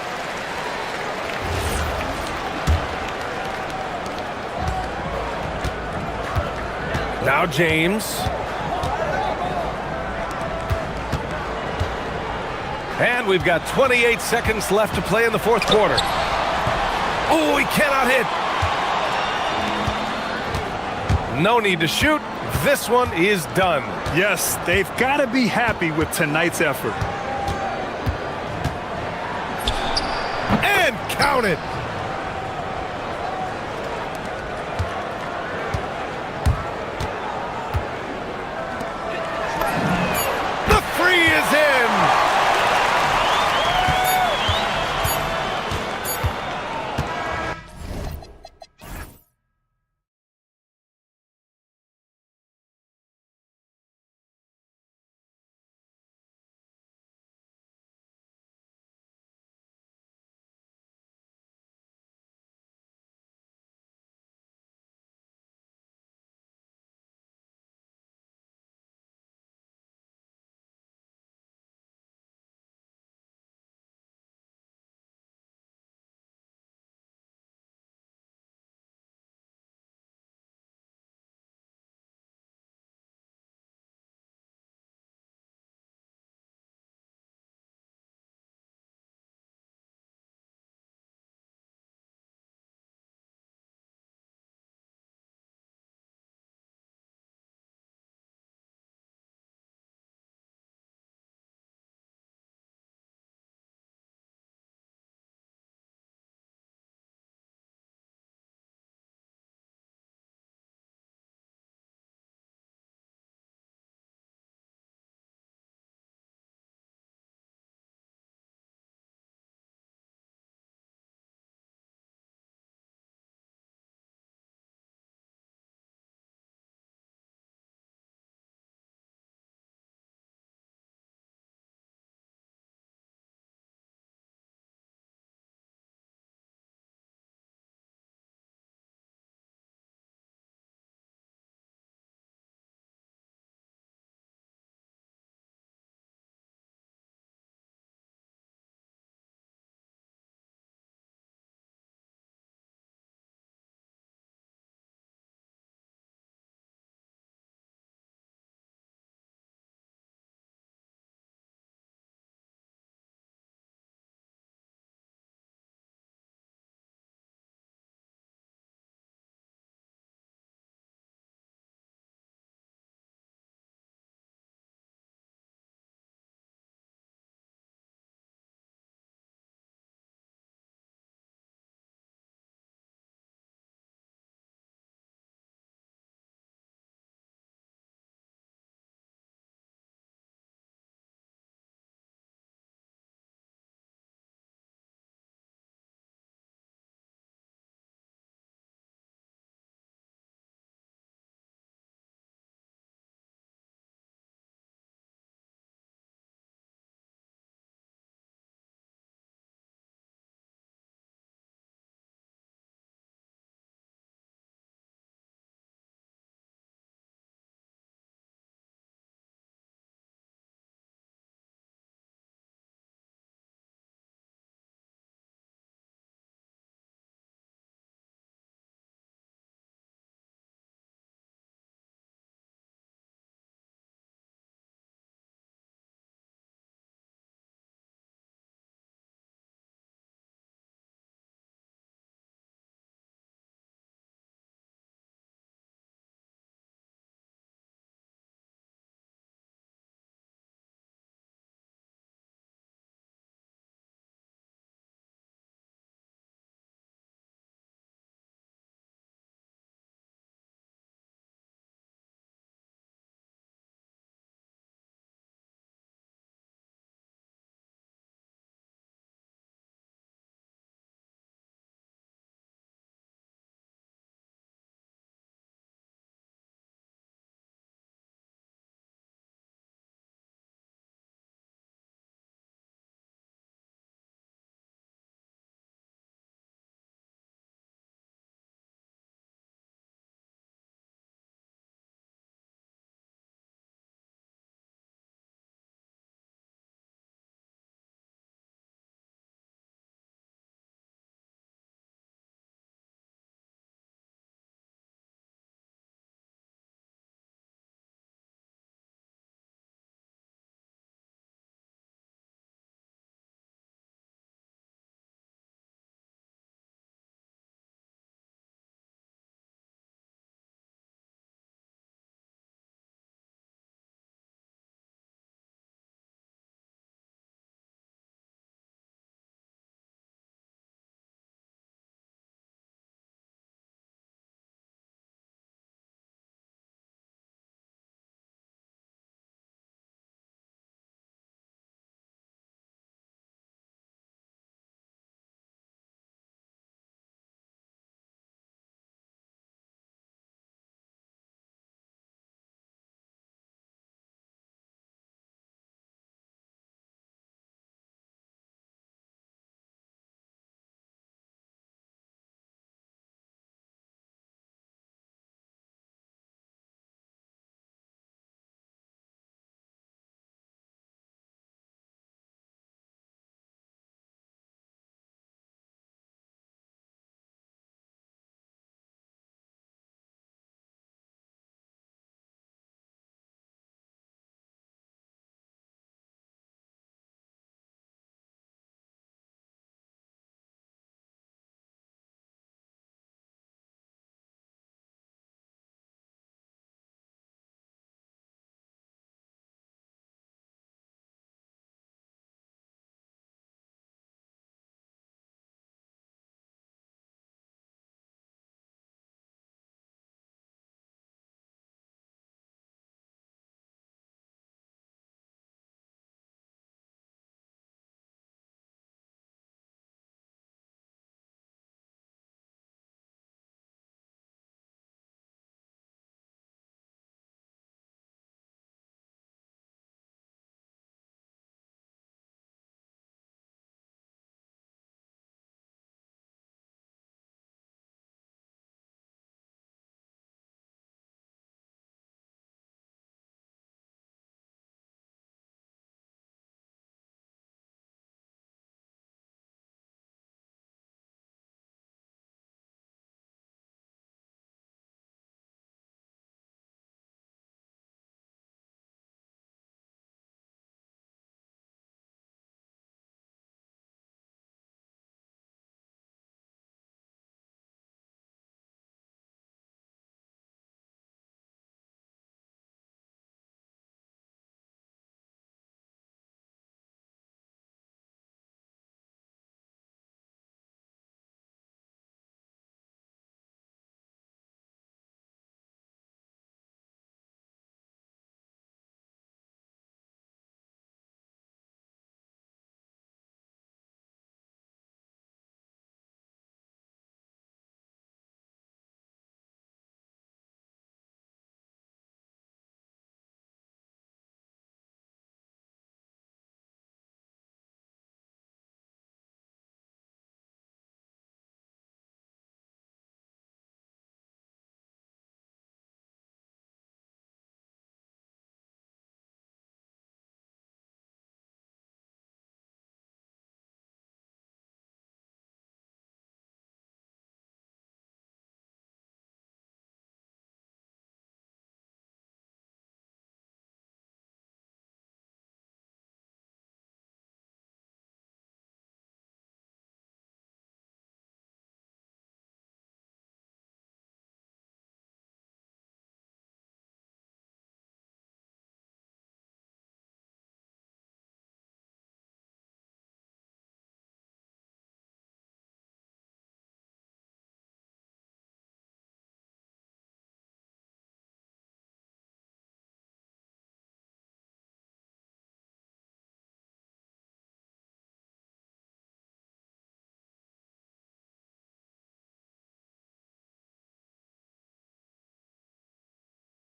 Now James. And we've got 28 seconds left to play in the fourth quarter. Oh, he cannot hit. No need to shoot. This one is done. Yes, they've got to be happy with tonight's effort. And count it. The three is in.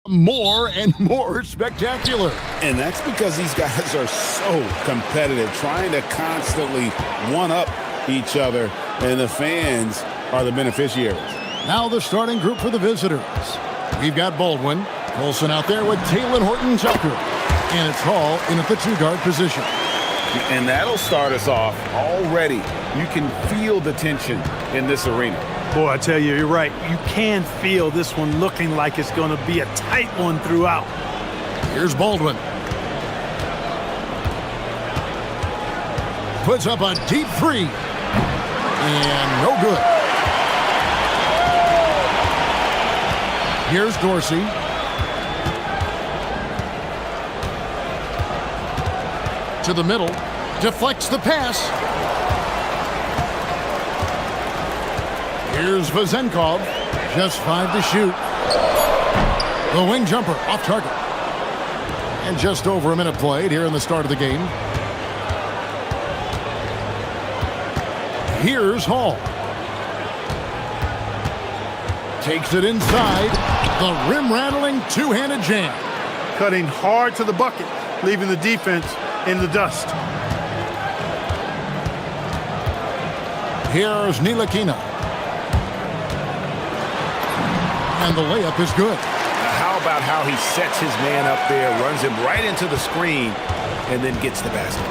more and more spectacular. And that's because these guys are so competitive, trying to constantly one-up each other, and the fans are the beneficiaries. Now the starting group for the visitors. We've got Baldwin, Colson out there with Taylor Horton-Tucker, and it's Hall in at the two-guard position. And that'll start us off already. You can feel the tension in this arena. Boy, I tell you, you're right. You can feel this one looking like it's going to be a tight one throughout. Here's Baldwin. Puts up a deep three. And no good. Here's Dorsey. To the middle. Deflects the pass. Here's Vazenkov. Just 5 to shoot. The wing jumper off target. And just over a minute played here in the start of the game. Here's Hall. Takes it inside. The rim-rattling two-handed jam. Cutting hard to the bucket, leaving the defense in the dust. Here's Ntilikina. And the layup is good. Now how about how he sets his man up there, runs him right into the screen, and then gets the basket.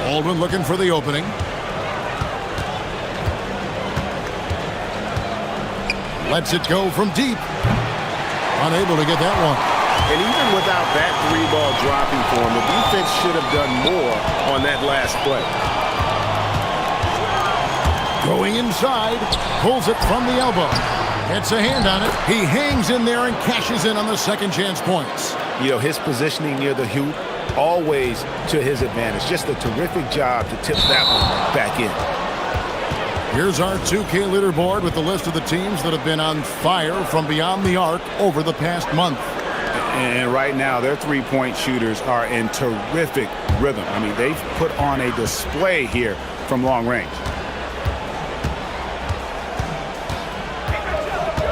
Baldwin looking for the opening. Lets it go from deep. Unable to get that one. And even without that three-ball dropping for him, the defense should have done more on that last play. Going inside, pulls it from the elbow. Gets a hand on it. He hangs in there and cashes in on the second chance points. You know, his positioning near the hoop, always to his advantage. Just a terrific job to tip that one back in. Here's our 2K leaderboard with the list of the teams that have been on fire from beyond the arc over the past month. And right now, their three-point shooters are in terrific rhythm. I mean, they've put on a display here from long range.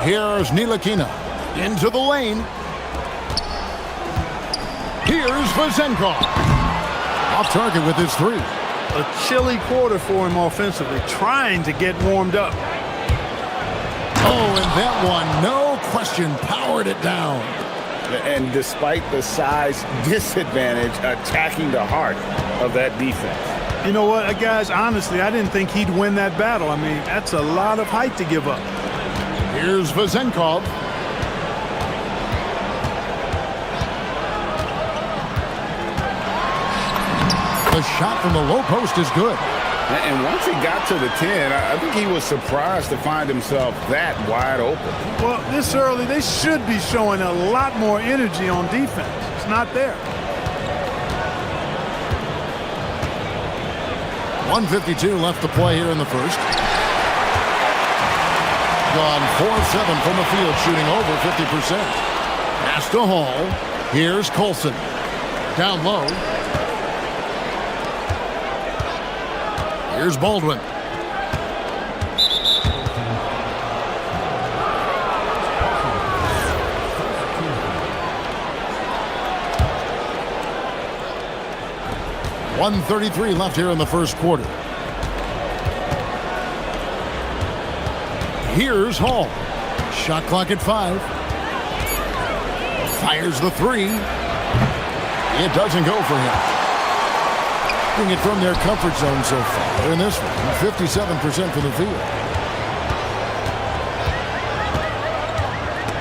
Here's Ntilikina into the lane. Here's Vazenkov. Off target with his three. A chilly quarter for him offensively, trying to get warmed up. Oh, and that one, no question, powered it down. And despite the size disadvantage, attacking the heart of that defense. You know what, guys, honestly, I didn't think he'd win that battle. I mean, that's a lot of height to give up. Here's Vazenkov. The shot from the low post is good. And once he got to the 10, I think he was surprised to find himself that wide open. Well, this early, they should be showing a lot more energy on defense. It's not there. 1:52 left to play here in the first. Gone 4-7 from the field, shooting over 50%. Pass to Hall. Here's Colson. Down low. Here's Baldwin. .133 left here in the first quarter. Here's Hall. Shot clock at 5. Fires the three. It doesn't go for him. It from their comfort zone so far in this one, 57% from the field.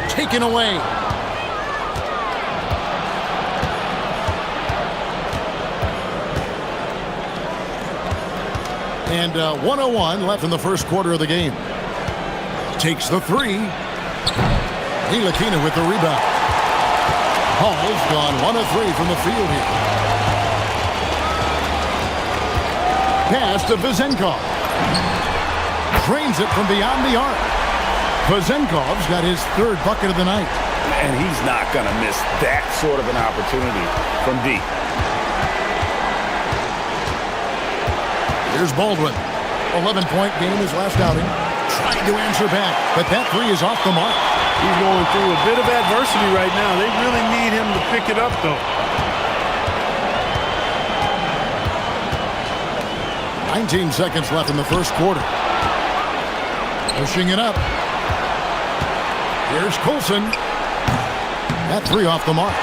Taken away. And 1:01 left in the first quarter of the game. Takes the three. Ntilikina with the rebound. Hall's gone 1 of 3 from the field here. Pass to Vazenkov. Drains it from beyond the arc. Vazenkov's got his third bucket of the night. And he's not going to miss that sort of an opportunity from deep. Here's Baldwin. 11-point game his last outing. Tried to answer back, but that three is off the mark. He's going through a bit of adversity right now. They really need him to pick it up, though. 19 seconds left in the first quarter. Pushing it up. Here's Coulson. That three off the mark.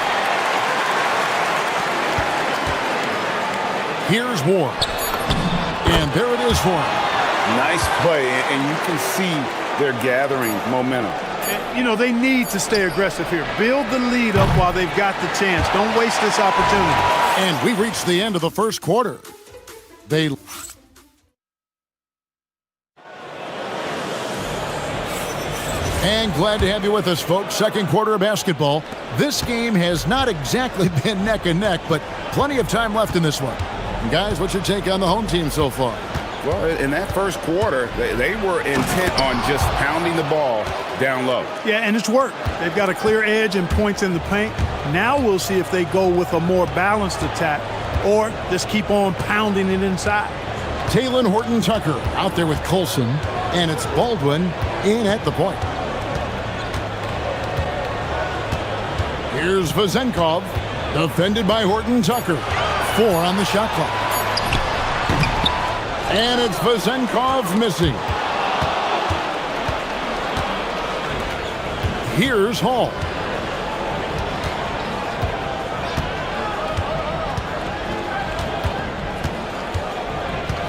Here's Ward. And there it is for him. Nice play, and you can see they're gathering momentum. You know, they need to stay aggressive here. Build the lead up while they've got the chance. Don't waste this opportunity. And we reached the end of the first quarter. They... And glad to have you with us, folks. Second quarter of basketball. This game has not exactly been neck and neck, but plenty of time left in this one. And guys, what's your take on the home team so far? Well, in that first quarter, they were intent on just pounding the ball down low. Yeah, and it's worked. They've got a clear edge and points in the paint. Now we'll see if they go with a more balanced attack or just keep on pounding it inside. Talen Horton-Tucker out there with Coulson, and it's Baldwin in at the point. Here's Vazenkov, defended by Horton-Tucker. 4 on the shot clock. And it's Vazenkov missing. Here's Hall.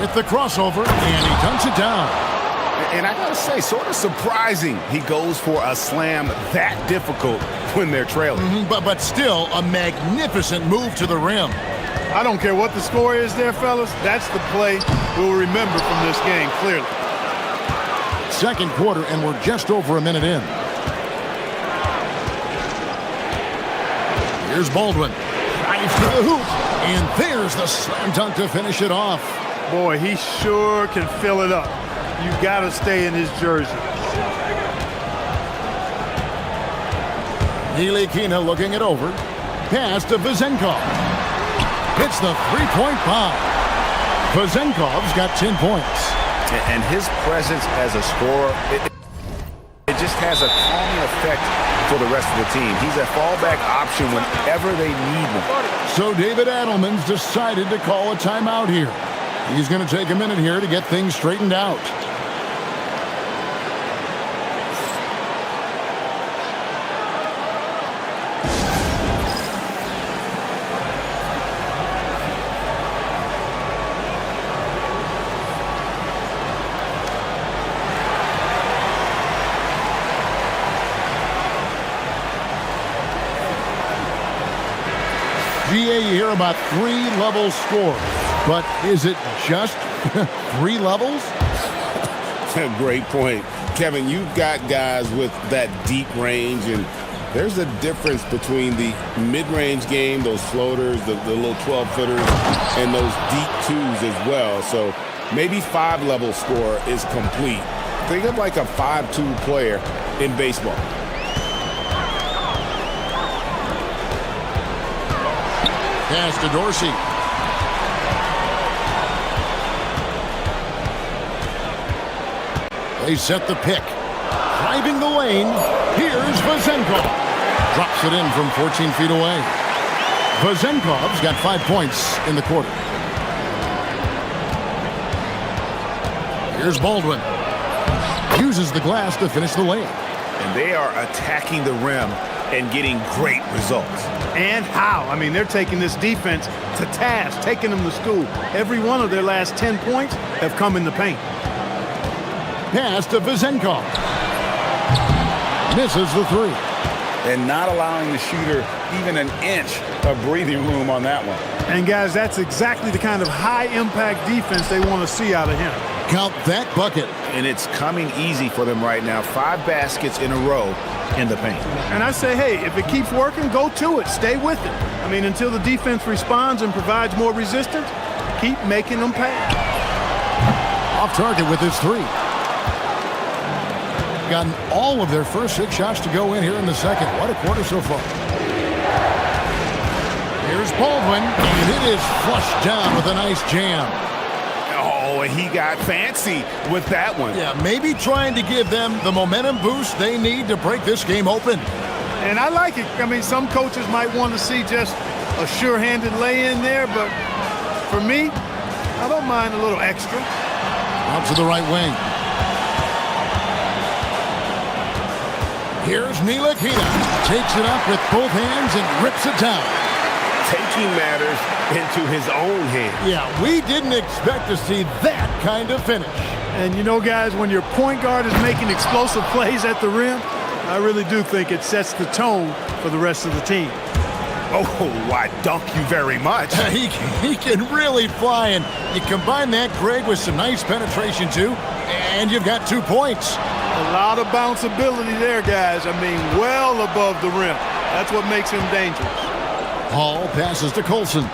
With the crossover, and he dunks it down. And I gotta say, sort of surprising he goes for a slam that difficult when they're trailing. But still, a magnificent move to the rim. I don't care what the score is there, fellas. That's the play we'll remember from this game, clearly. Second quarter, and we're just over a minute in. Here's Baldwin. Drives to the hoop. And there's the slam dunk to finish it off. Boy, he sure can fill it up. You got to stay in his jersey. Ntilikina looking it over. Pass to Vazenkov. Hits the three-point bomb. Vazenkov's got 10 points. And his presence as a scorer, it just has a calming effect for the rest of the team. He's a fallback option whenever they need one. So David Adelman's decided to call a timeout here. He's going to take a minute here to get things straightened out. GA, you hear about 3-level scores, but is it just 3 levels? Great point. Kevin, you've got guys with that deep range, and there's a difference between the mid-range game, those floaters, the little 12-footers, and those deep twos as well. So maybe 5-level score is complete. Think of like a 5-2 player in baseball. Pass to Dorsey. They set the pick. Driving the lane. Here's Vazenkov. Drops it in from 14 feet away. Vazenkov's got 5 points in the quarter. Here's Baldwin. Uses the glass to finish the layup. And they are attacking the rim and getting great results. And how? I mean, they're taking this defense to task, taking them to school. Every one of their last 10 points have come in the paint. Pass to Vazenkov. Misses the three. And not allowing the shooter even an inch of breathing room on that one. And guys, that's exactly the kind of high-impact defense they want to see out of him. Count that bucket. And it's coming easy for them right now. 5 baskets in a row in the paint. And I say, hey, if it keeps working, go to it. Stay with it. I mean, until the defense responds and provides more resistance, keep making them pay. Off target with his three. Gotten all of their first 6 shots to go in here in the second. What a quarter so far. Here's Baldwin, and it is flushed down with a nice jam. Oh, Oh, and he got fancy with that one. Yeah, maybe trying to give them the momentum boost they need to break this game open. And I like it. I mean, some coaches might want to see just a sure-handed lay-in there, but for me, I don't mind a little extra. Out to the right wing. Here's Ntilikina. Takes it up with both hands and rips it down. Taking matters into his own hands. Yeah, we didn't expect to see that kind of finish. And you know, guys, when your point guard is making explosive plays at the rim, I really do think it sets the tone for the rest of the team. Oh, I dunk you very much. He can really fly, and you combine that, Greg, with some nice penetration, too, and you've got 2 points. A lot of bounceability there, guys. I mean, well above the rim. That's what makes him dangerous. Hall passes to Colson.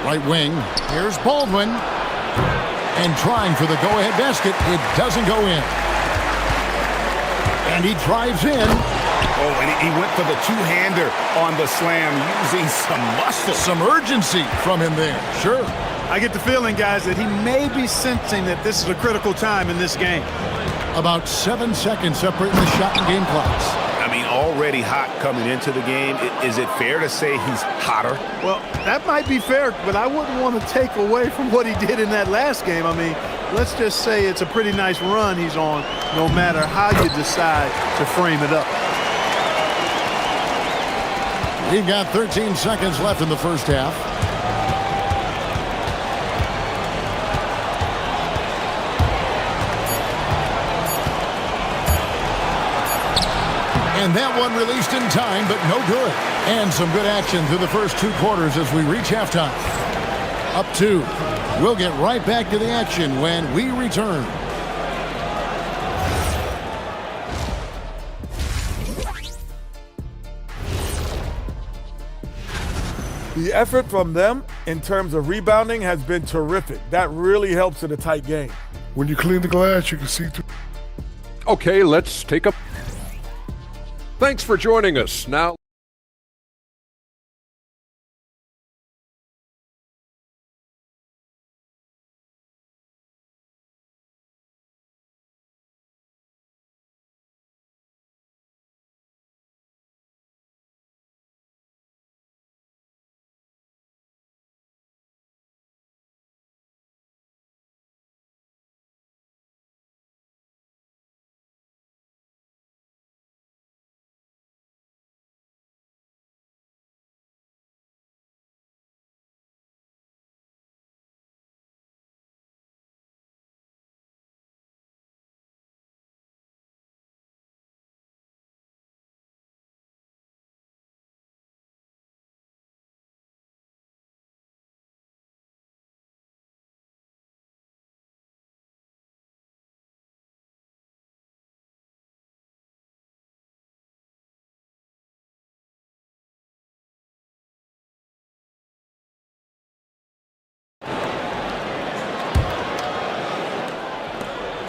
Right wing. Here's Baldwin. And trying for the go-ahead basket. It doesn't go in. And he drives in. Oh, and he went for the two-hander on the slam, using some muscle. Some urgency from him there. Sure. I get the feeling, guys, that he may be sensing that this is a critical time in this game. About 7 seconds separating the shot and game clocks. I mean, already hot coming into the game. Is it fair to say he's hotter? Well, that might be fair, but I wouldn't want to take away from what he did in that last game. I mean, let's just say it's a pretty nice run he's on, no matter how you decide to frame it up. We've got 13 seconds left in the first half. And that one released in time, but no good. And some good action through the first 2 quarters as we reach halftime. Up 2. We'll get right back to the action when we return. The effort from them in terms of rebounding has been terrific. That really helps in a tight game. When you clean the glass, you can see through. Okay, let's take a... Thanks for joining us. Now...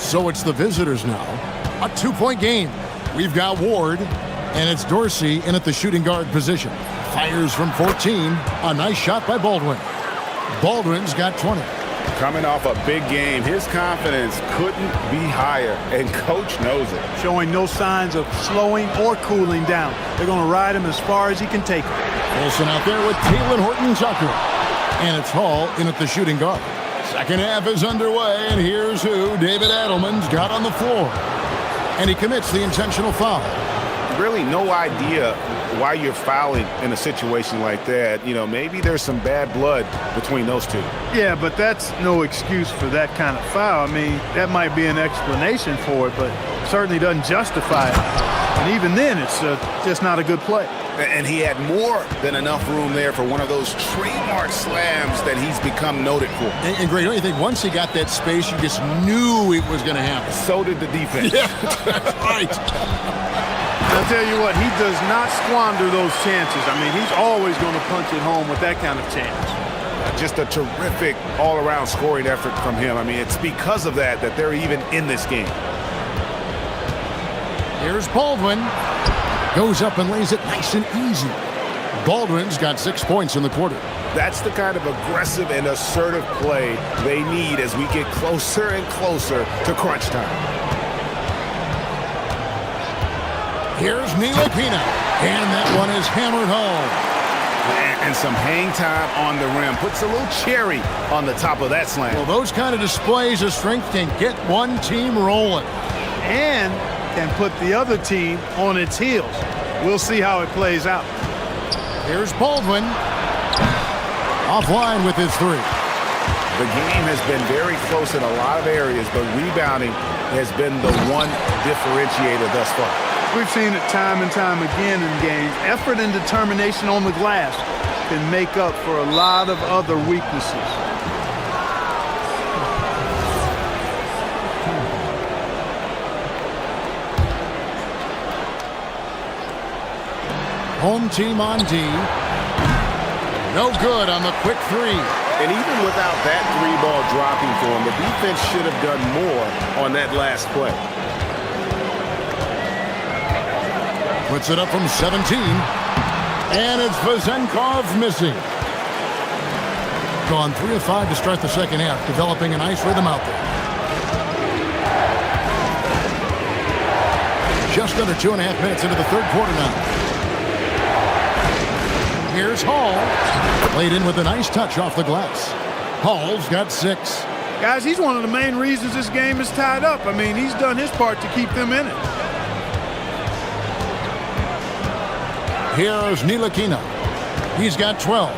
So it's the visitors now. A 2-point game. We've got Ward, and it's Dorsey in at the shooting guard position. Fires from 14. A nice shot by Baldwin. Baldwin's got 20. Coming off a big game, his confidence couldn't be higher, and coach knows it. Showing no signs of slowing or cooling down. They're going to ride him as far as he can take him. Wilson out there with Taylor Horton-Tucker. And it's Hall in at the shooting guard. Second half is underway, and here's who David Adelman's got on the floor. And he commits the intentional foul. Really no idea why you're fouling in a situation like that. You know, maybe there's some bad blood between those two. Yeah, but that's no excuse for that kind of foul. I mean, that might be an explanation for it, but certainly doesn't justify it. And even then, it's just not a good play. And he had more than enough room there for one of those trademark slams that he's become noted for. And Greg, don't you think once he got that space, you just knew it was going to happen? So did the defense. Yeah, that's right. I'll tell you what, he does not squander those chances. I mean, he's always going to punch it home with that kind of chance. Just a terrific all-around scoring effort from him. I mean, it's because of that they're even in this game. Here's Baldwin. Goes up and lays it nice and easy. Baldwin's got 6 points in the quarter. That's the kind of aggressive and assertive play they need as we get closer and closer to crunch time. Here's Ntilikina, and that one is hammered home. And some hang time on the rim. Puts a little cherry on the top of that slam. Well, those kind of displays of strength can get one team rolling. And can put the other team on its heels. We'll see how it plays out. Here's Baldwin. Offline with his three. The game has been very close in a lot of areas, but rebounding has been the one differentiator thus far. We've seen it time and time again in games. Effort and determination on the glass can make up for a lot of other weaknesses. Home team on D. No good on the quick three. And even without that three ball dropping for him, the defense should have done more on that last play. Puts it up from 17. And it's Vezenkov missing. Gone 3 of 5 to start the second half, developing a nice rhythm out there. Just under 2.5 minutes into the third quarter now. Here's Hall. Played in with a nice touch off the glass. Hall's got 6. Guys, he's one of the main reasons this game is tied up. I mean, he's done his part to keep them in it. Here's Ntilikina. He's got 12.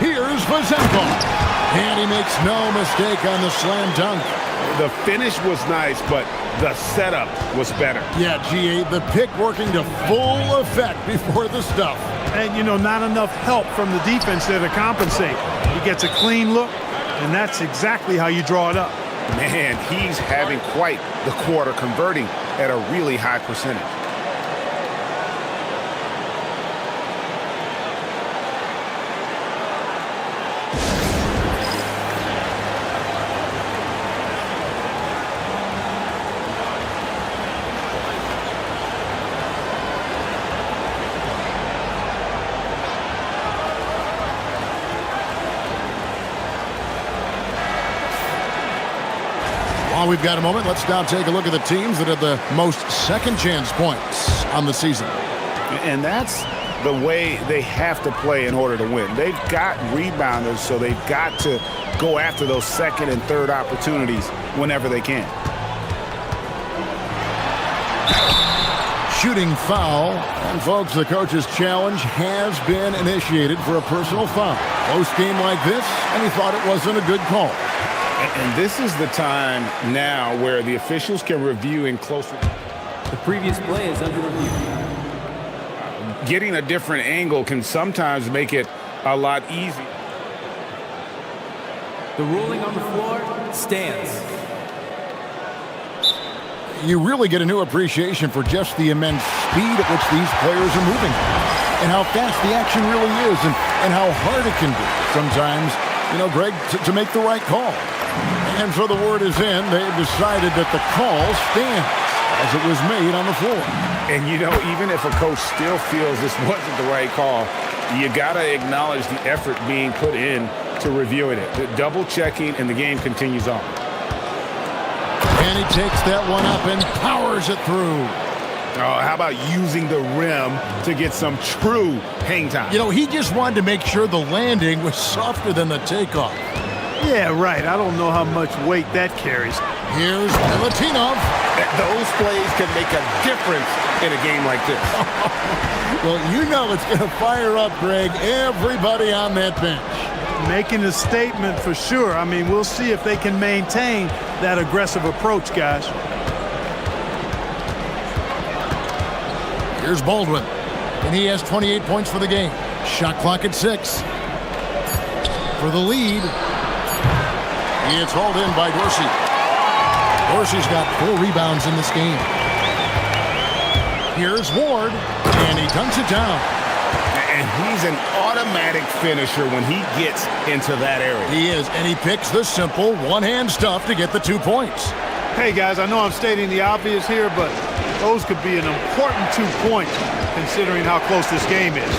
Here's Vezenkov. And he makes no mistake on the slam dunk. The finish was nice, but the setup was better. Yeah, GA, the pick working to full effect before the stuff. And, you know, not enough help from the defense there to compensate. He gets a clean look, and that's exactly how you draw it up. Man, he's having quite the quarter, converting at a really high percentage. While we've got a moment, let's now take a look at the teams that have the most second chance points on the season. And that's the way they have to play in order to win. They've got rebounders, so they've got to go after those second and third opportunities whenever they can. Shooting foul. And folks, the coach's challenge has been initiated for a personal foul. Close game like this, and he thought it wasn't a good call. And this is the time now where the officials can review in closer. The previous play is under review. Getting a different angle can sometimes make it a lot easier. The ruling on the floor stands. You really get a new appreciation for just the immense speed at which these players are moving and how fast the action really is and how hard it can be sometimes, you know, Greg, to make the right call. And so the word is in. They've decided that the call stands as it was made on the floor. And, you know, even if a coach still feels this wasn't the right call, you got to acknowledge the effort being put in to reviewing it. The double checking, and the game continues on. And he takes that one up and powers it through. Oh, how about using the rim to get some true hang time? You know, he just wanted to make sure the landing was softer than the takeoff. Yeah, right. I don't know how much weight that carries. Here's Milutinov. Those plays can make a difference in a game like this. Well, you know it's going to fire up, Greg, everybody on that bench. Making a statement for sure. I mean, we'll see if they can maintain that aggressive approach, guys. Here's Baldwin, and he has 28 points for the game. Shot clock at 6. For the lead, it's hauled in by Dorsey. Dorsey's got 4 rebounds in this game. Here's Ward, and he dunks it down. And he's an automatic finisher when he gets into that area. He is, and he picks the simple one-hand stuff to get the 2 points. Hey, guys, I know I'm stating the obvious here, but those could be an important 2 points considering how close this game is.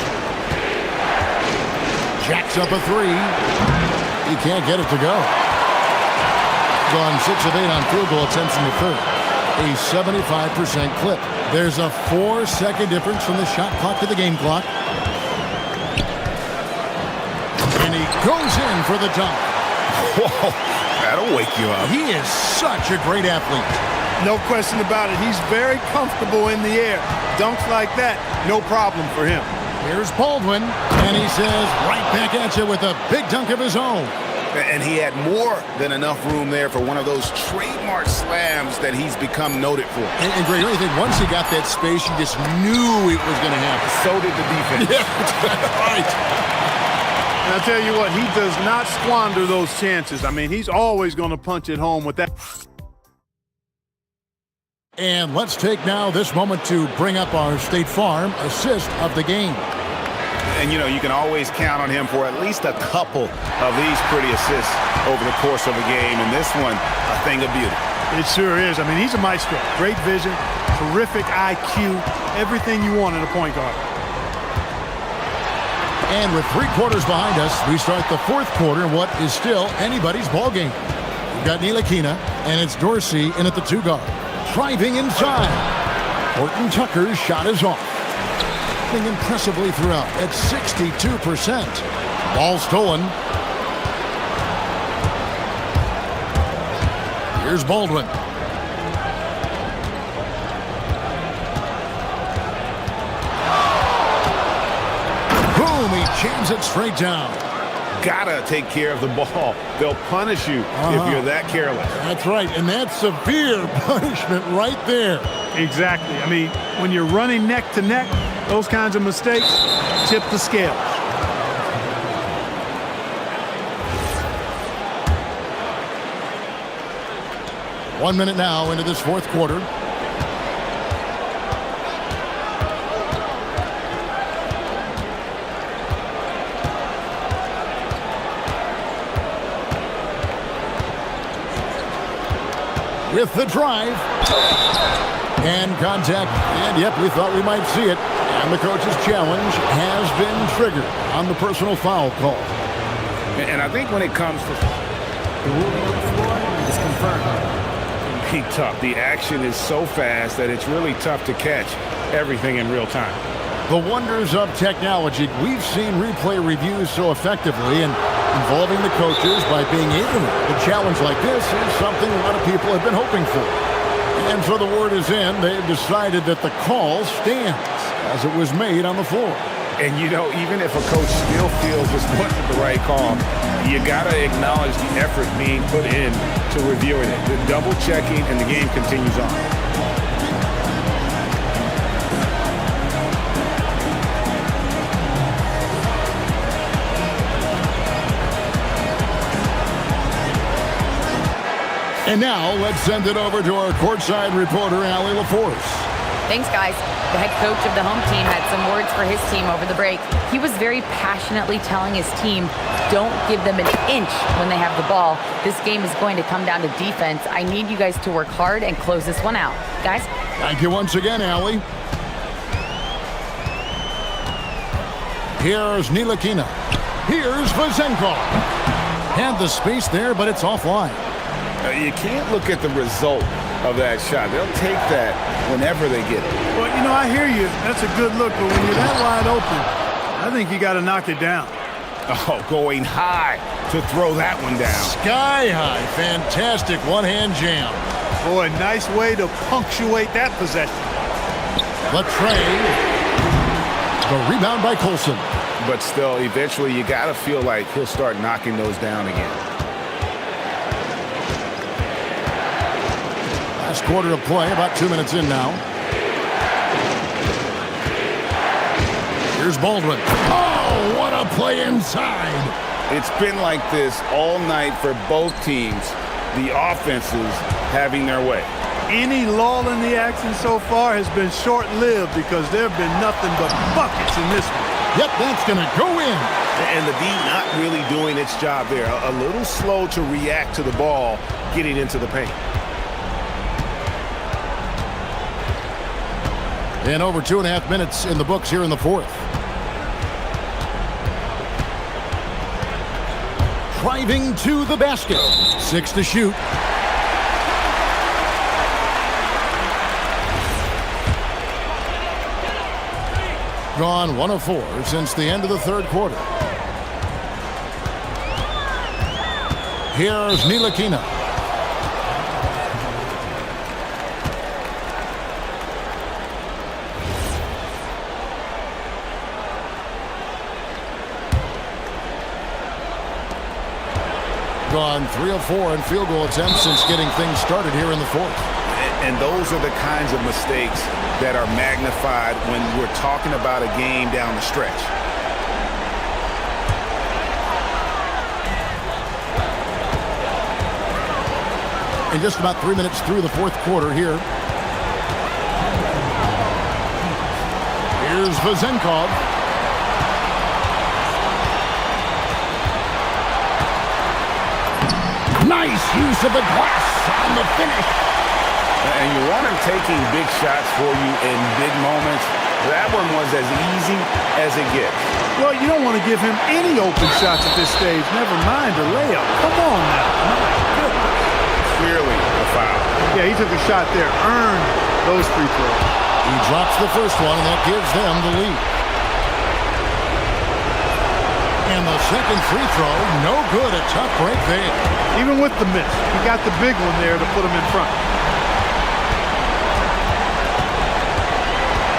Jacks up a three. He can't get it to go. Gone 6 of 8 on field goal attempts in the third. A 75% clip. There's a 4-second difference from the shot clock to the game clock. And he goes in for the dunk. Whoa, that'll wake you up. He is such a great athlete. No question about it. He's very comfortable in the air. Dunks like that, no problem for him. Here's Baldwin, and he says right back at you with a big dunk of his own. And he had more than enough room there for one of those trademark slams that he's become noted for. And Greg, I think once he got that space, you just knew it was going to happen. So did the defense. Yeah, right. And I'll tell you what, he does not squander those chances. I mean, he's always going to punch it home with that. And let's take now this moment to bring up our State Farm assist of the game. And, you know, you can always count on him for at least a couple of these pretty assists over the course of a game. And this one, a thing of beauty. It sure is. I mean, he's a maestro. Great vision, terrific IQ, everything you want in a point guard. And with 3 quarters behind us, we start the 4th quarter in what is still anybody's ball game. We've got Ntilikina, and it's Dorsey in at the 2 guard. Driving inside. Horton Tucker's shot is off. Impressively throughout at 62%. Ball stolen. Here's Baldwin. Boom, he jams it straight down. Gotta take care of the ball. They'll punish you if you're that careless. That's right, and that's severe punishment right there. Exactly. I mean, when you're running neck to neck, those kinds of mistakes tip the scale. One minute now into this 4th quarter. With the drive. And contact. And yep, we thought we might see it. And the coach's challenge has been triggered on the personal foul call. And I think when it comes to The ruling on the floor is confirmed. be tough. The action is so fast that it's really tough to catch everything in real time. The wonders of technology. We've seen replay reviews so effectively, and involving the coaches by being able to challenge like this is something a lot of people have been hoping for. And so the word is in. They've decided that the call stands as it was made on the floor. And, you know, even if a coach still feels this wasn't the right call, you got to acknowledge the effort being put in to reviewing it. The double checking, and the game continues on. And now let's send it over to our courtside reporter, Allie LaForce. Thanks, guys. The head coach of the home team had some words for his team over the break. He was very passionately telling his team, don't give them an inch when they have the ball. This game is going to come down to defense. I need you guys to work hard and close this one out. Guys? Thank you once again, Allie. Here's Ntilikina. Here's Vazenko. Had the space there, but it's offline. You can't look at the result of that shot. They'll take that whenever they get it. Well, you know, I hear you. That's a good look, but when you're that wide open, I think you got to knock it down. Oh, going high to throw that one down. Sky high. Fantastic one-hand jam. Boy, nice way to punctuate that possession. Latrey. The rebound by Colson. But still, eventually you got to feel like he'll start knocking those down again. Last quarter of play, about 2 minutes in now. Here's Baldwin. Oh, what a play inside. It's been like this all night for both teams. The offenses having their way. Any lull in the action so far has been short-lived because there have been nothing but buckets in this one. Yep, that's going to go in. And the D not really doing its job there. A little slow to react to the ball getting into the paint. And over 2.5 minutes in the books here in the 4th. driving to the basket. 6 to shoot. Gone 1 of 4 since the end of the third quarter. Here's Ntilikina. Gone 3 of 4 in field goal attempts since getting things started here in the fourth. And those are the kinds of mistakes that are magnified when we're talking about a game down the stretch. And just about 3 minutes through the fourth quarter here. Here's Vezenkov. Nice use of the glass on the finish. And you want him taking big shots for you in big moments. That one was as easy as it gets. Well, you don't want to give him any open shots at this stage, never mind a layup. Come on now. My goodness. Clearly a foul. Yeah, he took a shot there, earned those free throws. He drops the first one, and that gives them the lead. And the second free throw, no good. A tough break there. Even with the miss, he got the big one there to put him in front.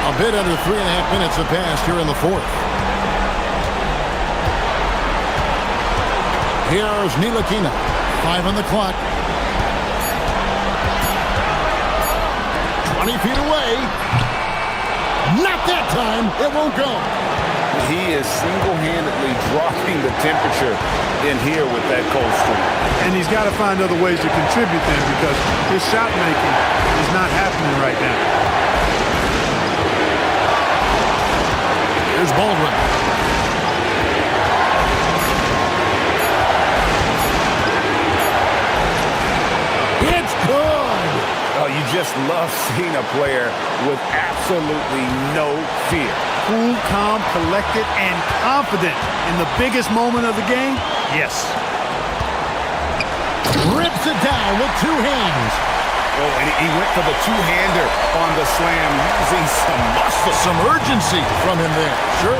A bit under 3.5 minutes have passed here in the fourth. Here's Ntilikina. 5 on the clock. 20 feet away. Not that time. It won't go. He is single-handedly dropping the temperature in here with that cold streak. And he's got to find other ways to contribute then because his shot making is not happening right now. Here's Baldwin. It's good. Oh, you just love seeing a player with absolutely no fear. Cool, calm, collected, and confident in the biggest moment of the game? Yes. Rips it down with 2 hands. Oh, and he went for the two-hander on the slam, using some muscle. Some urgency from him there. Sure.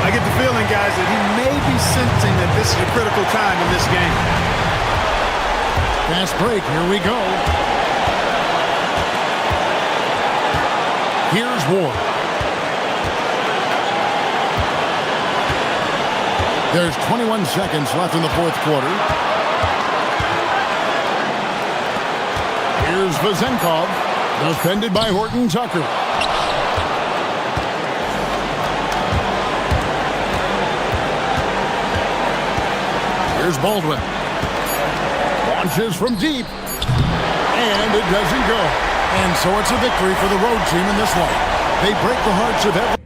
I get the feeling, guys, that he may be sensing that this is a critical time in this game. Fast break. Here we go. Here's Ward. There's 21 seconds left in the fourth quarter. Here's Vezenkov, defended by Horton Tucker. Here's Baldwin. Launches from deep. And it doesn't go. And so it's a victory for the road team in this one. They break the hearts of every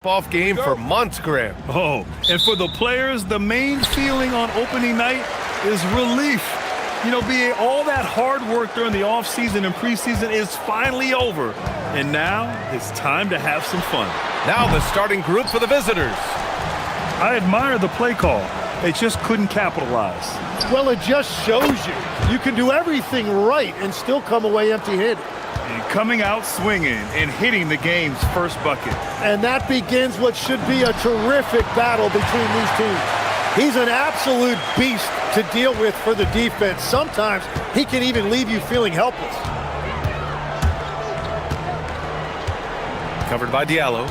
Off game for months, Graham. Oh, and for the players, the main feeling on opening night is relief. You know, BA, all that hard work during the offseason and preseason is finally over. And now it's time to have some fun. Now the starting group for the visitors. I admire the play call. They just couldn't capitalize. Well, it just shows you can do everything right and still come away empty-handed. And coming out swinging and hitting the game's first bucket. And that begins what should be a terrific battle between these teams. He's an absolute beast to deal with for the defense. Sometimes he can even leave you feeling helpless. Covered by Diallo.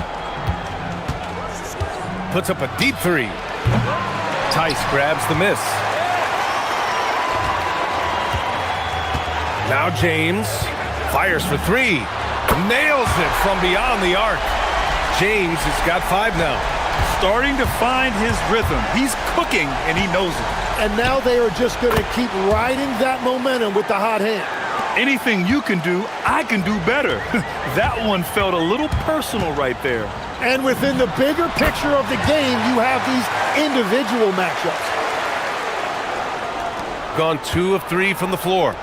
Puts up a deep three. Tice grabs the miss. Now James fires for three. Nails it from beyond the arc. James has got 5 now. Starting to find his rhythm. He's cooking, and he knows it. And now they are just going to keep riding that momentum with the hot hand. Anything you can do, I can do better. That one felt a little personal right there. And within the bigger picture of the game, you have these individual matchups. Gone 2 of 3 from the floor.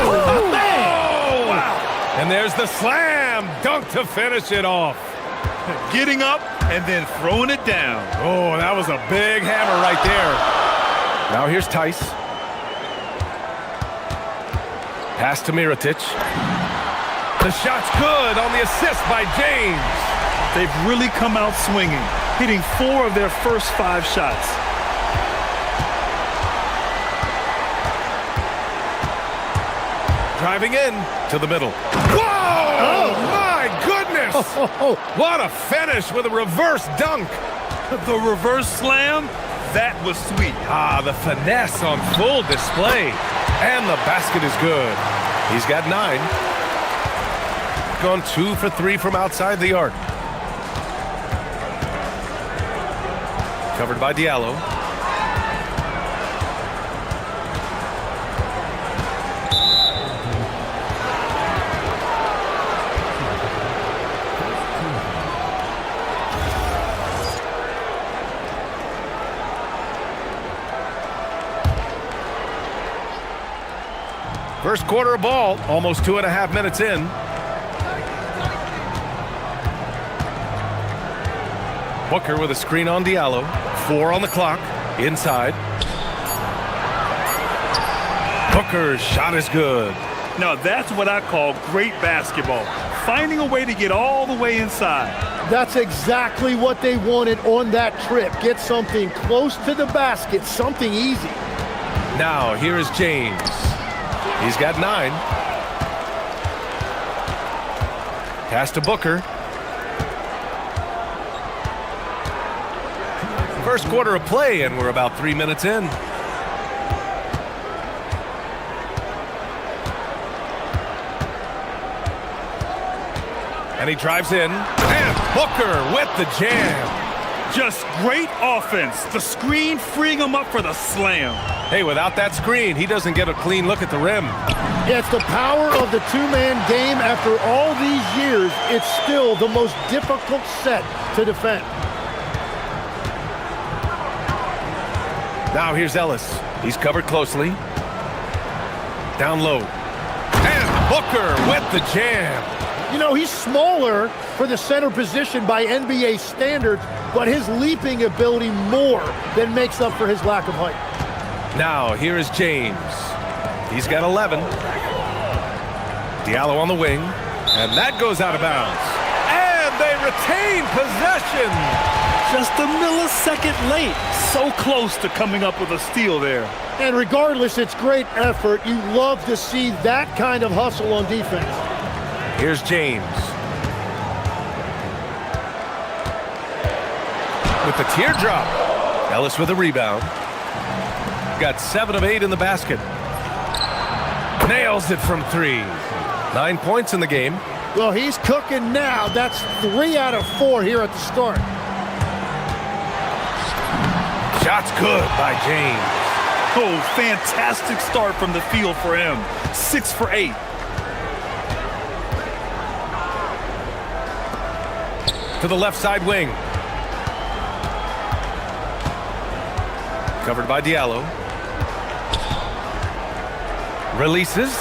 Oh, man! Wow. And there's the slam dunk to finish it off. Getting up and then throwing it down. Oh, that was a big hammer right there. Now here's Tice. Pass to Mirotic. The shot's good on the assist by James. They've really come out swinging, hitting 4 of their first 5 shots. Driving in to the middle. Whoa! Oh, my goodness! What a finish with a reverse dunk. The reverse slam, that was sweet. Ah, the finesse on full display. And the basket is good. He's got 9. Gone 2 for 3 from outside the arc. Covered by Diallo. First quarter of ball, almost 2.5 minutes in. Booker with a screen on Diallo. 4 on the clock. Inside. Booker's shot is good. Now that's what I call great basketball. Finding a way to get all the way inside. That's exactly what they wanted on that trip. Get something close to the basket, something easy. Now here is James. He's got 9. Pass to Booker. First quarter of play, and we're about 3 minutes in. And he drives in, and Booker with the jam. Just great offense. The screen freeing him up for the slam. Hey, without that screen, he doesn't get a clean look at the rim. Yeah, it's the power of the two-man game. After all these years, it's still the most difficult set to defend. Now here's Ellis. He's covered closely. Down low. And Booker with the jam. You know, he's smaller for the center position by NBA standards, but his leaping ability more than makes up for his lack of height. Now here is James. He's got 11. Diallo on the wing. And that goes out of bounds. And they retain possession. Just a millisecond late. So close to coming up with a steal there. And regardless, it's great effort. You love to see that kind of hustle on defense. Here's James. With the teardrop. Ellis with a rebound. Got 7 of 8 in the basket. Nails it from 3. 9 points in the game. Well, he's cooking now. That's 3 out of 4 here at the start. Shot's good by James. Oh, fantastic start from the field for him. 6 for 8. to the left side wing. Covered by Diallo. Releases.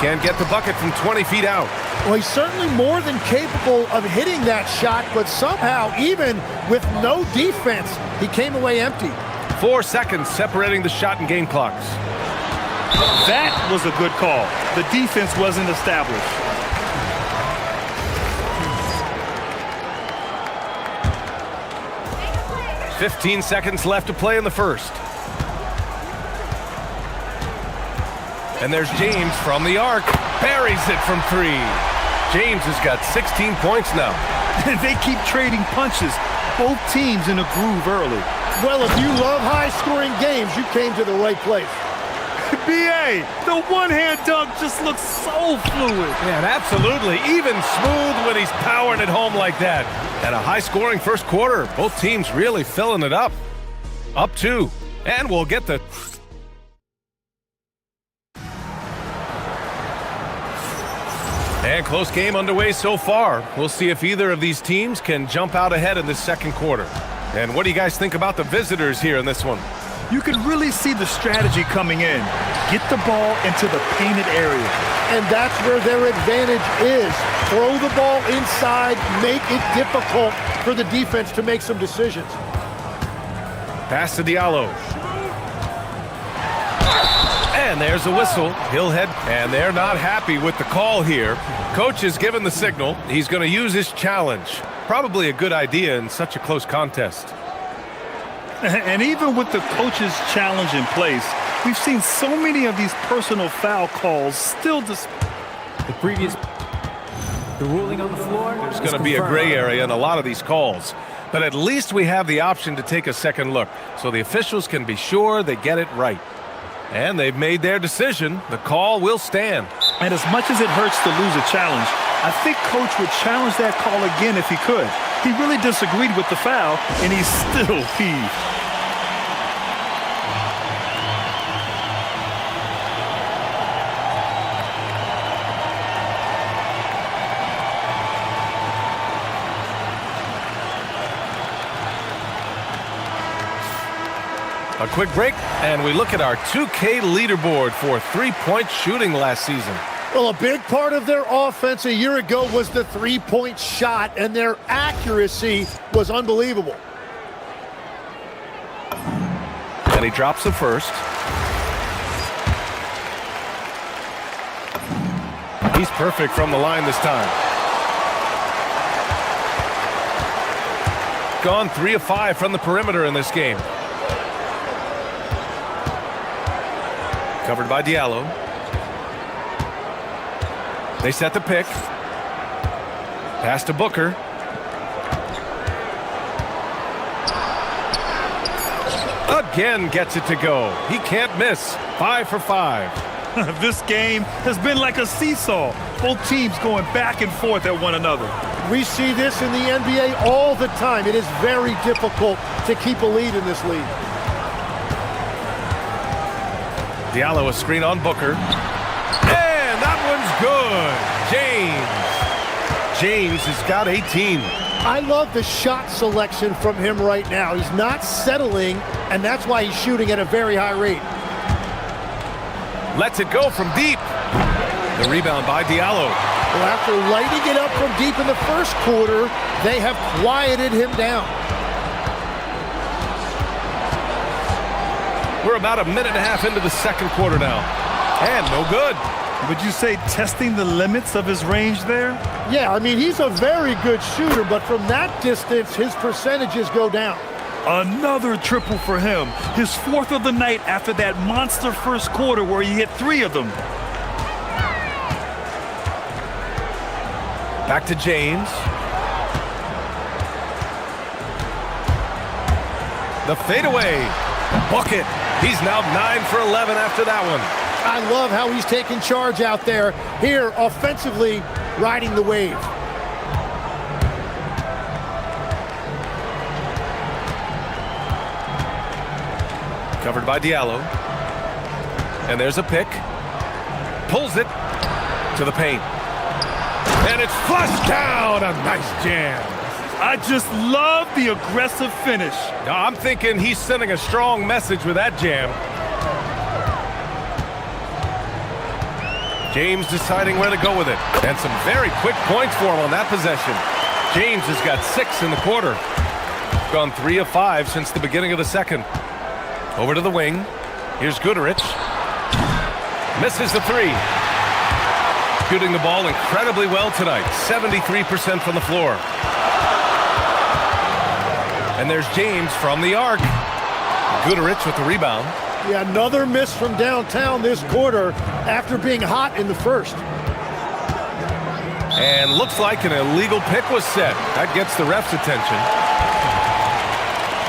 Can't get the bucket from 20 feet out. Well, he's certainly more than capable of hitting that shot, but somehow, even with no defense, he came away empty. 4 seconds separating the shot and game clocks. That was a good call. The defense wasn't established. "15 seconds left to play in the first. And there's James from the arc. Buries it from 3. James has got 16 points now. And they keep trading punches. Both teams in a groove early. Well, if you love high-scoring games, you came to the right place. B.A., the one-hand dunk just looks so fluid. Man, absolutely. Even smooth when he's powering it home like that. And a high-scoring first quarter. Both teams really filling it up. Up 2. And we'll get the... And close game underway so far. We'll see if either of these teams can jump out ahead in this second quarter. And what do you guys think about the visitors here in this one? You can really see the strategy coming in. Get the ball into the painted area. And that's where their advantage is. Throw the ball inside, make it difficult for the defense to make some decisions. Pass to Diallo. And there's a whistle. He'll head, and they're not happy with the call here. Coach has given the signal. He's going to use his challenge. Probably a good idea in such a close contest. And even with the coach's challenge in place, we've seen so many of these personal foul calls still The ruling on the floor. There's going to be a gray area in a lot of these calls. But at least we have the option to take a second look, so the officials can be sure they get it right. And they've made their decision. The call will stand. And as much as it hurts to lose a challenge, I think Coach would challenge that call again if he could. He really disagreed with the foul, and he's still peeved. A quick break, and we look at our 2K leaderboard for three-point shooting last season. Well, a big part of their offense a year ago was the three-point shot, and their accuracy was unbelievable. And he drops the first. He's perfect from the line this time. Gone 3 of 5 from the perimeter in this game. Covered by Diallo. They set the pick. Pass to Booker. Again gets it to go. He can't miss. 5 for 5. This game has been like a seesaw. Both teams going back and forth at one another. We see this in the NBA all the time. It is very difficult to keep a lead in this league. Diallo a screen on Booker. And that one's good. James has got 18. I love the shot selection from him right now. He's not settling, and that's why he's shooting at a very high rate. Lets it go from deep. The rebound by Diallo. Well, after lighting it up from deep in the first quarter, they have quieted him down. We're about a minute and a half into the second quarter now. And no good. Would you say testing the limits of his range there? Yeah, I mean, he's a very good shooter, but from that distance, his percentages go down. Another triple for him. His 4th of the night after that monster first quarter where he hit 3 of them. Back to James. The fadeaway. Bucket. He's now 9 for 11 after that one. I love how he's taking charge out there. Here, offensively, riding the wave. Covered by Diallo. And there's a pick. Pulls it to the paint. And it's flushed down. A nice jam. I just love the aggressive finish. No, I'm thinking he's sending a strong message with that jam. James deciding where to go with it. And some very quick points for him on that possession. James has got 6 in the quarter. Gone 3 of 5 since the beginning of the second. Over to the wing. Here's Goodrich. Misses the 3. Shooting the ball incredibly well tonight. 73% from the floor. And there's James from the arc. Goodrich with the rebound. Yeah, another miss from downtown this quarter after being hot in the first. And looks like an illegal pick was set. That gets the ref's attention.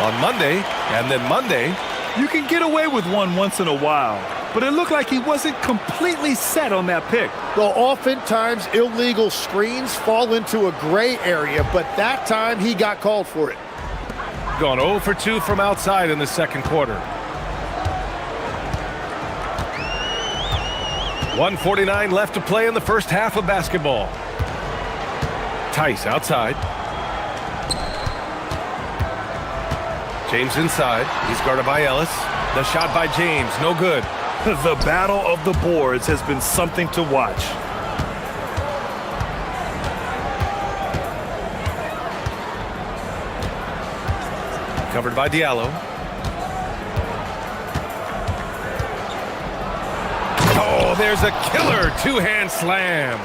On Monday, and then Monday. You can get away with one once in a while, but it looked like he wasn't completely set on that pick. Well, oftentimes illegal screens fall into a gray area, but that time he got called for it. Gone 0 for 2 from outside in the second quarter. 1:49 left to play in the first half of basketball. Tice outside. James inside. He's guarded by Ellis. The shot by James, no good. The battle of the boards has been something to watch. Covered by Diallo. Oh, there's a killer two-hand slam.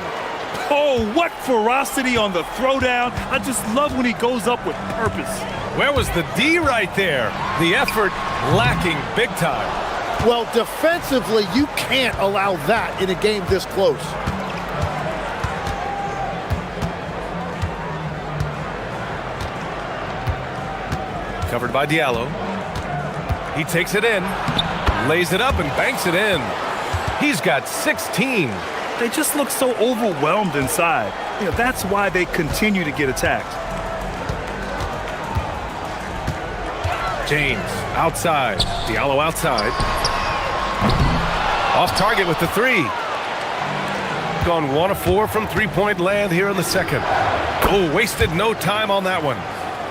Oh, what ferocity on the throwdown. I just love when he goes up with purpose. Where was the D right there? The effort lacking big time. Well, defensively, you can't allow that in a game this close. Covered by Diallo. He takes it in, lays it up and banks it in. He's got 16. They just look so overwhelmed inside. You know, that's why they continue to get attacked. James outside. Diallo outside. Off target with the 3. Gone 1 of 4 from three-point land here in the second. Oh, wasted no time on that one.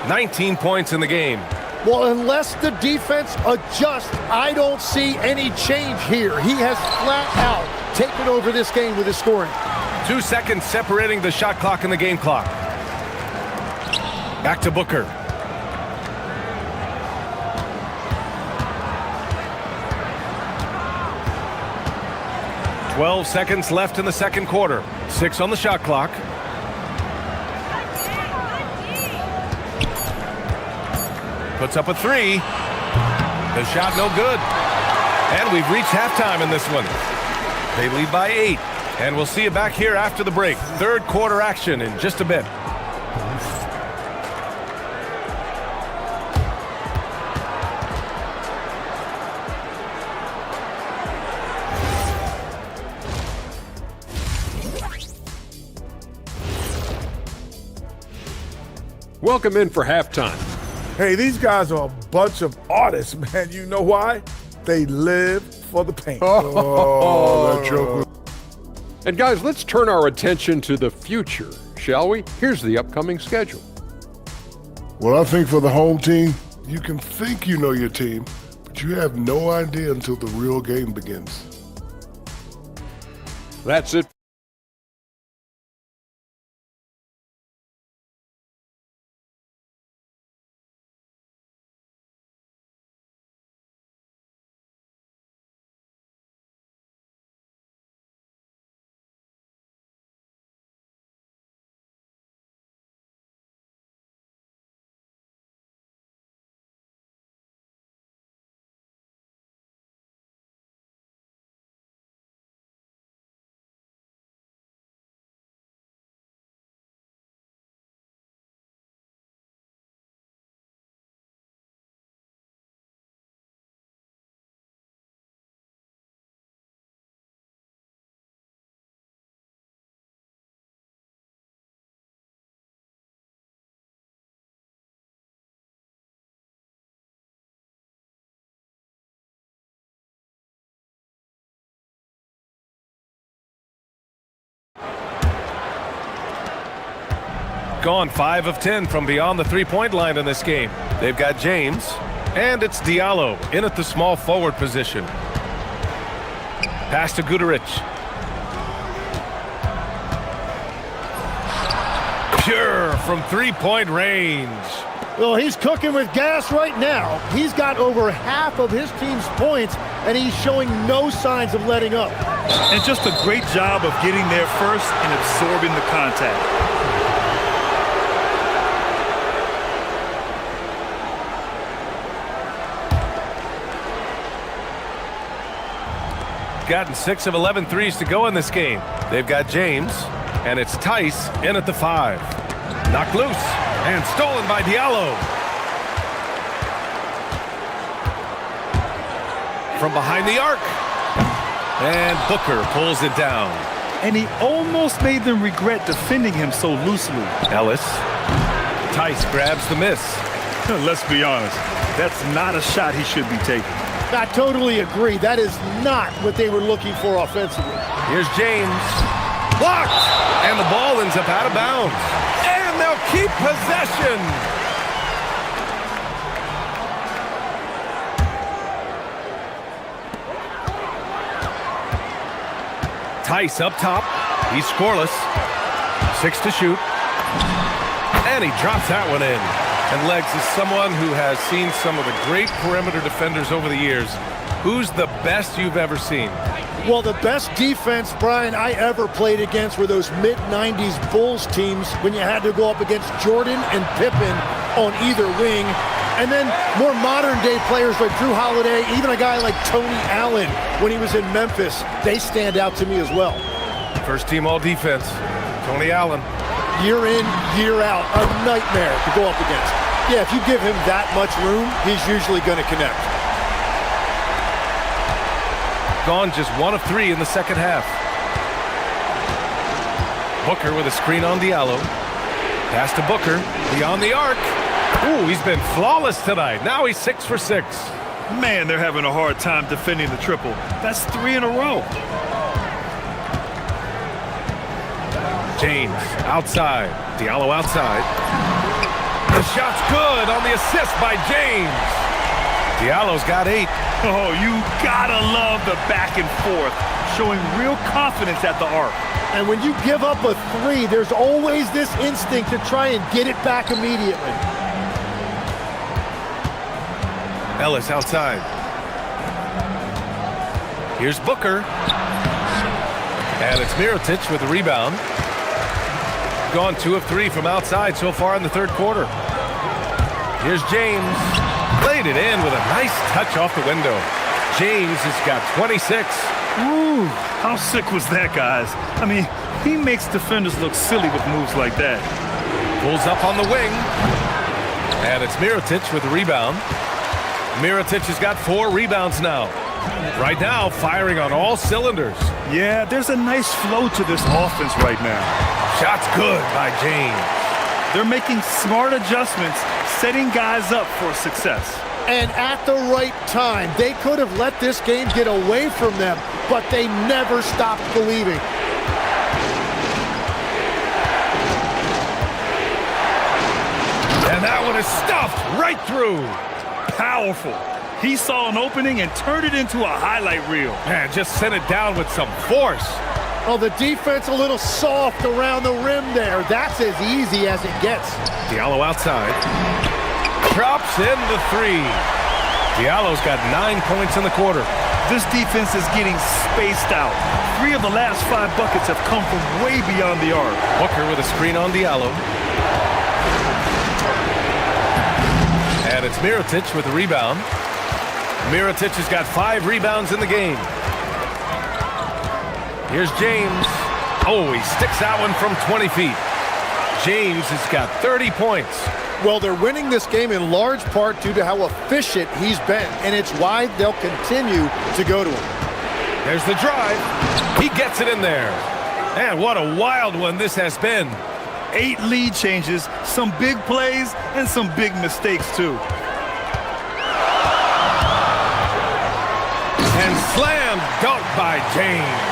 19 points in the game. Well, unless the defense adjusts, I don't see any change here. He has flat out taken over this game with his scoring. 2 seconds separating the shot clock and the game clock. Back to Booker. "12 seconds left in the second quarter. 6 on the shot clock. Puts up a 3. The shot no good. And we've reached halftime in this one. They lead by 8. And we'll see you back here after the break. Third quarter action in just a bit. Welcome in for halftime. Hey, these guys are a bunch of artists, man. You know why? They live for the paint. Oh, that joke. And guys, let's turn our attention to the future, shall we? Here's the upcoming schedule. Well, I think for the home team, you can think you know your team, but you have no idea until the real game begins. That's it. Gone 5 of 10 from beyond the three-point line in this game. They've got James, and it's Diallo in at the small forward position. Pass to Guduric. Pure from three-point range. Well, he's cooking with gas right now. He's got over half of his team's points, and he's showing no signs of letting up. And just a great job of getting there first and absorbing the contact. Gotten 6 of 11 threes to go in this game. They've got James, and it's Tice in at the 5. Knocked loose and stolen by Diallo. From behind the arc. And Booker pulls it down. And he almost made them regret defending him so loosely. Ellis. Tice grabs the miss. Let's be honest, that's not a shot he should be taking. I totally agree. That is not what they were looking for offensively. Here's James. Blocked! And the ball ends up out of bounds. And they'll keep possession. Tice up top. He's scoreless. 6 to shoot. And he drops that one in. And Legs, is someone who has seen some of the great perimeter defenders over the years. Who's the best you've ever seen? Well, the best defense, Brian, I ever played against were those mid-90s Bulls teams when you had to go up against Jordan and Pippen on either wing. And then more modern-day players like Drew Holiday, even a guy like Tony Allen when he was in Memphis, they stand out to me as well. First team all-defense, Tony Allen. Year in, year out, a nightmare to go up against. Yeah, if you give him that much room, he's usually going to connect. Gone just 1 of 3 in the second half. Booker with a screen on Diallo. Pass to Booker, beyond the arc. Ooh, he's been flawless tonight. Now he's 6 for 6. Man, they're having a hard time defending the triple. That's 3 in a row. James outside. Diallo outside. The shot's good on the assist by James. Diallo's got 8. Oh, you gotta love the back and forth, showing real confidence at the arc. And when you give up a 3, there's always this instinct to try and get it back immediately. Ellis outside. Here's Booker. And it's Mirotic with the rebound. Gone 2 of 3 from outside so far in the third quarter. Here's James. Laid it in with a nice touch off the window. James has got 26. Ooh, how sick was that, guys? I mean, he makes defenders look silly with moves like that. Pulls up on the wing. And it's Mirotic with the rebound. Mirotic has got 4 rebounds now. Right now, firing on all cylinders. Yeah, there's a nice flow to this offense right now. Shot's good by James. They're making smart adjustments, setting guys up for success. And at the right time, they could have let this game get away from them, but they never stopped believing. And that one is stuffed right through. Powerful. He saw an opening and turned it into a highlight reel. Man, just sent it down with some force. Oh, the defense a little soft around the rim there. That's as easy as it gets. Diallo outside. Drops in the 3. Diallo's got 9 points in the quarter. This defense is getting spaced out. 3 of the last 5 buckets have come from way beyond the arc. Booker with a screen on Diallo. And it's Mirotic with the rebound. Mirotic has got 5 rebounds in the game. Here's James. Oh, he sticks that one from 20 feet. James has got 30 points. Well, they're winning this game in large part due to how efficient he's been, and it's why they'll continue to go to him. There's the drive. He gets it in there. And what a wild one this has been. 8 lead changes, some big plays, and some big mistakes, too. And slam dunk by James.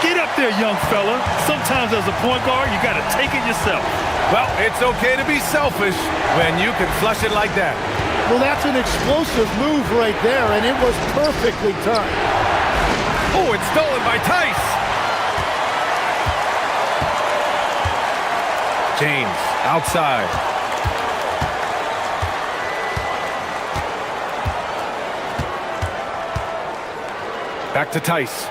Get up there, young fella. Sometimes as a point guard, you got to take it yourself. Well, it's okay to be selfish when you can flush it like that. Well, that's an explosive move right there, and it was perfectly timed. Oh, it's stolen by Tice. James, outside. Back to Tice.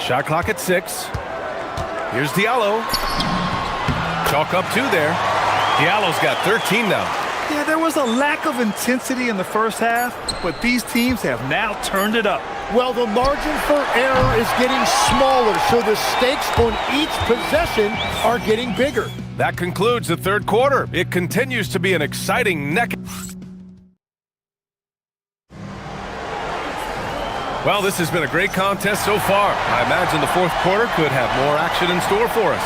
Shot clock at 6. Here's Diallo. Chalk up 2 there. Diallo's got 13 now. Yeah, there was a lack of intensity in the first half, but these teams have now turned it up. Well, the margin for error is getting smaller, so the stakes on each possession are getting bigger. That concludes the third quarter. It continues to be an exciting neck. Well, this has been a great contest so far. I imagine the fourth quarter could have more action in store for us.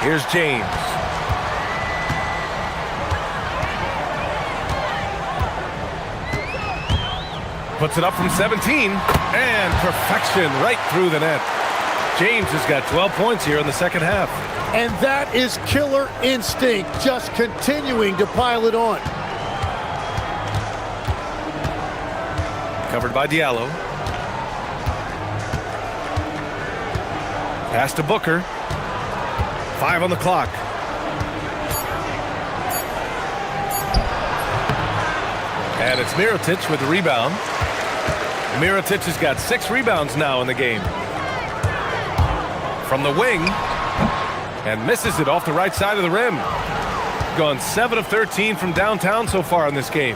Here's James. Puts it up from 17, and perfection right through the net. James has got 12 points here in the second half. And that is killer instinct, just continuing to pile it on. Covered by Diallo. Pass to Booker. 5 on the clock. And it's Mirotic with the rebound. Mirotic has got 6 rebounds now in the game. From the wing. And misses it off the right side of the rim. Gone 7 of 13 from downtown so far in this game.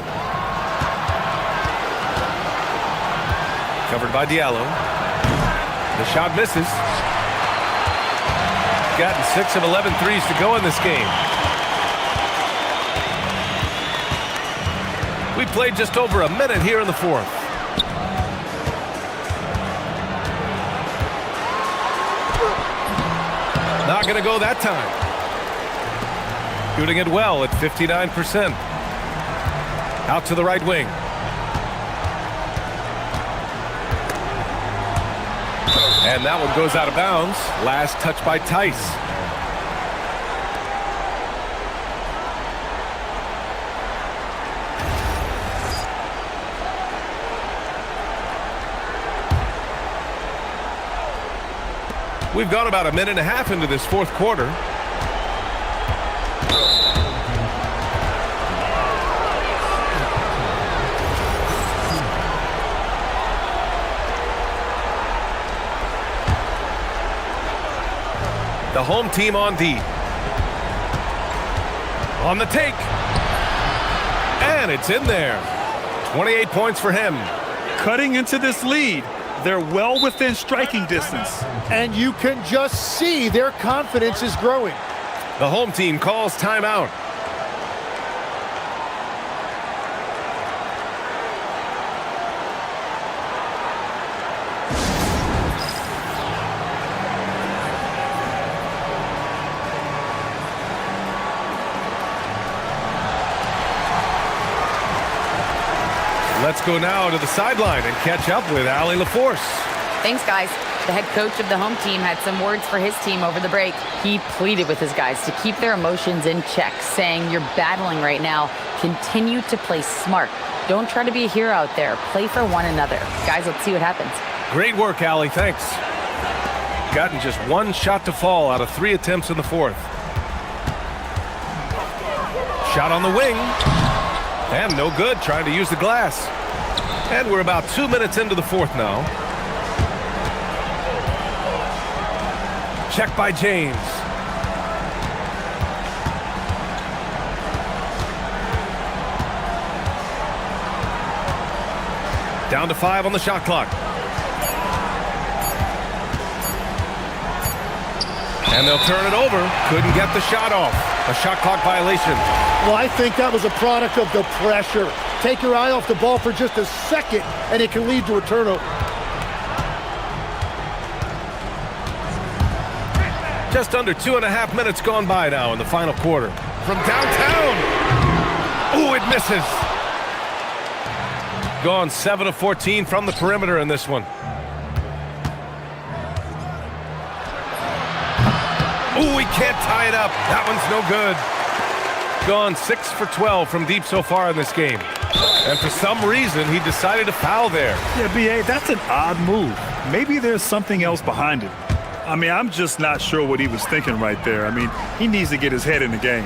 Covered by Diallo. The shot misses. Gotten 6 of 11 threes to go in this game. We played just over a minute here in the fourth. Not going to go that time. Shooting it well at 59%. Out to the right wing. And that one goes out of bounds. Last touch by Tice. We've gone about a minute and a half into this fourth quarter. The home team on D. On the take. And it's in there. 28 points for him. Cutting into this lead. They're well within striking distance. And you can just see their confidence is growing. The home team calls timeout. Let's go now to the sideline and catch up with Allie LaForce. Thanks, guys. The head coach of the home team had some words for his team over the break. He pleaded with his guys to keep their emotions in check, saying, "You're battling right now. Continue to play smart. Don't try to be a hero out there. Play for one another." Guys, let's see what happens. Great work, Allie. Thanks. Gotten just 1 shot to fall out of 3 attempts in the fourth. Shot on the wing. And no good, trying to use the glass. And we're about 2 minutes into the fourth now. Check by James. Down to 5 on the shot clock. And they'll turn it over. Couldn't get the shot off. A shot clock violation. Well, I think that was a product of the pressure. Take your eye off the ball for just a second, and it can lead to a turnover. Just under 2.5 minutes gone by now in the final quarter. From downtown. Oh, it misses. Gone 7 of 14 from the perimeter in this one. Ooh, he can't tie it up. That one's no good. Gone 6 for 12 from deep so far in this game. And for some reason, he decided to foul there. Yeah, B.A., that's an odd move. Maybe there's something else behind it. I mean, I'm just not sure what he was thinking right there. I mean, he needs to get his head in the game.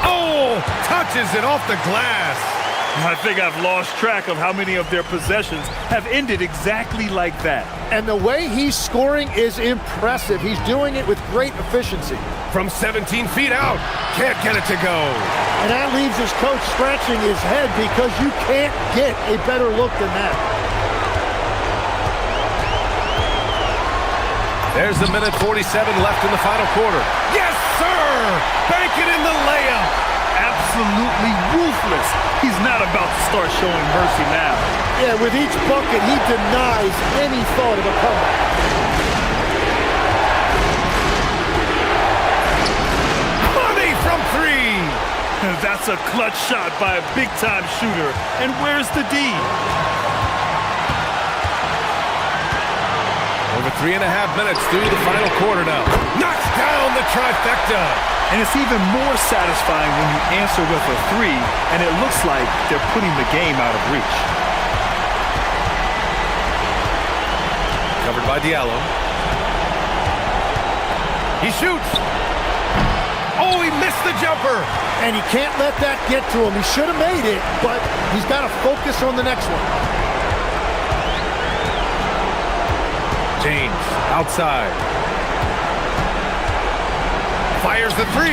Oh, touches it off the glass. I think I've lost track of how many of their possessions have ended exactly like that. And the way he's scoring is impressive. He's doing it with great efficiency. From 17 feet out, can't get it to go. And that leaves his coach scratching his head because you can't get a better look than that. There's a minute 47 left in the final quarter. Yes, sir! Bank it in the layup. Absolutely ruthless. He's not about to start showing mercy now. Yeah, with each bucket, he denies any thought of a comeback. Money from 3! That's a clutch shot by a big-time shooter. And where's the D? Over 3.5 minutes through the final quarter now. Knocks down the trifecta. And it's even more satisfying when you answer with a 3, and it looks like they're putting the game out of reach. Covered by Diallo. He shoots. Oh, he missed the jumper. And he can't let that get to him. He should have made it, but he's got to focus on the next one. James, outside. Fires the 3.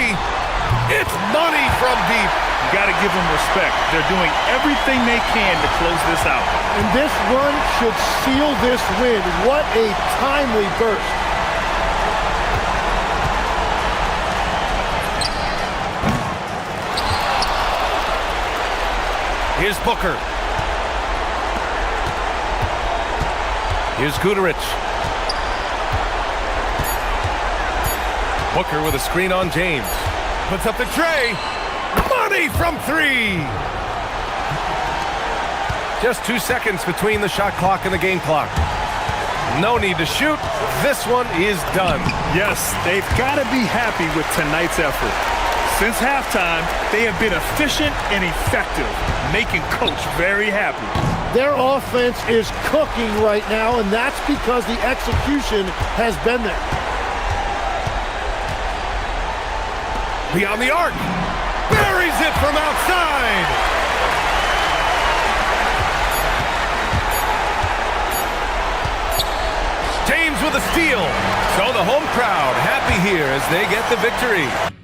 It's money from deep. You got to give them respect. They're doing everything they can to close this out. And this run should seal this win. What a timely burst. Here's Booker. Here's Guterich. Booker with a screen on James. Puts up the tray. Money from 3. Just 2 seconds between the shot clock and the game clock. No need to shoot. This one is done. Yes, they've got to be happy with tonight's effort. Since halftime, they have been efficient and effective, making Coach very happy. Their offense is cooking right now, and that's because the execution has been there. Beyond the arc. Buries it from outside. James with a steal. So the home crowd happy here as they get the victory.